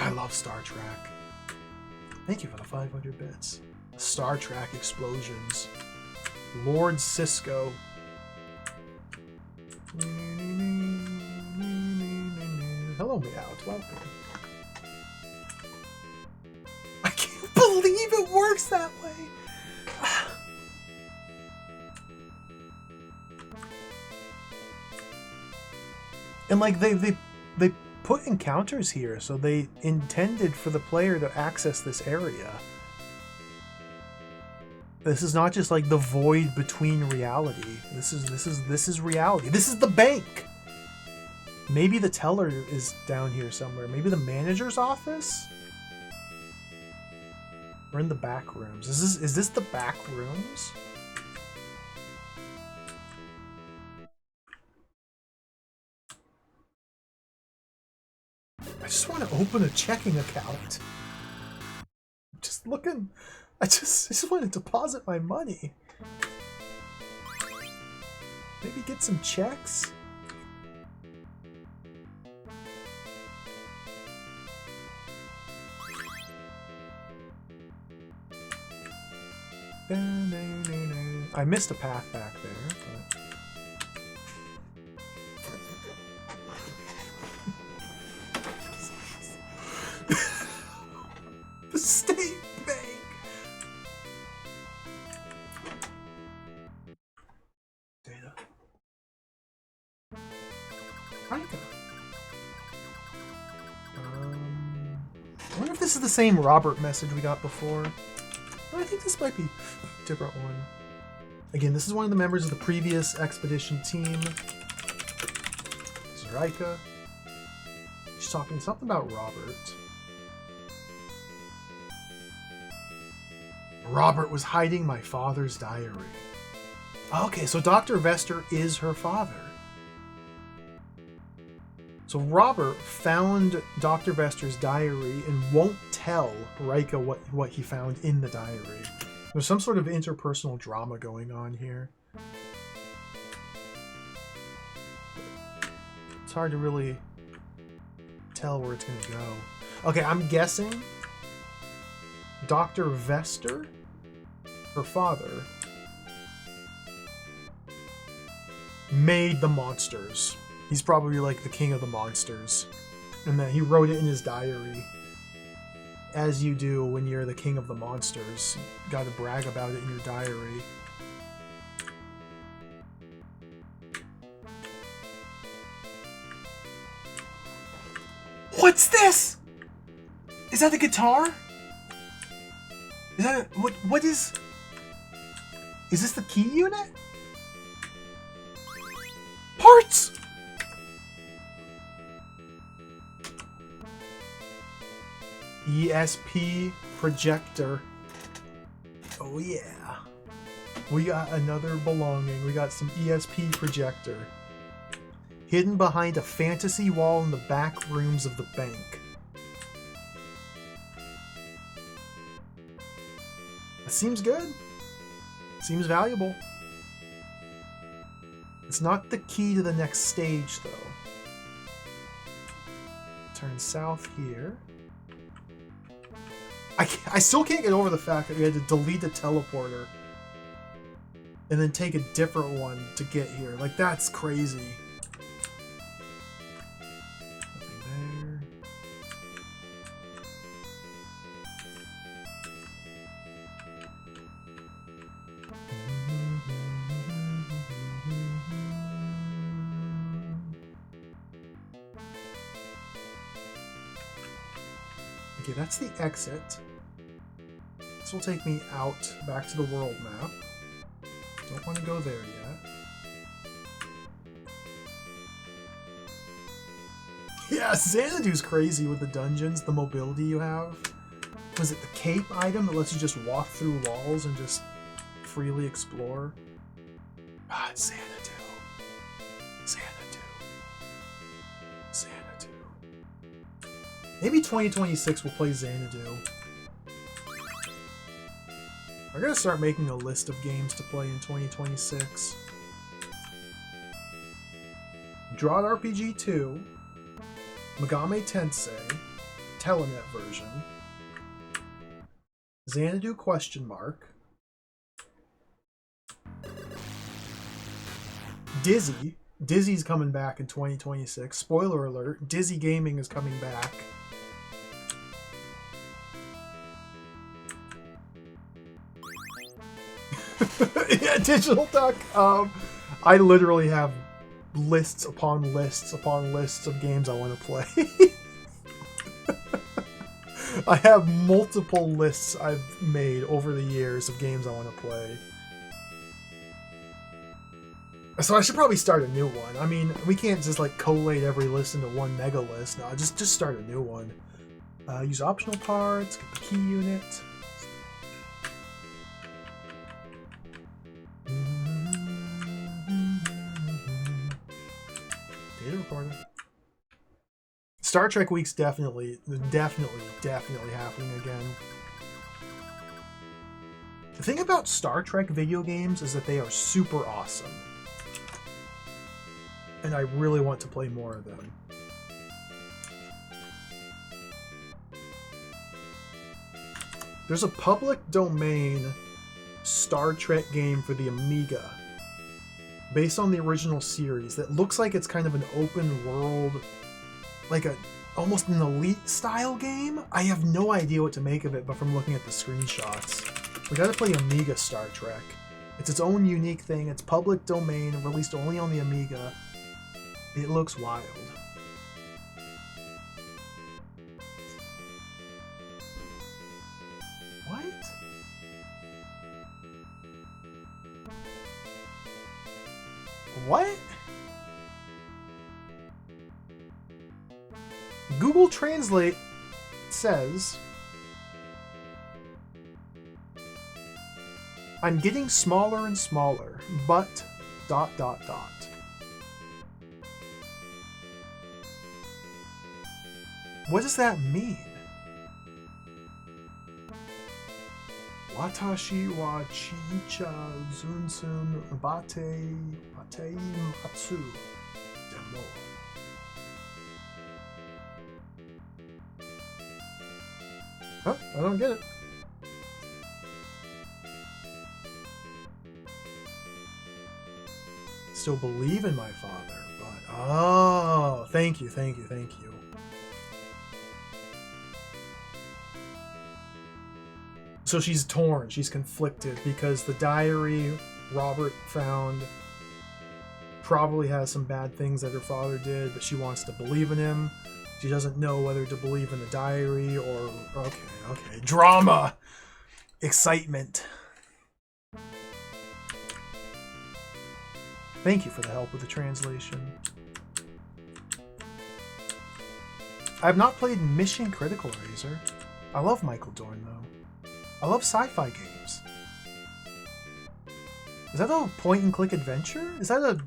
I love Star Trek. Thank you for the 500 bits. Star Trek explosions. Lord Cisco. Hello, Meowth. Welcome. I can't believe it works that way. And like they put encounters here, so they intended for the player to access this area. This is not just like the void between reality. This is reality. This is the bank. Maybe the teller is down here somewhere. Maybe the manager's office? We're in the back rooms. Is this the back rooms? I just want to open a checking account. I'm just looking. I just want to deposit my money. Maybe get some checks. I missed a path back there. But... The state bank. Data. Rika. I wonder if this is the same Robert message we got before. I think this might be a different one. Again, this is one of the members of the previous expedition team. This is Rika. She's talking something about Robert. Robert was hiding my father's diary. Okay, so Dr. Vester is her father. So Robert found Dr. Vester's diary and won't tell Rika what he found in the diary. There's some sort of interpersonal drama going on here. It's hard to really tell where it's going to go. Okay, I'm guessing Dr. Vester, her father, made the monsters. He's probably like the king of the monsters. And that he wrote it in his diary. As you do when you're the king of the monsters. You gotta brag about it in your diary. What's this? Is that a guitar? Is that a, what is this the key unit? Parts! ESP projector. Oh yeah. We got another belonging. We got some ESP projector. Hidden behind a fantasy wall in the back rooms of the bank. That seems good. Seems valuable. It's not the key to the next stage, though. Turn south here. I still can't get over the fact that we had to delete the teleporter and then take a different one to get here. Like, that's crazy. Nothing there. Okay, that's the exit. This will take me out, back to the world map. Don't want to go there yet. Yeah, Xanadu's crazy with the dungeons, the mobility you have. Was it the cape item that lets you just walk through walls and just freely explore? Ah, it's Xanadu. Xanadu. Xanadu. Maybe 2026 we'll play Xanadu. I'm gonna start making a list of games to play in 2026. Draw RPG 2, Megami Tensei, Telenet version, Xanadu ? Dizzy. Dizzy's coming back in 2026. Spoiler alert, Dizzy Gaming is coming back. Yeah, Digital Duck. I literally have lists upon lists upon lists of games I want to play. I have multiple lists I've made over the years of games I want to play. So I should probably start a new one. I mean, we can't just like collate every list into one mega list. No, just start a new one. Use optional parts, get the key unit. Data recorder. Star Trek Week's definitely happening again. The thing about Star Trek video games is that they are super awesome. And I really want to play more of them. There's a public domain Star Trek game for the Amiga based on the original series that looks like it's kind of an open world, like almost an Elite style game. I have no idea what to make of it, but from looking at the screenshots. We gotta play Amiga Star Trek. It's its own unique thing. It's public domain, released only on the Amiga. It looks wild. What? What? Google Translate says, I'm getting smaller and smaller, but ... What does that mean? Watashi wa chicha zunsun batei matsu demo. Huh? I don't get it. Still believe in my father, but... Oh, thank you. So she's torn, she's conflicted, because the diary Robert found probably has some bad things that her father did, but she wants to believe in him. She doesn't know whether to believe in the diary or... Okay. Drama! Excitement. Thank you for the help with the translation. I have not played Mission Critical Razor. I love Michael Dorn, though. I love sci-fi games. Is that a point-and-click adventure? Is that a...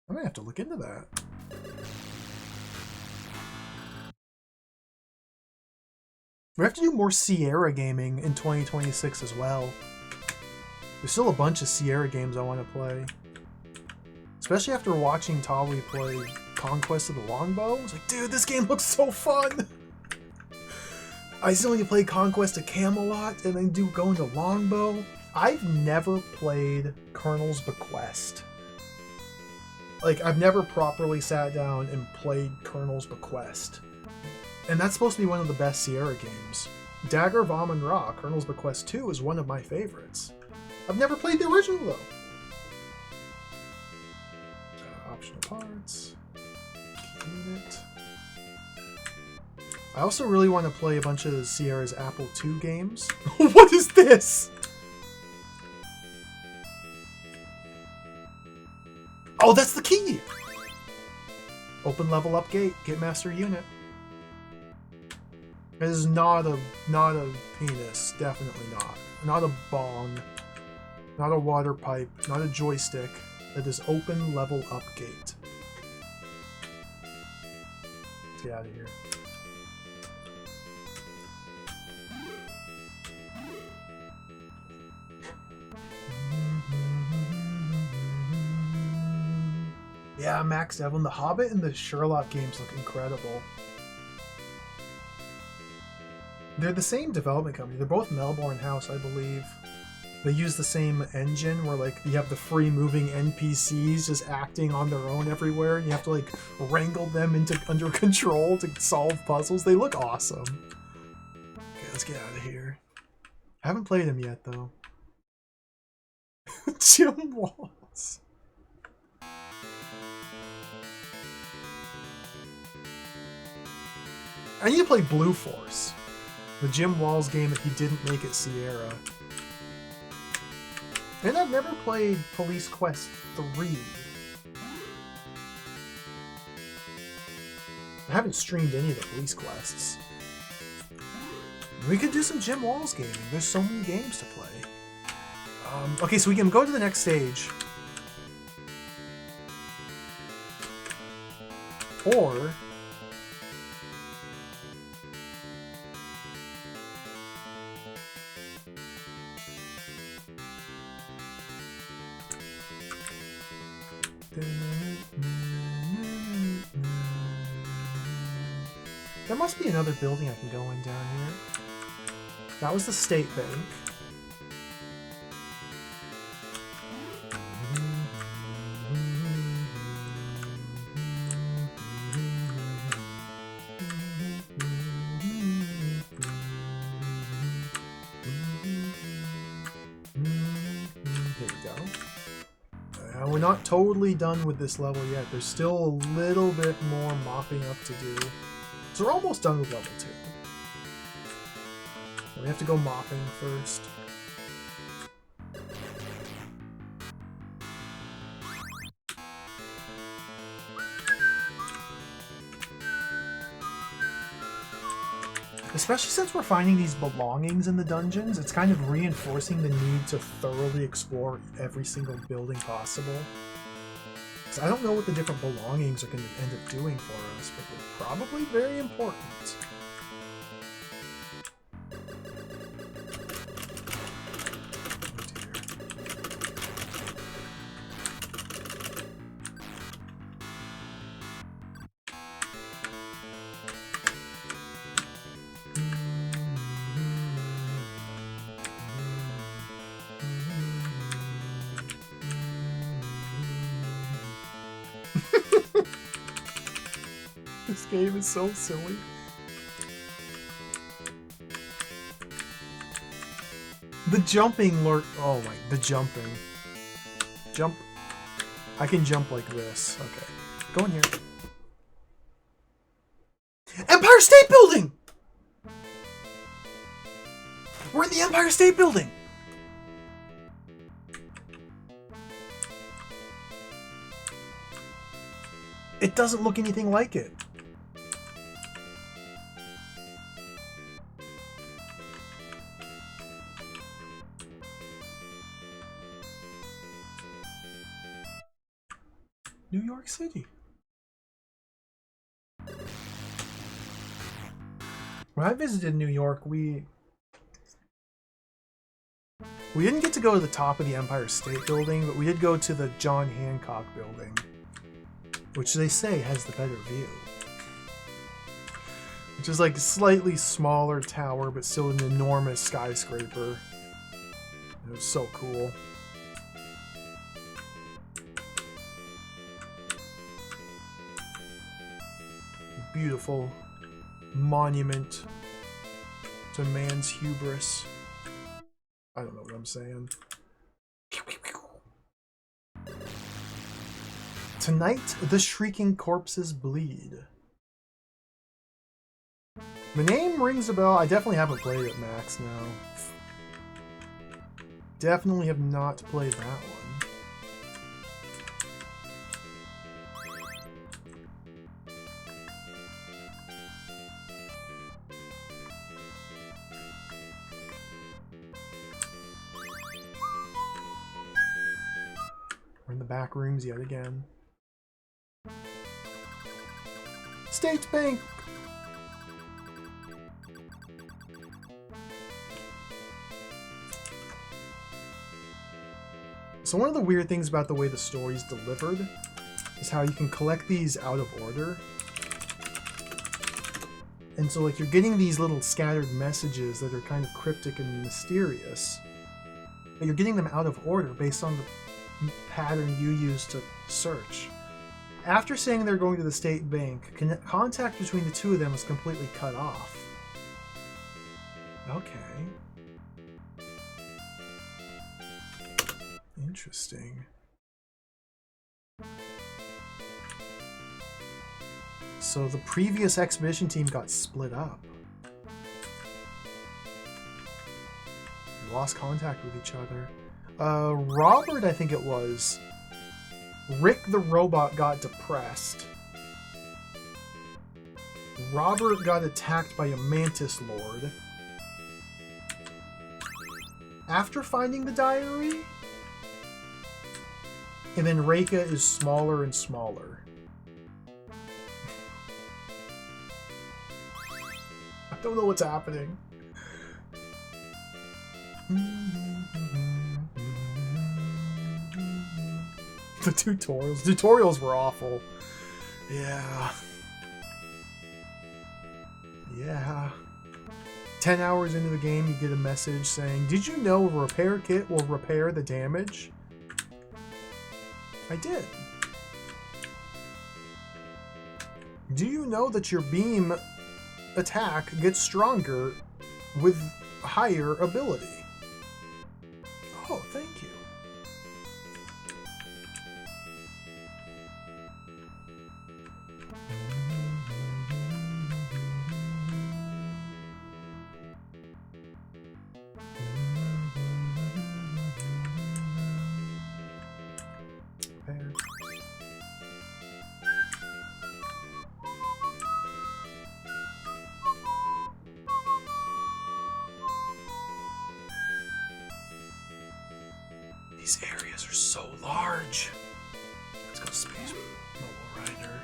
I might have to look into that. We have to do more Sierra gaming in 2026 as well. There's still a bunch of Sierra games I want to play. Especially after watching Tawi play Conquest of the Longbow. I was like, dude, this game looks so fun! I still need to play Conquest of Camelot and then go into Longbow. I've never played Colonel's Bequest. Like, I've never properly sat down and played Colonel's Bequest. And that's supposed to be one of the best Sierra games. Dagger of Amon-Ra, Colonel's Bequest 2, is one of my favorites. I've never played the original, though. Optional parts. Unit. I also really want to play a bunch of Sierra's Apple II games. What is this? Oh, that's the key! Open level up gate, get master unit. It is not a penis, definitely not. Not a bong, not a water pipe, not a joystick. It is open level up gate. Let's get out of here. Yeah, Max Evan, the Hobbit and the Sherlock games look incredible. They're the same development company. They're both Melbourne House, I believe. They use the same engine where, like, you have the free moving NPCs just acting on their own everywhere, and you have to, like, wrangle them under control to solve puzzles. They look awesome. Okay, let's get out of here. I haven't played them yet, though. Jim Walls. I need to play Blue Force, the Jim Walls game that he didn't make at Sierra. And I've never played Police Quest 3. I haven't streamed any of the Police Quests. We could do some Jim Walls gaming. There's so many games to play. Okay, so we can go to the next stage. Or... there must be another building I can go in down here. That was the State Bank. Here we go. We're not totally done with this level yet. There's still a little bit more mopping up to do. So we're almost done with level 2. We have to go mopping first. Especially since we're finding these belongings in the dungeons, it's kind of reinforcing the need to thoroughly explore every single building possible. Because I don't know what the different belongings are going to end up doing for us, but they're probably very important. This game is so silly. The jumping lurk. Oh my, the jumping. Jump. I can jump like this. Okay. Go in here. Empire State Building! We're in the Empire State Building! It doesn't look anything like it. New York City. When I visited New York, we didn't get to go to the top of the Empire State Building, but we did go to the John Hancock Building, which they say has the better view. Which is like a slightly smaller tower, but still an enormous skyscraper. It was so cool. Beautiful monument to man's hubris. I don't know what I'm saying. Tonight, the shrieking corpses bleed. The name rings a bell. I definitely haven't played it, Max, no. Definitely have not played that one. We're in the back rooms yet again. State Bank! So one of the weird things about the way the story's delivered is how you can collect these out of order. And so like you're getting these little scattered messages that are kind of cryptic and mysterious. But you're getting them out of order based on the pattern you use to search. After saying they're going to the state bank, contact between the two of them was completely cut off. Okay. Interesting. So the previous expedition team got split up. We lost contact with each other. Robert, I think it was. Rick the robot got depressed. Robert got attacked by a mantis lord. After finding the diary, and then Reika is smaller and smaller. I don't know what's happening. The tutorials were awful. Yeah. 10 hours into the game, you get a message saying, "Did you know a repair kit will repair the damage?" I did. Do you know that your beam attack gets stronger with higher ability? Oh, thank you. These areas are so large. Let's go Space Mobile Rider.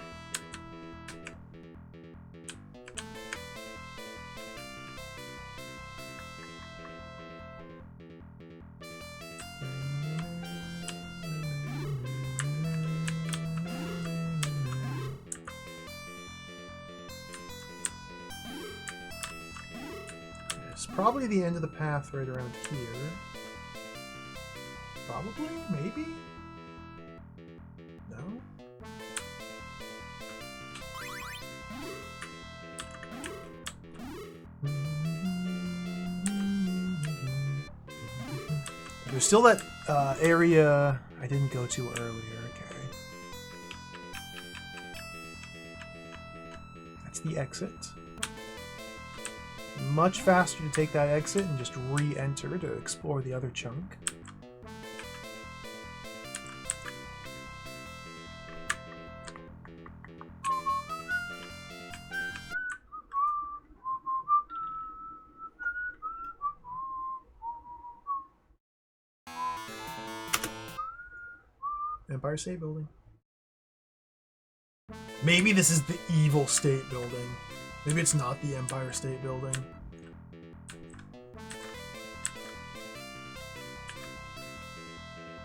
It's probably the end of the path right around here. Probably? Maybe? No? There's still that area I didn't go to earlier. Okay. That's the exit. Much faster to take that exit and just re-enter to explore the other chunk. Empire State Building. Maybe this is the evil state building. Maybe it's not the Empire State Building.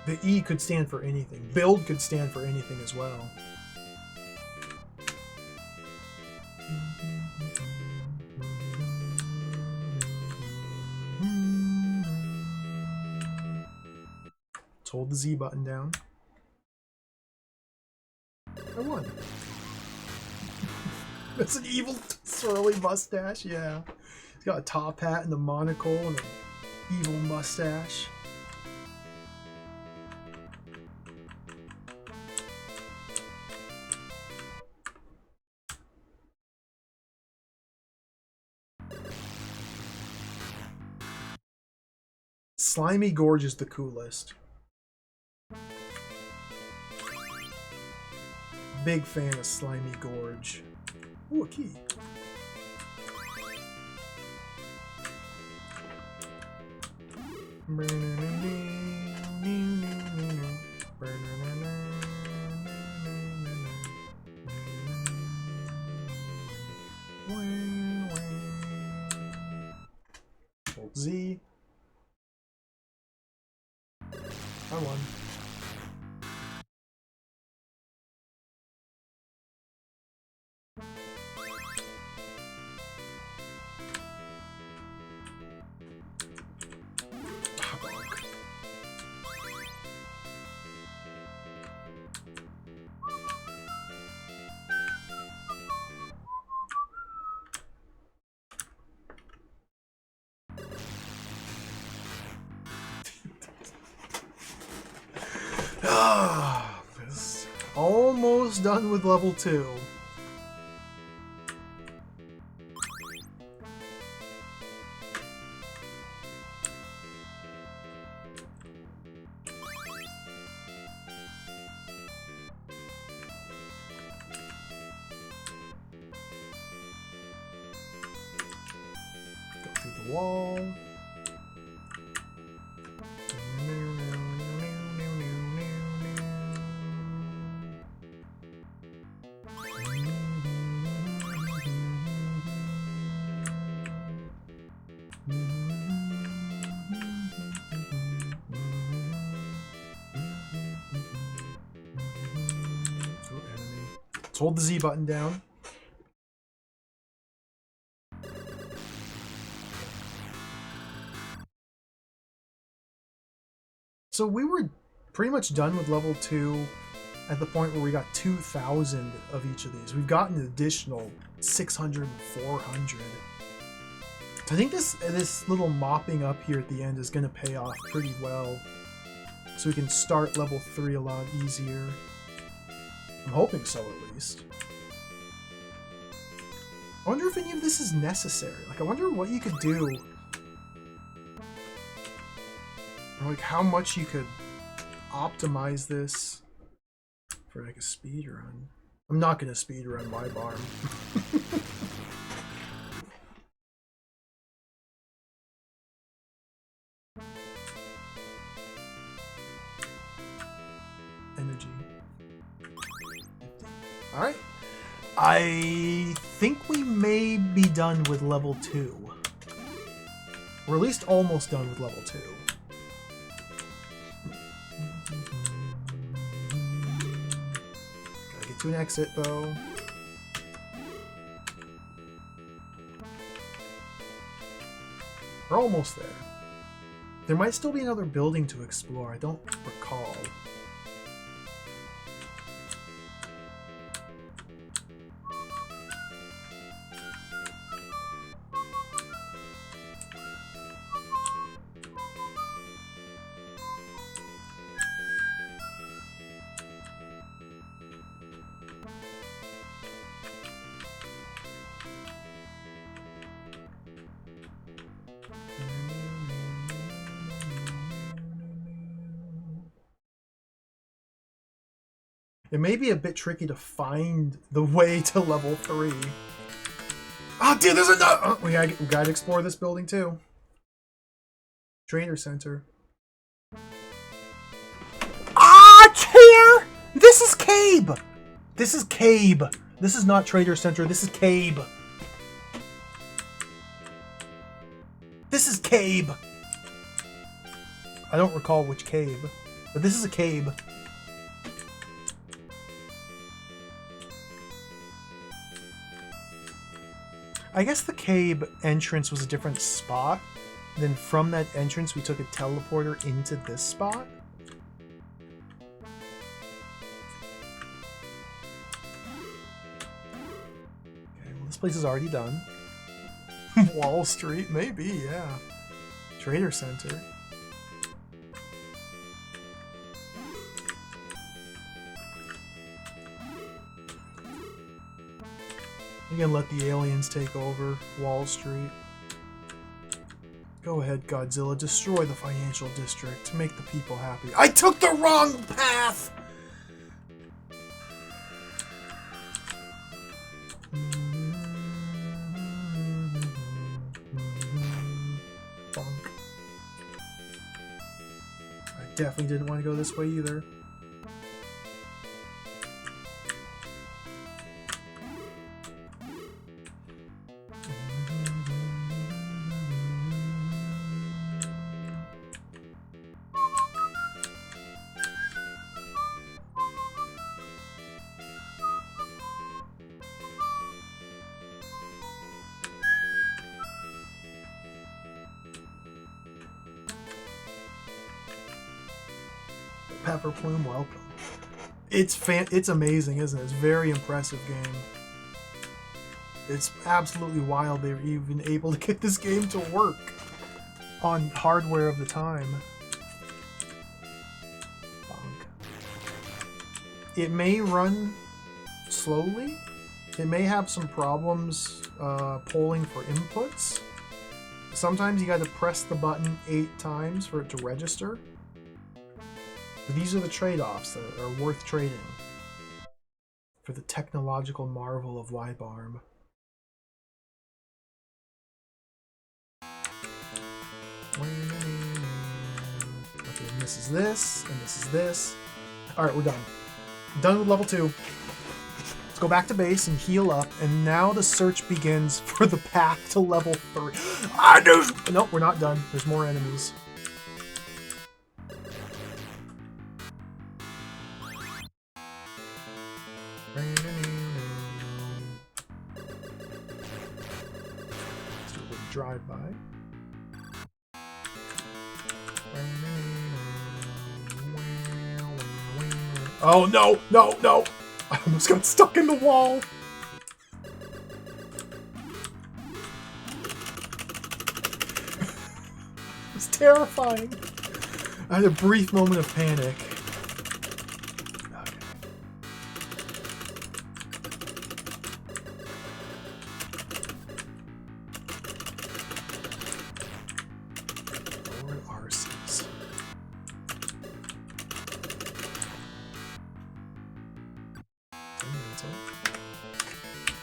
The E could stand for anything. Build could stand for anything as well. Let's hold the Z button down. I won. That's an evil swirly mustache, yeah. He's got a top hat and a monocle and an evil mustache. Slimy Gorge is the coolest. Big fan of Slimy Gorge. Ooh, a key. Hold Z. I won. This almost done with level 2. Go through the wall. Let's hold the Z button down. So we were pretty much done with level 2 at the point where we got 2,000 of each of these. We've gotten an additional 600 and 400. I think this little mopping up here at the end is going to pay off pretty well. So we can start level 3 a lot easier. I'm hoping so, at least. I wonder if any of this is necessary. Like, I wonder what you could do. Or like, how much you could optimize this for, like, a speed run. I'm not going to speed run Wibarm. Energy. Alright. I think we may be done with level 2. Or at least almost done with level 2. Gotta get to an exit, though. We're almost there. There might still be another building to explore. I don't recall. It may be a bit tricky to find the way to level 3. Oh, dude, there's another... Oh, we gotta explore this building, too. Trader Center. Ah, chair! This is Cabe! This is Cabe. This is not Trader Center. This is Cabe. This is Cabe. I don't recall which Cabe, but this is a Cabe. I guess the Cabe entrance was a different spot. Then from that entrance, we took a teleporter into this spot. Okay, well, this place is already done. Wall Street, maybe, yeah. Trader Center. You can let the aliens take over Wall Street. Go ahead, Godzilla. Destroy the financial district. Make the people happy. I took the wrong path! Bonk. I definitely didn't want to go this way either. Pepper Plume, welcome. It's amazing, isn't it? It's a very impressive game. It's absolutely wild they were even able to get this game to work on hardware of the time. Bonk. It may run slowly. It may have some problems polling for inputs. Sometimes you got to press the button 8 times for it to register. But these are the trade-offs that are worth trading for the technological marvel of Wibarm. Okay, and this is this, and this is this. Alright, we're done. Done with level 2. Let's go back to base and heal up, and now the search begins for the path to level 3. Nope, we're not done. There's more enemies. Let's do a little drive-by. Oh no, no, no! I almost got stuck in the wall! It's terrifying! I had a brief moment of panic.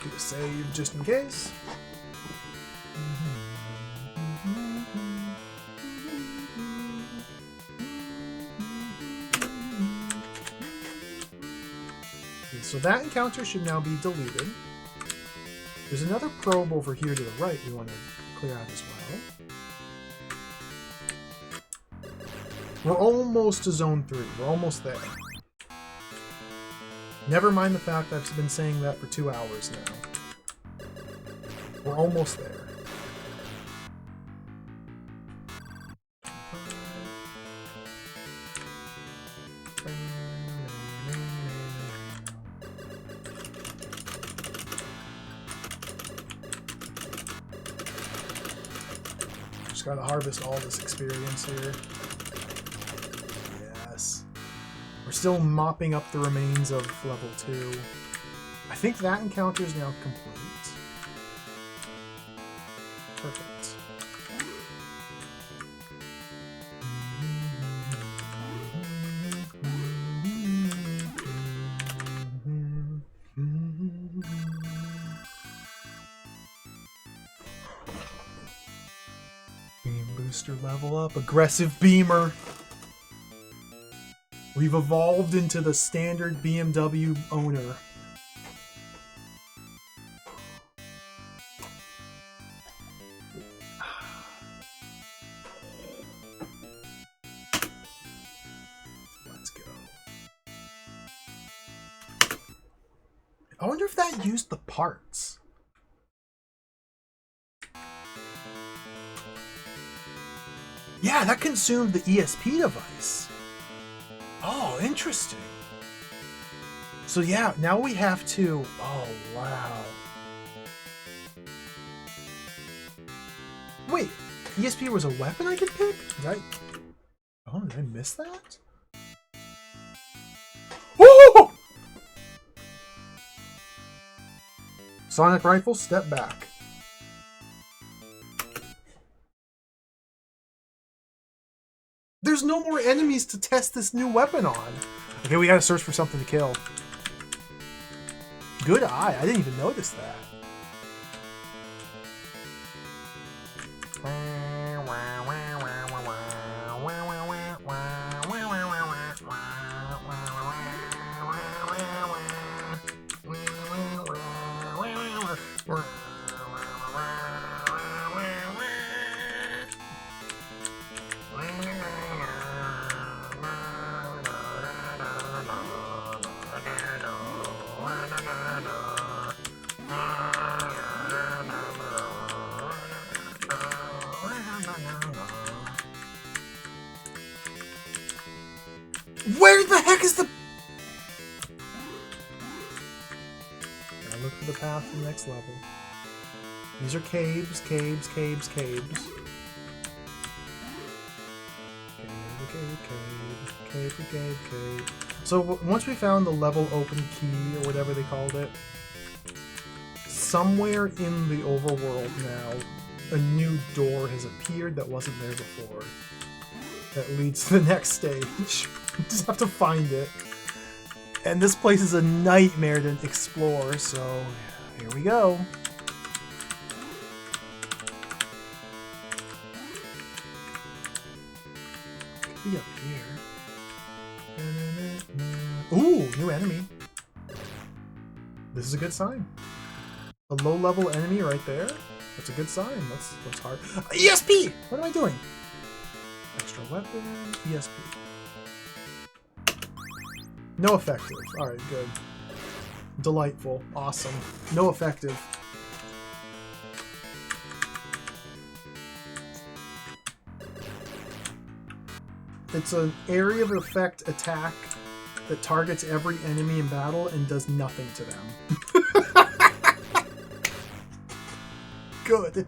Do a save just in case. Okay, so that encounter should now be deleted. There's another probe over here to the right we want to clear out as well. We're almost to Zone 3. We're almost there. Never mind the fact that I've been saying that for 2 hours now. We're almost there. Just gotta harvest all this experience here. Yes. We're still mopping up the remains of level 2. I think that encounter is now complete. Perfect. Beam booster level up. Aggressive beamer. We've evolved into the standard BMW owner. Let's go. I wonder if that used the parts. Yeah, that consumed the ESP device. Oh, interesting. So yeah, now we have to... Oh, wow. Wait, ESP was a weapon I could pick? Oh, did I miss that? Oh! Sonic rifle, step back. there's no more enemies to test this new weapon on. Okay, we gotta search for something to kill. Good eye. I didn't even notice that. Where the heck is the... Gotta look for the path to the next level. These are caves, caves, caves, caves. Cave, cave, cave, cave. So once we found the level open key, or whatever they called it, somewhere in the overworld now, a new door has appeared that wasn't there before. That leads to the next stage. Just have to find it. And this place is a nightmare to explore, so here we go. Could be up here. Ooh, new enemy. This is a good sign. A low-level enemy right there. That's a good sign. That's hard. ESP! What am I doing? Extra weapon. ESP. No effective. Alright, good. Delightful. Awesome. No effective. It's an area of effect attack that targets every enemy in battle and does nothing to them. Good.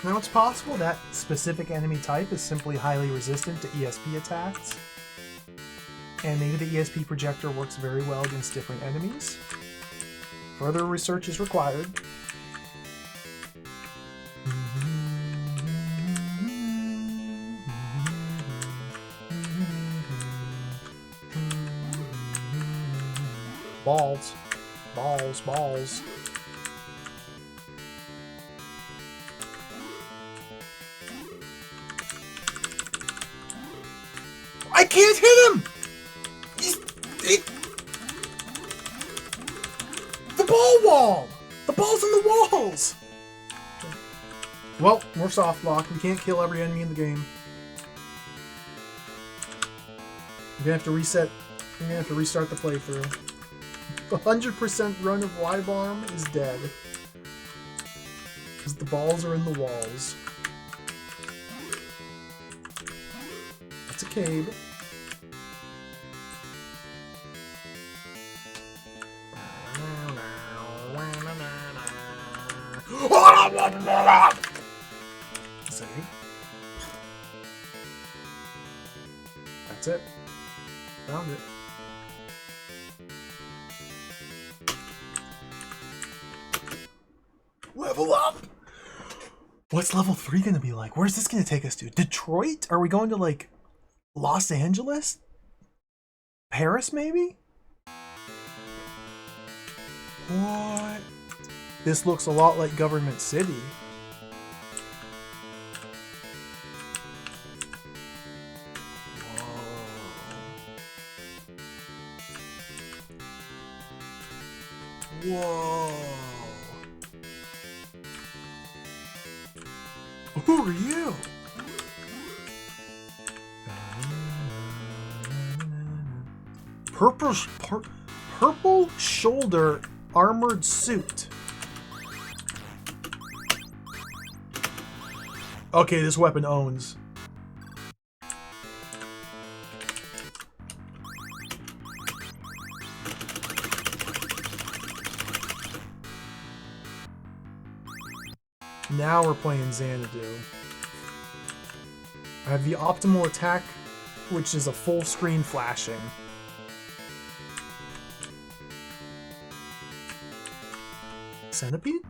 Now it's possible that specific enemy type is simply highly resistant to ESP attacks, and maybe the ESP projector works very well against different enemies. Further research is required. Balls. Balls, balls. I can't hit him! The ball wall! The ball's in the walls! Well, we're soft locked. We can't kill every enemy in the game. We're gonna have to reset. We're gonna have to restart the playthrough. The 100% run of Wibarm is dead. Because the balls are in the walls. That's a cave. Save. That's it. Found it. Level up! What's level 3 gonna be like? Where's this gonna take us to? Detroit? Are we going to, like, Los Angeles? Paris, maybe? What? This looks a lot like Government City. Whoa. Who are you? Purple shoulder armored suit. Okay, this weapon owns. Now we're playing Xanadu. I have the optimal attack, which is a full screen flashing. Centipede?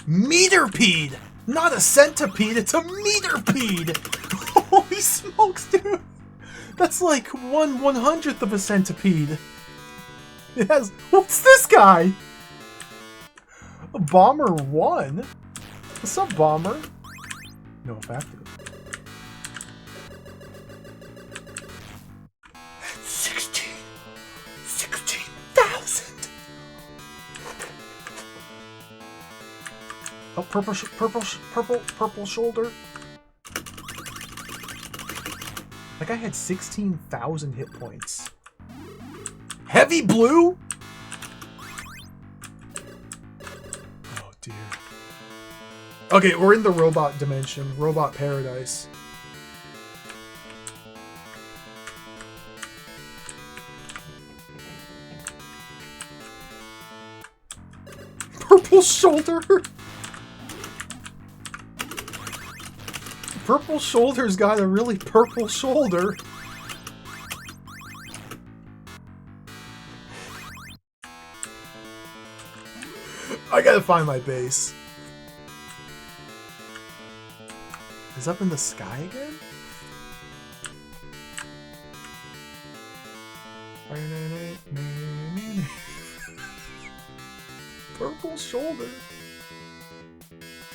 Meterpede! Not a centipede, it's a meterpede! Holy smokes, dude! That's like 1/100th of a centipede. It has... What's this guy? A Bomber 1? What's up, Bomber? No effect. 16,000! Oh, purple shoulder. That guy had 16,000 hit points. Heavy blue? Oh, dear. Okay, we're in the robot dimension. Robot paradise. Purple shoulder? Purple shoulder's got a really purple shoulder. I gotta find my base. Is up in the sky again? Purple shoulder.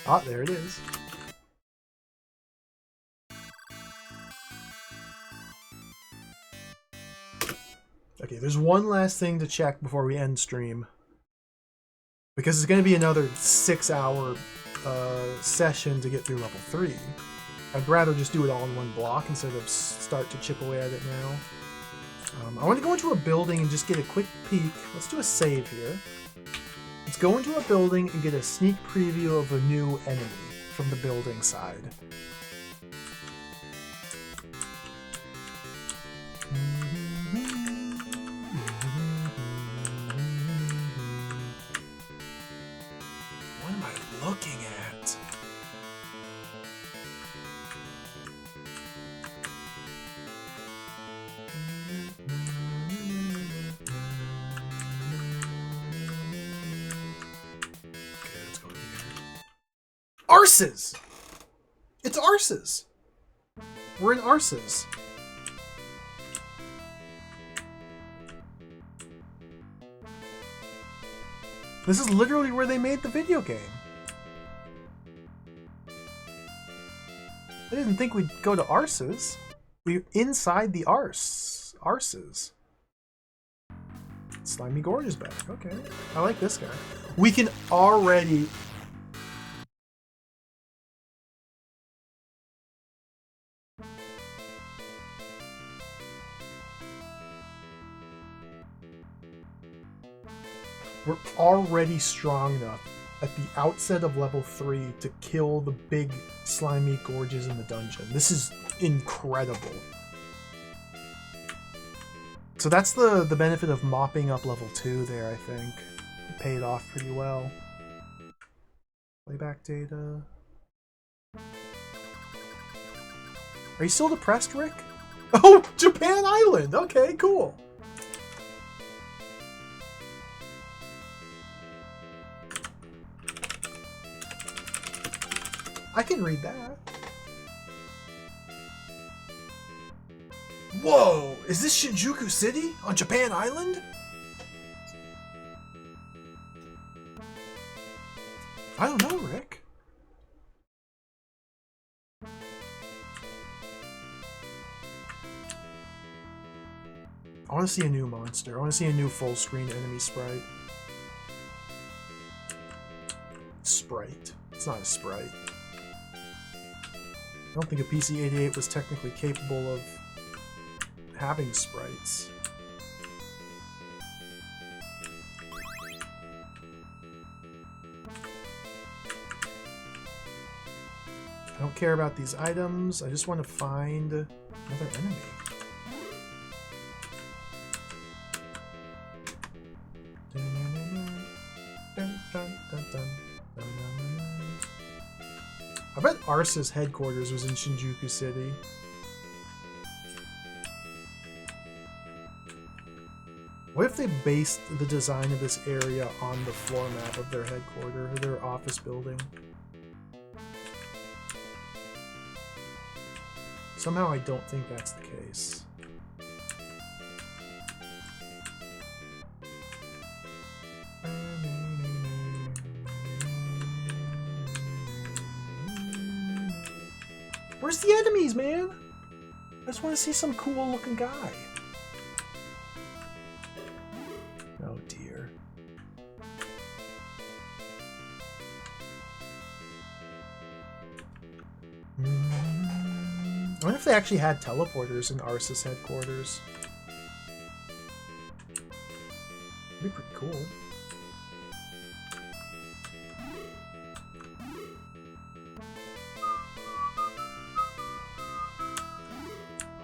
Ah, there it is. Okay, there's one last thing to check before we end stream. Because it's going to be another 6-hour session to get through level 3. I'd rather just do it all in one block instead of start to chip away at it now. I want to go into a building and just get a quick peek. Let's do a save here. Let's go into a building and get a sneak preview of a new enemy from the building side. What am I looking at? Arses! It's Arses! We're in Arses. This is literally where they made the video game. I didn't think we'd go to Arses. We're inside the Arses. Slimy Gorge is back. Okay. I like this guy. We can already... We're already strong enough at the outset of level 3 to kill the big slimy gorges in the dungeon. This is incredible. So that's the benefit of mopping up level 2 there, I think. It paid off pretty well. Playback data. Are you still depressed, Rick? Oh, Japan Island! Okay, cool. I can read that. Whoa! Is this Shinjuku City on Japan Island? I don't know, Rick. I want to see a new monster. I want to see a new full screen enemy sprite. Sprite. It's not a sprite. I don't think a PC-88 was technically capable of having sprites. I don't care about these items. I just want to find another enemy. I bet Arce's headquarters was in Shinjuku City. What if they based the design of this area on the floor map of their headquarters, or their office building? Somehow I don't think that's the case. Where's the enemies, man? I just want to see some cool looking guy. Oh dear. I wonder if they actually had teleporters in Arceus headquarters. That'd be pretty cool.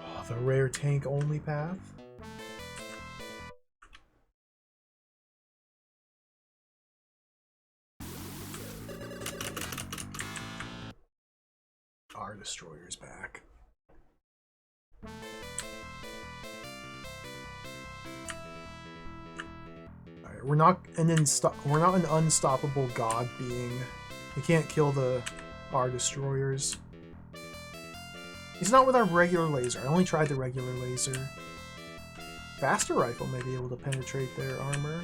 Oh, the rare tank only path. Our Destroyer's back. Alright, we're not an unstoppable god being. We can't kill the our Destroyers. He's not with our regular laser. I only tried the regular laser. Faster rifle may be able to penetrate their armor.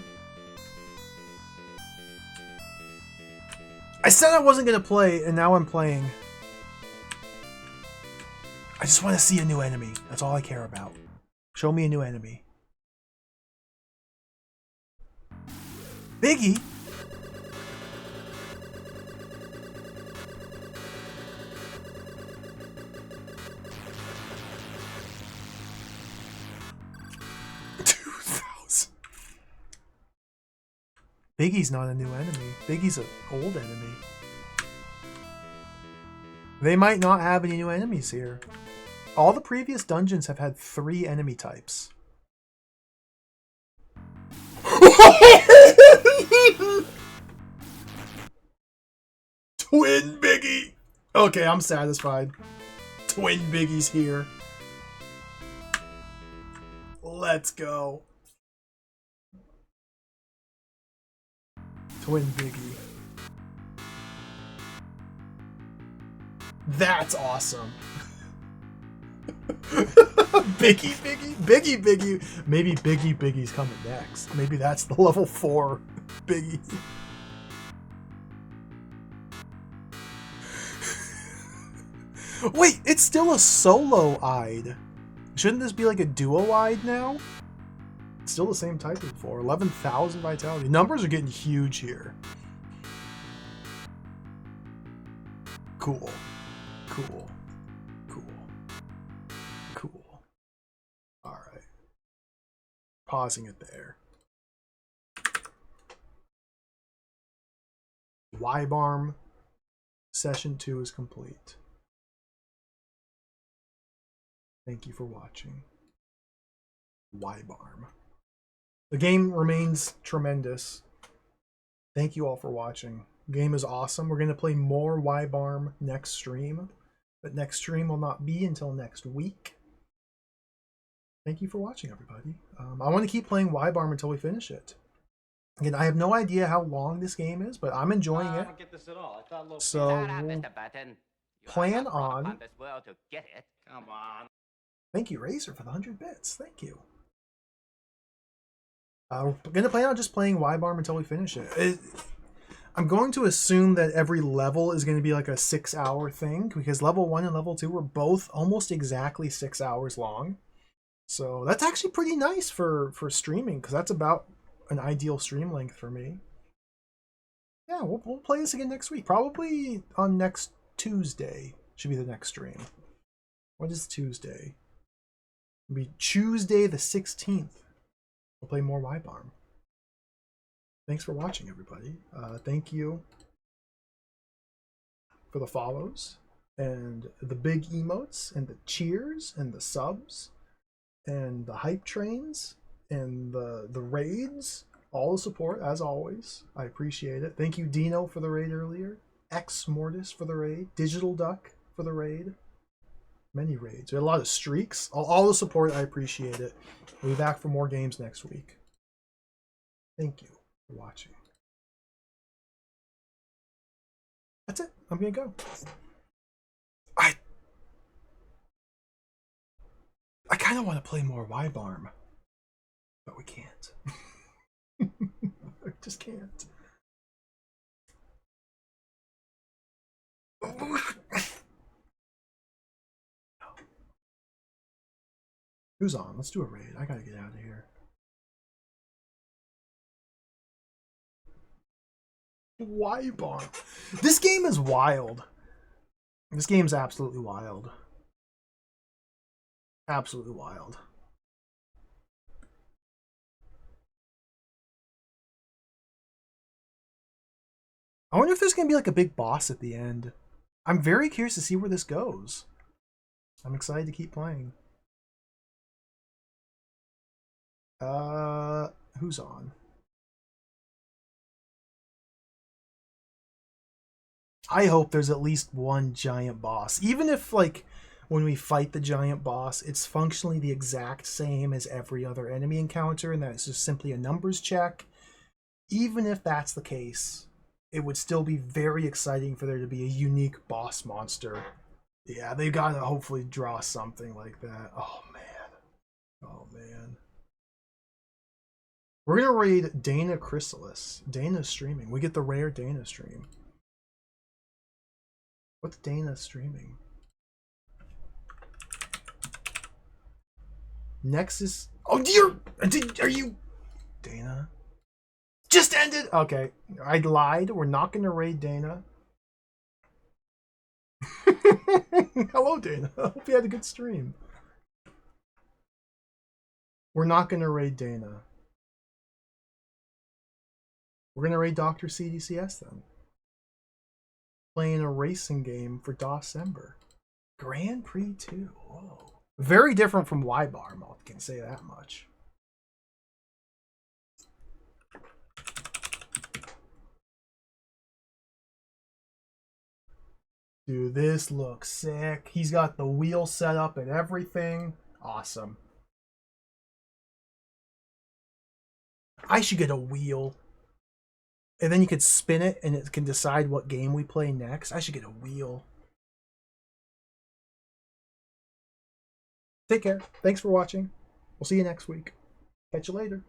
I said I wasn't gonna play, and now I'm playing. I just want to see a new enemy. That's all I care about. Show me a new enemy. Biggie? Biggie's not a new enemy. Biggie's an old enemy. They might not have any new enemies here. All the previous dungeons have had 3 enemy types. Twin Biggie! Okay, I'm satisfied. Twin Biggie's here. Let's go. Twin Biggie. That's awesome. Biggie. Maybe Biggie's coming next. Maybe that's the level 4 Biggie. Wait, it's still a solo-eyed. Shouldn't this be like a duo-eyed now? It's still the same type as before. 11,000 vitality. Numbers are getting huge here. Cool. Alright. Pausing it there. Wibarm Session 2 is complete. Thank you for watching. Wibarm. The game remains tremendous. Thank you all for watching. The game is awesome. We're going to play more Wibarm next stream. But next stream will not be until next week. Thank you for watching, everybody. I want to keep playing Wibarm until we finish it. Again, I have no idea how long this game is, but I'm enjoying it. I don't get this at all. I thought little So, Mr. Button, you plan are not brought on... upon this world to get it. Come on. Thank you, Razor, for the 100 bits. Thank you. We're going to plan on just playing Wibarm until we finish it. I'm going to assume that every level is going to be like a 6-hour thing, because level 1 and level 2 were both almost exactly 6 hours long. So that's actually pretty nice for streaming, because that's about an ideal stream length for me. Yeah, we'll play this again next week. Probably on next Tuesday should be the next stream. What is Tuesday? It'll be Tuesday the 16th. We'll play more Wibarm. Thanks for watching, everybody. Thank you for the follows and the big emotes and the cheers and the subs and the hype trains and the raids. All the support, as always. I appreciate it. Thank you, Dino, for the raid earlier. X Mortis for the raid. Digital Duck for the raid. Many raids. We had a lot of streaks. All the support, I appreciate it. We'll be back for more games next week. Thank you for watching. That's it. I'm gonna go. I kind of want to play more Wibarm, but we can't. I just can't. Who's on? Let's do a raid. I gotta get out of here. Wibarm. This game is wild. This game's absolutely wild. Absolutely wild. I wonder if there's gonna be like a big boss at the end. I'm very curious to see where this goes. I'm excited to keep playing. Who's on? I hope there's at least one giant boss. Even if, like, when we fight the giant boss, it's functionally the exact same as every other enemy encounter, and that it's just simply a numbers check. Even if that's the case, it would still be very exciting for there to be a unique boss monster. Yeah, they've got to hopefully draw something like that. Oh, man. Oh, man. We're going to raid Dana Chrysalis. Dana's streaming. We get the rare Dana stream. What's Dana streaming? Nexus. Oh, dear! Are you. Dana? Just ended! Okay. I lied. We're not going to raid Dana. Hello, Dana. I hope you had a good stream. We're not going to raid Dana. We're going to raid Dr. CDCS then. Playing a racing game for December. Grand Prix 2. Whoa. Very different from Wibarm, I can say that much. Dude, this looks sick. He's got the wheel set up and everything. Awesome. I should get a wheel. And then you could spin it and it can decide what game we play next. I should get a wheel. Take care. Thanks for watching. We'll see you next week. Catch you later.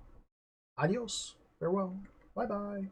Adios. Farewell. Bye-bye.